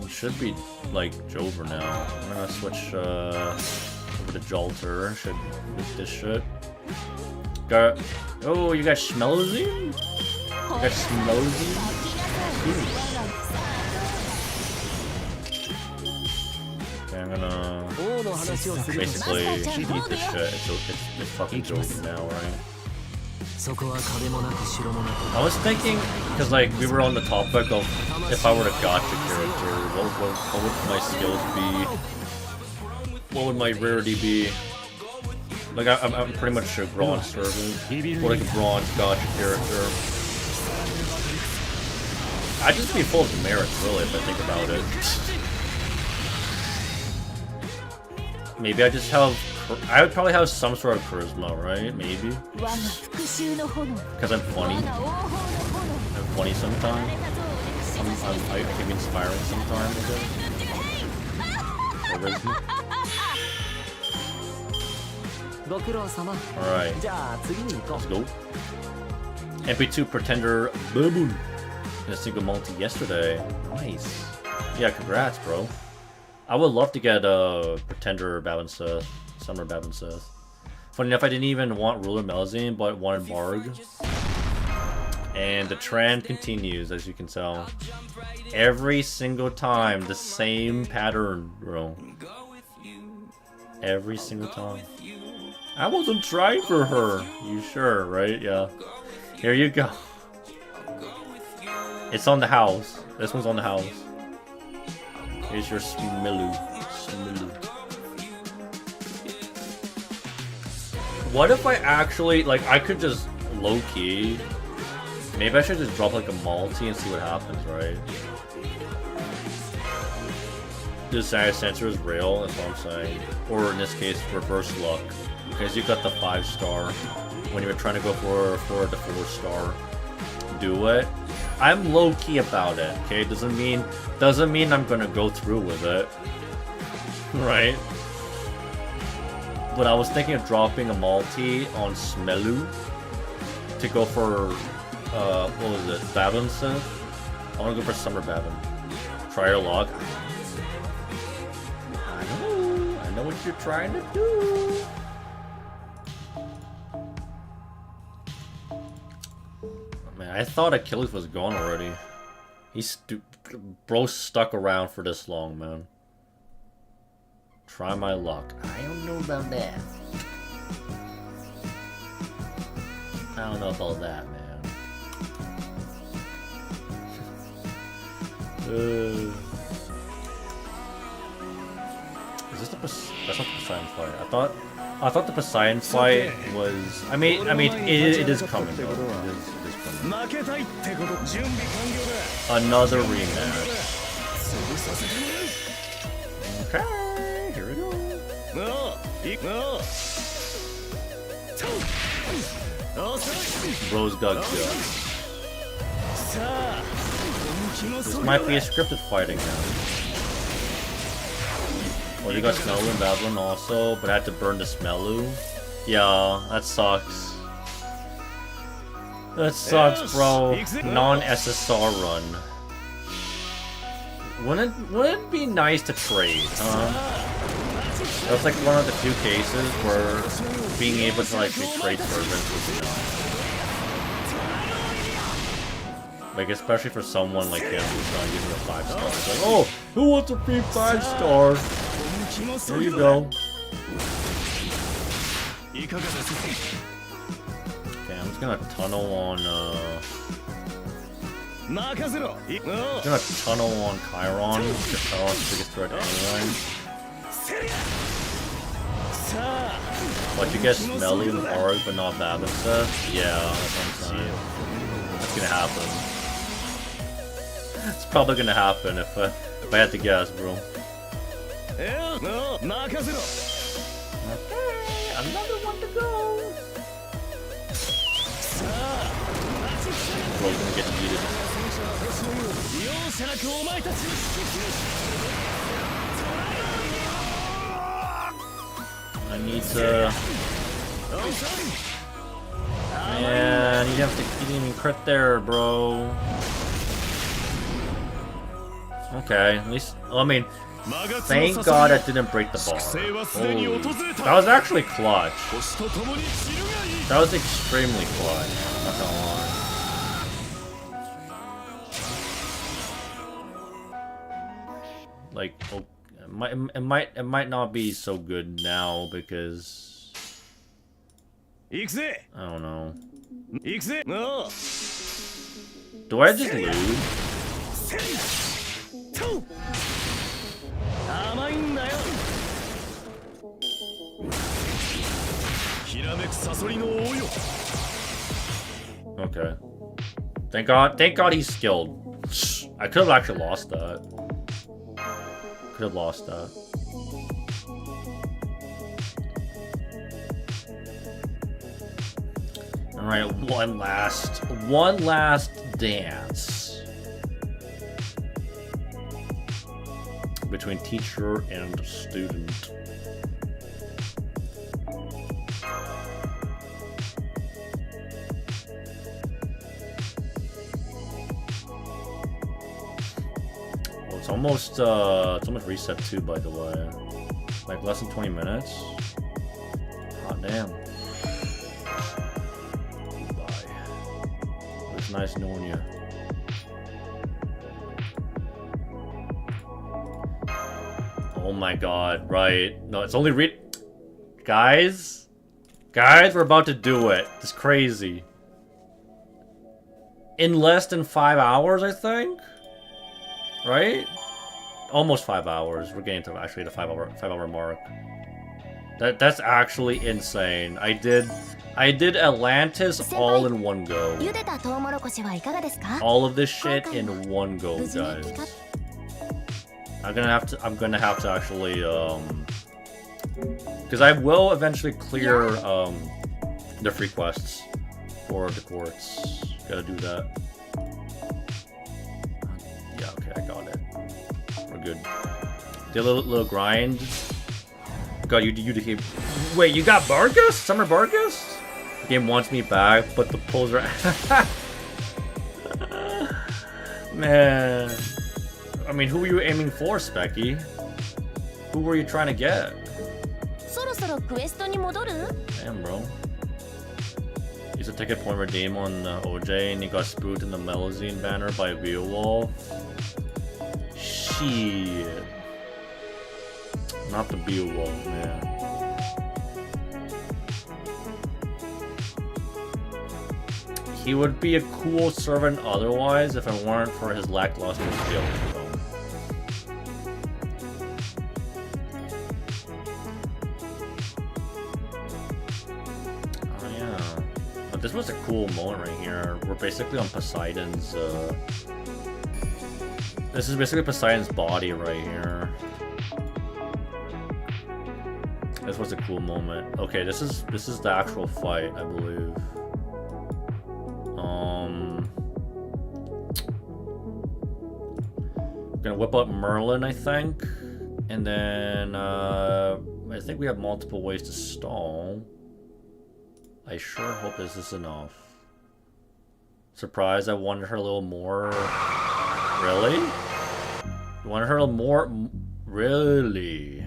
You should be like Jover now. I'm gonna switch over to Jolter. Should with this shit. Got you got Schmelzy? You got Schmelzy? Okay, I'm gonna basically eat this shit. It's fucking joking now, right? I was thinking, because like we were on the topic of if I were a gacha character, what would my skills be? What would my rarity be? Like I'm pretty much a bronze servant, or like a bronze gacha character. I'd just be full of merits, really, if I think about it. Maybe I just have. I would probably have some sort of charisma, right? Maybe. Because I'm funny. I'm funny sometimes. I can be inspiring sometimes, I guess. Charisma. Alright. Let's go. MP2 Pretender Baboon. In a single multi yesterday. Nice. Yeah, congrats, bro. I would love to get a Pretender Babin Seth. Summer Babin Seth. Funny enough, I didn't even want Ruler Melazine, but wanted Barg. And the trend continues, as you can tell. Every single time, the same pattern, bro. Every single time. I wasn't trying for her. You sure, right? Yeah. Here you go. It's on the house. This one's on the house. Here's your Smilu. What if I actually, like, I could just low-key... Maybe I should just drop, like, a multi and see what happens, right? The Science Sensor is real, that's what I'm saying. Or, in this case, reverse luck. Because you got the 5-star. When you were trying to go for the 4-star. Do it. I'm low-key about it, okay? Doesn't mean I'm gonna go through with it. Right? But I was thinking of dropping a multi on Smelu to go for, what was it, Babin Sith? I want to go for Summer Babin. Try your luck. I know what you're trying to do. Man, I thought Achilles was gone already. Bro stuck around for this long, man. Try my luck. I don't know about that. I don't know about that, man. Is this the that's not the Poseidon fight. I thought the Poseidon fight was. I mean, it is coming though. It is coming. Another rematch. Okay. Here we go. Bro's got guts. This might be a scripted fighting now. Well, you got Smelu and Babylon also, but I had to burn the Smelu. Yeah, that sucks. That sucks, bro. Non-SSR run. Wouldn't it be nice to trade, huh? That's like one of the few cases where being able to like trade servants would be nice. Like especially for someone like him who's not using a 5-star. It's like, oh, who wants a free 5-star? There you go. Okay, I'm just gonna tunnel on I'm gonna tunnel on Chiron, because Chiron's the biggest threat anyway. But you get Smelly and Arg, but not Babin Seth? Yeah, that's what I'm saying. That's gonna happen. It's probably gonna happen if I had to guess, bro. Okay, another one to go. Bro's gonna get heated. I need to... Man, you didn't even crit there, bro. Okay, at least... I mean, thank God I didn't break the bar. Holy, that was actually clutch. That was extremely clutch, not gonna lie. Like, oh, it might not be so good now because 行くぜ I don't know. 行くぜおう Do I just lose? 甘いんだよひらめくサソリの応用 Okay. Thank God he's skilled. I could have actually lost that. Could have lost that. Alright, one last dance. Between teacher and student. It's almost reset too, by the way. Like less than 20 minutes. Hot damn. Goodbye. It was nice knowing you. Oh my god, right. No, it's only Guys, we're about to do it. It's crazy. In less than 5 hours, I think? Right? Almost 5 hours. We're getting to actually the 5 hour mark. That's actually insane. I did Atlantis all in one go. All of this shit in one go, guys. I'm gonna have to actually because I will eventually clear the free quests for the courts. Gotta do that. Yeah, okay, I got it. We're good. Did a little grind. God, you keep. Wait, you got Vargas? Summer Vargas? The game wants me back, but the pulls are. Man. I mean, who were you aiming for, Specky? Who were you trying to get? Damn, bro. Used a ticket point redeem on OJ and he got spooked in the Melazine banner by Beowulf. Shit. Not the Beowulf, man. He would be a cool servant otherwise if it weren't for his lackluster skills, bro. Oh yeah. But this was a cool moment right here. We're basically on Poseidon's this is basically Poseidon's body right here. This was a cool moment. Okay, this is the actual fight, I believe. Gonna whip up Merlin, I think, and then I think we have multiple ways to stall. I sure hope this is enough. Surprise! I wanted her a little more. Really? You wanted her a little more? Really?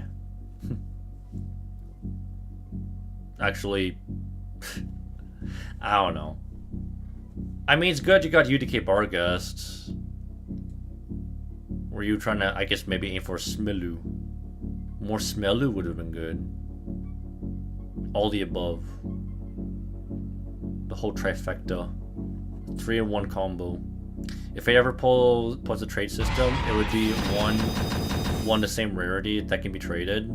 Actually, I don't know. I mean, it's good you got UDK Barghest. Were you trying to, I guess, maybe aim for Smilu? More Smilu would have been good. All the above. The whole trifecta. 3-in-1 combo. If I ever pulls a trade system, it would be one the same rarity that can be traded.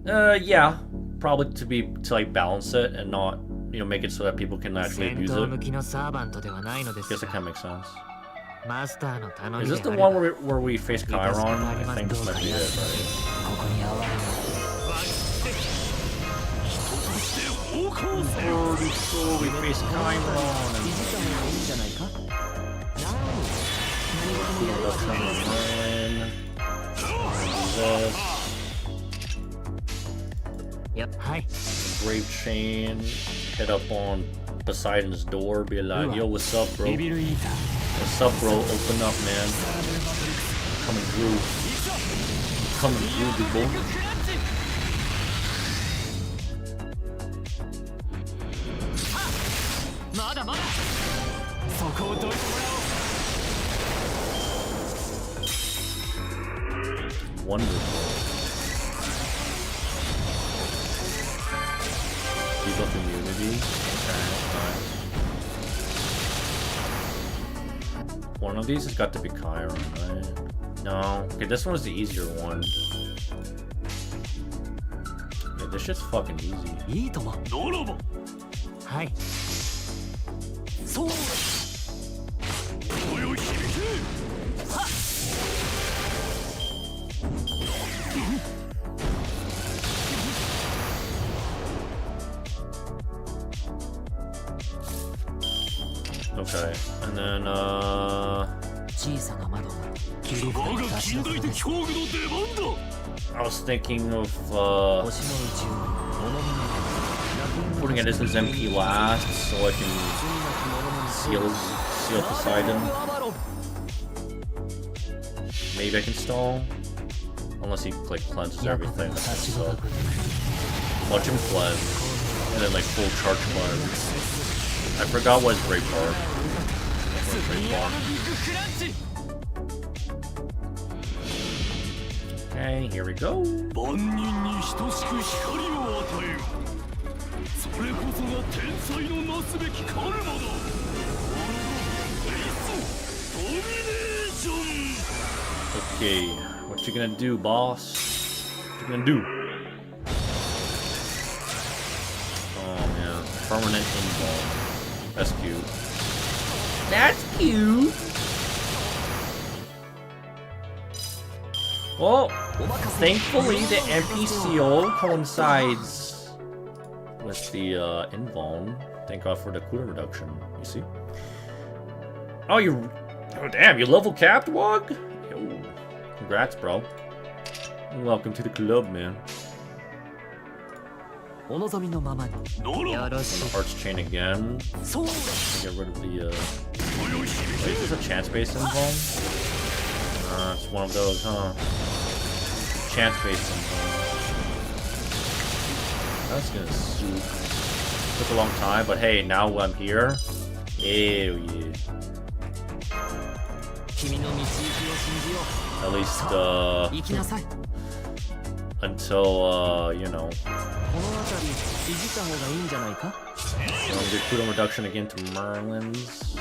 Yeah, probably to like balance it and not, you know, make it so that people can actually abuse it. I guess that kind of makes sense. Is this the one where we face Chiron? I think this might be it, right? Before we face Chiron Yep, hi. Brave Chain, hit up on Poseidon's door, be like, yo, what's up, bro? What's up, bro? Open up, man. Coming through. Coming through, people. Wonderful. Debuff immunity. One of these has got to be Chiron, right? No. Okay, this one's the easier one. Yeah, this shit's fucking easy. いいともドロボはい。そうおよ響け Okay, and then, 小さな窓が切り我開いが近代た足跡です。的兵具の出番だ I was thinking of, 星の宇宙に物見の putting it as his MP last so I can seal Poseidon. Maybe I can stall? Unless he, like, cleanses everything. So, watch him cleanse, and then, like, full charge cleanse. I forgot what his great bar. Okay, here we go. 万人に等しく光を与えよそれこそが天才のなすべきカルマだドミネーション Okay, what you gonna do, boss? What you gonna do? Oh man, permanent involve. That's cute. That's cute. Well, thankfully the MP seal coincides with the invuln. Thank God for the CUDA reduction. You see? Oh, you. Oh damn! You level capped, Wog? Yo, congrats, bro. Welcome to the club, man. お望みのままによろし And い the hearts chain again. そう Get rid of the. Wait, is this a chance-based invuln? It's one of those, huh? Chance-based invuln. That's gonna suit. Took a long time, but hey, now I'm here. Hell yeah. 君の道行きを信じよ At least, う行きなさい until, you know, この辺りいじった方がいいんじゃないか get cooldown reduction again to Merlin's.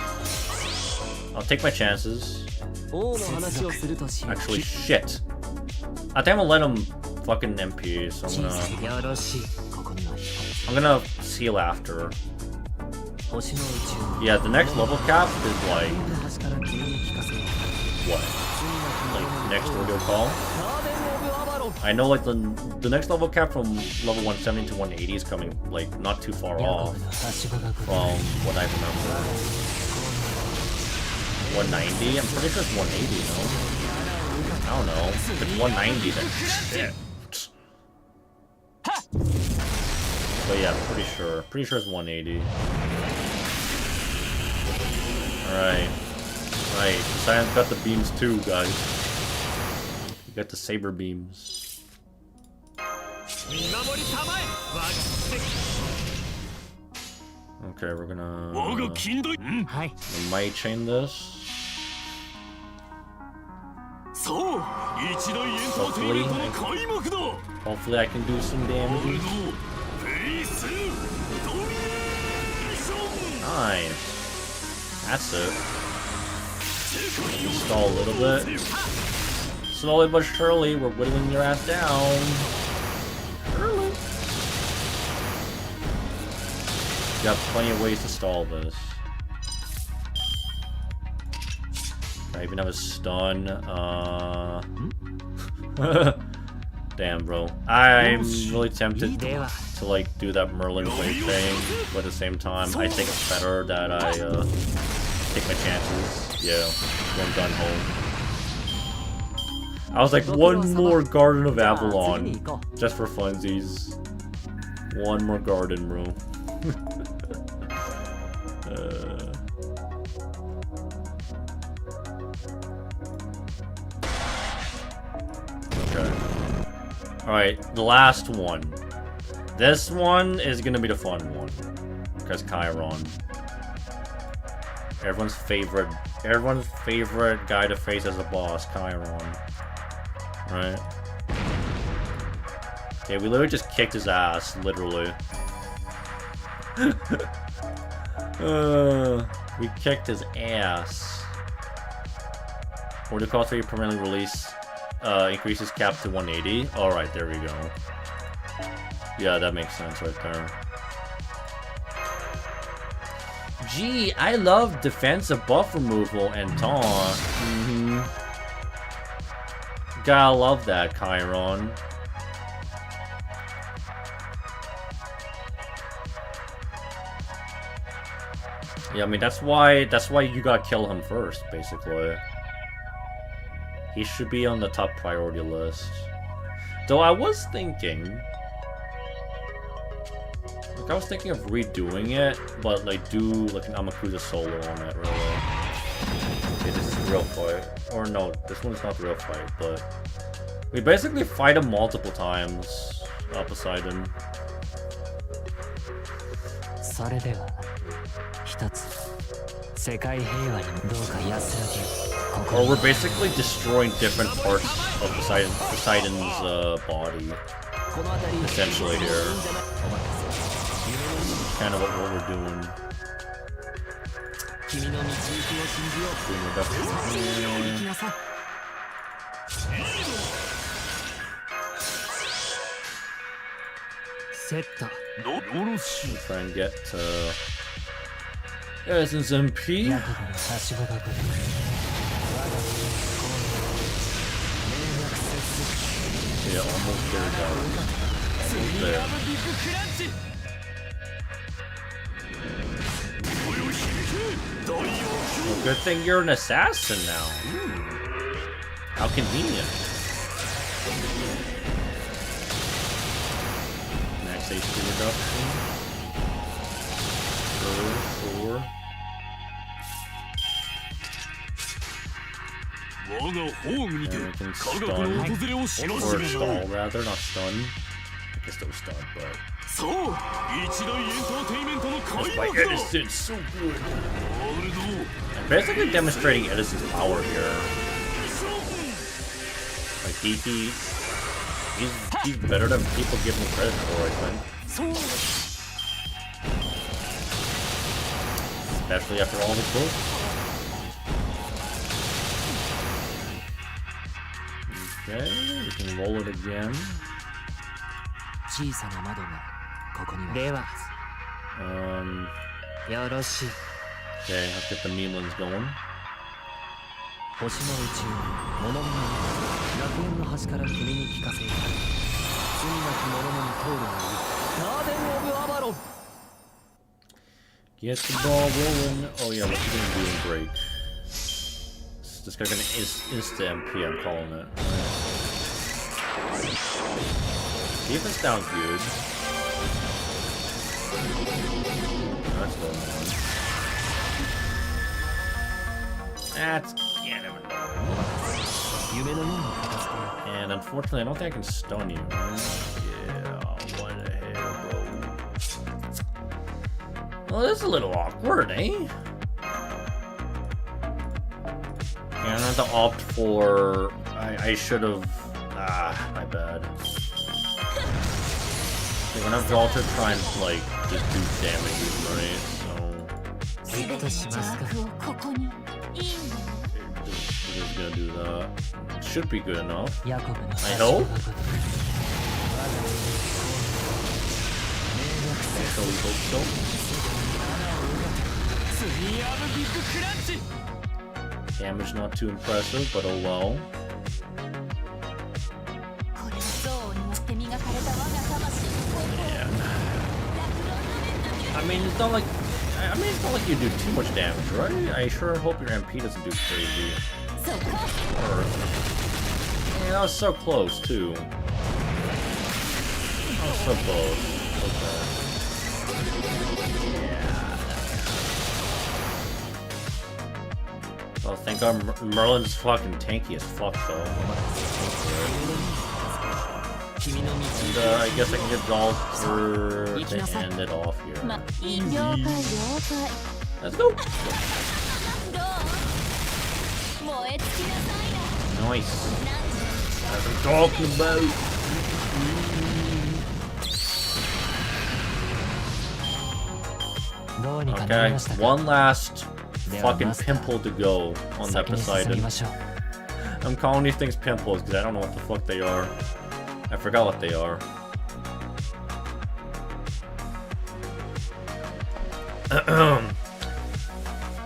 I'll take my chances. 王の話をするとしよう Actually, shit. I think I'm gonna let him fucking MP, so 小さいよろしい。ここには I'm gonna seal after. 星の宇宙 Yeah, the next level cap is like, 端から君に聞かせよう what? Like, next audio call? ガーデン・オブ・アバロン I know, like, the next level cap from level 170 to 180 is coming, like, not too far ヤコ off ブのはしごが来る。 from what I remember. 190? I'm pretty sure it's 180, no? I don't know. If it's 190, then shit. But yeah, I'm pretty sure. Pretty sure it's 180. Alright. Right. Poseidon's got the beams too, guys. You got the saber beams. 見守りたまえ我が奇跡 Okay, we're 我が gonna 近代はい might chain this. そう一大エンターテインメントの開幕だ Hopefully I can do some 俺 damage. のフェイスドミネーション Nice. That's it. Stall a little bit. Slowly but surely, we're whittling your ass down. Surely. Got plenty of ways to stall this. I even have a stun. Damn, bro. I'm really tempted to like do that Merlin wave thing, but at the same time, I think it's better that I take my chances. Yeah, one gun home. I was like, one more Garden of Avalon, just for funsies. One more garden, bro. Okay. Alright, the last one. This one is gonna be the fun one. Because Chiron. Everyone's favorite guy to face as a boss, Chiron. Right? Okay, we literally just kicked his ass, literally. We kicked his ass. Or the cost rate permanently release increases cap to 180. Alright, there we go. Yeah, that makes sense right there. Gee, I love defensive buff removal and taunt. Gotta love that, Chiron. Yeah, I mean that's why you gotta kill him first, basically. He should be on the top priority list. Though I was thinking, like I was thinking of redoing it, but like do like an Amakusa solo on it, really. Okay, this is the real fight. Or no, this one's not the real fight, but we basically fight him multiple times, Poseidon. Or we're basically destroying different parts of Poseidon's body, essentially here. Kind of what we're doing. We'll try and get Essence MP. Yeah, almost there, guys. Almost there. Well, good thing you're an assassin now. How convenient. Max HP reduction. Sure. And we can stun. Or stall, rather, not stun. I guess that was stun, but... That's my Edison's so good. I'm basically demonstrating Edison's power here. Like, he's better than people give him credit for, I think. Especially after all the books. Okay, we can roll it again. Okay, I'll get the Melans going. Get the ball rolling. Oh yeah, what's he gonna do in break? This guy gonna insta MP, I'm calling it. Defense sounds good. That's going on. That's yeah, never know. And unfortunately, I don't think I can stun you. Right? Yeah, what the hell, bro? Well, this is a little awkward, eh? Yeah, I'm gonna have to opt for. I should have. My bad. I'm gonna have to also try and like just do damage, right? So we're just gonna do that. Should be good enough. I hope. Actually hope so. Damage not too impressive, but oh well. I mean, it's not like you do too much damage, right? I sure hope your MP doesn't do crazy. Or, yeah, that was so close too. That was so close. Okay. Yeah. Well, thank God Merlin's fucking tanky as fuck though. And I guess I can get Zalter to end it off here. Let's go! Nice. That's what I'm talking about. Okay, one last fucking pimple to go on that Poseidon. I'm calling these things pimples because I don't know what the fuck they are. I forgot what they are.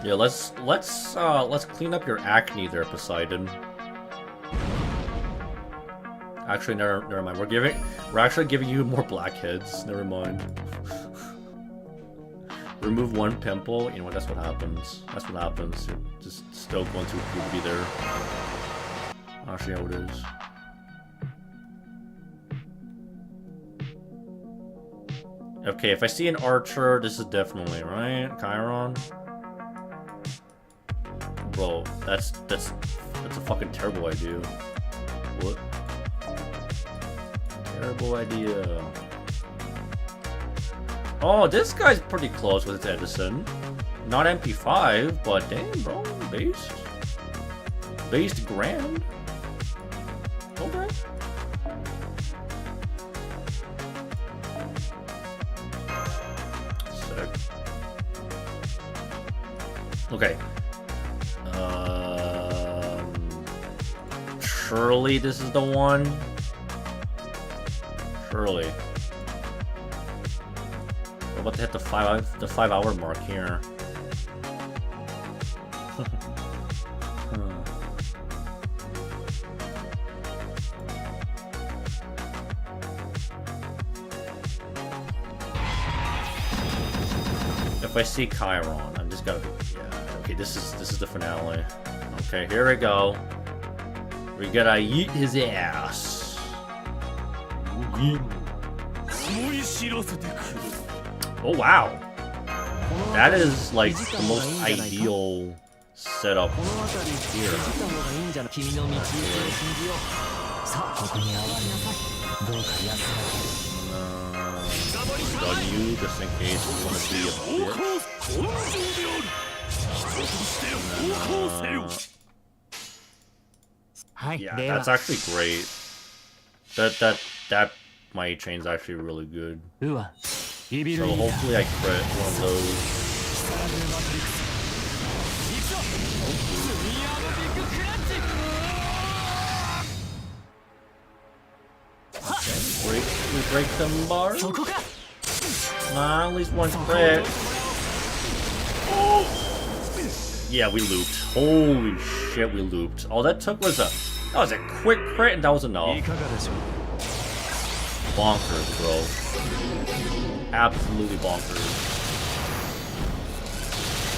Yeah, let's clean up your acne there, Poseidon. Actually, never mind. We're actually giving you more blackheads. Never mind. Remove one pimple. You know what? That's what happens. That's what happens. You're just still going through puberty there. Actually, how it is. Okay, if I see an archer, this is definitely right. Chiron. Bro, that's a fucking terrible idea. What? Terrible idea. Oh, this guy's pretty close with his Edison. Not MP5, but damn, bro, based. Based grand. Okay. Sick. Okay. Surely this is the one. Surely. We're about to hit the 5 hour mark here. If I see Chiron, I'm just gotta be, yeah. Okay, this is the finale. Okay, here we go. We gotta eat his ass. Yeet. Oh wow, that is like the most ideal setup here. Gun you just in case you want to be a bitch. Yeah, that's actually great. That my chain's actually really good. So hopefully I crit one of those. Okay, we break them bars. Nah, at least one crit. Oh. Yeah, we looped. Holy shit, we looped. All that took was a quick crit, and that was enough. Bonkers, bro. Absolutely bonkers.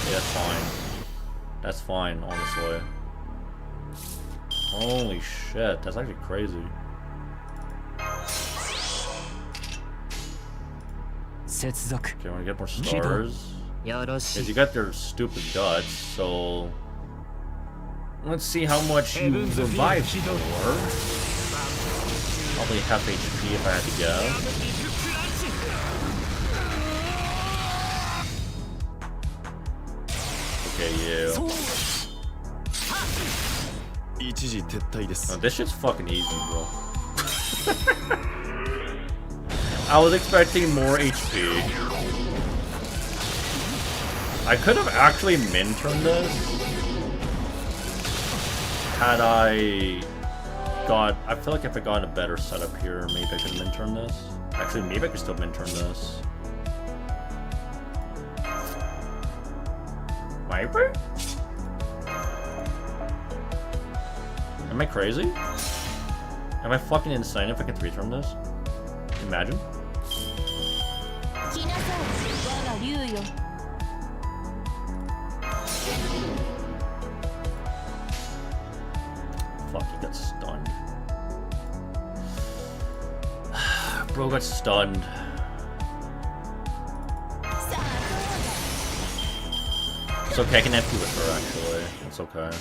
Yeah, that's fine. That's fine, honestly. Holy shit, that's actually crazy. Okay, I want to get more stars. Because you got their stupid guts, so... Let's see how much you revive for. Probably half HP if I had to guess. Okay, yeah. Oh, this shit's fucking easy, bro. I was expecting more HP. I could have actually min-turned this. Had I feel like if I got a better setup here, maybe I could min-turn this. Actually, maybe I could still min-turn this. Viper? Am I crazy? Am I fucking insane if I can 3-turn this? Imagine. Fuck, he got stunned. Bro got stunned. It's okay, I can FP with her actually. It's okay.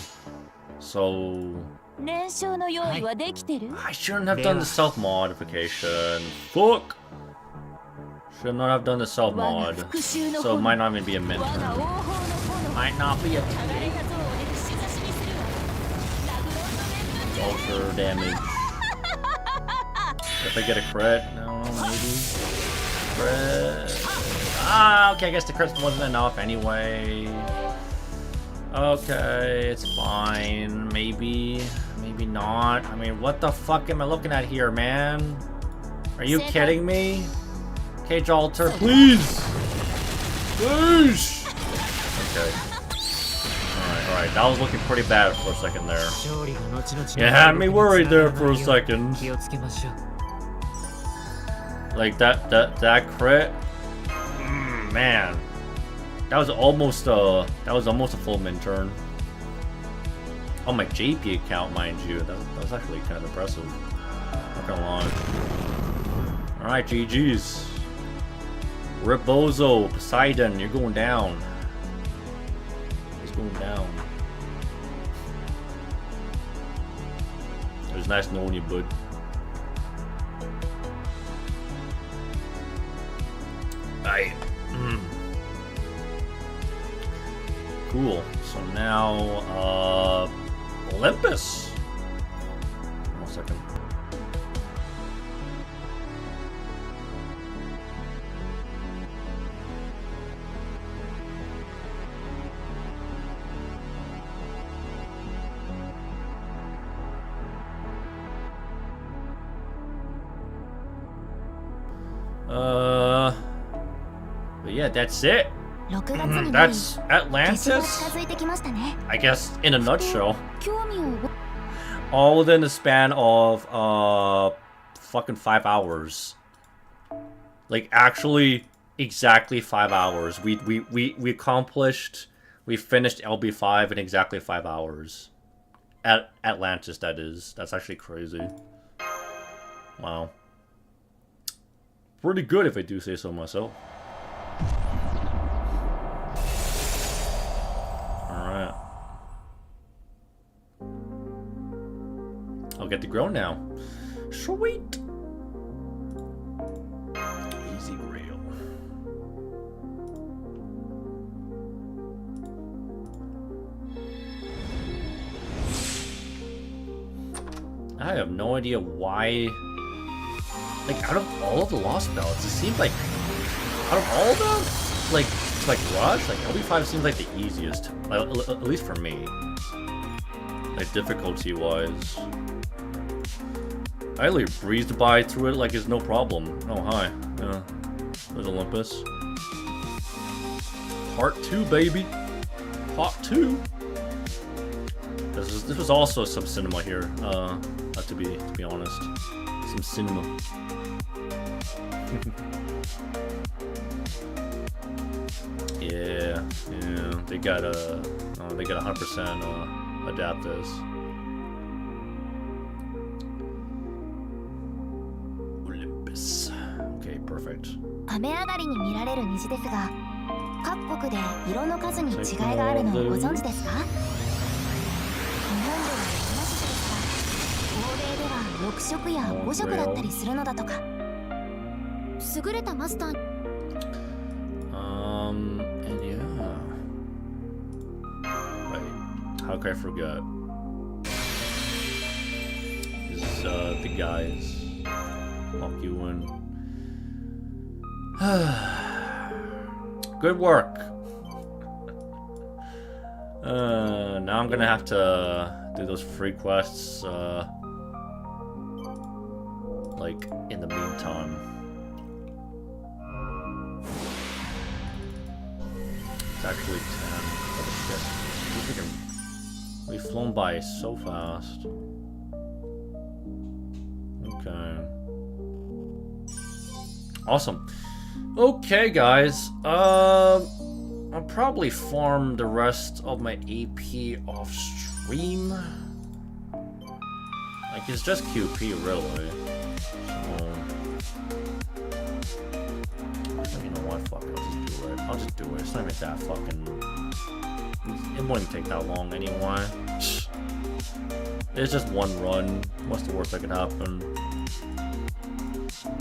So... I shouldn't have done the self-modification. Fuck! Should not have done the self-mod. So it might not even be a min turn. Might not be a Ultra damage. If I get a crit, no, maybe. Crit. Ah, okay, I guess the crit wasn't enough anyway. Okay, it's fine. Maybe not. I mean, what the fuck am I looking at here, man? Are you kidding me? Cage altar, please! Please! Okay. Alright, that was looking pretty bad for a second there. You had me worried there for a second. Like that crit? Man. That was almost a full min turn. On my JP account, mind you. That was actually kind of impressive. Not gonna lie. Alright, GG's. Rebozo, Poseidon, you're going down. He's going down. It was nice knowing you, bud. Aye. Cool. So now, Olympus. 1 second. But yeah, that's it. That's Atlantis, I guess, in a nutshell. All within the span of fucking 5 hours. Like, actually, exactly 5 hours. We finished LB5 in exactly 5 hours. At Atlantis, that is. That's actually crazy. Wow. Pretty good, if I do say so myself. Alright. I'll get to grow now. Sweet! Easy rail. I have no idea why. Like, out of all of the Lostbelts, it seems like out of all of them, like Rush, like LB5 seems like the easiest, at least for me. Like, difficulty-wise. I like breezed by through it like it's no problem. Oh, hi. Yeah. There's Olympus. Part 2, baby. Part 2. This was also some cinema here. To be honest, some cinema. yeah. They got 100% adapt this. Olympus. Okay, perfect. 雨上がりに見られる虹ですが、各国で色の数に違いがあるのをご存知ですか？日本では同じですが、欧米では6色や5色だったりするのだとか。優れたマスター。And yeah. Right. How could I forget? Is the guys lock you in? Good work. Now I'm gonna have to do those free quests. Like in the meantime. It's actually 10. Oh shit. We've flown by so fast. Okay. Awesome. Okay, guys. I'll probably farm the rest of my AP off stream. Like, it's just QP, really. So, you know what? Fuck it. I'll just do it. It's not even that fucking. It wouldn't take that long anyway. It's just one run. What's the worst that could happen?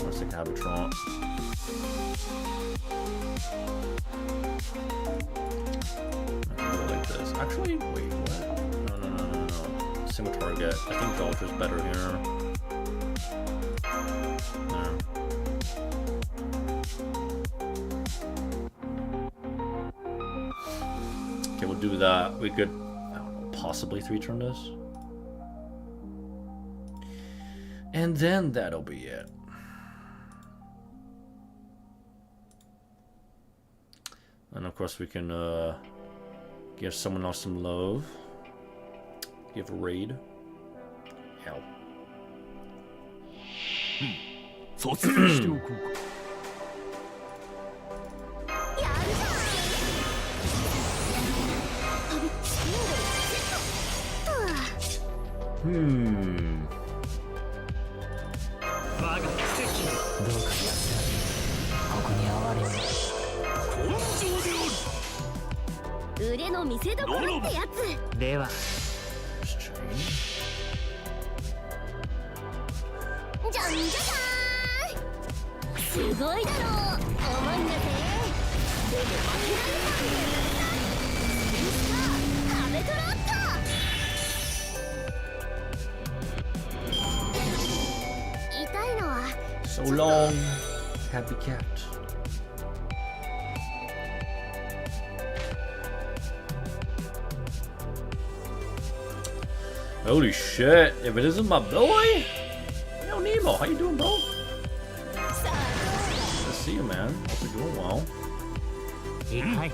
Worst that could have a trump. Like this. Actually, wait, what? No. Single target. I think Ultra's better here. There. Okay, we'll do that. We could, I don't know, possibly 3-turn this. And then that'll be it. And of course we can give someone else some love. Give a raid. Hell. 撮影しておこうか。やるじゃん。旅シングルセット。我が奇跡どうかここに哀れみ根性で腕の見せ所ってやつ。ではじゃんじゃじゃーん。すごいだろう。思うんだぜ。でも負けられない。食べとろっと。痛いのは So long, happy cat. Holy shit, if it isn't my boy? Yo, Nemo, how you doing, bro? Good to see you, man. Hope you're doing well. はい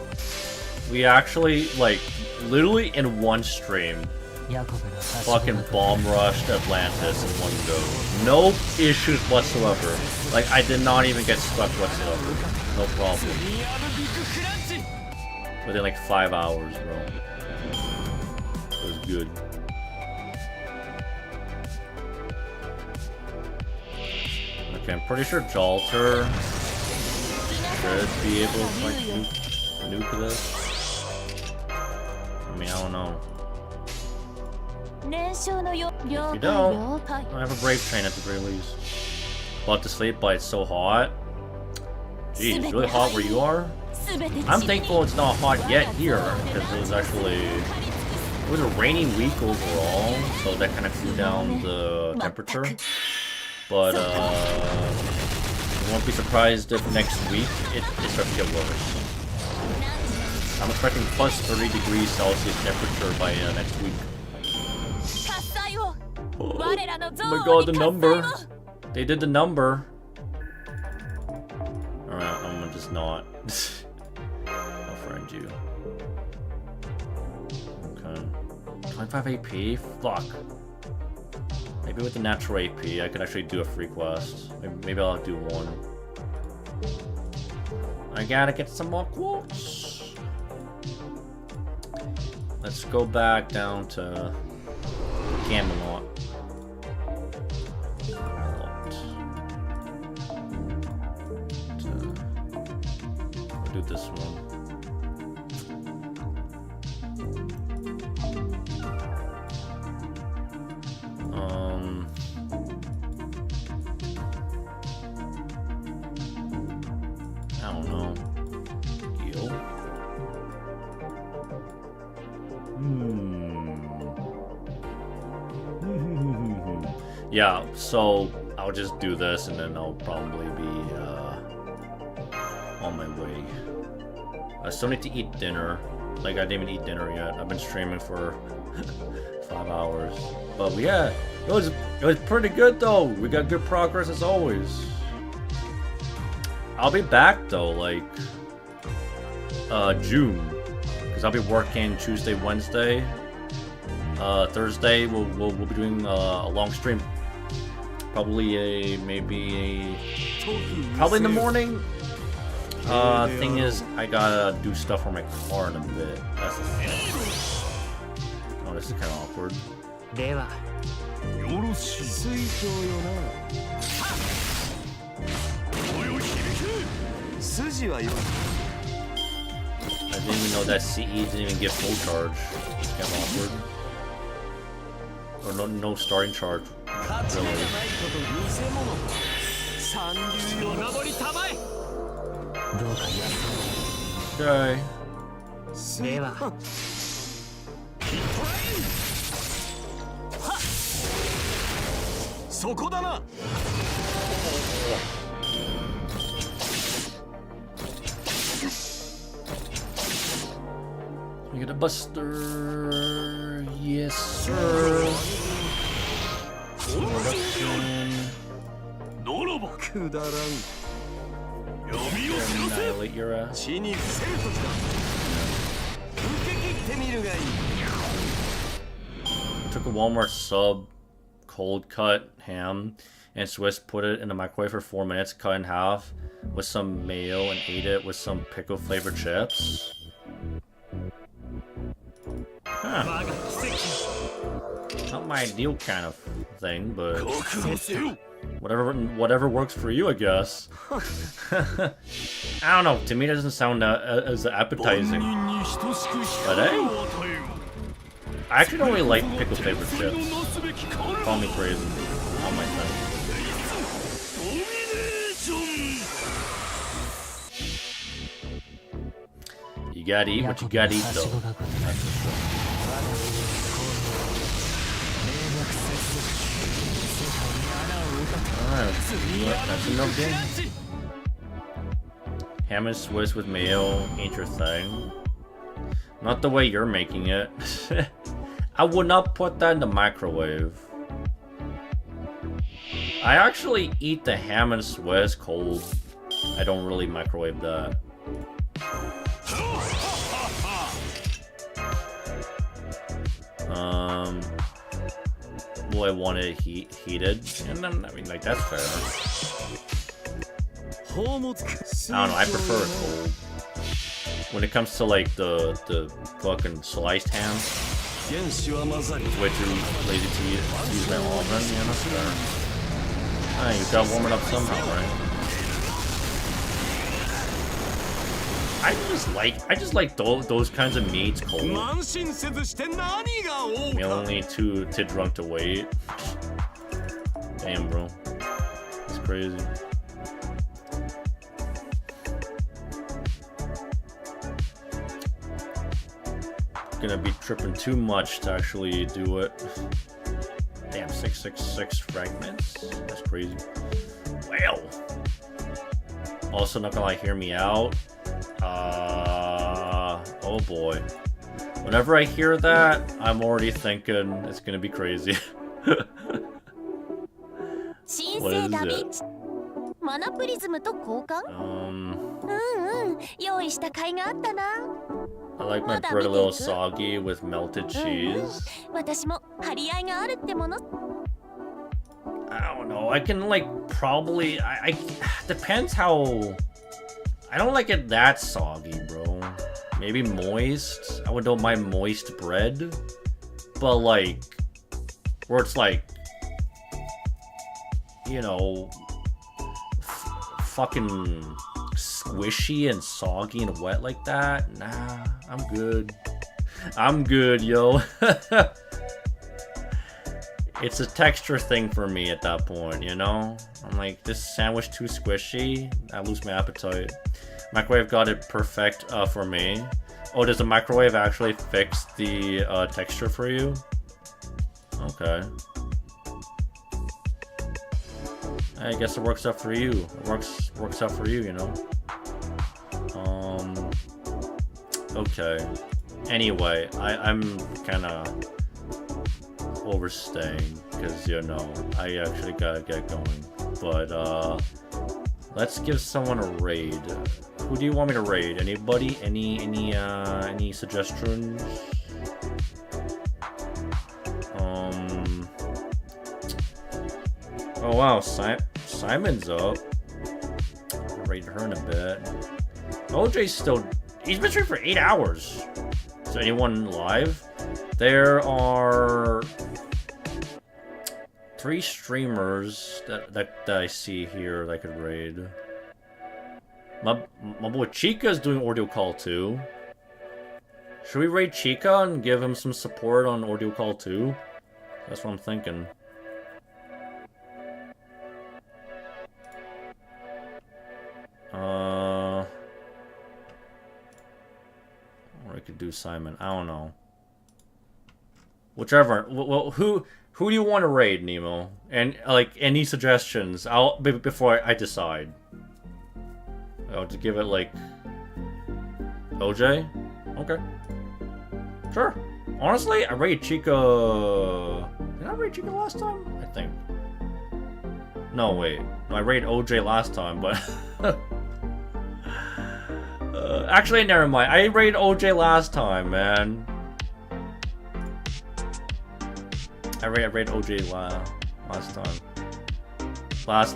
We actually, like, literally in one stream, ヤコブの差し子 fucking bomb rushed Atlantis in one go. No issues whatsoever. Like, I did not even get stuck whatsoever. No problem. リアルビッグクラッチ。 Within like 5 hours, bro. It was good. Okay, I'm pretty sure Jalter should be able to like nuke this. I mean, I don't know. If you don't, I have a brave train at the very least. About to sleep, but it's so hot. Geez, it's really hot where you are? I'm thankful it's not hot yet here, because it was actually... It was a rainy week overall, so that kind of cooled down the temperature. But, I won't be surprised if next week it starts to get worse. I'm expecting plus 30 degrees Celsius temperature by next week. Oh my god, the number! They did the number! Alright, I'm gonna just not. I'll friend you. Okay. 25 AP? Fuck. Maybe with the natural AP, I could actually do a free quest. Maybe I'll do one. I gotta get some more quotes. Let's go back down to Camelot. We'll do this one. I don't know. Deal. Yeah, so I'll just do this and then I'll probably be on my way. I still need to eat dinner. Like, I didn't even eat dinner yet. I've been streaming for 5 hours. But yeah, it was pretty good though. We got good progress as always. I'll be back though, like June, because I'll be working Tuesday, Wednesday. Thursday we'll be doing a long stream. Probably probably in the morning. Thing is, I gotta do stuff for my car in a bit. That's the thing. Oh, this is kind of awkward. ではよろしい。水晶よな。声を響け。筋はよ。I didn't even know that CE didn't even get full charge. It's kind of awkward. Or no starting charge. Really. Okay. ではそこだな。We get a buster. Yes, sir. Production. ならばくだらん闇を知らせ Annihilate your ass. 地に伏せる時だ受け切ってみるがいい Took a Walmart sub, cold cut ham, and Swiss, put it in the microwave for 4 minutes, cut in half with some mayo, and ate it with some pickle flavored chips. Huh. Not my ideal kind of thing, but 覚悟せよ whatever works for you, I guess. I don't know. To me, it doesn't sound as 万 appetizing. 人に等しく But 光 hey, を与えよ I actually don't really like pickle flavored 天才の chips. なすべき彼ら Call me crazy. Not my thing. ドミネーション You gotta eat what you gotta eat, though. That's for sure. Alright, that's enough game. Ham and Swiss with mayo ain't your thing. Not the way you're making it. I would not put that in the microwave. I actually eat the ham and Swiss cold. I don't really microwave that. Well, I want it heated, and then, I mean, like, that's fair. I don't know, I prefer it cold. When it comes to, like, the fucking sliced ham, 原子は混ざり it's way too lazy to use my oven, yeah, that's fair. Ah, you gotta warm it up somehow, right? I just like those kinds of meats cold. 慢心せずして何が王 Me か only too drunk to wait. Damn, bro. It's crazy. Gonna be tripping too much to actually do it. Damn, 666 fragments? That's crazy. Well. Also, not gonna hear me out. Oh boy. Whenever I hear that, I'm already thinking it's gonna be crazy. 新 What 生 is ダビ it? マナプリズムと交換用意した甲斐があったな I like my bread a little soggy with melted cheese. 私も張り合いがあるってもの I don't know. I can like probably. I depends how. I don't like it that soggy, bro. Maybe moist. I would don't mind moist bread, but like where it's like, you know, fucking squishy and soggy and wet like that. Nah, I'm good. I'm good, yo. It's a texture thing for me at that point, you know? I'm like, this sandwich too squishy, I lose my appetite. Microwave got it perfect for me. Oh, does the microwave actually fix the texture for you? Okay. I guess it works out for you. It works out for you, you know? Okay. Anyway, I'm kinda overstaying because, you know, I actually gotta get going. But let's give someone a raid. Who do you want me to raid? Anybody? Any suggestions? Oh wow, Simon's up. I'll raid her in a bit. OJ's still. He's been streaming for 8 hours. Is anyone live? There are 3 streamers that I see here that I could raid. My boy Chica's doing Audio Call 2. Should we raid Chica and give him some support on Audio Call 2? That's what I'm thinking. Or I could do Simon. I don't know. Whichever. Well, who do you want to raid, Nemo? And like any suggestions? I'll before I decide. I'll just give it like OJ. Okay. Sure. Honestly, I raided Chica... Did I raid Chica last time? I think. No, wait. I raided OJ last time, but... actually, never mind. I raided OJ last time, man. I raided OJ last time.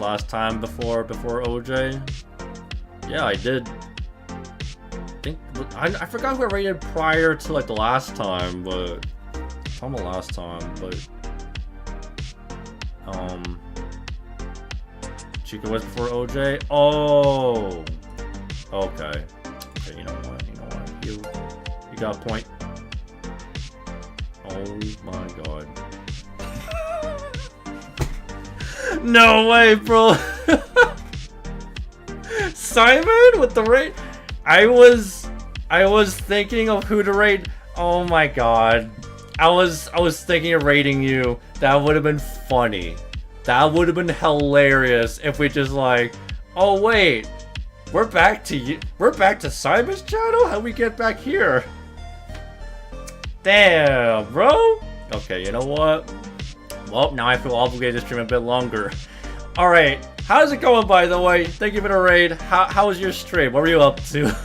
Last time before OJ. Yeah, I did. I forgot who I rated prior to like the last time, but from the last time, but Chica was before OJ. Oh, okay. Okay, you know what? You got a point. Oh my god. No way, bro. Simon with the raid. I was thinking of who to raid. Oh my god. I was thinking of raiding you. That would have been funny. That would have been hilarious if we just like, oh wait, we're back to Simon's channel? How'd we get back here? Damn, bro. Okay, you know what? Well, now I feel obligated to stream a bit longer. Alright, how's it going, by the way? Thank you for the raid. How was your stream? What were you up to?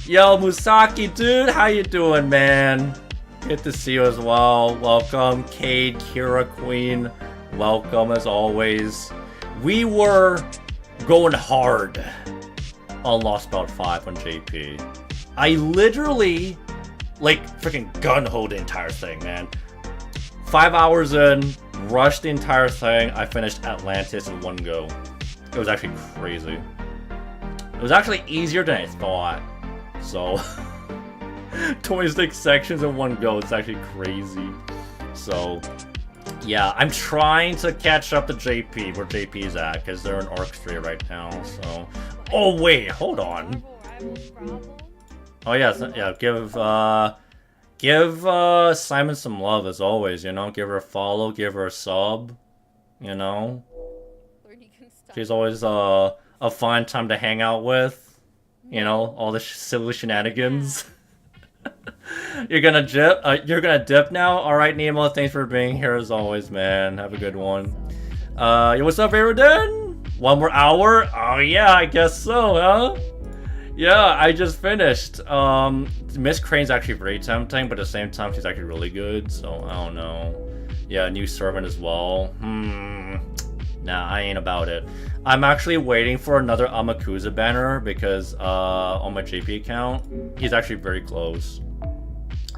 Yo, Musaki, dude, how you doing, man? Good to see you as well. Welcome, Cade, Kira, Queen. Welcome, as always. We were going hard on Lostbelt 5 on JP. I literally, like, freaking gun-ho the entire thing, man. 5 hours in, rushed the entire thing. I finished Atlantis in one go. It was actually crazy. It was actually easier than I thought. So, 26 sections in one go. It's actually crazy. So, yeah, I'm trying to catch up to JP, where JP is at, because they're in Arc 3 right now. So, oh wait, hold on. Oh yeah, give Simon some love as always, you know? Give her a follow, give her a sub, you know? She's always a fun time to hang out with, you know? All the silly shenanigans. You're gonna dip now? Alright, Nemo, thanks for being here as always, man. Have a good one. Yo, what's up, Aerodin? 1 more hour? Oh yeah, I guess so, huh? Yeah, I just finished. Miss Crane's actually very tempting, but at the same time, she's actually really good, so I don't know. Yeah, new servant as well. Nah, I ain't about it. I'm actually waiting for another Amakusa banner because on my JP account, he's actually very close.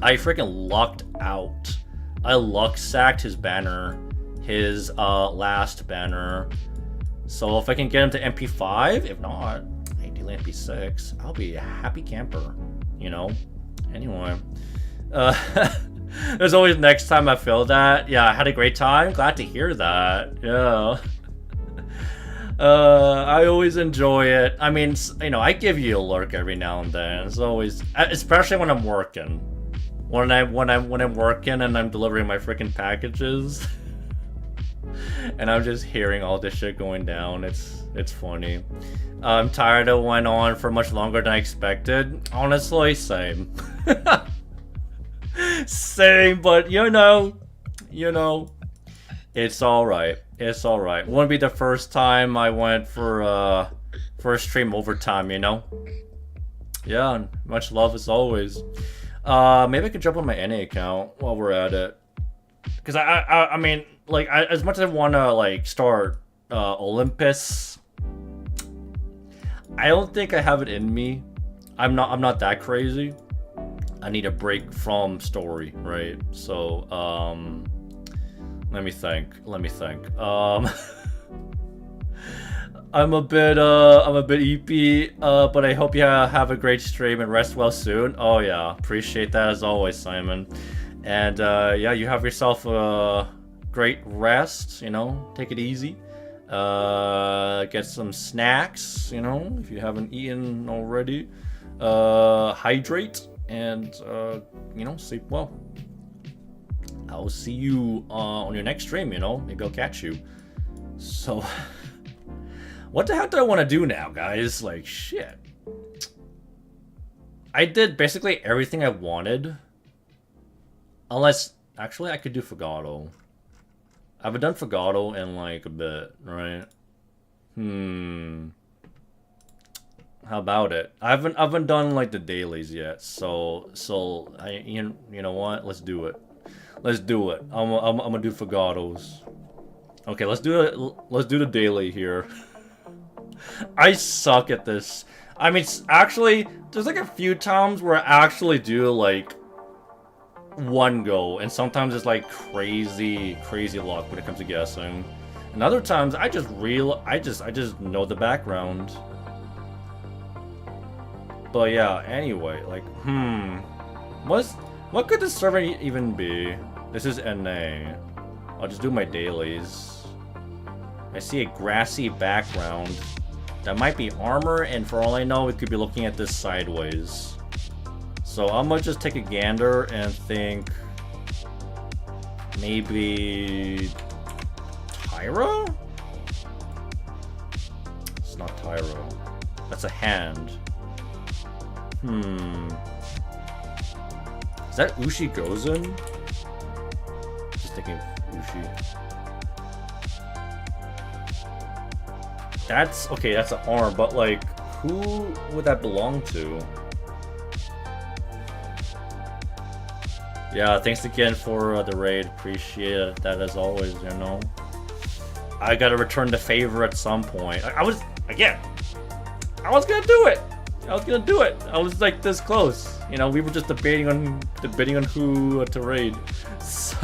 I freaking lucked out. I luck sacked his banner, his last banner. So if I can get him to MP5, if not, ideally MP6, I'll be a happy camper, you know? Anyway. There's always next time I feel that. Yeah, I had a great time. Glad to hear that. Yeah. I always enjoy it. I mean, you know, I give you a lurk every now and then. It's always, especially when I'm working. When I'm working and I'm delivering my freaking packages. And I'm just hearing all this shit going down. It's funny. I'm tired it went on for much longer than I expected. Honestly, same. Same, but you know, it's alright. It's alright. Wouldn't be the first time I went for a stream overtime, you know? Yeah, much love as always. Maybe I could jump on my NA account while we're at it. Because I mean, like, as much as I want to, like, start Olympus, I don't think I have it in me. I'm not that crazy. I need a break from story, right? So, let me think. I'm a bit EP, but I hope you have a great stream and rest well soon. Oh yeah, appreciate that as always, Simon. And yeah, you have yourself a great rest, you know, take it easy. Get some snacks, you know, if you haven't eaten already. Hydrate, and you know, sleep well. I'll see you on your next stream, you know, maybe I'll catch you. So, what the heck do I want to do now, guys? Like, shit. I did basically everything I wanted Unless, actually, I could do Fagotto. I haven't done Fagotto in like a bit, right? How about it? I haven't done like the dailies yet, so you know what? Let's do it. Let's do it. I'm gonna do Fagottos. Okay, let's do it. Let's do the daily here. I suck at this. I mean, actually, there's like a few times where I actually do like one go, and sometimes it's like crazy luck when it comes to guessing. And other times I just know the background. But yeah, anyway, like what could this server even be? This is NA. I'll just do my dailies. I see a grassy background. That might be armor, and for all I know, we could be looking at this sideways. So I'm gonna just take a gander and think maybe Tyro? It's not Tyro. That's a hand. Is that Ushi Gozen? Just thinking Ushi. That's okay, that's an arm, but like who would that belong to? Yeah, thanks again for the raid. Appreciate that as always, you know. I gotta return the favor at some point. I was gonna do it. I was like this close. You know, we were just debating on who to raid. So,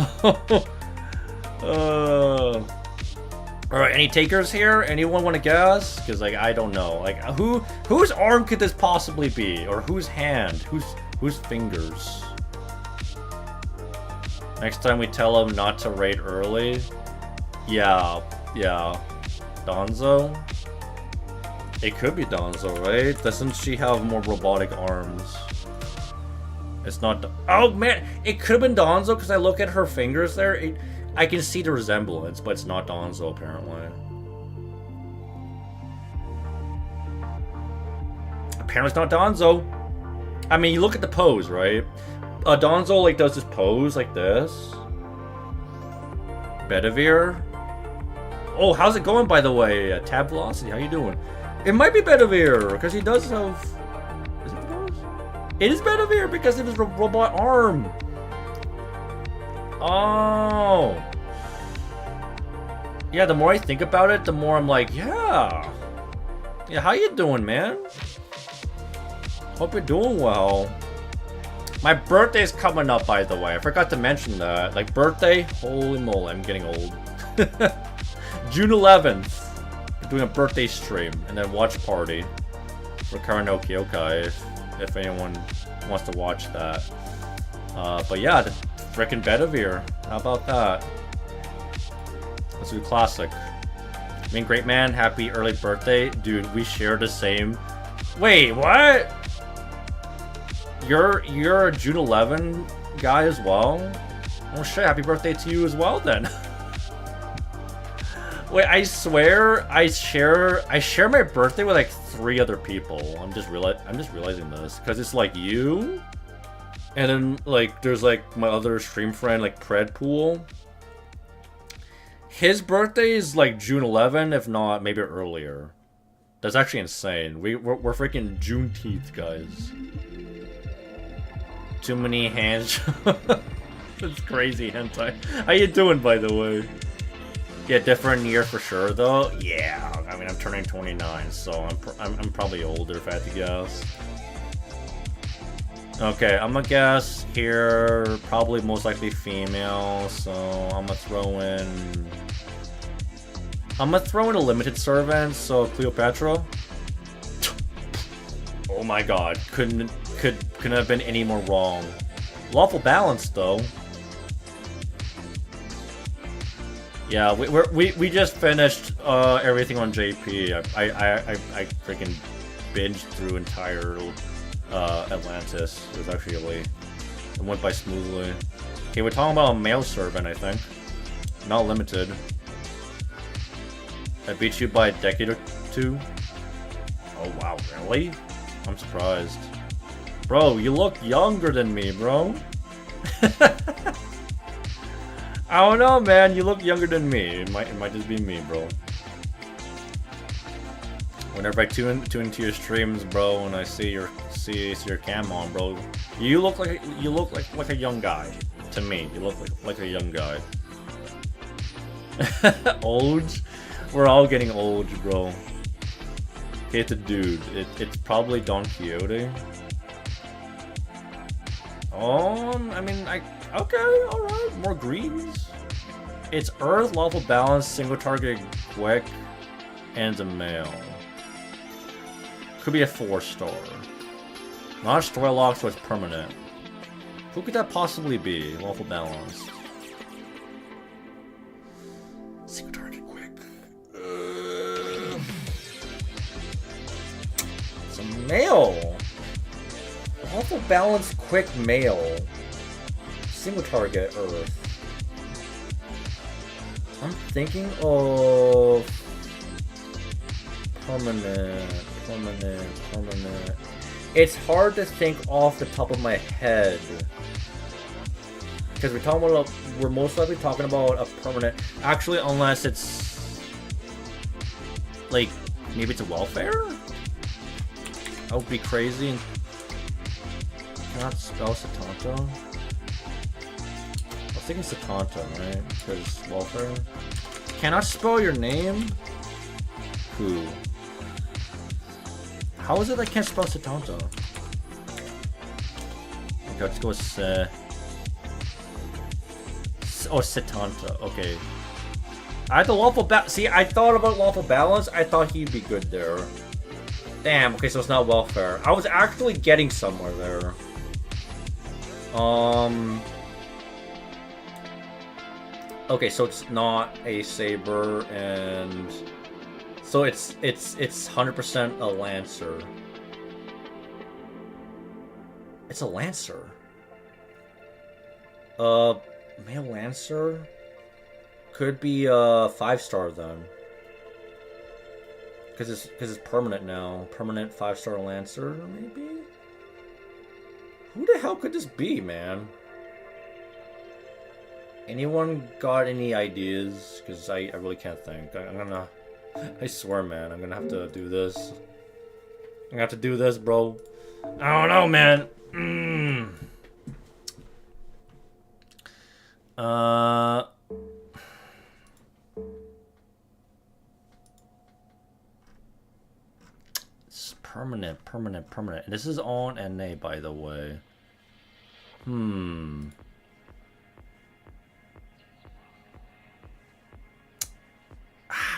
alright, any takers here? Anyone want to guess? Because like I don't know. Like whose arm could this possibly be, or whose hand? Whose fingers? Next time we tell him not to raid early. Yeah. Donzo? It could be Donzo, right? Doesn't she have more robotic arms? It's not. Oh man, it could have been Donzo because I look at her fingers there. I can see the resemblance, but it's not Donzo apparently. Apparently it's not Donzo. I mean, you look at the pose, right? Donzo like does this pose like this. Bedivere. Oh, how's it going by the way? Tab Velocity, how you doing? It might be Bedivere because he does have. Is it the pose? It is Bedivere because of his robot arm. Oh. Yeah, the more I think about it, the more I'm like, yeah. Yeah, how you doing, man? Hope you're doing well. My birthday's coming up, by the way. I forgot to mention that. Like, birthday? Holy moly, I'm getting old. June 11th. We're doing a birthday stream and then watch party for Karanoki Okai if anyone wants to watch that. But yeah, the frickin' Bedivere. How about that? Let's do classic. I mean, great man, happy early birthday. Dude, we share the same. Wait, what? You're a June 11 guy as well? Oh shit, happy birthday to you as well then. Wait, I swear I share my birthday with like 3 other people. I'm just realizing this because it's like you, and then like there's like my other stream friend like Predpool. His birthday is like June 11, if not maybe earlier. That's actually insane. We're freaking Juneteenth, guys. Too many hands. That's crazy, hentai. How you doing, by the way? Yeah, different year for sure, though. Yeah, I mean, I'm turning 29, so I'm probably older if I had to guess. Okay, I'm gonna guess here, probably most likely female, so I'm gonna throw in a limited servant, so Cleopatra. Oh my god, couldn't have been any more wrong. Lawful balance, though. Yeah, we just finished everything on JP. I freaking binged through entire Atlantis. It was actually it went by smoothly. Okay, we're talking about a male servant, I think. Not limited. I beat you by a decade or 2. Oh wow, really? I'm surprised. Bro, you look younger than me, bro. I don't know, man. You look younger than me. It might just be me, bro. Whenever I tune into your streams, bro, and I see your cam on, bro, you look like a young guy. To me, you look like a young guy. Old? We're all getting old, bro. Okay, it's a dude. It's probably Don Quixote. I mean, okay, alright. More greens. It's Earth, lawful balance, single target, quick, and it's a male. Could be a 4-star. Not story lock, so it's permanent. Who could that possibly be? Lawful balance. Single target, quick. It's a male. Lawful balance, quick, male. Single target, Earth. I'm thinking of permanent. It's hard to think off the top of my head because we're most likely talking about a permanent. Actually, unless it's like maybe it's a welfare. That would be crazy. Cannot spell Satanta. I was thinking Satanta, right? Because welfare. Cannot spell your name? Who? How is it I can't spell Satanta? Okay, let's go with Satanta. Okay. I had the lawful balance. See, I thought about lawful balance. I thought he'd be good there. Damn. Okay, so it's not welfare. I was actually getting somewhere there. Okay, so it's not a saber, and so it's 100% a lancer. It's a lancer. Male lancer could be a 5-star then, because it's permanent now. Permanent 5-star lancer, maybe. Who the hell could this be, man? Anyone got any ideas? Because I really can't think. I swear, man, I'm gonna have to do this. I'm gonna have to do this, bro. I don't know, man. It's permanent. And this is on NA, by the way.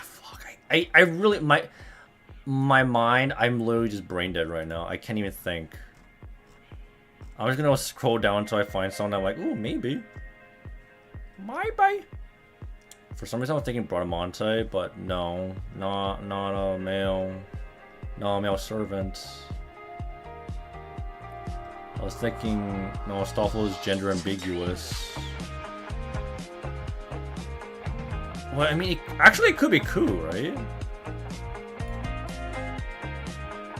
Fuck. I really, my mind, I'm literally just brain dead right now. I can't even think. I'm just gonna scroll down until I find something I'm like, ooh, maybe. Maybe. For some reason I'm thinking Bradamante, but no. Not a male. No, a male servant. I was thinking, no, Stoffel is gender ambiguous. Well, I mean, actually it could be Ku, right?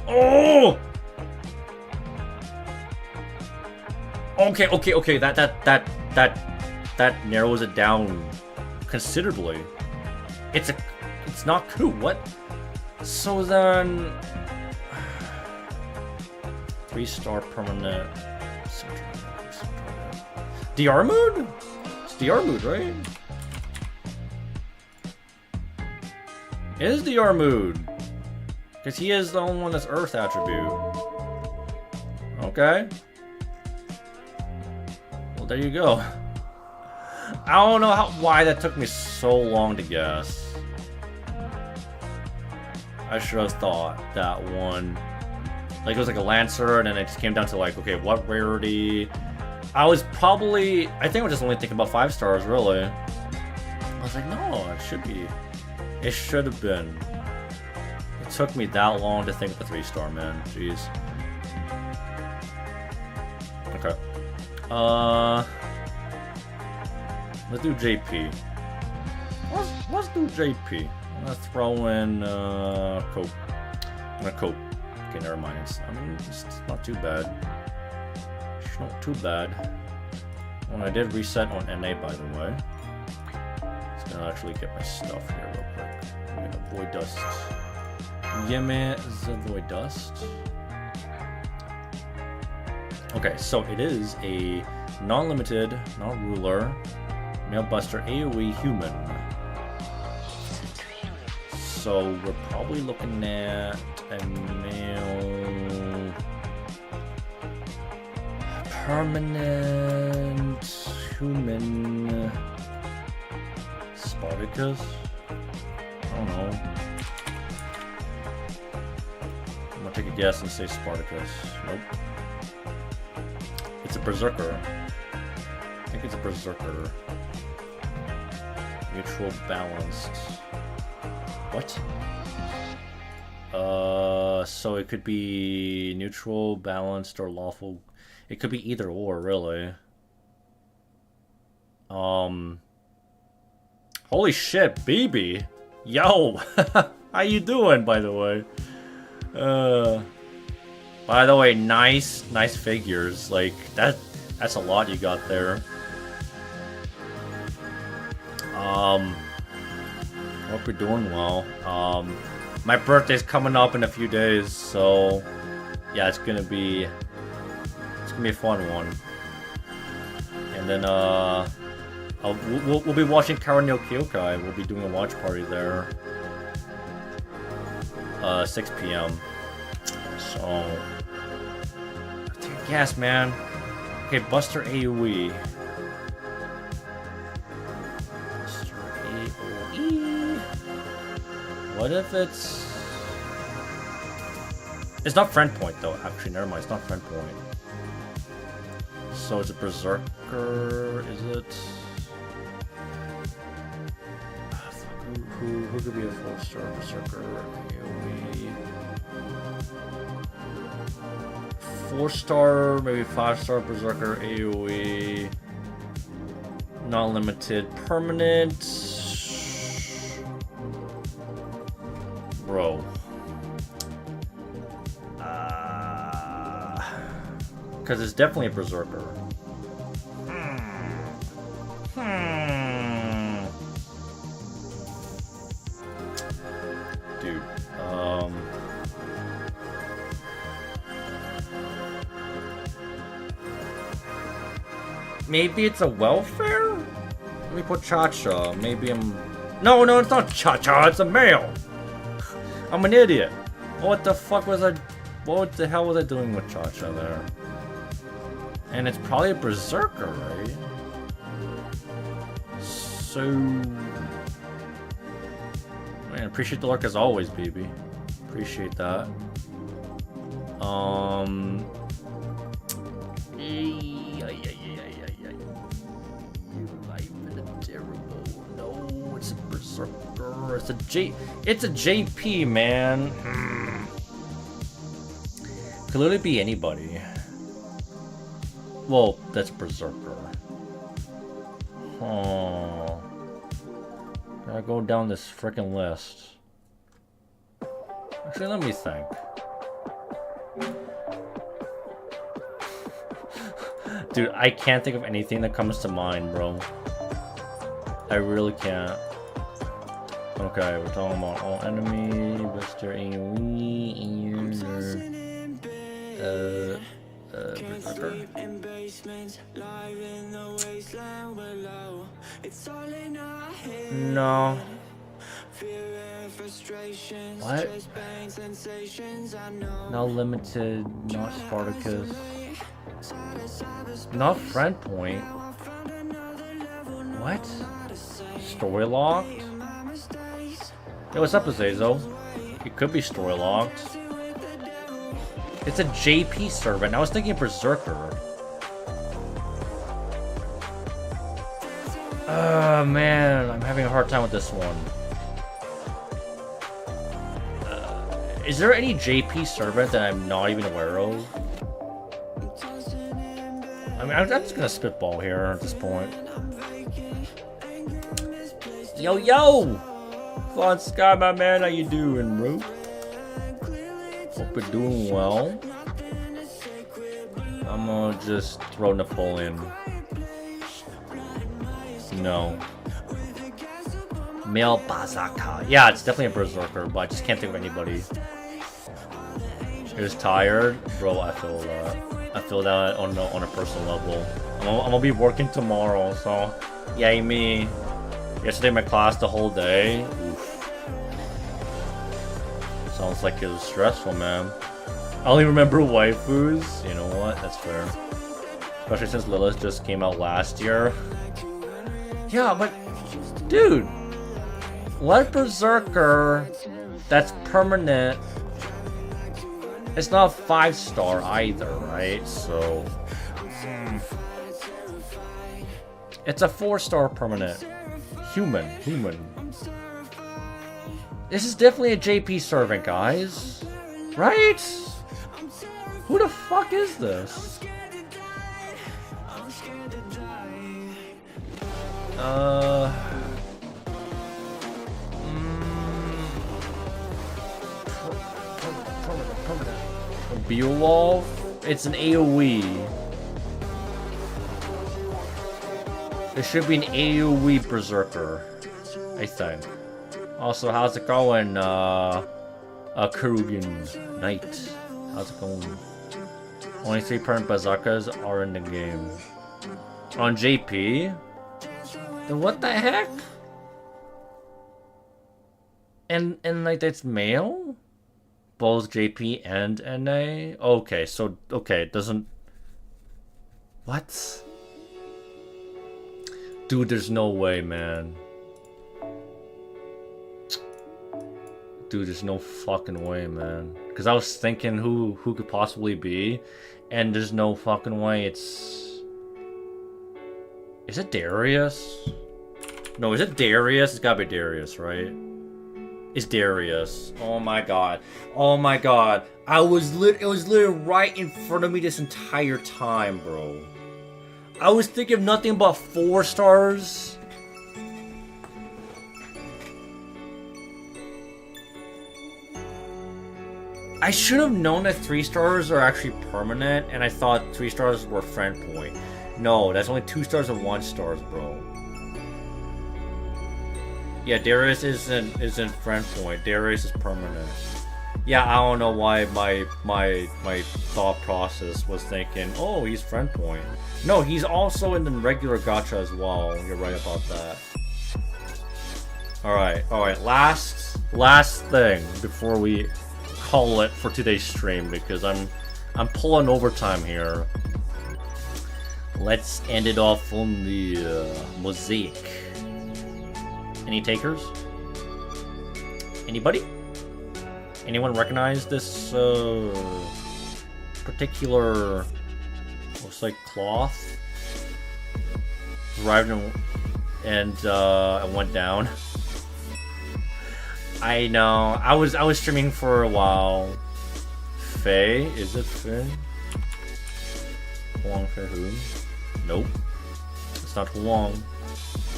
Oh! Okay. That narrows it down considerably. It's not Ku. What? So then, 3-star permanent. Diarmuid? It's Diarmuid, right? It is Diarmuid. Because he is the only one that's Earth attribute. Okay. Well, there you go. I don't know why that took me so long to guess. I should have thought that one. Like, it was like a Lancer, and then it just came down to like, okay, what rarity? I think I was just only thinking about 5 stars, really. I was like, no, it should be. It should have been. It took me that long to think of the 3-star, man. Jeez. Okay. Let's do JP. Let's do JP. I'm gonna throw in Cope. I'm gonna Cope. Okay, never mind. It's not too bad. It's not too bad. Well, I did reset on NA, by the way. Just gonna actually get my stuff here real quick. I'm gonna void dust. Gimme the void dust. Okay, so it is a non-limited, non-ruler, male buster AoE human. So we're probably looking at a male permanent human Spartacus? I don't know. I'm gonna take a guess and say Spartacus. Nope. It's a berserker. I think it's a berserker. Neutral balanced. What? So it could be neutral, balanced, or lawful. It could be either or, really. Holy shit, BB! Yo! How you doing, by the way? By the way, nice figures. Like, that's a lot you got there. Hope you're doing well. My birthday's coming up in a few days, so yeah, it's gonna be a fun one. And then we'll be watching Kara no Kyokai. We'll be doing a watch party there. 6 p.m. So take a guess, man. Okay, Buster AoE. What if it's not friend point though, actually, never mind, it's not friend point. So it's a berserker, is it? Who could be a 4-star berserker? 4-star, maybe 5-star berserker AoE. Not limited, permanent. Bro. Because it's definitely a berserker. Dude, maybe it's a welfare? Let me put Cha-Cha. Maybe I'm... No, it's not Cha-Cha, it's a male! I'm an idiot. What the fuck was I... What the hell was I doing with Cha-Cha there? And it's probably a berserker, right? So... Man, appreciate the luck as always, baby. Appreciate that. No, it's a berserker. It's a JP, man. Could literally be anybody. Well, that's berserker. Oh. Gotta go down this frickin' list. Actually, let me think. Dude, I can't think of anything that comes to mind, bro. I really can't. Okay, we're talking about all enemy, Buster AoE, berserker. No. What? Not limited, not Spartacus. Not friend point. What? Story locked? Yo, what's up, Azazel? It could be story locked. It's a JP servant. I was thinking Berserker. Oh man, I'm having a hard time with this one. Is there any JP servant that I'm not even aware of? I mean, I'm just gonna spitball here at this point. Yo! Fun Sky, my man, how you doing, bro? Hope you're doing well. I'm gonna just throw Napoleon. No. Male Bazaka. Yeah, it's definitely a berserker, but I just can't think of anybody. Who's tired? Bro, I feel that. I feel that on a personal level. I'm gonna be working tomorrow, so yay me. Yesterday my class the whole day. Oof. Sounds like it was stressful, man. I only remember waifus. You know what? That's fair. Especially since Lilith just came out last year. Yeah, but dude, what berserker that's permanent? It's not 5-star either, right? So it's a 4-star permanent. Human. This is definitely a JP servant, guys. Right? Who the fuck is this? Beowulf? It's an AoE. It should be an AoE berserker, I think. Also, how's it going, Kurugin Knight? How's it going? Only 3 permanent berserkers are in the game. On JP? Then what the heck? And like that's male? Both JP and NA? Okay, so okay, it doesn't. What? Dude, there's no way, man. Dude, there's no fucking way, man. Because I was thinking who could possibly be, and there's no fucking way. It's. Is it Darius? No, is it Darius? It's gotta be Darius, right? It's Darius. Oh my god. Oh my god. It was literally right in front of me this entire time, bro. I was thinking of nothing but 4 stars. I should have known that 3 stars are actually permanent, and I thought 3 stars were friend point. No, that's only 2 stars and 1 stars, bro. Yeah, Darius isn't friend point. Darius is permanent. Yeah, I don't know why my thought process was thinking, oh, he's friend point. No, he's also in the regular gacha as well. You're right about that. All right. Last thing before we call it for today's stream, because I'm pulling overtime here. Let's end it off on the mosaic. Any takers? Anybody? Anyone recognize this particular, looks like cloth? Arrived and I went down. I know. I was streaming for a while. Faye? Is it Faye? Huang Fei Hu? Nope. It's not Huang.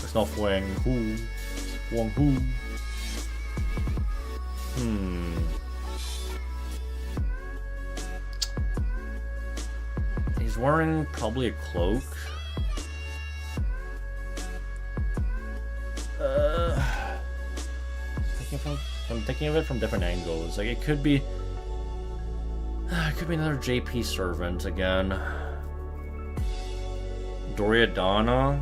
It's not Huang Hu. Huang Hu. He's wearing probably a cloak. I'm thinking of it from different angles. Like it could be another JP servant again. Doriadana.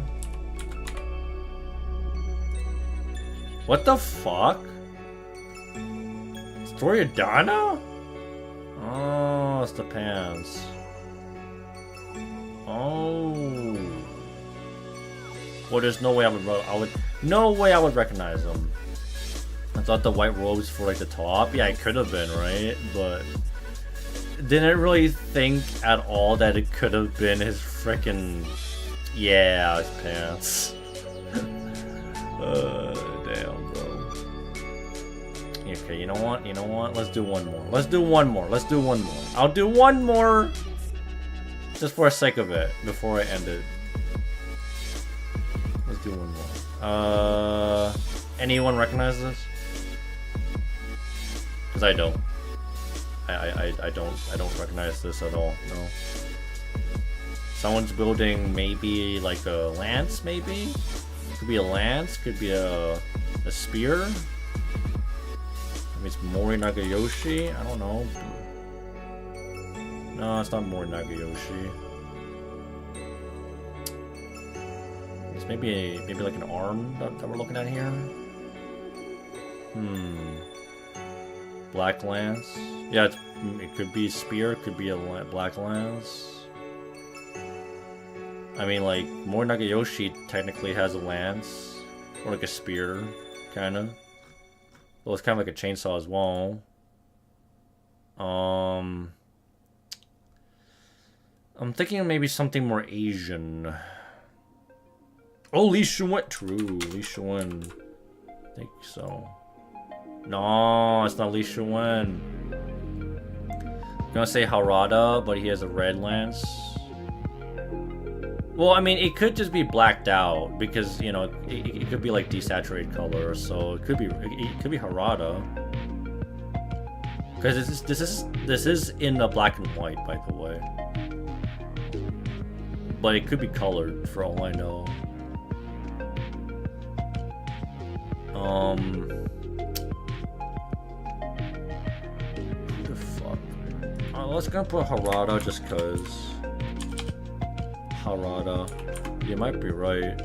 What the fuck? It's Doriadana? Oh, it's the pants. Oh. Well, there's no way no way I would recognize him. I thought the white robes for like the top. Yeah, it could have been, right? But didn't really think at all that it could have been his frickin', yeah, his pants. Damn, bro. Okay, you know what? Let's do one more. I'll do one more. Just for the sake of it, before I end it. Let's do one more. Anyone recognize this? Because I don't. I don't recognize this at all, no. Someone's building maybe like a lance, maybe? Could be a lance, could be a spear. Maybe it's Mori Nagayoshi, I don't know. No, it's not Mori Nagayoshi. It's maybe like an arm that we're looking at here. Black lance. Yeah, it could be a spear, it could be a black lance. I mean, like, Mori Nagayoshi technically has a lance. Or like a spear, kinda. Well, it's kind of like a chainsaw as well. I'm thinking maybe something more Asian. Oh, Li Shuwen. True, Li Shuwen. I think so. No, it's not Li Shuwen. I'm gonna say Harada, but he has a red lance. Well, I mean, it could just be blacked out because, you know, it could be like desaturated color, so it could be Harada. Because this is in the black and white, by the way. But it could be colored for all I know. Who the fuck? Let's go put Harada just cause. Harada. You might be right.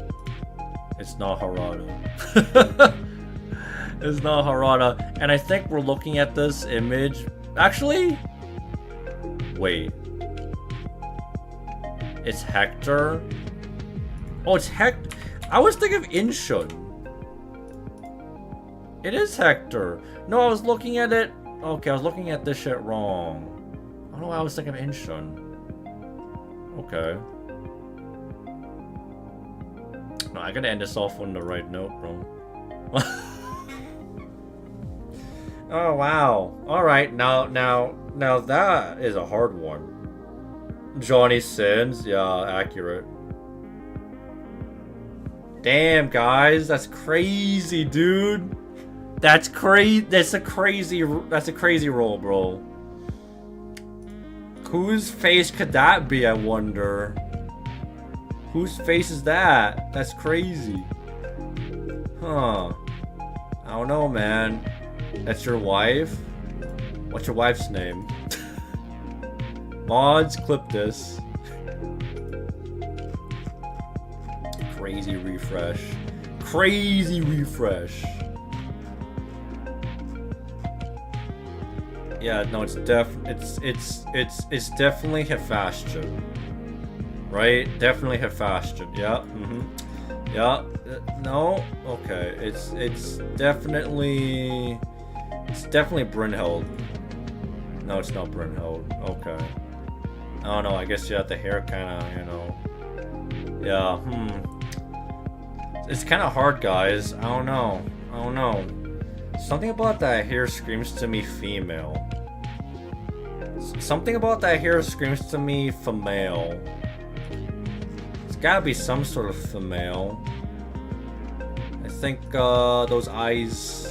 It's not Harada. It's not Harada. And I think we're looking at this image. Actually, wait. It's Hector. Oh, it's Hector. I was thinking of Inshun. It is Hector. No, I was looking at it. Okay, I was looking at this shit wrong. I don't know why I was thinking of Inshun. Okay. No, I gotta end this off on the right note, bro. Oh wow! All right, now that is a hard one. Johnny Sins, yeah, accurate. Damn, guys, that's crazy, dude. That's crazy. That's a crazy roll, bro. Whose face could that be? I wonder. Whose face is that? That's crazy. Huh. I don't know, man. That's your wife? What's your wife's name? Mods, clip this. Crazy refresh. Crazy refresh. Yeah, no, it's definitely Hephaestion. Right? Definitely Hephaestion. Yeah. Yeah. No. Okay. It's definitely Brynhild. No, it's not Brynhild. Okay. Oh no, I guess the hair kinda, you know. Yeah, It's kinda hard, guys. I don't know. Something about that hair screams to me female. Something about that hair screams to me female. It's gotta be some sort of female. I think those eyes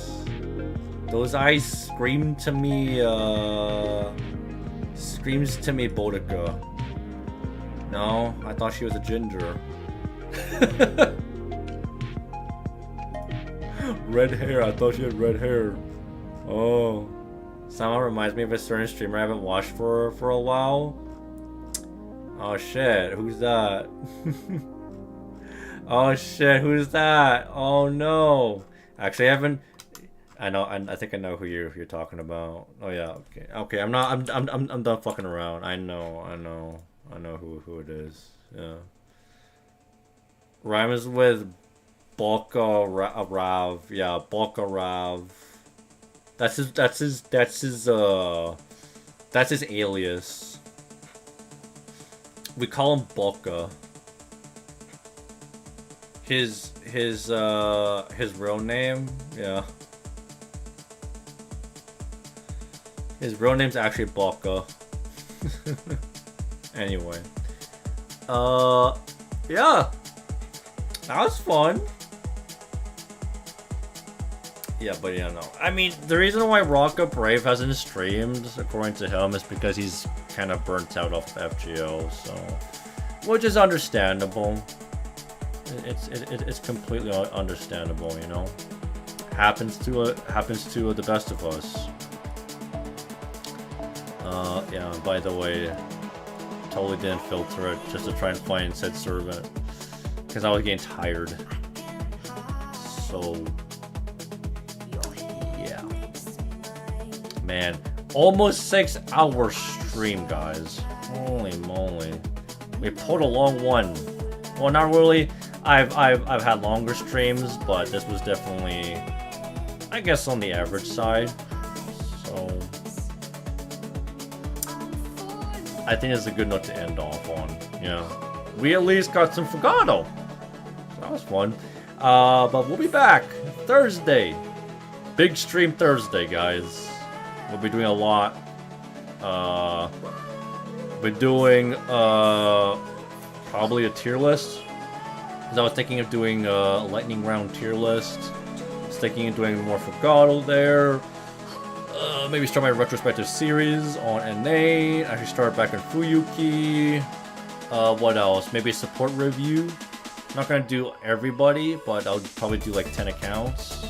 scream to me screams to me Boudica. No, I thought she was a ginger. Red hair, I thought she had red hair. Oh. Somehow reminds me of a certain streamer I haven't watched for a while. Oh shit, who's that? Oh shit, who's that? Oh no. Actually, I haven't. I think I know who you're talking about. Oh yeah, okay. I'm done fucking around. I know who it is. Yeah. Rhymes with Rav. Yeah, Rav. That's his alias. We call him Balka. His real name, yeah. His real name's actually Balka. Anyway. Yeah. That was fun. Yeah, but yeah, no. I mean, the reason why Rocka Brave hasn't streamed, according to him, is because he's kind of burnt out off FGO, so... Which is understandable. It's completely understandable, you know. Happens to the best of us. Yeah. By the way, totally didn't filter it just to try and find said servant because I was getting tired. So yeah, man, almost 6 hour stream, guys. Holy moly, we pulled a long one. Well, not really. I've had longer streams, but this was definitely, I guess, on the average side. So I think it's a good note to end off on. Yeah, we at least got some Fogado. So that was fun. But we'll be back Thursday. Big stream Thursday, guys. We'll be doing a lot. We're doing probably a tier list. Because I was thinking of doing a lightning round tier list. I was thinking of doing more Fogado there. Maybe start my retrospective series on NA. Actually start back on Fuyuki. What else? Maybe a support review. I'm not gonna do everybody, but I'll probably do like 10 accounts.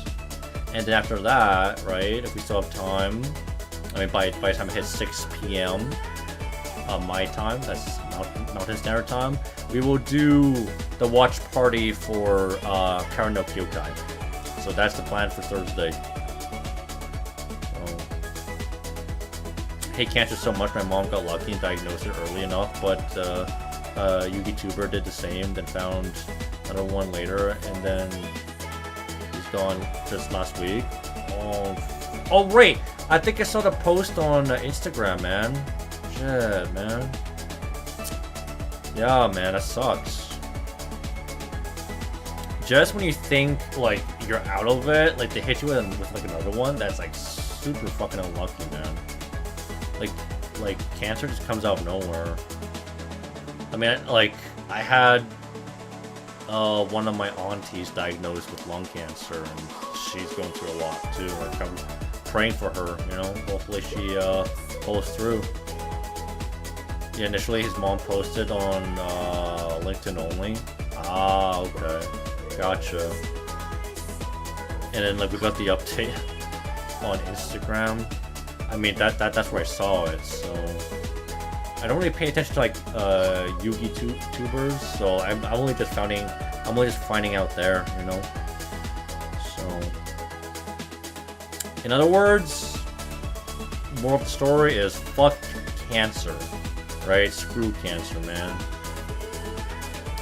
And then after that, right, if we still have time, I mean by the time I hit 6 PM my time, that's Mountain Standard Time, we will do the watch party for Karen no Kyokai. So that's the plan for Thursday. So, hate cancer so much, my mom got lucky and diagnosed it early enough, but YouTuber did the same, then found another one later, and then he's gone just last week. Oh right, I think I saw the post on Instagram, man. Shit, man. Yeah, man, that sucks. Just when you think like you're out of it, like they hit you with like another one, that's like super fucking unlucky, man. Like cancer just comes out of nowhere. I mean, like I had one of my aunties diagnosed with lung cancer, and she's going through a lot too. Like I'm praying for her, you know. Hopefully she pulls through. Yeah, initially his mom posted on LinkedIn only. Ah, okay, gotcha. And then like we got the update on Instagram. I mean that's where I saw it. So I don't really pay attention to like Yugi tubers. So I'm only just finding out there, you know. So in other words, moral of the story is fuck cancer. Right? Screw cancer, man.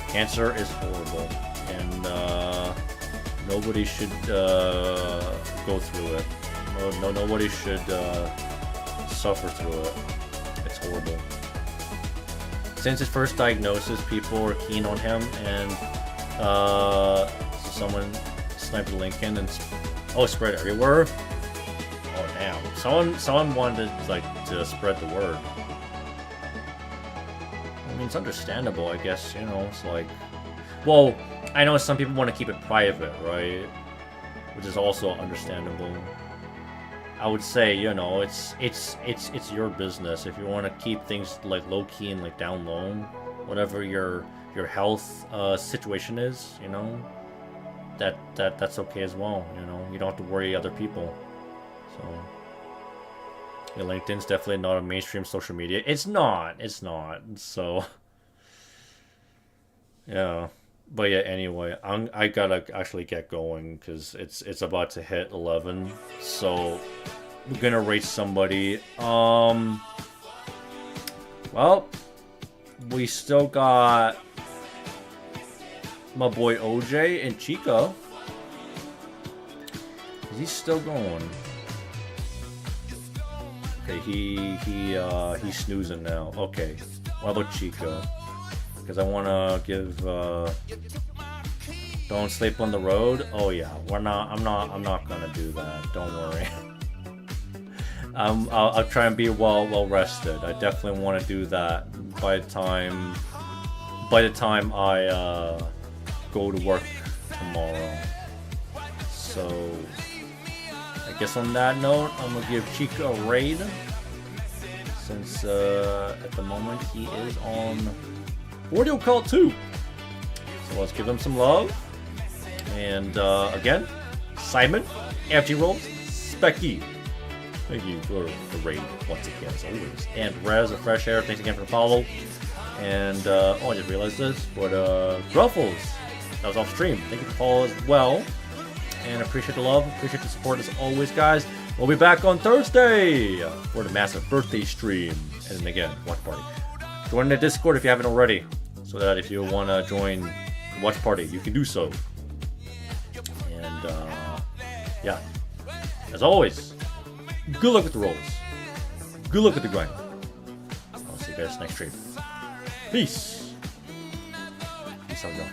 Cancer is horrible, and nobody should go through it. Nobody should suffer through it. It's horrible. Since his first diagnosis, people were keen on him, and someone sniped Lincoln and spread everywhere. Oh damn! Someone wanted to spread the word. I mean, it's understandable, I guess, you know, it's like... Well, I know some people want to keep it private, right? Which is also understandable. I would say, you know, it's your business. If you want to keep things, like, low-key and, like, down low, whatever your health situation is, you know, that's okay as well, you know? You don't have to worry other people, so... Yeah, LinkedIn's definitely not a mainstream social media. It's not. So, yeah. But yeah, anyway, I gotta actually get going because it's about to hit 11. So we're gonna rate somebody. Well, we still got my boy OJ and Chica. Is he still going? Okay, he's snoozing now. Okay, what about Chica? Because I want to give don't sleep on the road. Oh yeah, I'm not gonna do that. Don't worry. I'll try and be well rested. I definitely want to do that by the time I go to work tomorrow. So. I guess on that note, I'm gonna give Chica a raid, since at the moment he is on Audio Call 2. So let's give them some love. And again, Simon, FG Rolls, Specky. Thank you for the raid once again, as always. And Rez of Fresh Air, thanks again for the follow. And oh, I just realized this, but Ruffles, that was off stream. Thank you for the follow as well. And appreciate the love, appreciate the support as always, guys. We'll be back on Thursday for the massive birthday stream. And again, watch party. Join the Discord if you haven't already, so that if you want to join the watch party, you can do so. And yeah, as always, good luck with the rolls. Good luck with the grind. I'll see you guys next stream. Peace. Peace out, y'all.